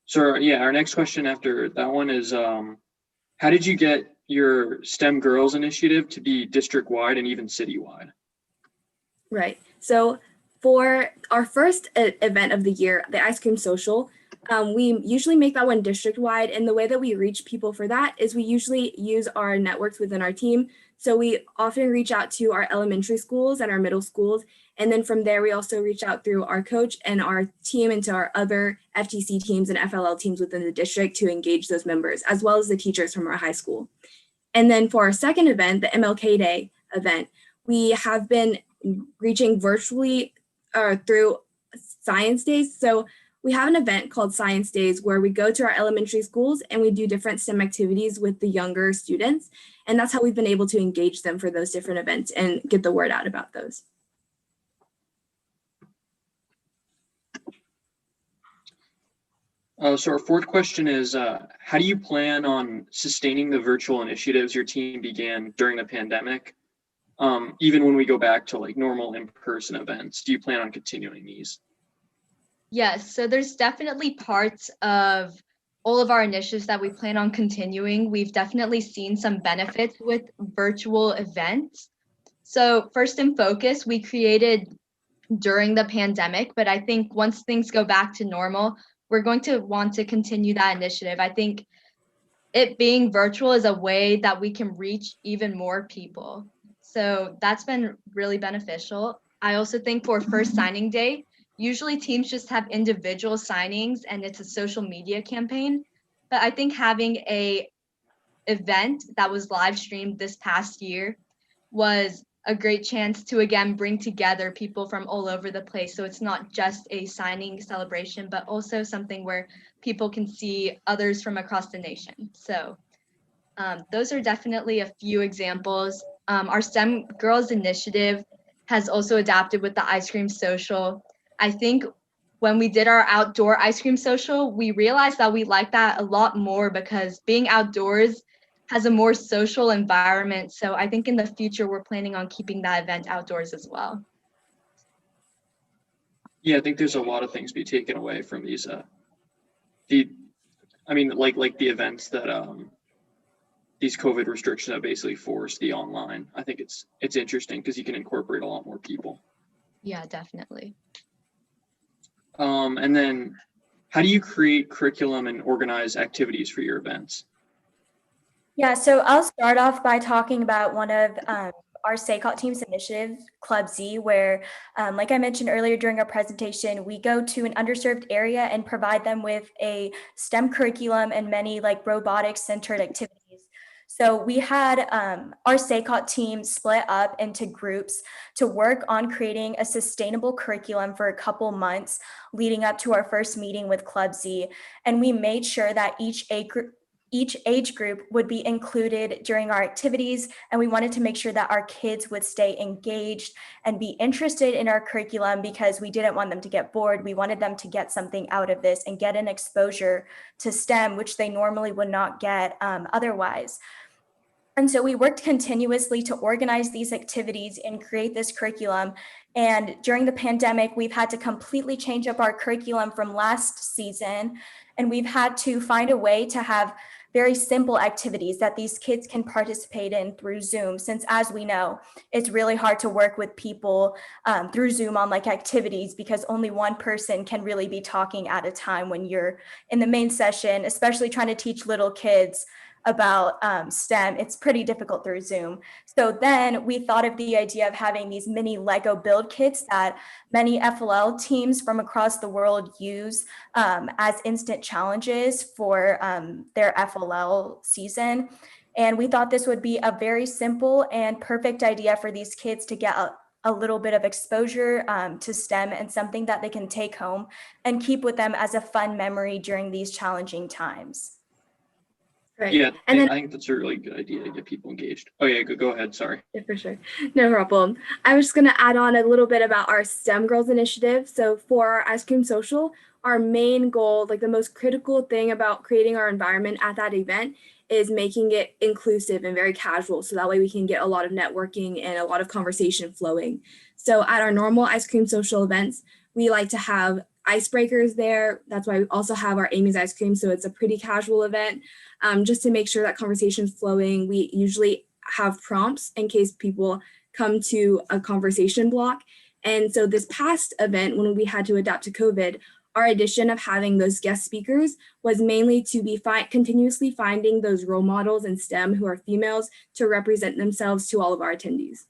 [SPEAKER 16] So yeah, our next question after that one is, how did you get your STEM Girls initiative to be district-wide and even citywide?
[SPEAKER 6] Right. So for our first event of the year, the Ice Cream Social, we usually make that one district-wide, and the way that we reach people for that is we usually use our networks within our team. So we often reach out to our elementary schools and our middle schools, and then from there we also reach out through our coach and our team into our other FTC teams and FLL teams within the district to engage those members, as well as the teachers from our high school. And then for our second event, the MLK Day event, we have been reaching virtually through Science Days. So we have an event called Science Days where we go to our elementary schools and we do different STEM activities with the younger students. And that's how we've been able to engage them for those different events and get the word out about those.
[SPEAKER 16] So our fourth question is, how do you plan on sustaining the virtual initiatives your team began during the pandemic? Even when we go back to like normal in-person events, do you plan on continuing these?
[SPEAKER 22] Yes, so there's definitely parts of all of our initiatives that we plan on continuing. We've definitely seen some benefits with virtual events. So First in Focus, we created during the pandemic, but I think once things go back to normal, we're going to want to continue that initiative. I think it being virtual is a way that we can reach even more people. So that's been really beneficial. I also think for First Signing Day, usually teams just have individual signings and it's a social media campaign. But I think having a event that was live streamed this past year was a great chance to again bring together people from all over the place. So it's not just a signing celebration, but also something where people can see others from across the nation. So those are definitely a few examples. Our STEM Girls initiative has also adapted with the Ice Cream Social. I think when we did our outdoor ice cream social, we realized that we like that a lot more because being outdoors has a more social environment. So I think in the future, we're planning on keeping that event outdoors as well.
[SPEAKER 16] Yeah, I think there's a lot of things be taken away from these, like the events that these COVID restrictions have basically forced the online. I think it's interesting because you can incorporate a lot more people.
[SPEAKER 22] Yeah, definitely.
[SPEAKER 16] And then how do you create curriculum and organize activities for your events?
[SPEAKER 23] Yeah, so I'll start off by talking about one of our SACOT team's initiatives, Club Z, where, like I mentioned earlier during our presentation, we go to an underserved area and provide them with a STEM curriculum and many like robotics-centered activities. So we had our SACOT team split up into groups to work on creating a sustainable curriculum for a couple months leading up to our first meeting with Club Z. And we made sure that each each age group would be included during our activities, and we wanted to make sure that our kids would stay engaged and be interested in our curriculum because we didn't want them to get bored. We wanted them to get something out of this and get an exposure to STEM, which they normally would not get otherwise. And so we worked continuously to organize these activities and create this curriculum. And during the pandemic, we've had to completely change up our curriculum from last season. And we've had to find a way to have very simple activities that these kids can participate in through Zoom, since as we know, it's really hard to work with people through Zoom on like activities because only one person can really be talking at a time when you're in the main session, especially trying to teach little kids about STEM. It's pretty difficult through Zoom. So then we thought of the idea of having these mini Lego build kits that many FLL teams from across the world use as instant challenges for their FLL season. And we thought this would be a very simple and perfect idea for these kids to get a little bit of exposure to STEM and something that they can take home and keep with them as a fun memory during these challenging times. Right.
[SPEAKER 16] Yeah,
[SPEAKER 23] And then
[SPEAKER 16] I think that's a really good idea to get people engaged. Oh yeah, go ahead. Sorry.
[SPEAKER 6] Yeah, for sure. No problem. I was just going to add on a little bit about our STEM Girls initiative. So for our ice cream social, our main goal, like the most critical thing about creating our environment at that event is making it inclusive and very casual. So that way we can get a lot of networking and a lot of conversation flowing. So at our normal ice cream social events, we like to have icebreakers there. That's why we also have our Amy's ice cream. So it's a pretty casual event. Just to make sure that conversation's flowing, we usually have prompts in case people come to a conversation block. And so this past event, when we had to adapt to COVID, our addition of having those guest speakers was mainly to be continuously finding those role models in STEM who are females to represent themselves to all of our attendees.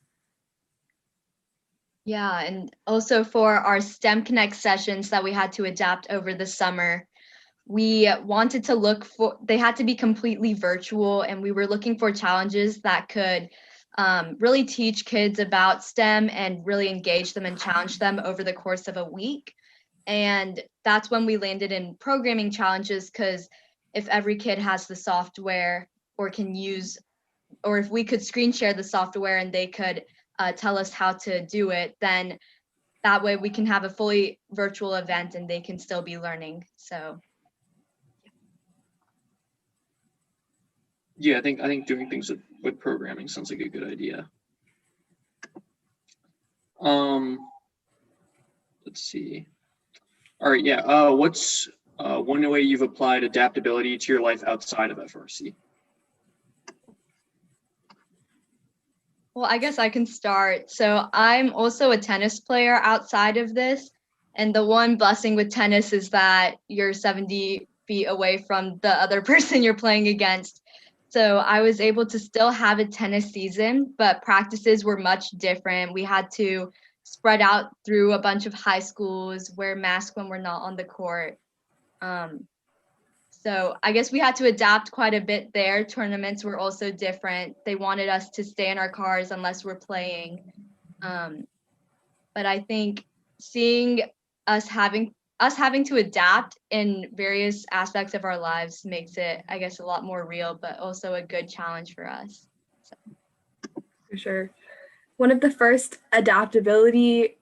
[SPEAKER 22] Yeah, and also for our STEM Connect sessions that we had to adapt over the summer, we wanted to look for, they had to be completely virtual, and we were looking for challenges that could really teach kids about STEM and really engage them and challenge them over the course of a week. And that's when we landed in programming challenges, because if every kid has the software or can use, or if we could screen share the software and they could tell us how to do it, then that way we can have a fully virtual event and they can still be learning. So
[SPEAKER 16] Yeah, I think doing things with programming sounds like a good idea. Let's see. All right, yeah. What's one way you've applied adaptability to your life outside of FRC?
[SPEAKER 22] well, I guess I can start. So I'm also a tennis player outside of this. And the one blessing with tennis is that you're 70 feet away from the other person you're playing against. So I was able to still have a tennis season, but practices were much different. We had to spread out through a bunch of high schools, wear masks when we're not on the court. So I guess we had to adapt quite a bit there. Tournaments were also different. They wanted us to stay in our cars unless we're playing. But I think seeing us having to adapt in various aspects of our lives makes it, I guess, a lot more real, but also a good challenge for us. So.
[SPEAKER 6] For sure. One of the first adaptability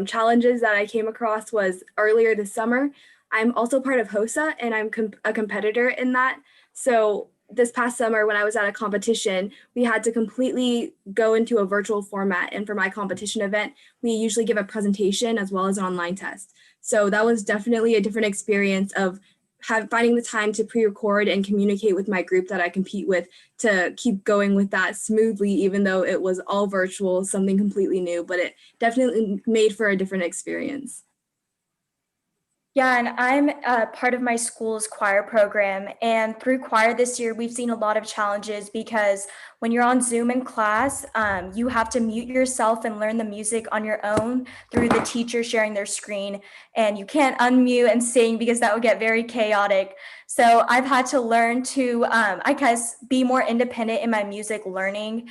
[SPEAKER 6] challenges that I came across was earlier this summer. I'm also part of HOSA, and I'm a competitor in that. So this past summer, when I was at a competition, we had to completely go into a virtual format. And for my competition event, we usually give a presentation as well as an online test. So that was definitely a different experience of finding the time to pre-record and communicate with my group that I compete with to keep going with that smoothly, even though it was all virtual, something completely new, but it definitely made for a different experience.
[SPEAKER 23] Yeah, and I'm part of my school's choir program. And through choir this year, we've seen a lot of challenges because when you're on Zoom in class, you have to mute yourself and learn the music on your own through the teacher sharing their screen. And you can't unmute and sing because that would get very chaotic. So I've had to learn to, I guess, be more independent in my music learning.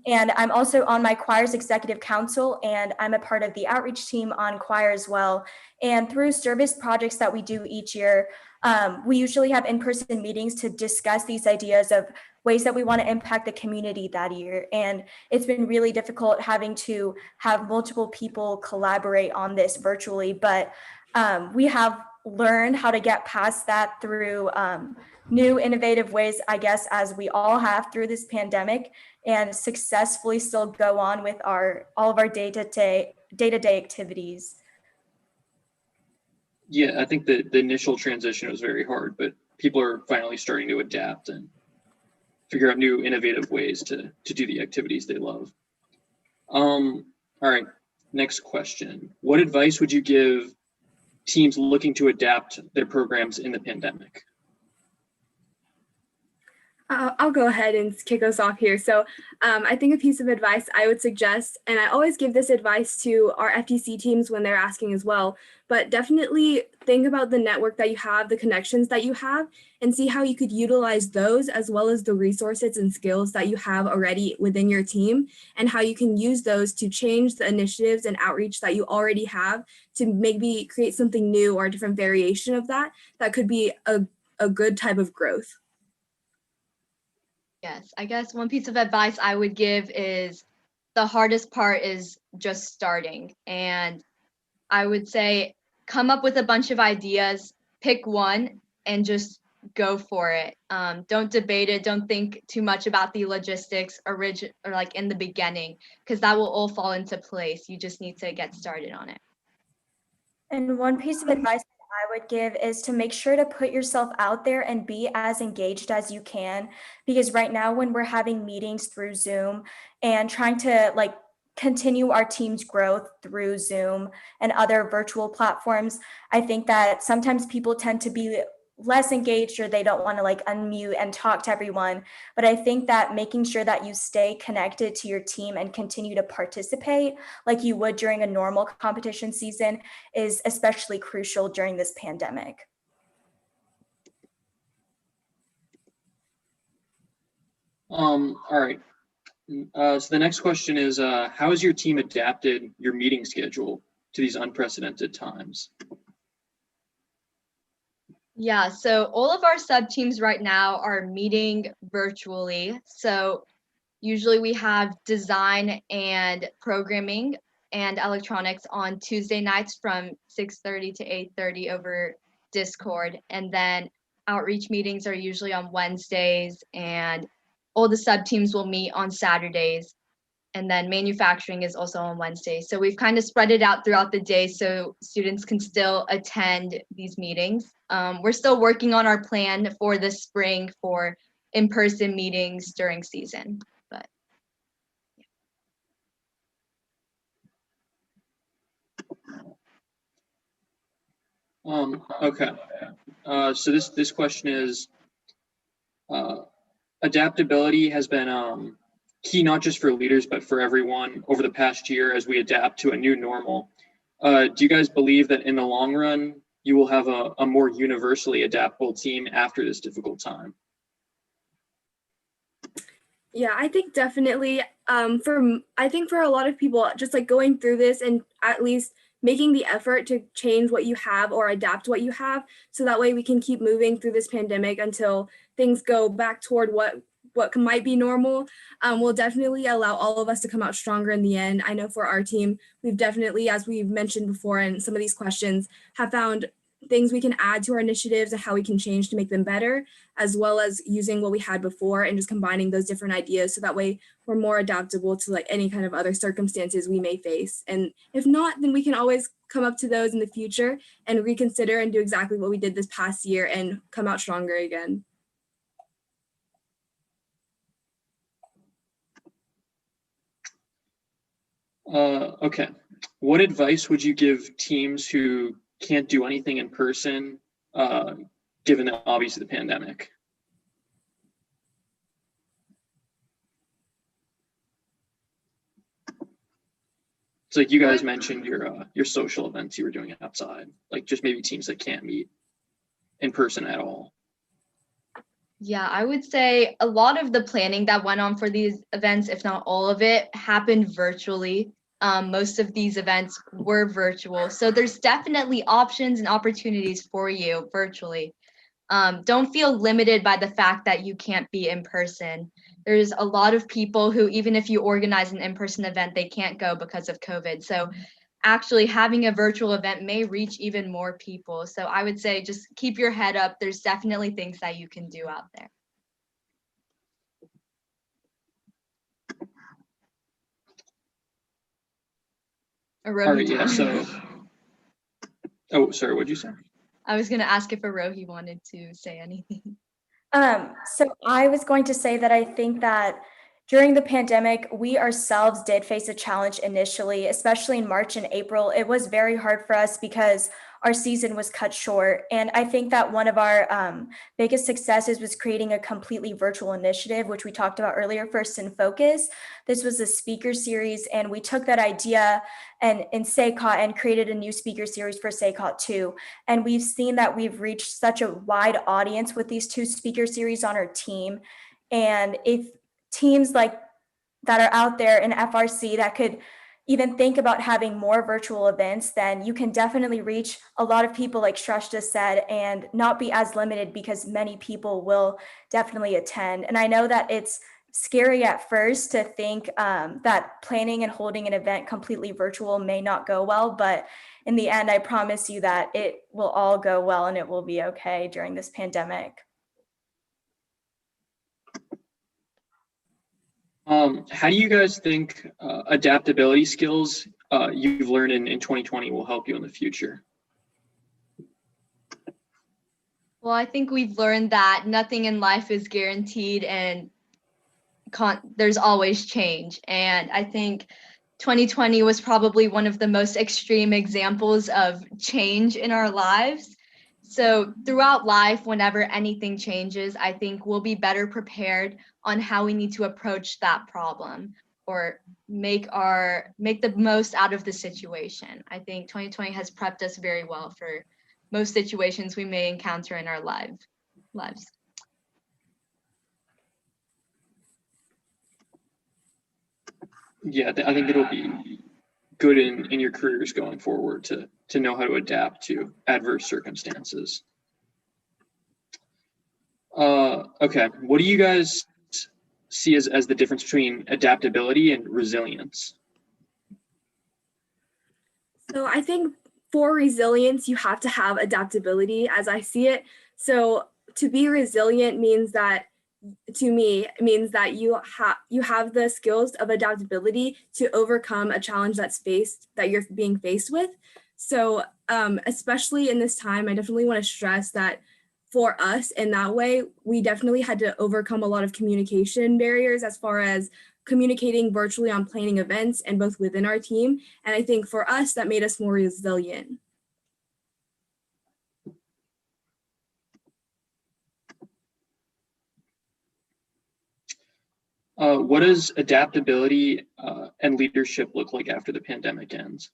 [SPEAKER 23] And I'm also on my choir's executive council, and I'm a part of the outreach team on choir as well. And through service projects that we do each year, we usually have in-person meetings to discuss these ideas of ways that we want to impact the community that year. And it's been really difficult having to have multiple people collaborate on this virtually, but we have learned how to get past that through new innovative ways, I guess, as we all have through this pandemic, and successfully still go on with all of our day-to-day activities.
[SPEAKER 16] Yeah, I think the initial transition was very hard, but people are finally starting to adapt and figure out new innovative ways to do the activities they love. All right, next question. What advice would you give teams looking to adapt their programs in the pandemic?
[SPEAKER 6] I'll go ahead and kick us off here. So I think a piece of advice I would suggest, and I always give this advice to our FTC teams when they're asking as well, but definitely think about the network that you have, the connections that you have, and see how you could utilize those as well as the resources and skills that you have already within your team, and how you can use those to change the initiatives and outreach that you already have to maybe create something new or a different variation of that could be a good type of growth.
[SPEAKER 22] Yes, I guess one piece of advice I would give is the hardest part is just starting. And I would say come up with a bunch of ideas, pick one, and just go for it. Don't debate it. Don't think too much about the logistics or like in the beginning, because that will all fall into place. You just need to get started on it.
[SPEAKER 23] And one piece of advice I would give is to make sure to put yourself out there and be as engaged as you can, because right now when we're having meetings through Zoom and trying to like continue our team's growth through Zoom and other virtual platforms, I think that sometimes people tend to be less engaged or they don't want to like unmute and talk to everyone. But I think that making sure that you stay connected to your team and continue to participate like you would during a normal competition season is especially crucial during this pandemic.
[SPEAKER 16] All right. So the next question is, how has your team adapted your meeting schedule to these unprecedented times?
[SPEAKER 22] Yeah, so all of our sub teams right now are meeting virtually. So usually we have design and programming and electronics on Tuesday nights from 6:30 to 8:30 over Discord. And then outreach meetings are usually on Wednesdays, and all the sub teams will meet on Saturdays. And then manufacturing is also on Wednesday. So we've kind of spread it out throughout the day so students can still attend these meetings. We're still working on our plan for the spring for in-person meetings during season. But
[SPEAKER 16] Okay. So this question is, adaptability has been key not just for leaders but for everyone over the past year as we adapt to a new normal. Do you guys believe that in the long run you will have a more universally adaptable team after this difficult time?
[SPEAKER 6] Yeah, I think definitely. I think for a lot of people, just like going through this and at least making the effort to change what you have or adapt what you have, so that way we can keep moving through this pandemic until things go back toward what might be normal, will definitely allow all of us to come out stronger in the end. I know for our team, we've definitely, as we've mentioned before in some of these questions, have found things we can add to our initiatives and how we can change to make them better, as well as using what we had before and just combining those different ideas so that way we're more adaptable to like any kind of other circumstances we may face. And if not, then we can always come up to those in the future and reconsider and do exactly what we did this past year and come out stronger again.
[SPEAKER 16] Okay. What advice would you give teams who can't do anything in person, given that obviously the pandemic? It's like you guys mentioned your social events you were doing outside, like just maybe teams that can't meet in person at all.
[SPEAKER 22] Yeah, I would say a lot of the planning that went on for these events, if not all of it, happened virtually. Most of these events were virtual. So there's definitely options and opportunities for you virtually. Don't feel limited by the fact that you can't be in person. There's a lot of people who, even if you organize an in-person event, they can't go because of COVID. So actually having a virtual event may reach even more people. So I would say just keep your head up. There's definitely things that you can do out there.
[SPEAKER 16] All right, yeah, so, oh, sorry, what'd you say?
[SPEAKER 22] I was going to ask if Arohi wanted to say anything.
[SPEAKER 23] So I was going to say that I think that during the pandemic, we ourselves did face a challenge initially, especially in March and April. It was very hard for us because our season was cut short. And I think that one of our biggest successes was creating a completely virtual initiative, which we talked about earlier, First in Focus. This was a speaker series, and we took that idea and in SACOT and created a new speaker series for SACOT 2. And we've seen that we've reached such a wide audience with these two speaker series on our team. And if teams like that are out there in FRC that could even think about having more virtual events, then you can definitely reach a lot of people, like Shresh just said, and not be as limited because many people will definitely attend. And I know that it's scary at first to think that planning and holding an event completely virtual may not go well, but in the end, I promise you that it will all go well and it will be okay during this pandemic.
[SPEAKER 16] How do you guys think adaptability skills you've learned in 2020 will help you in the future?
[SPEAKER 22] Well, I think we've learned that nothing in life is guaranteed and there's always change. And I think 2020 was probably one of the most extreme examples of change in our lives. So throughout life, whenever anything changes, I think we'll be better prepared on how we need to approach that problem or make the most out of the situation. I think 2020 has prepped us very well for most situations we may encounter in our lives.
[SPEAKER 16] Yeah, I think it'll be good in your careers going forward to know how to adapt to adverse circumstances. Okay, what do you guys see as the difference between adaptability and resilience?
[SPEAKER 6] So I think for resilience, you have to have adaptability as I see it. So to be resilient means that, to me, it means that you have the skills of adaptability to overcome a challenge that you're being faced with. So especially in this time, I definitely want to stress that for us in that way, we definitely had to overcome a lot of communication barriers as far as communicating virtually on planning events and both within our team. And I think for us, that made us more resilient.
[SPEAKER 16] What does adaptability and leadership look like after the pandemic ends?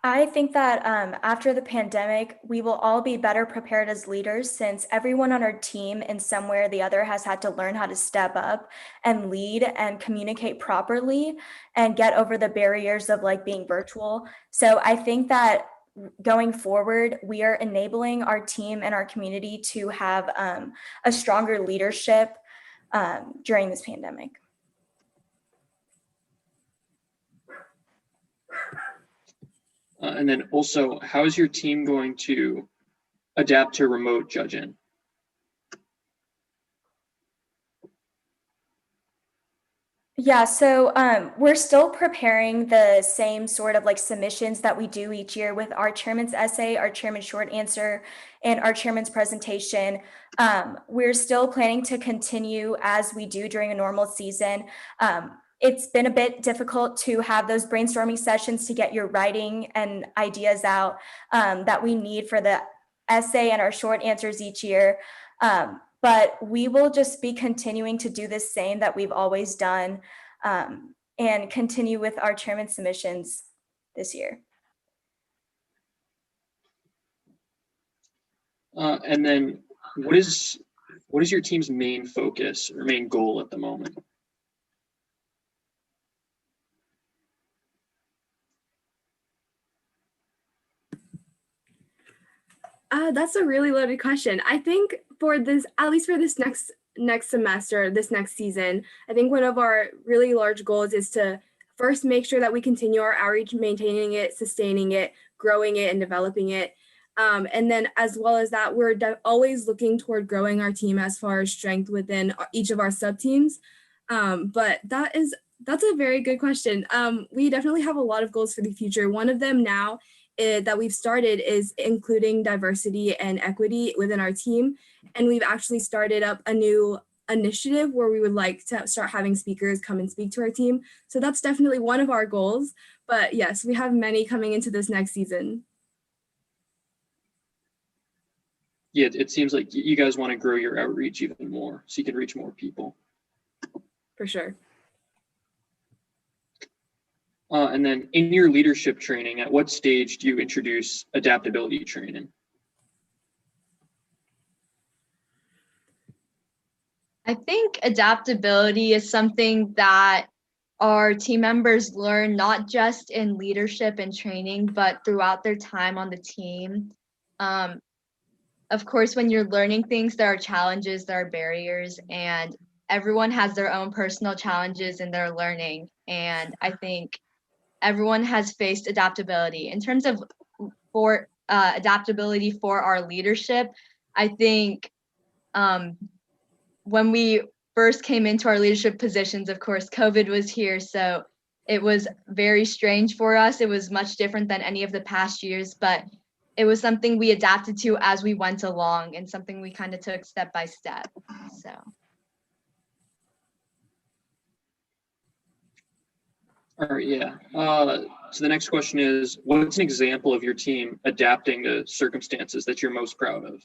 [SPEAKER 23] I think that after the pandemic, we will all be better prepared as leaders since everyone on our team in some way or the other has had to learn how to step up and lead and communicate properly and get over the barriers of like being virtual. So I think that going forward, we are enabling our team and our community to have a stronger leadership during this pandemic.
[SPEAKER 16] And then also, how is your team going to adapt to remote judging?
[SPEAKER 23] Yeah, so we're still preparing the same sort of like submissions that we do each year with our chairman's essay, our chairman's short answer, and our chairman's presentation. We're still planning to continue as we do during a normal season. It's been a bit difficult to have those brainstorming sessions to get your writing and ideas out that we need for the essay and our short answers each year. But we will just be continuing to do the same that we've always done and continue with our chairman's submissions this year.
[SPEAKER 16] And then what is your team's main focus or main goal at the moment?
[SPEAKER 6] That's a really loaded question. I think for this, at least for this next semester, this next season, I think one of our really large goals is to first make sure that we continue our outreach, maintaining it, sustaining it, growing it, and developing it. And then as well as that, we're always looking toward growing our team as far as strength within each of our sub teams. But that's a very good question. We definitely have a lot of goals for the future. One of them now that we've started is including diversity and equity within our team. And we've actually started up a new initiative where we would like to start having speakers come and speak to our team. So that's definitely one of our goals. But yes, we have many coming into this next season.
[SPEAKER 16] Yeah, it seems like you guys want to grow your outreach even more so you can reach more people.
[SPEAKER 6] For sure.
[SPEAKER 16] And then in your leadership training, at what stage do you introduce adaptability training?
[SPEAKER 22] I think adaptability is something that our team members learn not just in leadership and training, but throughout their time on the team. Of course, when you're learning things, there are challenges, there are barriers, and everyone has their own personal challenges in their learning. And I think everyone has faced adaptability. In terms of adaptability for our leadership, I think when we first came into our leadership positions, of course, COVID was here. So it was very strange for us. It was much different than any of the past years, but it was something we adapted to as we went along and something we kind of took step by step. So.
[SPEAKER 16] All right, yeah. So the next question is, what's an example of your team adapting to circumstances that you're most proud of?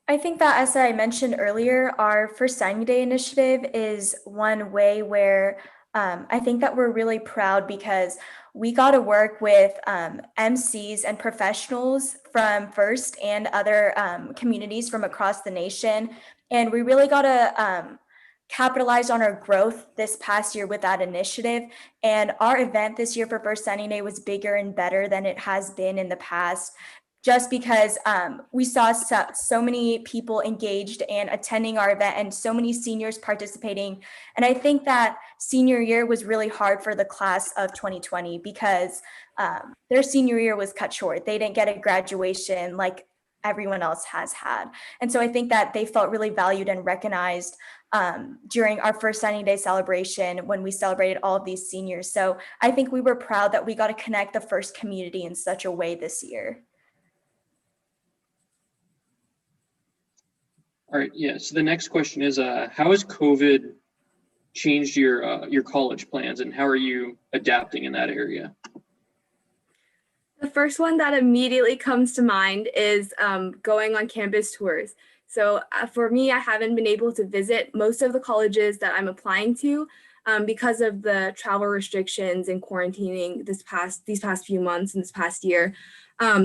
[SPEAKER 23] I think that, as I mentioned earlier, our First Signing Day initiative is one way where I think that we're really proud because we got to work with MCs and professionals from First and other communities from across the nation. And we really got to capitalize on our growth this past year with that initiative. And our event this year for First Signing Day was bigger and better than it has been in the past, just because we saw so many people engaged and attending our event and so many seniors participating. And I think that senior year was really hard for the class of 2020 because their senior year was cut short. They didn't get a graduation like everyone else has had. And so I think that they felt really valued and recognized during our First Signing Day celebration when we celebrated all of these seniors. So I think we were proud that we got to connect the First community in such a way this year.
[SPEAKER 16] All right, yeah. So the next question is, how has COVID changed your college plans, and how are you adapting in that area?
[SPEAKER 6] The first one that immediately comes to mind is going on campus tours. So for me, I haven't been able to visit most of the colleges that I'm applying to because of the travel restrictions and quarantining these past few months and this past year.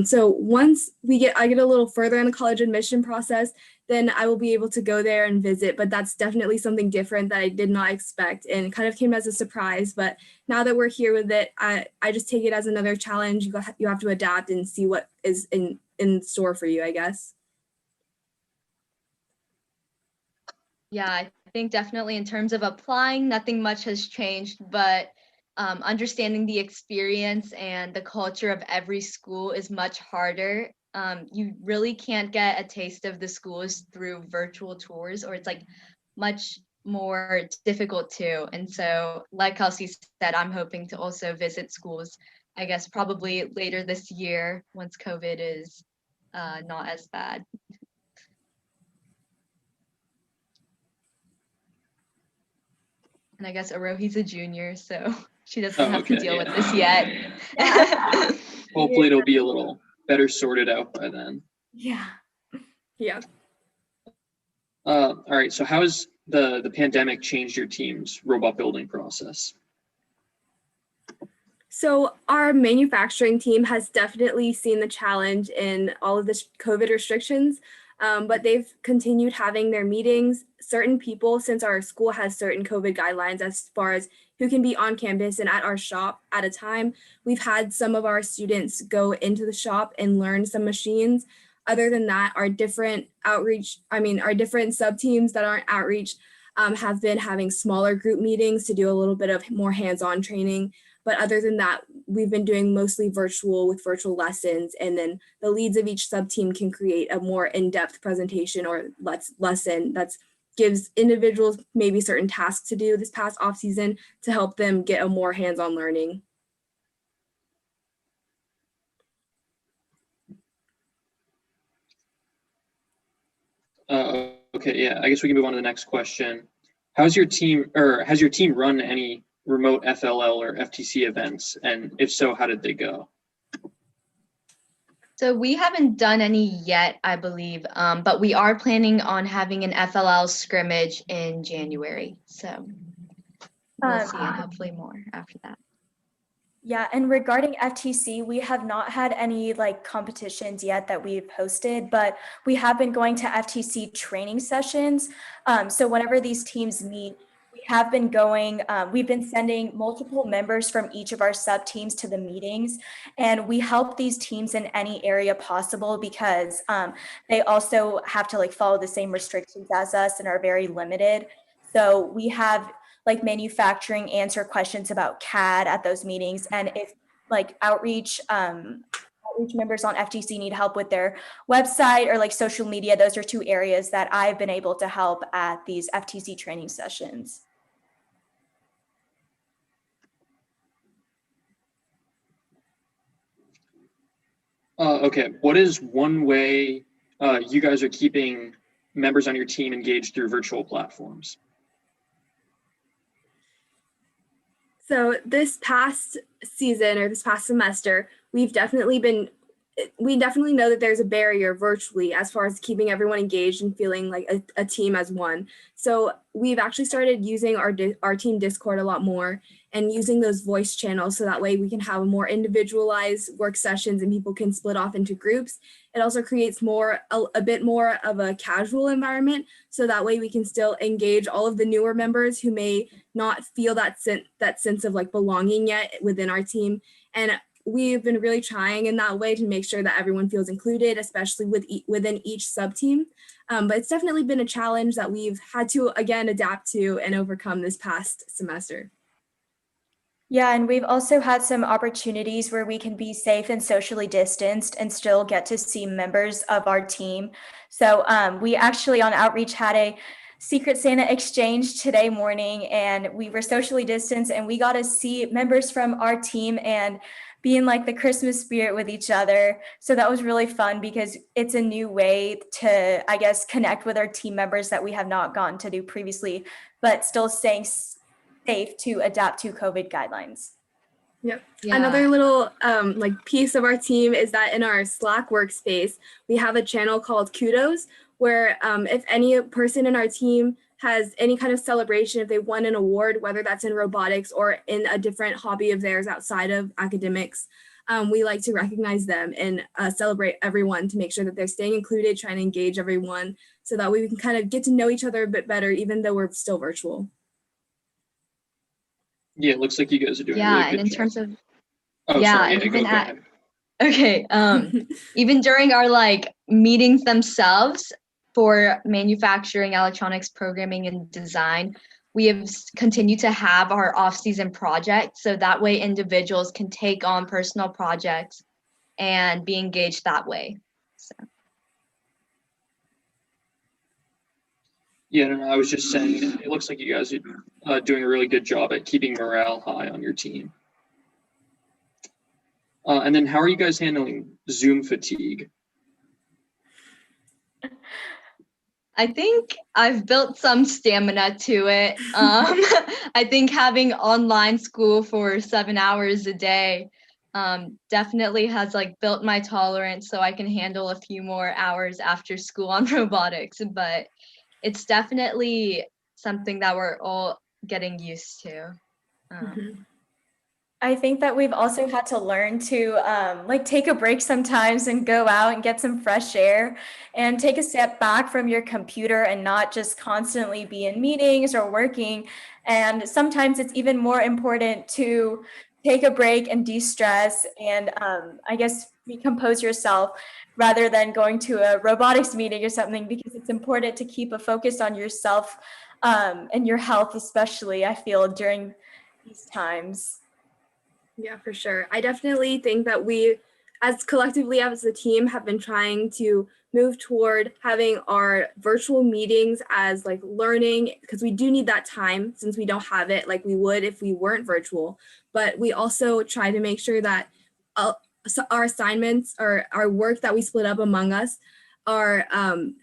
[SPEAKER 6] So once I get a little further in the college admission process, then I will be able to go there and visit. But that's definitely something different that I did not expect and kind of came as a surprise. But now that we're here with it, I just take it as another challenge. You have to adapt and see what is in store for you, I guess.
[SPEAKER 22] Yeah, I think definitely in terms of applying, nothing much has changed, but understanding the experience and the culture of every school is much harder. You really can't get a taste of the schools through virtual tours, or it's like much more difficult too. And so, like Kelsey said, I'm hoping to also visit schools, I guess, probably later this year once COVID is not as bad. And I guess Arohi's a junior, so she doesn't have to deal with this yet.
[SPEAKER 16] Hopefully it'll be a little better sorted out by then.
[SPEAKER 6] Yeah. Yeah.
[SPEAKER 16] All right, so how has the pandemic changed your team's robot building process?
[SPEAKER 6] So our manufacturing team has definitely seen the challenge in all of the COVID restrictions, but they've continued having their meetings. Certain people, since our school has certain COVID guidelines as far as who can be on campus and at our shop at a time, we've had some of our students go into the shop and learn some machines. Other than that, our different sub teams that aren't outreach have been having smaller group meetings to do a little bit of more hands-on training. But other than that, we've been doing mostly virtual with virtual lessons, and then the leads of each sub-team can create a more in-depth presentation or lesson that gives individuals maybe certain tasks to do this past off season to help them get a more hands-on learning.
[SPEAKER 16] Okay, yeah, I guess we can move on to the next question. Has your team run any remote FLL or FTC events? And if so, how did they go?
[SPEAKER 22] So we haven't done any yet, I believe, but we are planning on having an FLL scrimmage in January. So we'll see, and hopefully more after that.
[SPEAKER 23] Yeah, and regarding FTC, we have not had any like competitions yet that we've hosted, but we have been going to FTC training sessions. So whenever these teams meet, we have been going, we've been sending multiple members from each of our sub teams to the meetings, and we help these teams in any area possible because they also have to like follow the same restrictions as us and are very limited. So we have like manufacturing answer questions about CAD at those meetings. And if like outreach members on FTC need help with their website or like social media, those are two areas that I've been able to help at these FTC training sessions.
[SPEAKER 16] Okay, what is one way you guys are keeping members on your team engaged through virtual platforms?
[SPEAKER 6] So this past season or this past semester, we definitely know that there's a barrier virtually as far as keeping everyone engaged and feeling like a team as one. So we've actually started using our team Discord a lot more and using those voice channels so that way we can have more individualized work sessions and people can split off into groups. It also creates a bit more of a casual environment so that way we can still engage all of the newer members who may not feel that sense of like belonging yet within our team. And we've been really trying in that way to make sure that everyone feels included, especially within each sub team. But it's definitely been a challenge that we've had to, again, adapt to and overcome this past semester.
[SPEAKER 23] Yeah, and we've also had some opportunities where we can be safe and socially distanced and still get to see members of our team. So we actually on outreach had a Secret Santa exchange today morning, and we were socially distanced and we got to see members from our team and be in like the Christmas spirit with each other. So that was really fun because it's a new way to, I guess, connect with our team members that we have not gotten to do previously, but still staying safe to adapt to COVID guidelines.
[SPEAKER 6] Yep.
[SPEAKER 22] Yeah.
[SPEAKER 6] Another little like piece of our team is that in our Slack workspace, we have a channel called Kudos, where if any person in our team has any kind of celebration, if they won an award, whether that's in robotics or in a different hobby of theirs outside of academics, we like to recognize them and celebrate everyone to make sure that they're staying included, trying to engage everyone so that we can kind of get to know each other a bit better, even though we're still virtual.
[SPEAKER 16] Yeah, it looks like you guys are doing a
[SPEAKER 22] Yeah,
[SPEAKER 16] really
[SPEAKER 22] and
[SPEAKER 16] good
[SPEAKER 22] in
[SPEAKER 16] job.
[SPEAKER 22] terms of
[SPEAKER 16] Oh,
[SPEAKER 22] yeah,
[SPEAKER 16] sorry.
[SPEAKER 22] and
[SPEAKER 16] Yeah,
[SPEAKER 22] even
[SPEAKER 16] go ahead.
[SPEAKER 22] even during our like meetings themselves for manufacturing, electronics, programming, and design, we have continued to have our off-season projects so that way individuals can take on personal projects and be engaged that way. So.
[SPEAKER 16] Yeah, no, I was just saying, it looks like you guys are doing a really good job at keeping morale high on your team. And then how are you guys handling Zoom fatigue?
[SPEAKER 22] I think I've built some stamina to it. I think having online school for 7 hours a day definitely has like built my tolerance so I can handle a few more hours after school on robotics, but it's definitely something that we're all getting used to.
[SPEAKER 23] I think that we've also had to learn to like take a break sometimes and go out and get some fresh air and take a step back from your computer and not just constantly be in meetings or working. And sometimes it's even more important to take a break and de-stress and I guess recompose yourself rather than going to a robotics meeting or something, because it's important to keep a focus on yourself and your health, especially I feel during these times.
[SPEAKER 6] Yeah, for sure. I definitely think that we, as collectively as a team, have been trying to move toward having our virtual meetings as like learning, because we do need that time since we don't have it like we would if we weren't virtual. But we also try to make sure that so our assignments or our work that we split up among us are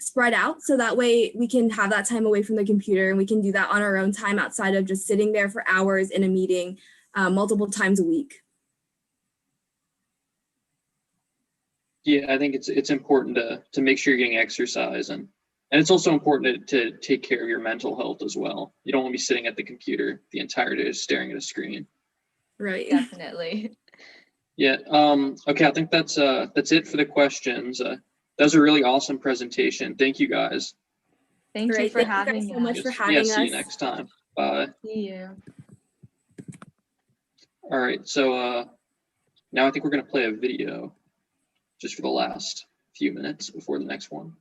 [SPEAKER 6] spread out, so that way we can have that time away from the computer and we can do that on our own time outside of just sitting there for hours in a meeting multiple times a week.
[SPEAKER 16] Yeah, I think it's important to make sure you're getting exercise, and it's also important to take care of your mental health as well. You don't want to be sitting at the computer the entire day staring at a screen.
[SPEAKER 6] Right.
[SPEAKER 22] Definitely.
[SPEAKER 16] Yeah. Okay. I think that's it for the questions. That was a really awesome presentation. Thank you guys.
[SPEAKER 22] Thank you
[SPEAKER 6] Great.
[SPEAKER 22] for
[SPEAKER 6] Thank you
[SPEAKER 22] having
[SPEAKER 6] guys so
[SPEAKER 22] us.
[SPEAKER 6] much for
[SPEAKER 16] Yeah.
[SPEAKER 6] having
[SPEAKER 16] See you
[SPEAKER 6] us.
[SPEAKER 16] next time. Bye.
[SPEAKER 22] See you.
[SPEAKER 16] All right. So now I think we're gonna play a video just for the last few minutes before the next one.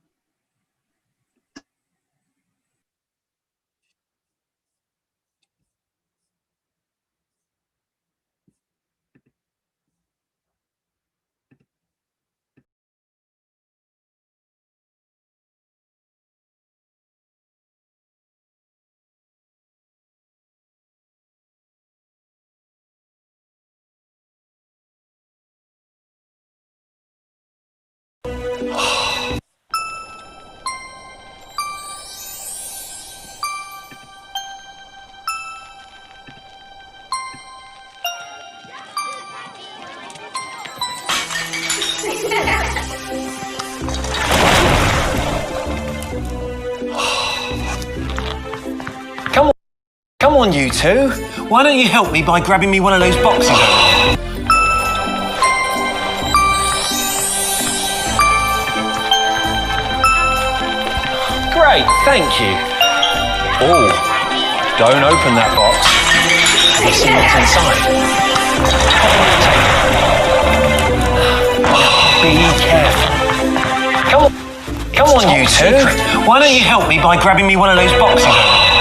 [SPEAKER 3] Come on, you two. Why don't you help me by grabbing me one of those boxes over there? Great, thank you. Oh, don't open that box. Have you seen what's inside? Be careful. Come on, you two. Why don't you help me by grabbing me one of those boxes over there?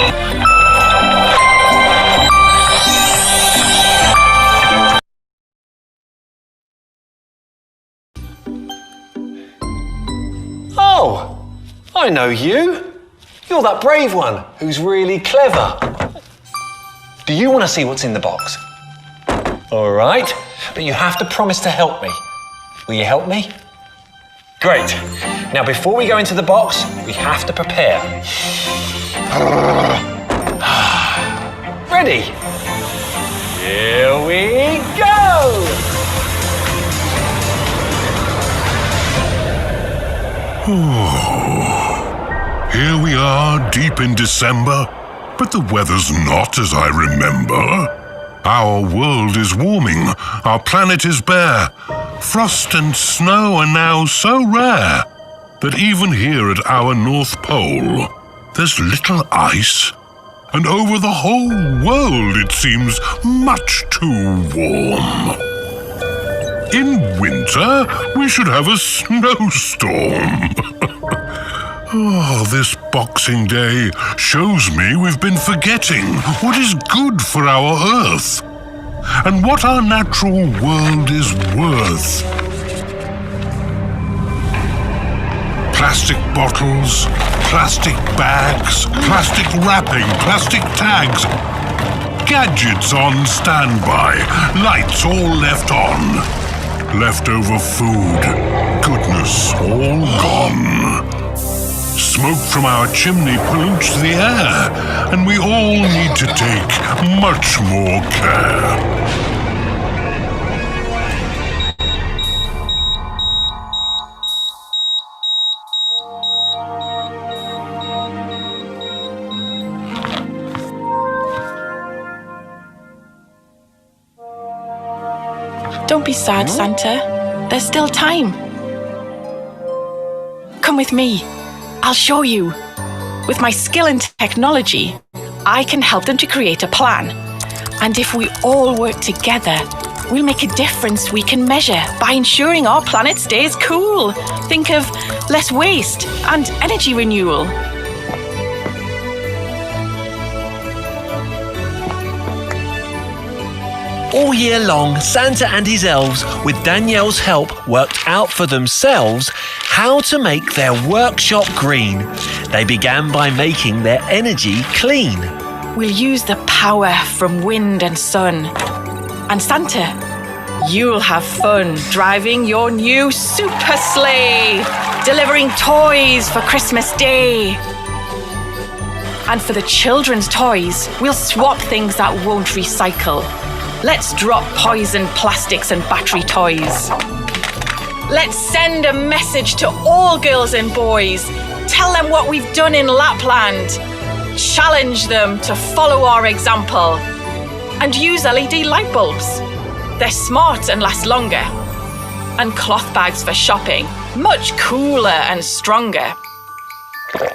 [SPEAKER 3] Oh, I know you. You're that brave one who's really clever. Do you want to see what's in the box? All right, but you have to promise to help me. Will you help me? Great. Now, before we go into the box, we have to prepare. Ready? Here we go!
[SPEAKER 5] Here we are, deep in December, but the weather's not as I remember. Our world is warming, our planet is bare. Frost and snow are now so rare that even here at our North Pole, there's little ice. And over the whole world it seems much too warm. In winter, we should have a snowstorm. Oh, this Boxing Day shows me we've been forgetting what is good for our Earth and what our natural world is worth. Plastic bottles, plastic bags, plastic wrapping, plastic tags, gadgets on standby, lights all left on, leftover food, goodness all gone. Smoke from our chimney pollutes the air, and we all need to take much more care.
[SPEAKER 4] Don't be sad, Santa. There's still time. Come with me. I'll show you. With my skill in technology, I can help them to create a plan. And if we all work together, we'll make a difference we can measure by ensuring our planet stays cool. Think of less waste and energy renewal.
[SPEAKER 3] All year long, Santa and his elves, with Danielle's help, worked out for themselves how to make their workshop green. They began by making their energy clean.
[SPEAKER 4] We'll use the power from wind and sun. And Santa, you'll have fun driving your new super sleigh, delivering toys for Christmas Day. And for the children's toys, we'll swap things that won't recycle. Let's drop poison plastics and battery toys. Let's send a message to all girls and boys. Tell them what we've done in Lapland. Challenge them to follow our example. And use LED light bulbs. They're smart and last longer. And cloth bags for shopping. Much cooler and stronger.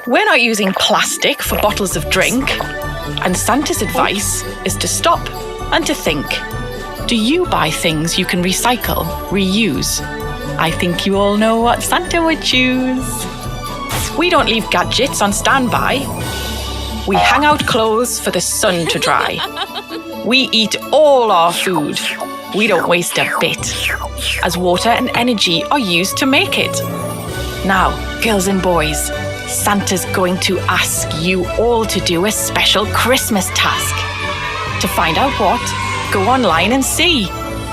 [SPEAKER 4] We're not using plastic for bottles of drink. And Santa's advice is to stop and to think. Do you buy things you can recycle, reuse? I think you all know what Santa would choose. We don't leave gadgets on standby. We hang out clothes for the sun to dry. We eat all our food. We don't waste a bit, as water and energy are used to make it. Now, girls and boys, Santa's going to ask you all to do a special Christmas task. To find out what, go online and see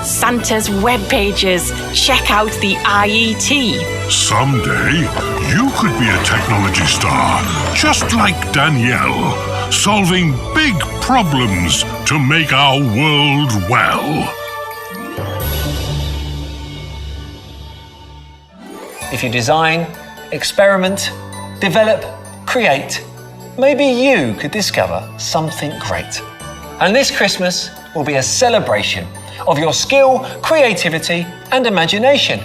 [SPEAKER 4] Santa's web pages. Check out the IET.
[SPEAKER 5] Someday, you could be a technology star, just like Danielle, solving big problems to make our world well.
[SPEAKER 3] If you design, experiment, develop, create, maybe you could discover something great. And this Christmas will be a celebration of your skill, creativity, and imagination.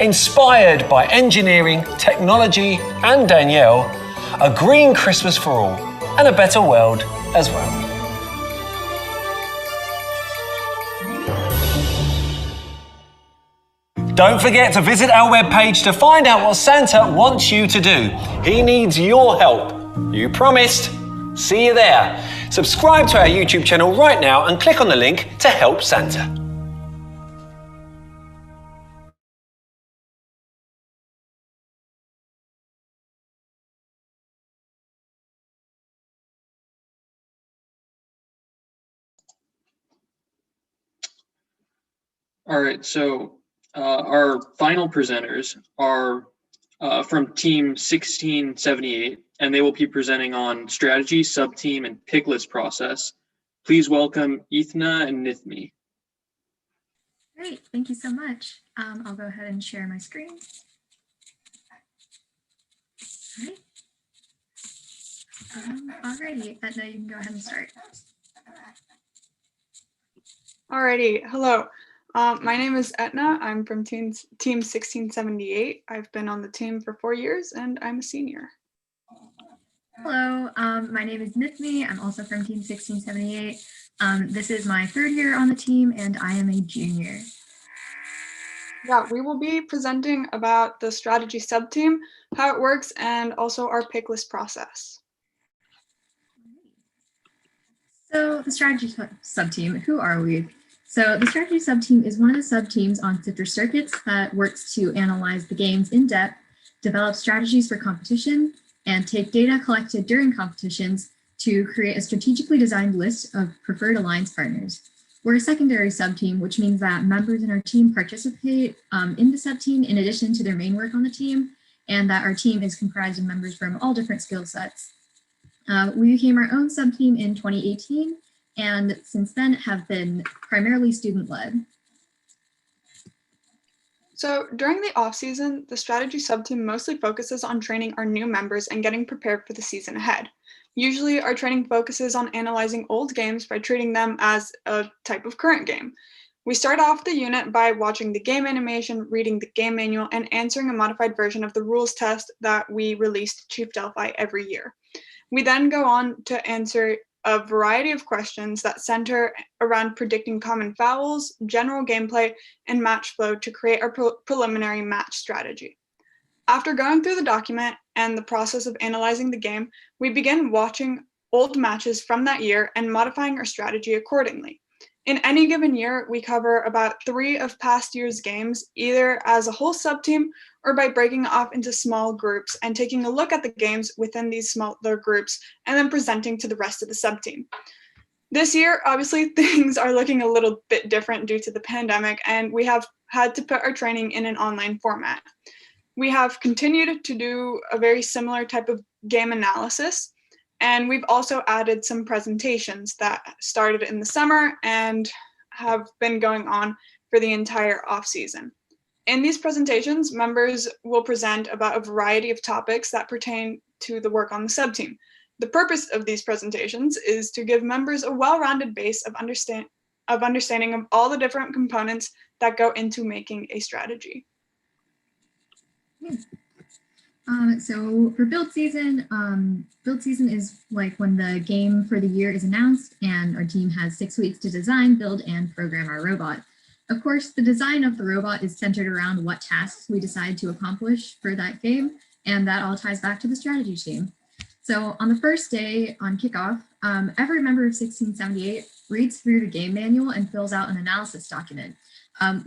[SPEAKER 3] Inspired by engineering, technology, and Danielle, a green Christmas for all, and a better world as well. Don't forget to visit our webpage to find out what Santa wants you to do. He needs your help. You promised. See you there. Subscribe to our YouTube channel right now and click on the link to help Santa.
[SPEAKER 16] All right, so our final presenters are from Team 1678, and they will be presenting on strategy, sub-team, and pick list process. Please welcome Ethna and Nithmi.
[SPEAKER 7] Great, thank you so much. I'll go ahead and share my screen. All right. Alrighty, Etna, you can go ahead and start.
[SPEAKER 8] Alrighty, hello. My name is Etna. I'm from team 1678. I've been on the team for 4 years and I'm a senior.
[SPEAKER 7] Hello, my name is Nithmi. I'm also from team 1678. This is my 3rd year on the team and I am a junior.
[SPEAKER 8] Yeah, we will be presenting about the strategy sub-team, how it works, and also our pick list process.
[SPEAKER 7] So the strategy sub-team, who are we? So the strategy sub-team is one of the sub-teams on Citrus Circuits that works to analyze the games in depth, develop strategies for competition, and take data collected during competitions to create a strategically designed list of preferred alliance partners. We're a secondary sub-team, which means that members in our team participate in the sub-team in addition to their main work on the team, and that our team is comprised of members from all different skill sets. We became our own sub-team in 2018, and since then have been primarily student-led.
[SPEAKER 8] So during the off-season, the strategy sub-team mostly focuses on training our new members and getting prepared for the season ahead. Usually our training focuses on analyzing old games by treating them as a type of current game. We start off the unit by watching the game animation, reading the game manual, and answering a modified version of the rules test that we release to Chief Delphi every year. We then go on to answer a variety of questions that center around predicting common fouls, general gameplay, and match flow to create our preliminary match strategy. After going through the document and the process of analyzing the game, we begin watching old matches from that year and modifying our strategy accordingly. In any given year, we cover about 3 of past year's games, either as a whole sub-team or by breaking off into small groups and taking a look at the games within these smaller groups and then presenting to the rest of the sub-team. This year, obviously, things are looking a little bit different due to the pandemic, and we have had to put our training in an online format. We have continued to do a very similar type of game analysis, and we've also added some presentations that started in the summer and have been going on for the entire off-season. In these presentations, members will present about a variety of topics that pertain to the work on the sub-team. The purpose of these presentations is to give members a well-rounded base of understanding of all the different components that go into making a strategy.
[SPEAKER 7] So for build season is like when the game for the year is announced and our team has 6 weeks to design, build, and program our robot. Of course, the design of the robot is centered around what tasks we decide to accomplish for that game, and that all ties back to the strategy team. So on the first day on kickoff, every member of 1678 reads through the game manual and fills out an analysis document.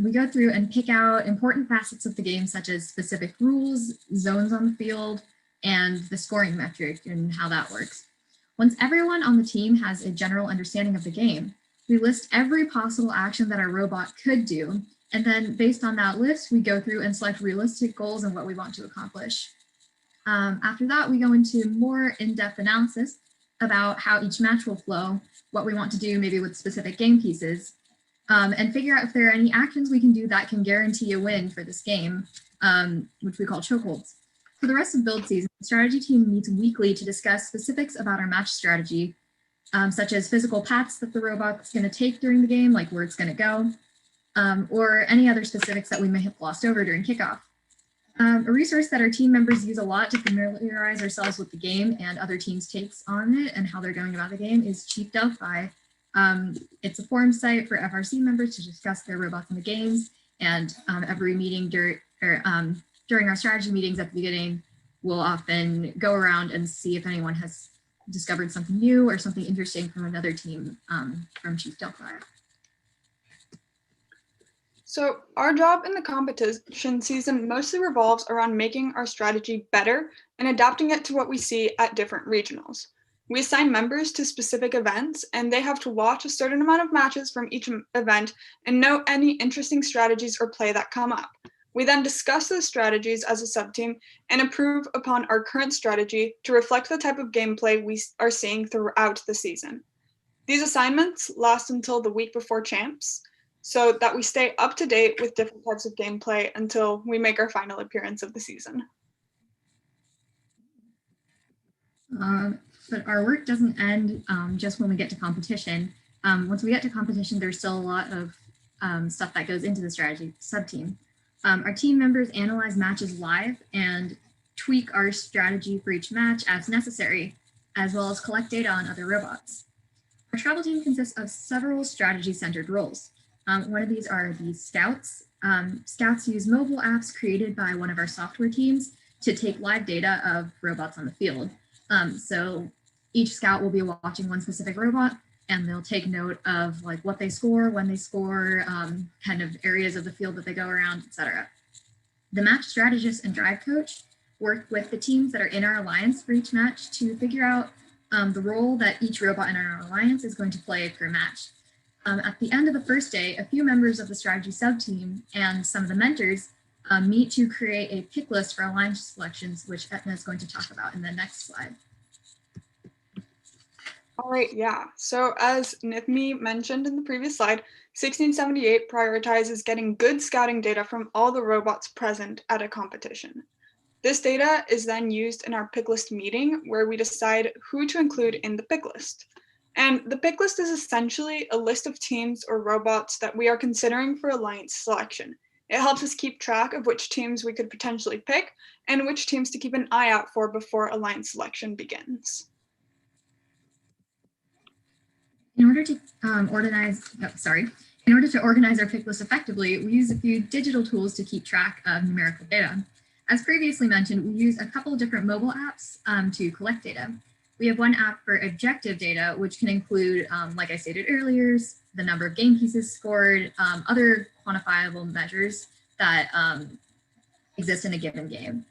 [SPEAKER 7] We go through and pick out important facets of the game, such as specific rules, zones on the field, and the scoring metric and how that works. Once everyone on the team has a general understanding of the game, we list every possible action that our robot could do. And then based on that list, we go through and select realistic goals and what we want to accomplish. After that, we go into more in-depth analysis about how each match will flow, what we want to do maybe with specific game pieces, and figure out if there are any actions we can do that can guarantee a win for this game, which we call chokeholds. For the rest of build season, the strategy team meets weekly to discuss specifics about our match strategy, such as physical paths that the robot's going to take during the game, like where it's going to go, or any other specifics that we may have glossed over during kickoff. A resource that our team members use a lot to familiarize ourselves with the game and other teams' takes on it and how they're going about the game is Chief Delphi. It's a forum site for FRC members to discuss their robots in the games, and every meeting during our strategy meetings at the beginning, we'll often go around and see if anyone has discovered something new or something interesting from another team from Chief Delphi.
[SPEAKER 8] So our job in the competition season mostly revolves around making our strategy better and adapting it to what we see at different regionals. We assign members to specific events, and they have to watch a certain amount of matches from each event and know any interesting strategies or play that come up. We then discuss those strategies as a sub-team and improve upon our current strategy to reflect the type of gameplay we are seeing throughout the season. These assignments last until the week before champs, so that we stay up to date with different types of gameplay until we make our final appearance of the season.
[SPEAKER 7] But our work doesn't end just when we get to competition. Once we get to competition, there's still a lot of stuff that goes into the strategy sub-team. Our team members analyze matches live and tweak our strategy for each match as necessary, as well as collect data on other robots. Our travel team consists of several strategy-centered roles. One of these are the scouts. Scouts use mobile apps created by one of our software teams to take live data of robots on the field. So each scout will be watching one specific robot, and they'll take note of like what they score, when they score, kind of areas of the field that they go around, etc. The match strategist and drive coach work with the teams that are in our alliance for each match to figure out the role that each robot in our alliance is going to play per match. At the end of the first day, a few members of the strategy sub-team and some of the mentors meet to create a pick list for alliance selections, which Etna is going to talk about in the next slide.
[SPEAKER 8] All right, yeah. So as Nithmi mentioned in the previous slide, 1678 prioritizes getting good scouting data from all the robots present at a competition. This data is then used in our pick list meeting where we decide who to include in the pick list. And the pick list is essentially a list of teams or robots that we are considering for alliance selection. It helps us keep track of which teams we could potentially pick and which teams to keep an eye out for before alliance selection begins.
[SPEAKER 7] In order to organize our pick list effectively, we use a few digital tools to keep track of numerical data. As previously mentioned, we use a couple of different mobile apps to collect data. We have one app for objective data, which can include, like I stated earlier, the number of game pieces scored, other quantifiable measures that exist in a given game.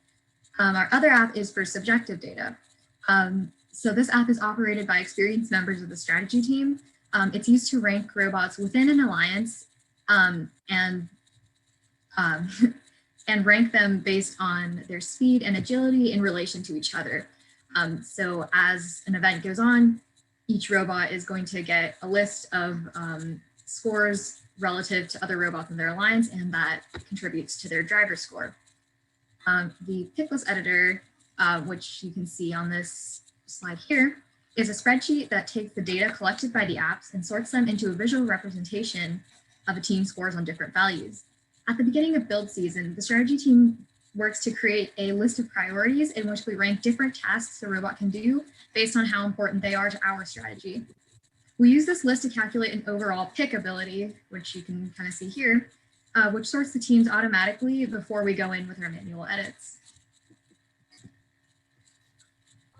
[SPEAKER 7] Our other app is for subjective data. So this app is operated by experienced members of the strategy team. It's used to rank robots within an alliance and rank them based on their speed and agility in relation to each other. So as an event goes on, each robot is going to get a list of scores relative to other robots in their alliance, and that contributes to their driver score. The pick list editor, which you can see on this slide here, is a spreadsheet that takes the data collected by the apps and sorts them into a visual representation of a team's scores on different values. At the beginning of build season, the strategy team works to create a list of priorities in which we rank different tasks a robot can do based on how important they are to our strategy. We use this list to calculate an overall pick ability, which you can kind of see here, which sorts the teams automatically before we go in with our manual edits.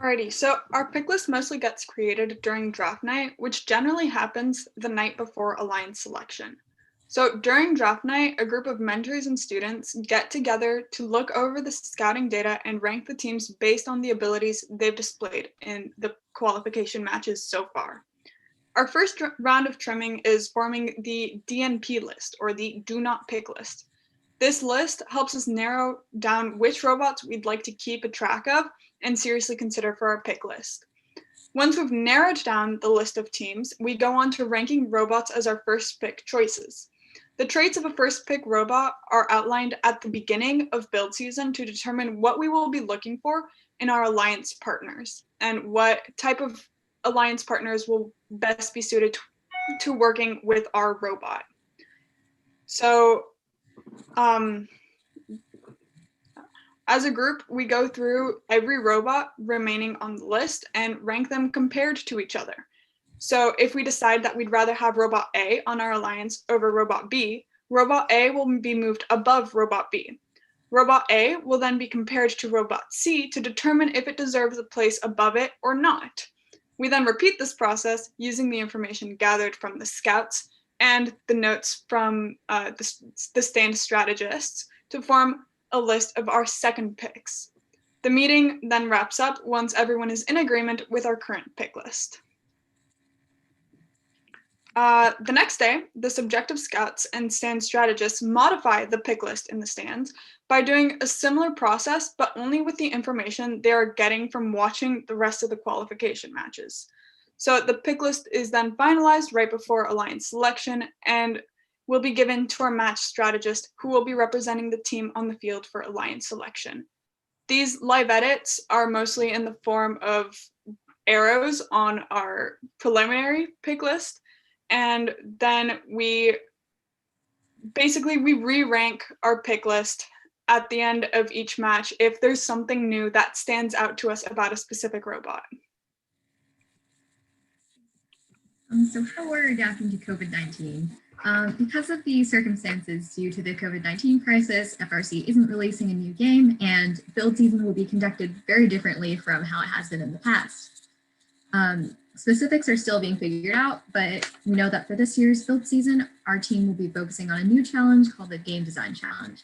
[SPEAKER 8] Alrighty, so our pick list mostly gets created during draft night, which generally happens the night before alliance selection. So during draft night, a group of mentors and students get together to look over the scouting data and rank the teams based on the abilities they've displayed in the qualification matches so far. Our first round of trimming is forming the DNP list, or the do not pick list. This list helps us narrow down which robots we'd like to keep a track of and seriously consider for our pick list. Once we've narrowed down the list of teams, we go on to ranking robots as our first pick choices. The traits of a first pick robot are outlined at the beginning of build season to determine what we will be looking for in our alliance partners and what type of alliance partners will best be suited to working with our robot. So as a group, we go through every robot remaining on the list and rank them compared to each other. So if we decide that we'd rather have robot A on our alliance over robot B, robot A will be moved above robot B. Robot A will then be compared to robot C to determine if it deserves a place above it or not. We then repeat this process using the information gathered from the scouts and the notes from the stand strategists to form a list of our second picks. The meeting then wraps up once everyone is in agreement with our current pick list. The next day, the subjective scouts and stand strategists modify the pick list in the stands by doing a similar process, but only with the information they are getting from watching the rest of the qualification matches. So the pick list is then finalized right before alliance selection and will be given to our match strategist who will be representing the team on the field for alliance selection. These live edits are mostly in the form of arrows on our preliminary pick list, and then we re-rank our pick list at the end of each match if there's something new that stands out to us about a specific robot.
[SPEAKER 7] So how we're adapting to COVID-19. Because of the circumstances due to the COVID-19 crisis, FRC isn't releasing a new game, and build season will be conducted very differently from how it has been in the past. Specifics are still being figured out, but we know that for this year's build season, our team will be focusing on a new challenge called the Game Design Challenge.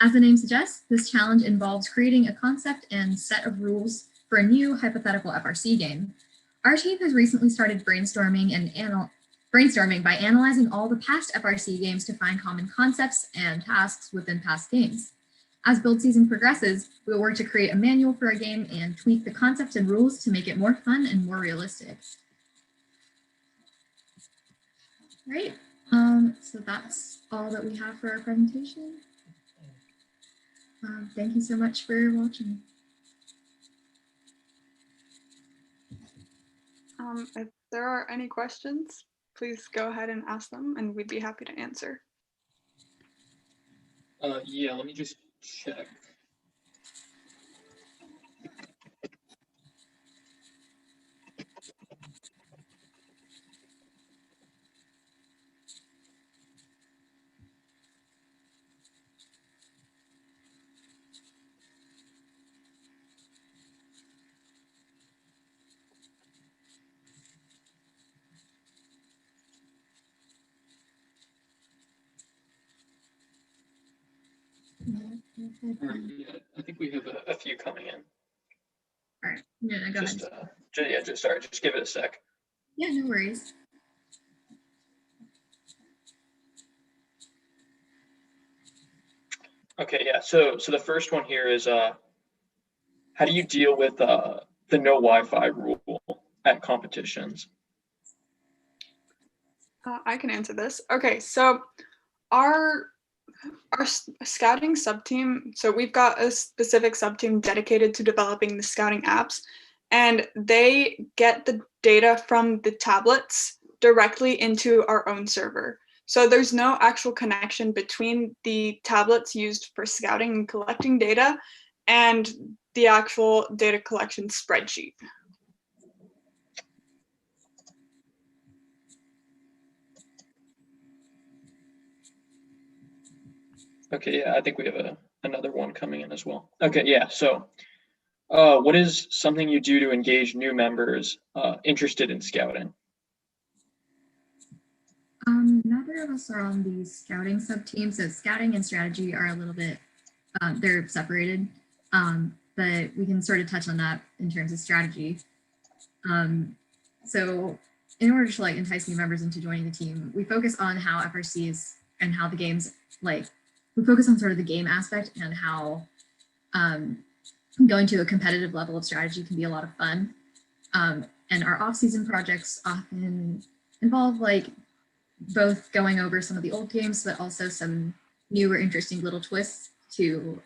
[SPEAKER 7] As the name suggests, this challenge involves creating a concept and set of rules for a new hypothetical FRC game. Our team has recently started brainstorming by analyzing all the past FRC games to find common concepts and tasks within past games. As build season progresses, we will work to create a manual for our game and tweak the concepts and rules to make it more fun and more realistic. Right, so that's all that we have for our presentation. Thank you so much for watching.
[SPEAKER 8] If there are any questions, please go ahead and ask them and we'd be happy to answer.
[SPEAKER 16] Yeah, let me just check. All right, yeah, I think we have a few coming in.
[SPEAKER 7] All right, yeah, go
[SPEAKER 16] Just,
[SPEAKER 7] ahead.
[SPEAKER 16] just give it a sec.
[SPEAKER 7] Yeah, no worries.
[SPEAKER 16] Okay, yeah. So the first one here is how do you deal with the no Wi-Fi rule at competitions?
[SPEAKER 8] I can answer this. Okay, so our scouting sub-team, so we've got a specific sub-team dedicated to developing the scouting apps, and they get the data from the tablets directly into our own server. So there's no actual connection between the tablets used for scouting and collecting data and the actual data collection spreadsheet.
[SPEAKER 16] Okay, yeah, I think we have another one coming in as well. Okay, yeah. So what is something you do to engage new members interested in scouting?
[SPEAKER 7] Neither of us are on the scouting sub-team, so scouting and strategy are a little bit, they're separated, but we can sort of touch on that in terms of strategy. So in order to like entice new members into joining the team, we focus on how FRC is and how the games, like we focus on sort of the game aspect and how going to a competitive level of strategy can be a lot of fun. And our off-season projects often involve like both going over some of the old games, but also some newer, interesting little twists to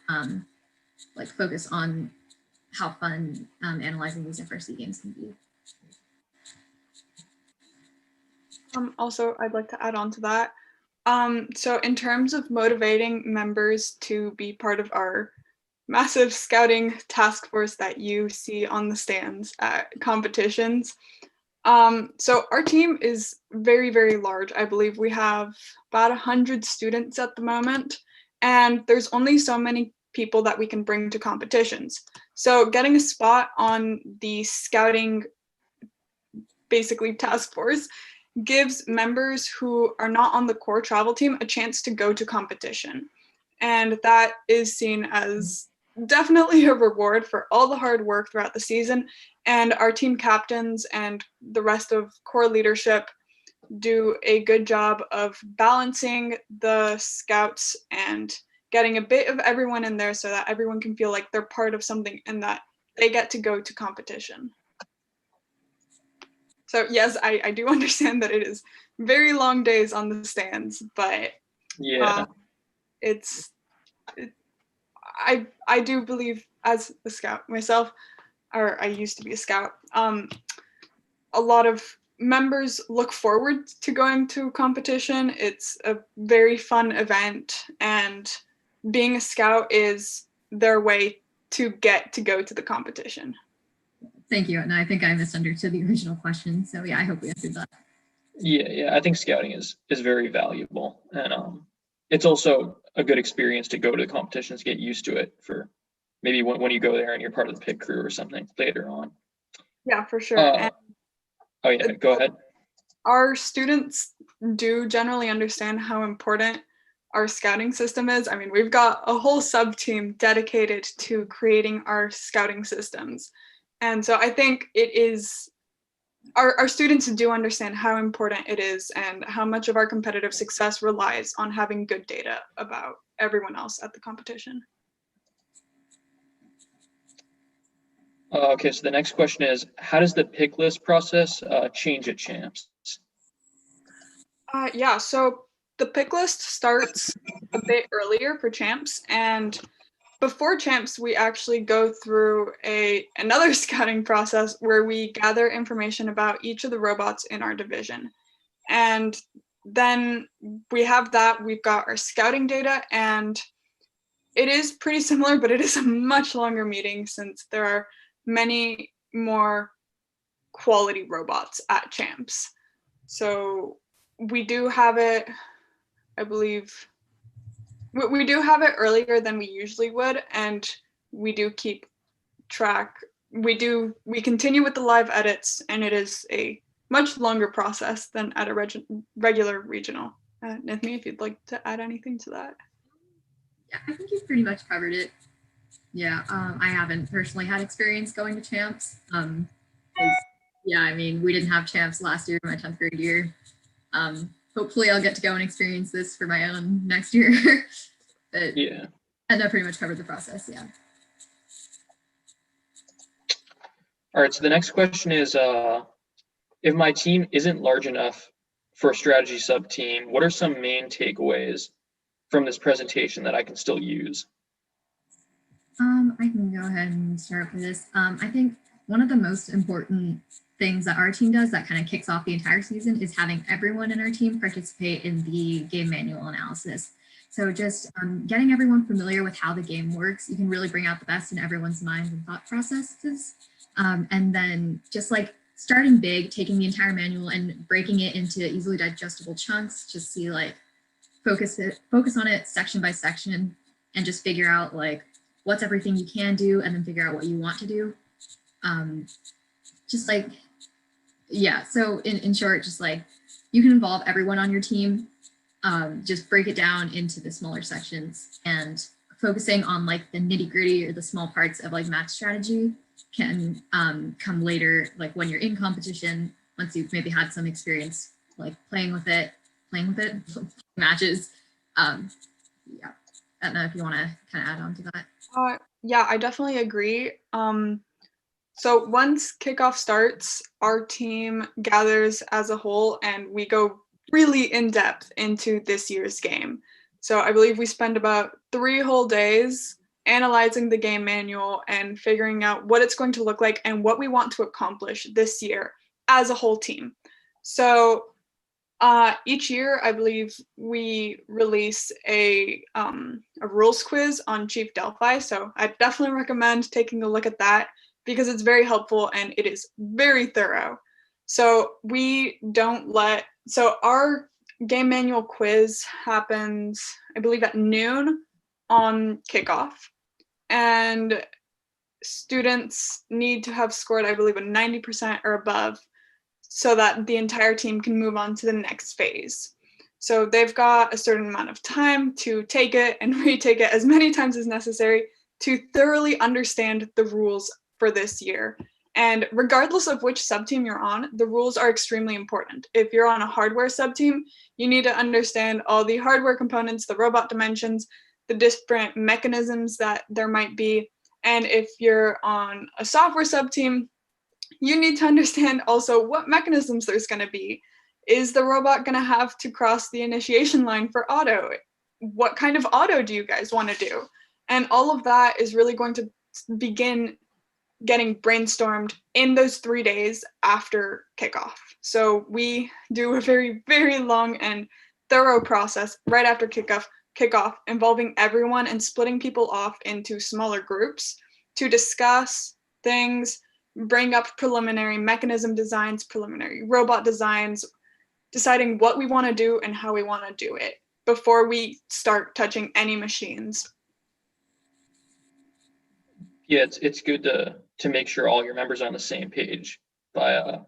[SPEAKER 7] like focus on how fun analyzing these FRC games can be.
[SPEAKER 8] Also, I'd like to add on to that. So in terms of motivating members to be part of our massive scouting task force that you see on the stands at competitions, so our team is very, very large. I believe we have about 100 students at the moment, and there's only so many people that we can bring to competitions. So getting a spot on the scouting, basically task force, gives members who are not on the core travel team a chance to go to competition. And that is seen as definitely a reward for all the hard work throughout the season. And our team captains and the rest of core leadership do a good job of balancing the scouts and getting a bit of everyone in there so that everyone can feel like they're part of something and that they get to go to competition. So yes, I do understand that it is very long days on the stands, but
[SPEAKER 16] yeah,
[SPEAKER 8] I do believe as a scout myself, or I used to be a scout, a lot of members look forward to going to competition. It's a very fun event, and being a scout is their way to get to go to the competition.
[SPEAKER 7] Thank you. And I think I misunderstood the original question. So yeah, I hope we answered that.
[SPEAKER 16] Yeah, I think scouting is very valuable, and it's also a good experience to go to the competitions, get used to it for maybe when you go there and you're part of the pit crew or something later on.
[SPEAKER 8] Yeah, for sure.
[SPEAKER 16] Oh yeah, go ahead.
[SPEAKER 8] Our students do generally understand how important our scouting system is. I mean, we've got a whole sub team dedicated to creating our scouting systems. And so I think it is, our students do understand how important it is and how much of our competitive success relies on having good data about everyone else at the competition.
[SPEAKER 16] Okay, so the next question is, how does the pick list process change at champs?
[SPEAKER 8] Yeah, so the pick list starts a bit earlier for champs, and before champs, we actually go through another scouting process where we gather information about each of the robots in our division. And then we have that, we've got our scouting data, and it is pretty similar, but it is a much longer meeting since there are many more quality robots at champs. So we do have it, I believe, we do have it earlier than we usually would, and we do keep track. We continue with the live edits, and it is a much longer process than at a regular regional. Nithmi, if you'd like to add anything to that.
[SPEAKER 7] Yeah, I think you've pretty much covered it. Yeah, I haven't personally had experience going to champs. Yeah, I mean, we didn't have champs last year, my 10th grade year. Hopefully I'll get to go and experience this for my own next year. But
[SPEAKER 16] yeah.
[SPEAKER 7] And that pretty much covered the process, yeah.
[SPEAKER 16] All right, so the next question is, if my team isn't large enough for a strategy sub team, what are some main takeaways from this presentation that I can still use?
[SPEAKER 7] I can go ahead and start with this. I think one of the most important things that our team does that kind of kicks off the entire season is having everyone in our team participate in the game manual analysis. So just getting everyone familiar with how the game works, you can really bring out the best in everyone's minds and thought processes. And then just like starting big, taking the entire manual and breaking it into easily digestible chunks, just see like focus on it section by section and just figure out like what's everything you can do and then figure out what you want to do. Just like, yeah, so in short, just like you can involve everyone on your team, just break it down into the smaller sections, and focusing on like the nitty gritty or the small parts of like match strategy can come later, like when you're in competition, once you've maybe had some experience like playing with it, matches. Yeah, I don't know if you want to kind of add on to that.
[SPEAKER 8] Yeah, I definitely agree. So once kickoff starts, our team gathers as a whole and we go really in depth into this year's game. So I believe we spend about 3 whole days analyzing the game manual and figuring out what it's going to look like and what we want to accomplish this year as a whole team. So each year, I believe we release a rules quiz on Chief Delphi. So I definitely recommend taking a look at that because it's very helpful and it is very thorough. So our game manual quiz happens, I believe, at noon on kickoff. And students need to have scored, I believe, a 90% or above so that the entire team can move on to the next phase. So they've got a certain amount of time to take it and retake it as many times as necessary to thoroughly understand the rules for this year. And regardless of which sub-team you're on, the rules are extremely important. If you're on a hardware sub-team, you need to understand all the hardware components, the robot dimensions, the different mechanisms that there might be. And if you're on a software sub-team, you need to understand also what mechanisms there's going to be. Is the robot going to have to cross the initiation line for auto? What kind of auto do you guys want to do? And all of that is really going to begin getting brainstormed in those 3 days after kickoff. So we do a very, very long and thorough process right after kickoff involving everyone and splitting people off into smaller groups to discuss things, bring up preliminary mechanism designs, preliminary robot designs, deciding what we want to do and how we want to do it before we start touching any machines.
[SPEAKER 16] Yeah, it's good to make sure all your members are on the same page by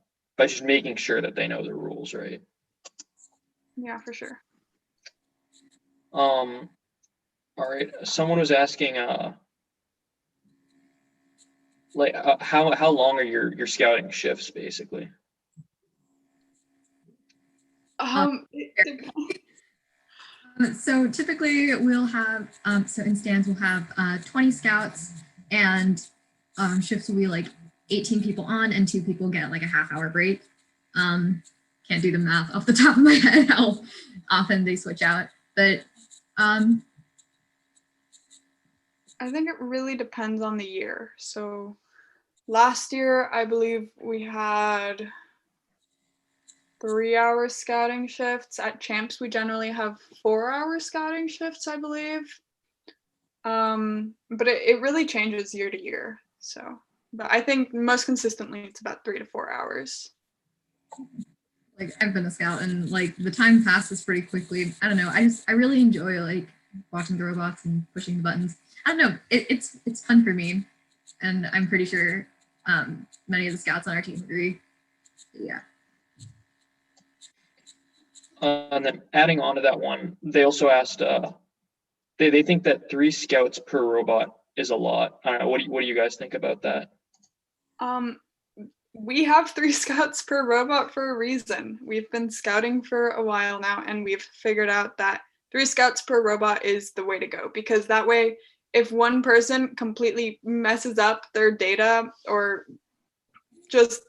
[SPEAKER 16] just making sure that they know the rules, right?
[SPEAKER 8] Yeah, for sure.
[SPEAKER 16] All right. Someone was asking how long are your scouting shifts basically?
[SPEAKER 7] So typically we'll have, so in stands we'll have 20 scouts and shifts will be like 18 people on and 2 people get like a half-hour break. Can't do the math off the top of my head how often they switch out, but I
[SPEAKER 8] I think it really depends on the year. So last year, I believe we had 3-hour scouting shifts. At Champs, we generally have 4-hour scouting shifts, I believe. But it really changes year to year. So, but I think most consistently it's about 3 to 4 hours.
[SPEAKER 7] Like I've been a scout and like the time passes pretty quickly. I don't know. I really enjoy like watching the robots and pushing the buttons. I don't know. It's fun for me, and I'm pretty sure many of the scouts on our team agree. Yeah.
[SPEAKER 16] And then adding on to that one, they also asked, they think that 3 scouts per robot is a lot. I don't know. What do you guys think about that?
[SPEAKER 8] We have 3 scouts per robot for a reason. We've been scouting for a while now, and we've figured out that 3 scouts per robot is the way to go, because that way, if one person completely messes up their data or just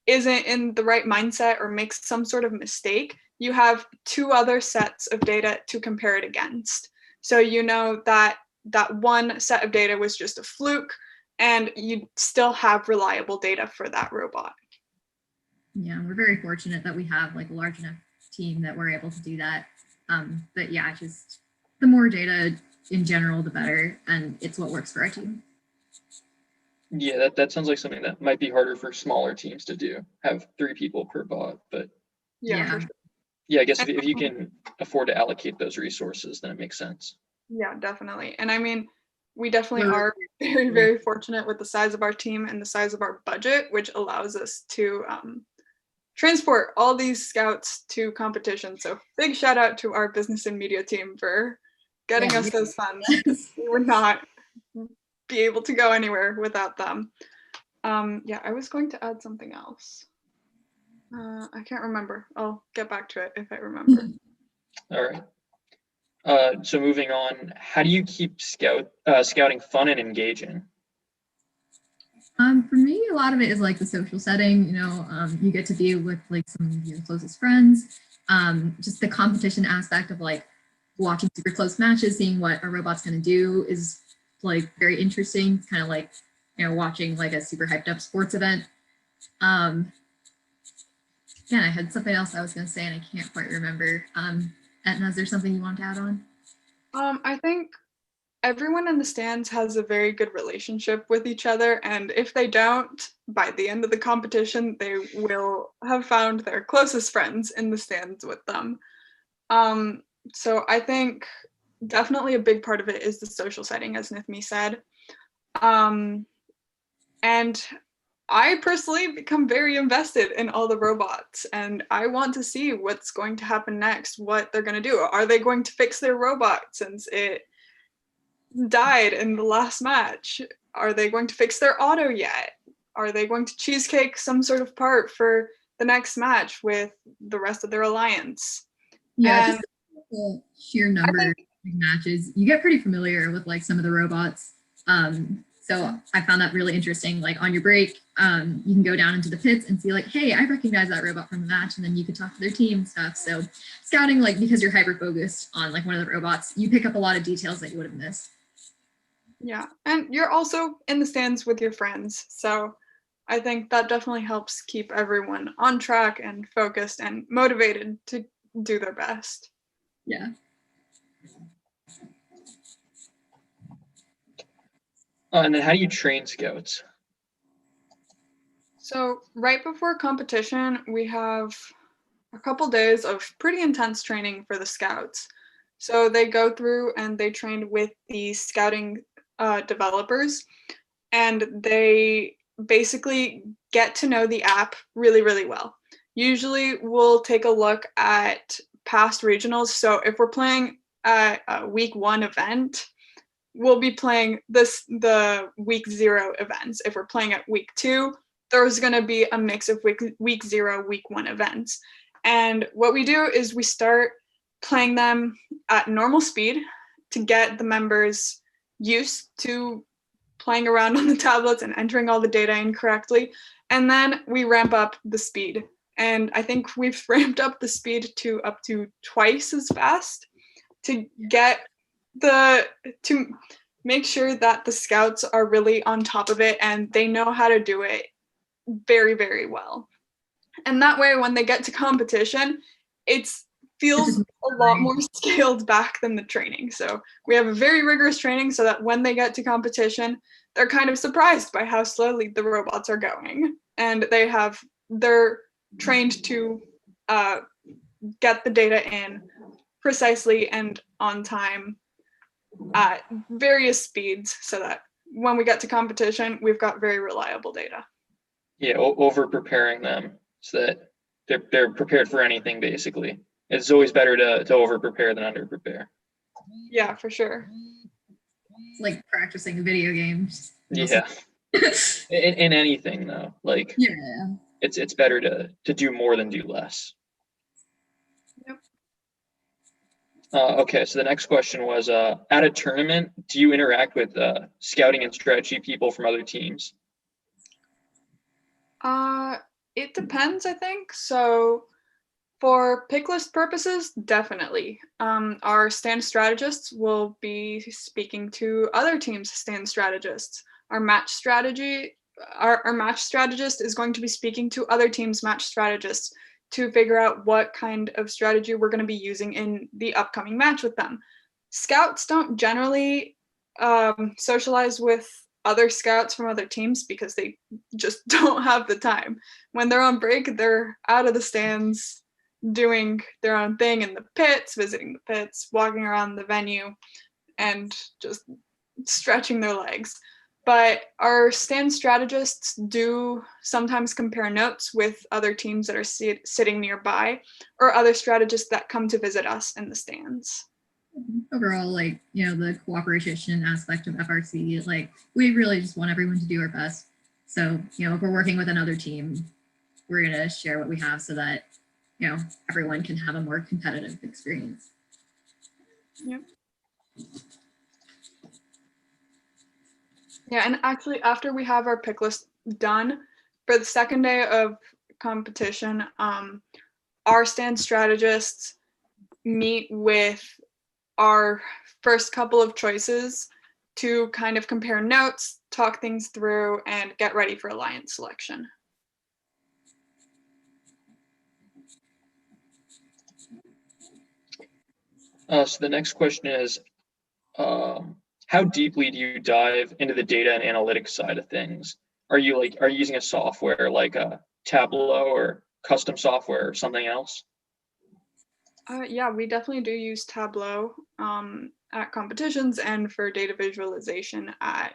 [SPEAKER 8] isn't in the right mindset or makes some sort of mistake, you have 2 other sets of data to compare it against. So you know that that one set of data was just a fluke, and you still have reliable data for that robot.
[SPEAKER 7] Yeah, we're very fortunate that we have like a large enough team that we're able to do that. But yeah, just the more data in general, the better, and it's what works for our team.
[SPEAKER 16] Yeah, that sounds like something that might be harder for smaller teams to do, have 3 people per bot, but
[SPEAKER 8] Yeah, for sure.
[SPEAKER 16] yeah, I guess if you can afford to allocate those resources, then it makes sense.
[SPEAKER 8] Yeah, definitely. And I mean, we definitely are very, very fortunate with the size of our team and the size of our budget, which allows us to transport all these scouts to competition. So big shout out to our business and media team for getting us those funds. We would not be able to go anywhere without them. Yeah, I was going to add something else. I can't remember. I'll get back to it if I remember.
[SPEAKER 16] All right. So moving on, how do you keep scouting fun and engaging?
[SPEAKER 7] For me, a lot of it is like the social setting. You know, you get to be with like some of your closest friends. Just the competition aspect of like watching super close matches, seeing what a robot's going to do is like very interesting. It's kind of like, you know, watching like a super hyped up sports event. Yeah, I had something else I was going to say and I can't quite remember. Etna, is there something you want to add on?
[SPEAKER 8] I think everyone in the stands has a very good relationship with each other, and if they don't, by the end of the competition, they will have found their closest friends in the stands with them. So I think definitely a big part of it is the social setting, as Nithmi said. And I personally become very invested in all the robots, and I want to see what's going to happen next, what they're going to do. Are they going to fix their robot since it died in the last match? Are they going to fix their auto yet? Are they going to cheesecake some sort of part for the next match with the rest of their alliance?
[SPEAKER 7] Yeah, just the sheer number of matches, you get pretty familiar with like some of the robots. So I found that really interesting. Like on your break, you can go down into the pits and see like, hey, I recognize that robot from the match, and then you could talk to their team and stuff. So scouting, like because you're hyper focused on like one of the robots, you pick up a lot of details that you would have missed.
[SPEAKER 8] Yeah, and you're also in the stands with your friends. So I think that definitely helps keep everyone on track and focused and motivated to do their best.
[SPEAKER 7] Yeah.
[SPEAKER 16] And then how do you train scouts?
[SPEAKER 8] So right before competition, we have a couple days of pretty intense training for the scouts. So they go through and they train with the scouting developers, and they basically get to know the app really, really well. Usually we'll take a look at past regionals. So if we're playing at a week 1 event, we'll be playing the week 0 events. If we're playing at week 2, there's going to be a mix of week 0, week 1 events. And what we do is we start playing them at normal speed to get the members used to playing around on the tablets and entering all the data in correctly. And then we ramp up the speed. And I think we've ramped up the speed to up to twice as fast to get to make sure that the scouts are really on top of it and they know how to do it very, very well. And that way, when they get to competition, it feels a lot more scaled back than the training. So we have a very rigorous training so that when they get to competition, they're kind of surprised by how slowly the robots are going. And they're trained to get the data in precisely and on time at various speeds so that when we get to competition, we've got very reliable data.
[SPEAKER 16] Yeah, over preparing them so that they're prepared for anything, basically. It's always better to over prepare than under prepare.
[SPEAKER 8] Yeah, for sure.
[SPEAKER 7] It's like practicing video games.
[SPEAKER 16] Yeah. in anything though, like
[SPEAKER 7] yeah,
[SPEAKER 16] it's better to do more than do less.
[SPEAKER 8] Yep.
[SPEAKER 16] Okay, so the next question was, at a tournament, do you interact with scouting and strategy people from other teams?
[SPEAKER 8] It depends, I think. So for pick list purposes, definitely. Our stand strategists will be speaking to other teams' stand strategists. Our match strategist is going to be speaking to other teams' match strategists to figure out what kind of strategy we're going to be using in the upcoming match with them. Scouts don't generally socialize with other scouts from other teams because they just don't have the time. When they're on break, they're out of the stands doing their own thing in the pits, visiting the pits, walking around the venue, and just stretching their legs. But our stand strategists do sometimes compare notes with other teams that are sitting nearby or other strategists that come to visit us in the stands.
[SPEAKER 7] Overall, like, the cooperation aspect of FRC, like, we really just want everyone to do our best. So, if we're working with another team, we're going to share what we have so that, everyone can have a more competitive experience.
[SPEAKER 8] Yep. Yeah, and actually after we have our pick list done, for the second day of competition, our stand strategists meet with our first couple of choices to kind of compare notes, talk things through, and get ready for alliance selection.
[SPEAKER 16] So the next question is, how deeply do you dive into the data and analytics side of things? Are you using a software like a Tableau or custom software or something else?
[SPEAKER 8] Yeah, we definitely do use Tableau at competitions and for data visualization at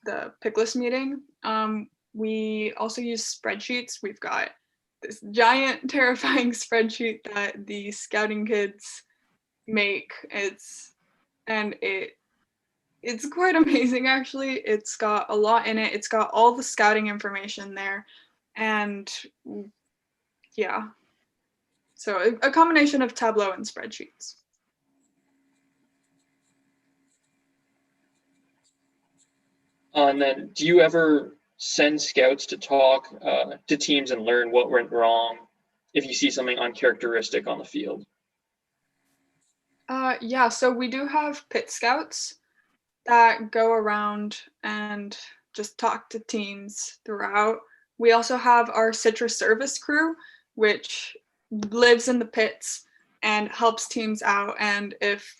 [SPEAKER 8] the pick list meeting. We also use spreadsheets. We've got this giant, terrifying spreadsheet that the scouting kids make. It's quite amazing, actually. It's got a lot in it. It's got all the scouting information there, and yeah. So a combination of Tableau and spreadsheets.
[SPEAKER 16] And then do you ever send scouts to talk to teams and learn what went wrong if you see something uncharacteristic on the field?
[SPEAKER 8] Yeah, so we do have pit scouts that go around and just talk to teams throughout. We also have our Citrus service crew, which lives in the pits and helps teams out. And if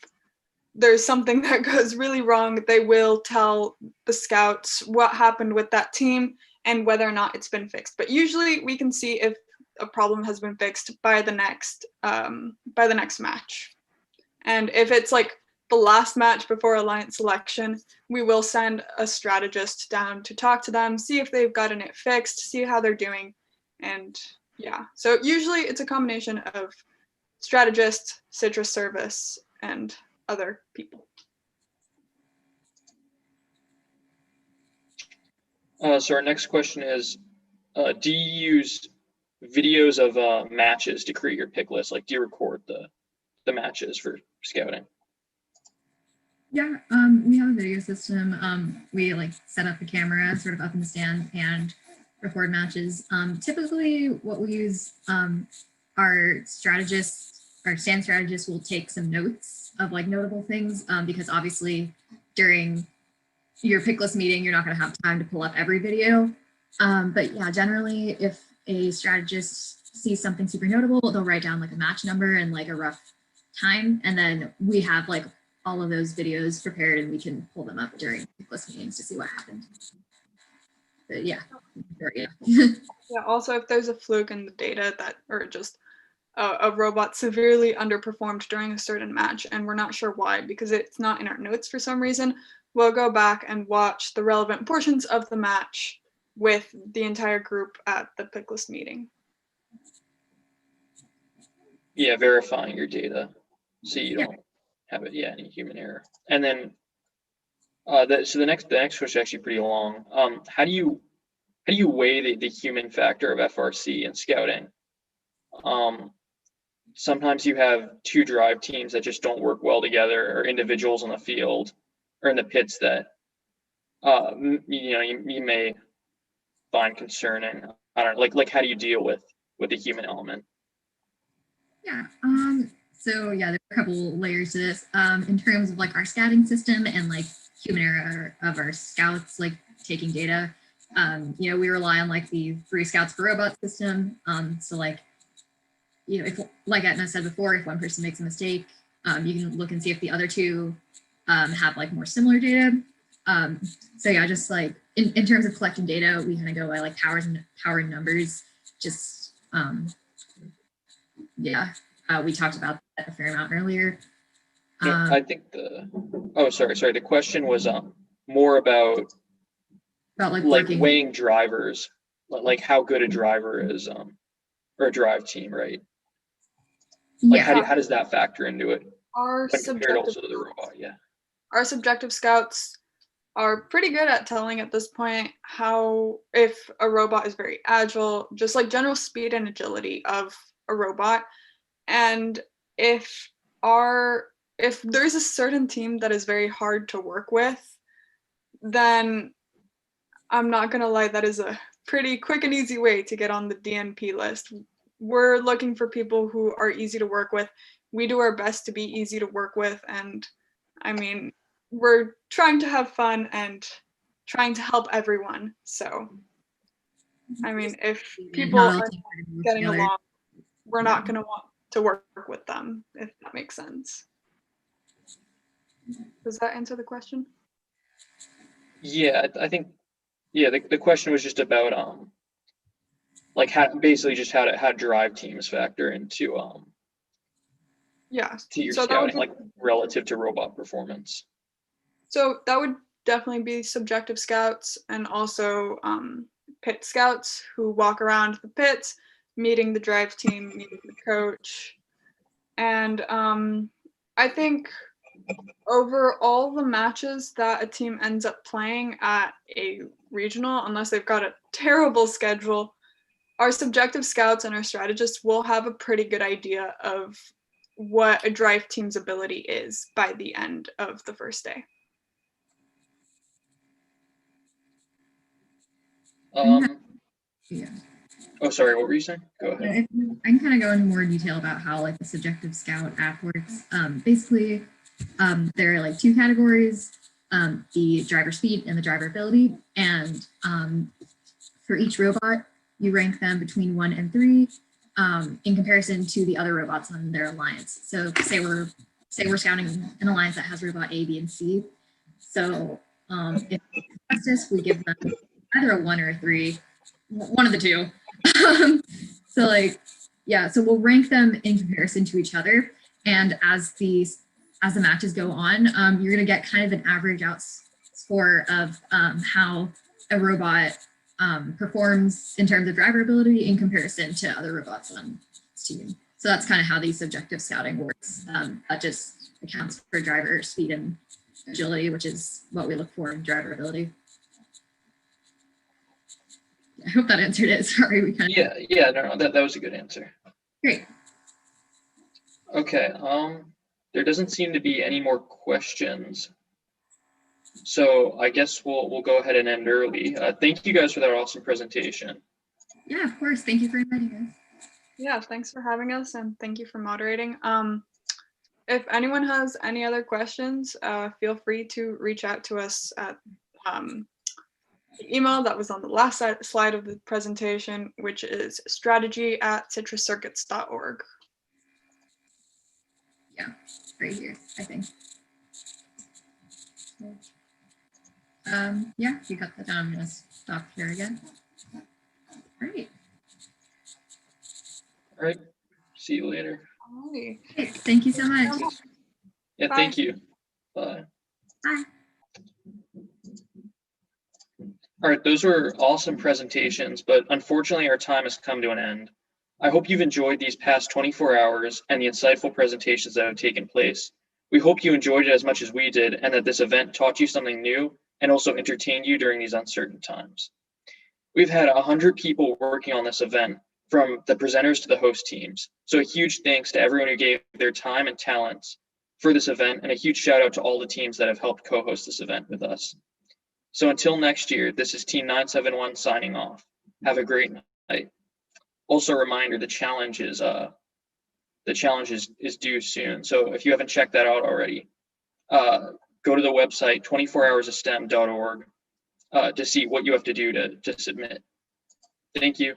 [SPEAKER 8] there's something that goes really wrong, they will tell the scouts what happened with that team and whether or not it's been fixed. But usually we can see if a problem has been fixed by the next match. And if it's like the last match before alliance selection, we will send a strategist down to talk to them, see if they've gotten it fixed, see how they're doing. And yeah, so usually it's a combination of strategist, Citrus service, and other people.
[SPEAKER 16] So our next question is, do you use videos of matches to create your pick list? Like, do you record the matches for scouting?
[SPEAKER 7] Yeah, we have a video system. We set up the camera sort of up in the stand and record matches. Typically what we use, our strategists our stand strategist will take some notes of like notable things because obviously during your pick list meeting, you're not going to have time to pull up every video. But yeah, generally, if a strategist sees something super notable, they'll write down like a match number and like a rough time. And then we have like all of those videos prepared and we can pull them up during pick list meetings to see what happened. But yeah.
[SPEAKER 8] Yeah, also if there's a fluke in the data that, or just a robot severely underperformed during a certain match and we're not sure why because it's not in our notes for some reason, we'll go back and watch the relevant portions of the match with the entire group at the pick list meeting.
[SPEAKER 16] Yeah, verifying your data so you don't have it, any human error. And then so the next question is actually pretty long. How do you weigh the human factor of FRC and scouting? Sometimes you have two drive teams that just don't work well together, or individuals on the field or in the pits that you may find concerning. I don't know, like how do you deal with the human element?
[SPEAKER 7] Yeah. So yeah, there are a couple layers to this. In terms of like our scouting system and like human error of our scouts like taking data. We rely on like the 3 scouts per robot system. So like, if like Etna said before, if one person makes a mistake, you can look and see if the other 2 have like more similar data. So yeah, just like in terms of collecting data, we kind of go by like power and numbers. Just we talked about that a fair amount earlier.
[SPEAKER 16] I think the question was more about like weighing drivers, like how good a driver is, or a drive team, right? Like how does that factor into it?
[SPEAKER 8] Our
[SPEAKER 16] compared also to the robot,
[SPEAKER 8] Our subjective scouts are pretty good at telling at this point if a robot is very agile, just like general speed and agility of a robot. And if there's a certain team that is very hard to work with, then I'm not gonna lie, that is a pretty quick and easy way to get on the DNP list. We're looking for people who are easy to work with. We do our best to be easy to work with, and I mean, we're trying to have fun and trying to help everyone. So, I mean, if people are getting along, we're not going to want to work with them, if that makes sense. Does that answer the question?
[SPEAKER 16] Yeah, I think, the question was just about, like how drive teams factor into, to your scouting, like relative to robot performance.
[SPEAKER 8] So that would definitely be subjective scouts and also pit scouts who walk around the pits, meeting the drive team, meeting the coach. And I think over all the matches that a team ends up playing at a regional, unless they've got a terrible schedule, our subjective scouts and our strategists will have a pretty good idea of what a drive team's ability is by the end of the first day.
[SPEAKER 16] Oh, sorry, what were you saying? Go ahead.
[SPEAKER 7] I can kind of go into more detail about how like the subjective scout app works. Basically, there are like 2 categories, the driver speed and the driver ability. And for each robot, you rank them between 1 and 3 in comparison to the other robots on their alliance. So say we're scouting an alliance that has robot A, B, and C. So if fastest, we give them either a 1 or a 3, one of the 2. So like, so we'll rank them in comparison to each other. And as the matches go on, you're gonna get kind of an average out score of how a robot performs in terms of driver ability in comparison to other robots on its team. So that's kind of how the subjective scouting works. That just accounts for driver speed and agility, which is what we look for in driver ability. I hope that answered it. Sorry, we kind of...
[SPEAKER 16] No, that was a good answer.
[SPEAKER 7] Great.
[SPEAKER 16] Okay, there doesn't seem to be any more questions. So I guess we'll go ahead and end early. Thank you guys for that awesome presentation.
[SPEAKER 7] Yeah, of course. Thank you for inviting us.
[SPEAKER 8] Yeah, thanks for having us and thank you for moderating. If anyone has any other questions, feel free to reach out to us at the email that was on the last slide of the presentation, which is strategy@citruscircuits.org.
[SPEAKER 7] Yeah, right here, I think. Yeah, you got that down. I'm gonna stop here again. Great.
[SPEAKER 16] All right. See you later.
[SPEAKER 8] Alrighty.
[SPEAKER 7] Great. Thank you so much.
[SPEAKER 16] Yeah,
[SPEAKER 8] Bye.
[SPEAKER 16] thank you. Bye.
[SPEAKER 7] Bye.
[SPEAKER 16] All right, those were awesome presentations, but unfortunately our time has come to an end. I hope you've enjoyed these past 24 hours and the insightful presentations that have taken place. We hope you enjoyed it as much as we did and that this event taught you something new and also entertained you during these uncertain times. We've had 100 people working on this event, from the presenters to the host teams. So a huge thanks to everyone who gave their time and talents for this event, and a huge shout out to all the teams that have helped co-host this event with us. So until next year, this is Team 971 signing off. Have a great night. Also a reminder, the challenge is due soon. So if you haven't checked that out already, go to the website 24hoursofstem.org to see what you have to do to submit. Thank you.